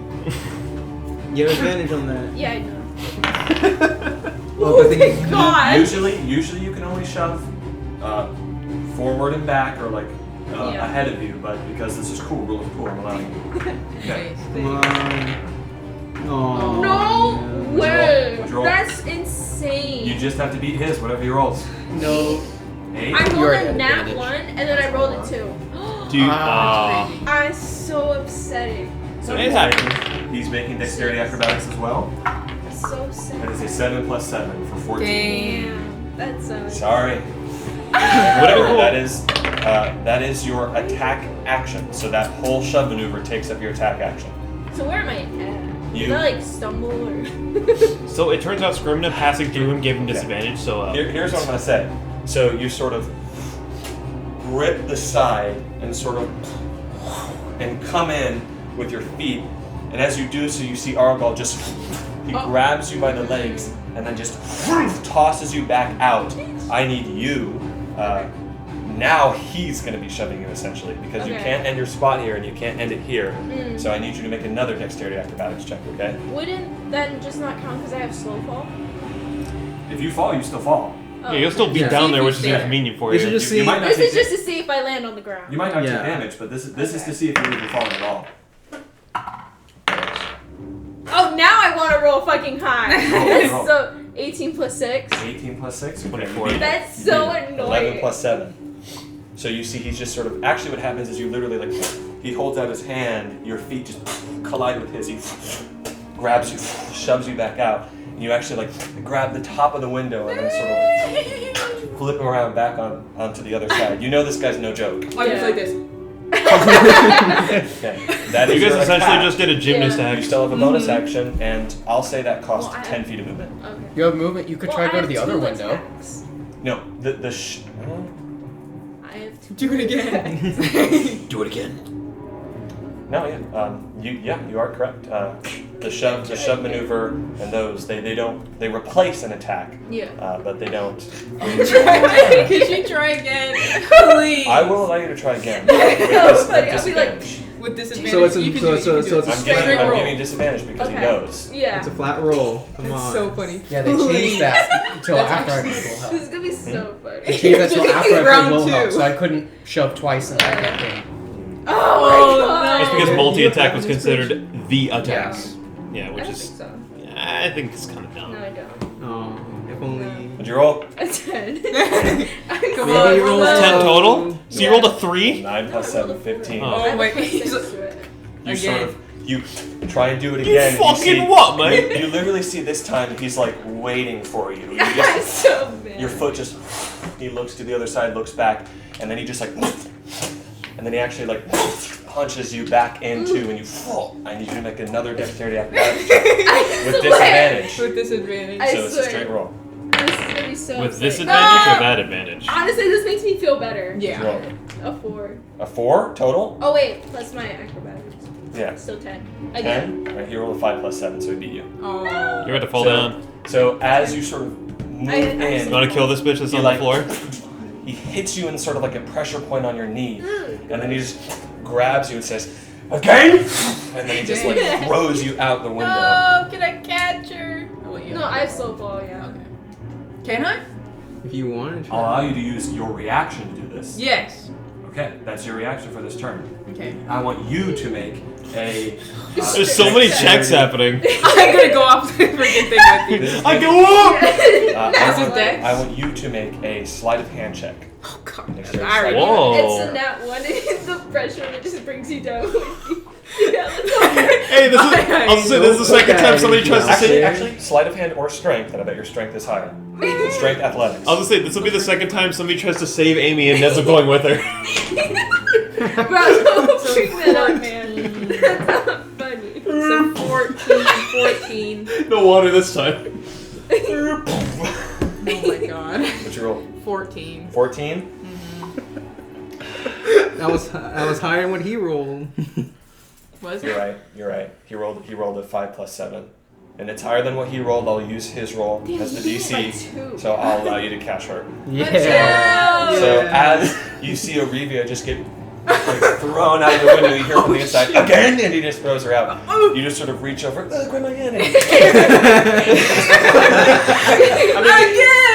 You have advantage on that. Yeah, I know. Oh, but then you, God. Usually you can only shove forward and back or like Yeah. ahead of you, but because this is cool, rule of cool, I'm allowing you. Okay. come on. Oh, No way. What'd you roll? That's insane. You just have to beat his, whatever he rolls. No. 8? I You rolled already a had nat advantage. 1 and then I rolled a 2. Dude, Ah, I'm so upsetting. So It he's happens. making dexterity acrobatics as well. So sad. That is a 7 plus 7 for 14. Damn. That sucks. Sorry. Whatever. That is your attack action. So that whole shove maneuver takes up your attack action. So where am I at? You- Did I like stumble or? So it turns out Scribna passing through him gave him disadvantage. So Here's what I'm gonna say. So you sort of grip the side and sort of and come in with your feet, and as you do so, you see Argal just he grabs you by the legs and then just tosses you back out. I need you. Now he's gonna be shoving you essentially because you Okay. can't end your spot here and you can't end it here. So I need you to make another dexterity acrobatics check. Okay? Wouldn't that just not count because I have slow fall? If you fall, you still fall. Oh, yeah, you'll still be Yeah. down there, See if which you is stay there. inconvenient for We you. should just You see. might not This take is just to see if I land on the ground. You might not Yeah. take damage, but this is Okay. to see if you're even falling at all. Oh, now I want to roll fucking high. Roll. So 18 plus 6. 18 plus 6? Okay, 24. you beat it. That's You so beat it. annoying. 11 plus 7. So you see he's just sort of... Actually what happens is you literally like... He holds out his hand, your feet just collide with his, he grabs you, shoves you back out, and you actually like grab the top of the window and then sort of like, flip him around back onto the other side. You know this guy's no joke. I'm just like this. Okay. That You is guys your essentially attack. just did a gymnast Yeah. You act. still have a bonus action, and I'll say that costs Well, I 10 feet of movement. Okay. you have movement. You could try Well, go I to the have other 2 window. attacks. No, I have 2. Do it again. Do it again. No, yeah, you are correct. The shove maneuver, and those they replace an attack, Yeah. but they don't. Could you try again, please? I will allow you to try again No, with but I'll be like- disadvantage. With disadvantage. So it's a- you can so do it, it's you a- can do so it. it's a I'm straight giving roll. you disadvantage because he Okay. knows. Yeah. It's a flat roll. Come That's on. so funny. Yeah, they changed that until That's after I actually- could full This health. is gonna be so They funny. changed that until after I Round played low health, two. so I couldn't shove twice in that campaign. Oh Oh, my god. It's because Oh, multi-attack was you have considered the attack. Yeah, I which don't is think so. I think it's kind of dumb. No, I don't. Oh, if only. Would you roll? A 10. Come Maybe on, you roll roll. 10 total? So you Yeah. rolled a 3? 9 plus 7, 15. Oh. I have my- a plus 6 he's- to it. You Again. sort of you try and do it You again. fucking see, what, mate? You literally see this time he's like waiting for you. You I'm just, so mad. your foot just he looks to the other side, looks back, and then he just like and then he actually like punches you back into, and you fall. I need you to make another dexterity athletics check with disadvantage. With disadvantage. I So it's a swear. straight roll. This is gonna be so With sick. disadvantage or that advantage? Honestly, this makes me feel better. Yeah. Roll. A 4. A 4 total? Oh wait, plus my acrobatics. Yeah. Still 10. Again. 10? Alright, he rolled a 5 plus 7, so he beat you. Oh. You're about to fall So- down. So as you sort of move I in, You want to kill this bitch that's he on like the floor? he hits you in sort of like a pressure point on your knee, and then he just grabs you and says, "Again!" And then he just like throws you out the window. No, can I catch her? Oh, wait, No, I have slow fall, yeah. Okay. Can I? If you want to I'll allow you to use your reaction to do this. Yes. Okay, that's your reaction for this turn. Okay. I want you to make a. There's so many checks happening. I'm gonna go off the freaking thing with you. I go up! Is it dex? I want you to make a sleight of hand check. Oh god. Dexterity I already- sleight of hand. Whoa. It's a nat 1 and the pressure that just brings you down. Yeah, let's go. Hey, this is. I'll say this is the second time somebody tries to say. Actually, sleight of hand or strength, and I bet your strength is higher. Strength athletics. I'll just say this will be the second time somebody tries to save Amy and Ned's going with her. Bro, don't bring that up, man. That's not funny. So 14. No water this time. Oh my god. What's your roll? 14. 14? That was higher than what he rolled. Was You're it? right. You're right. He rolled a 5 plus 7, and it's higher than what he rolled. I'll use his roll as the He's like DC, 2. so I'll allow you to catch her. Yeah. So as you see Orivia just get like, thrown out of the window, you hear from the inside again, and he just throws her out. You just sort of reach over, grab my hand.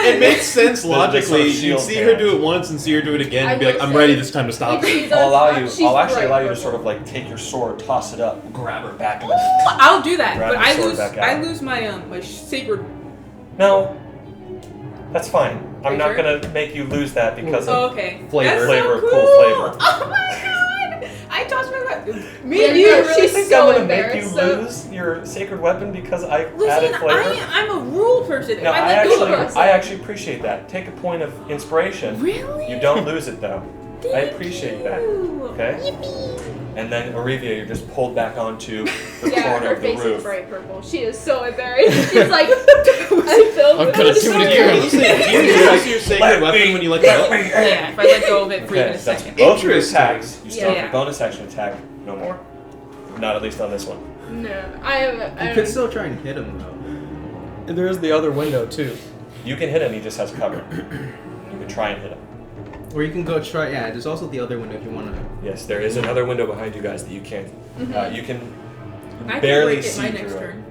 And It makes sense sort of logically. You'd shield see her hand. do it once and see her do it again and be like, will I'm say- ready this time to stop her. She's I'll on allow top, you. she's I'll actually bright allow you to purple. sort of like take your sword, toss it up, grab her back, and I'll do that, Grab but your I sword lose. back out. I lose my my sacred. no, that's fine. I'm You not sure? gonna make you lose that because Oh, of okay. Flavor. That's Flavor, so cool cool. flavor. Oh my god! I tossed my weapon. Me Yeah, and you no, are really she's think so I'm gonna make you embarrassed, so- lose your sacred weapon because I added Listen, flavor? I'm a rule person. If No, I I let go of actually, it- I actually appreciate that. Take a point of inspiration. Really? You don't lose it though. I Thank appreciate that. you. Okay. And then Orivia, you're just pulled back onto the Yeah, corner her of the face is roof. bright purple. She is so embarrassed. She's like, I feel I'm good. gonna I'm do so it embarrassed. Do you use your sacred weapon when you let go? Yeah, if I let go of it for even Okay, a that's second. both your Interesting. attacks. You still have Yeah. a bonus action attack. No more. Not at least on this one. No, I have. You could still try and hit him though. There's the other window too. You can hit him. He just has cover. You can try and hit him. Or you can go try. Yeah, there's also the other window if you want to. Yes, there is another window behind you guys that you can't. You can I can barely break it see my through next it. turn.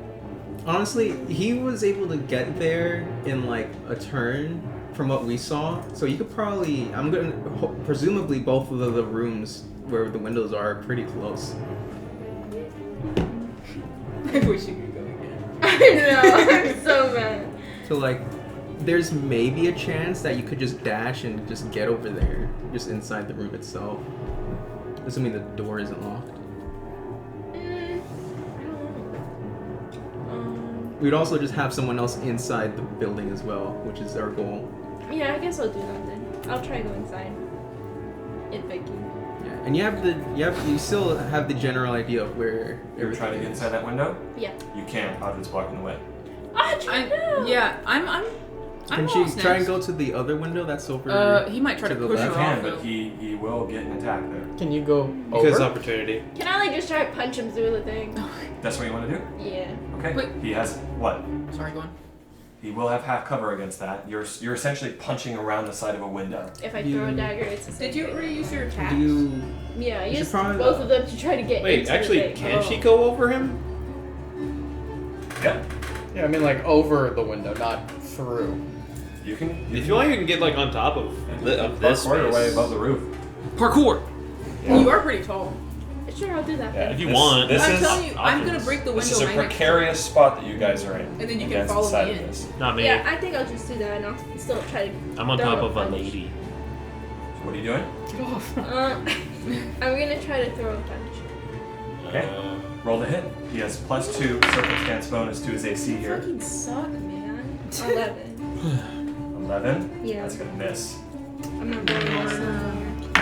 Honestly, he was able to get there in like a turn from what we saw. So you could probably. I'm gonna. Presumably, both of the rooms where the windows are pretty close. I wish you could go again. I know. I'm so mad. So like, there's maybe a chance that you could just dash and just get over there, just inside the room itself. Assuming the door isn't locked. We'd also just have someone else inside the building as well, which is our goal. Yeah, I guess I'll do that then. I'll try to go inside. In Vicky. Yeah, and you still have the general idea of where You're trying to get inside that window. Yeah. You can't. Podrid's blocking the way. Ah, try now. Yeah, I'm Can she lost try and next. go to the other window that's over? He might try to to the push her left He off. can, but though. he will get an attack there. Can you go Because over? opportunity. Can I like just try to punch him through the thing? That's what you want to do. Yeah. Okay. Wait. He has what? Sorry, go on. He will have half cover against that. You're essentially punching around the side of a window. If I You- throw a dagger, it's the same Did you thing. already use your attack? Do you? Yeah, I You should used probably- both of them to try to get Wait, into actually, the thing. can she go over him? Yeah. Yeah, I mean like over the window, not through. You can. If you want, you can get like on top of this Parkour your way space. above the roof. Parkour. You are pretty tall. Sure, I'll do that. Yeah, then. If you want. This I'm is telling you, I'm gonna break the window. this is a my next precarious spot that you guys are in. And then you can against follow the side me of in. this. Not me. Yeah, I think I'll just do that and I'll still try to. I'm on throw top of a punch. lady. So what are you doing? Get off. I'm gonna try to throw a punch. Okay. Roll the hit. He has +2 circumstance bonus to his AC You here. fucking suck, man. 11. 11. Yeah. That's gonna miss. I'm not going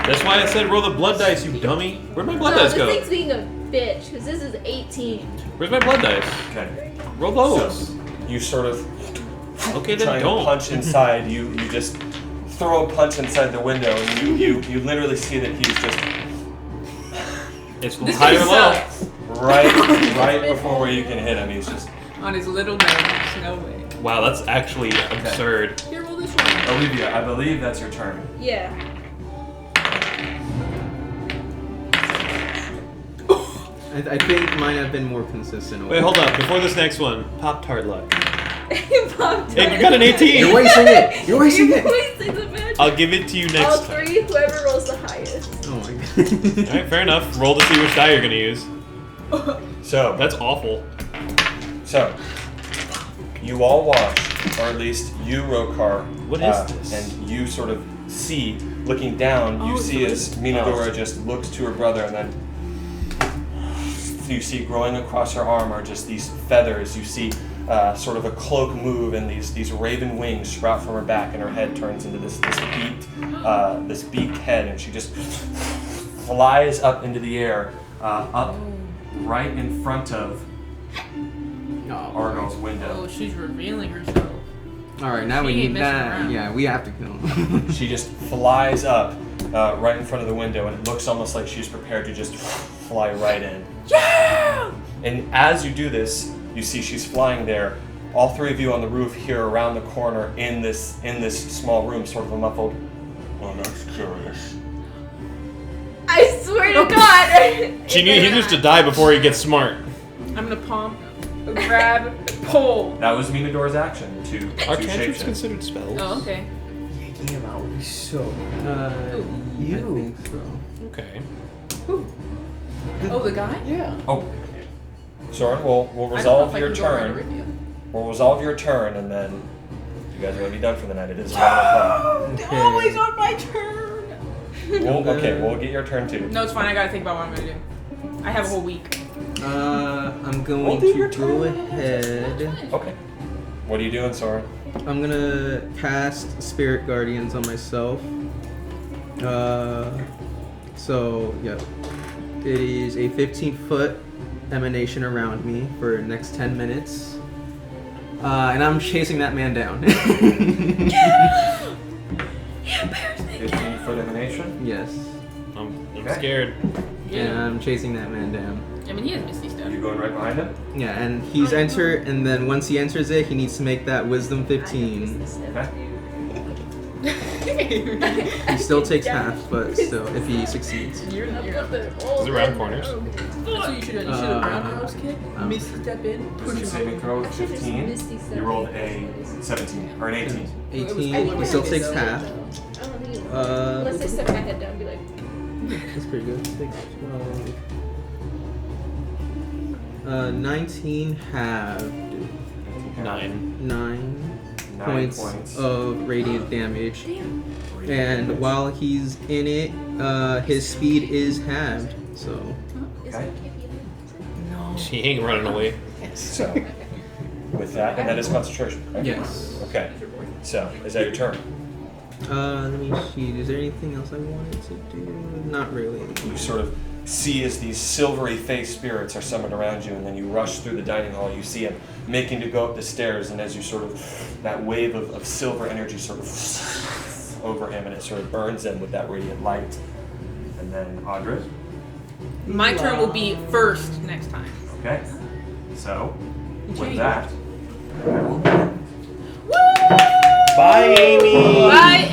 this That's why I said roll the blood dice, you dummy. Where'd my blood No, dice this go? thing's being a bitch because this is 18. Where's my blood dice? Okay. Roll those. So, you sort of Okay, try then and don't. punch inside. You just throw a punch inside the window, and you literally see that he's just It's This high or thing low. sucks. right before where you can hit him. He's just On his little nose. No way. Wow, that's actually absurd. Here, roll this one. Olivia. I believe that's your turn. Yeah. I think mine have been more consistent. Wait, hold up. Before this next one, Pop-Tart luck. Popped Hey, you got an 18. You're wasting it. You're wasting You're it. wasting the magic. I'll give it to you All next time. three, whoever rolls the highest. Oh my god. Alright, fair enough. Roll to see which die you're gonna use. So That's awful. So, you all watch, or at least you, Rokar. What is this? And you sort of see, looking down, you Oh, see so as Minadora just looks to her brother, and then you see growing across her arm are just these feathers. You see sort of a cloak move, and these raven wings sprout from her back, and her head turns into this beaked head, and she just flies up into the air, up right in front of Argyl's window. Oh, she's revealing herself. All right, now we She ain't need messing that. around. Yeah, we have to kill him. She just flies up right in front of the window, and it looks almost like she's prepared to just fly right in. Yeah! And as you do this, you see she's flying there. All three of you on the roof hear around the corner in this small room, sort of a muffled, "Well, that's curious." I swear to God. He needs to die before he gets smart. I'm gonna pump, grab, pull. That was Minadora's action to Are to cantrips shapeshift. considered spells? Oh, okay. Taking him out would be so. You. Okay. Oh, the guy? Yeah. Oh, Soren, we'll I don't know resolve if I your can go right turn. with you. We'll resolve your turn, and then you guys are gonna be done for the night. It is 1 o'clock. Always on my turn. We'll get your turn too. No, it's fine. I gotta think about what I'm gonna do. I have a whole week. I'm going We'll do to your go turn. ahead. Okay. What are you doing, Soren? I'm gonna cast Spirit Guardians on myself. So yeah, it is a 15-foot emanation around me for the next 10 minutes. And I'm chasing that man down. 15-foot emanation. Yes. I'm Okay. scared. And I'm chasing that man down. I mean, he has Misty stuff. You going right behind him? Yeah, and he's entered, and then once he enters it, he needs to make that Wisdom 15. He still takes half, but still, if he succeeds. You're Is it round corners? That's what you should have done. You should have roundhouse kick, Misty step in, push Wisdom him saving throw 15. You rolled a 17 or an 18. 18, he still takes half. Unless I set my head down and be like, That's pretty good. 6, 12. 19 halved. 9. 9 9 points of radiant damage. And while he's in it, his speed is halved. So, Okay. She ain't running away. So, with that, and that is concentration. Right? yes. Okay. So, is that your turn? Let me see. Is there anything else I wanted to do? Not really. You sort of see as these silvery faced spirits are summoned around you, and then you rush through the dining hall. You see him making to go up the stairs, and as you sort of, that wave of silver energy sort of over him, and it sort of burns him with that radiant light. And then Audra. My turn will be first next time. Okay. So, with Change. that, Bye, Amy. Bye,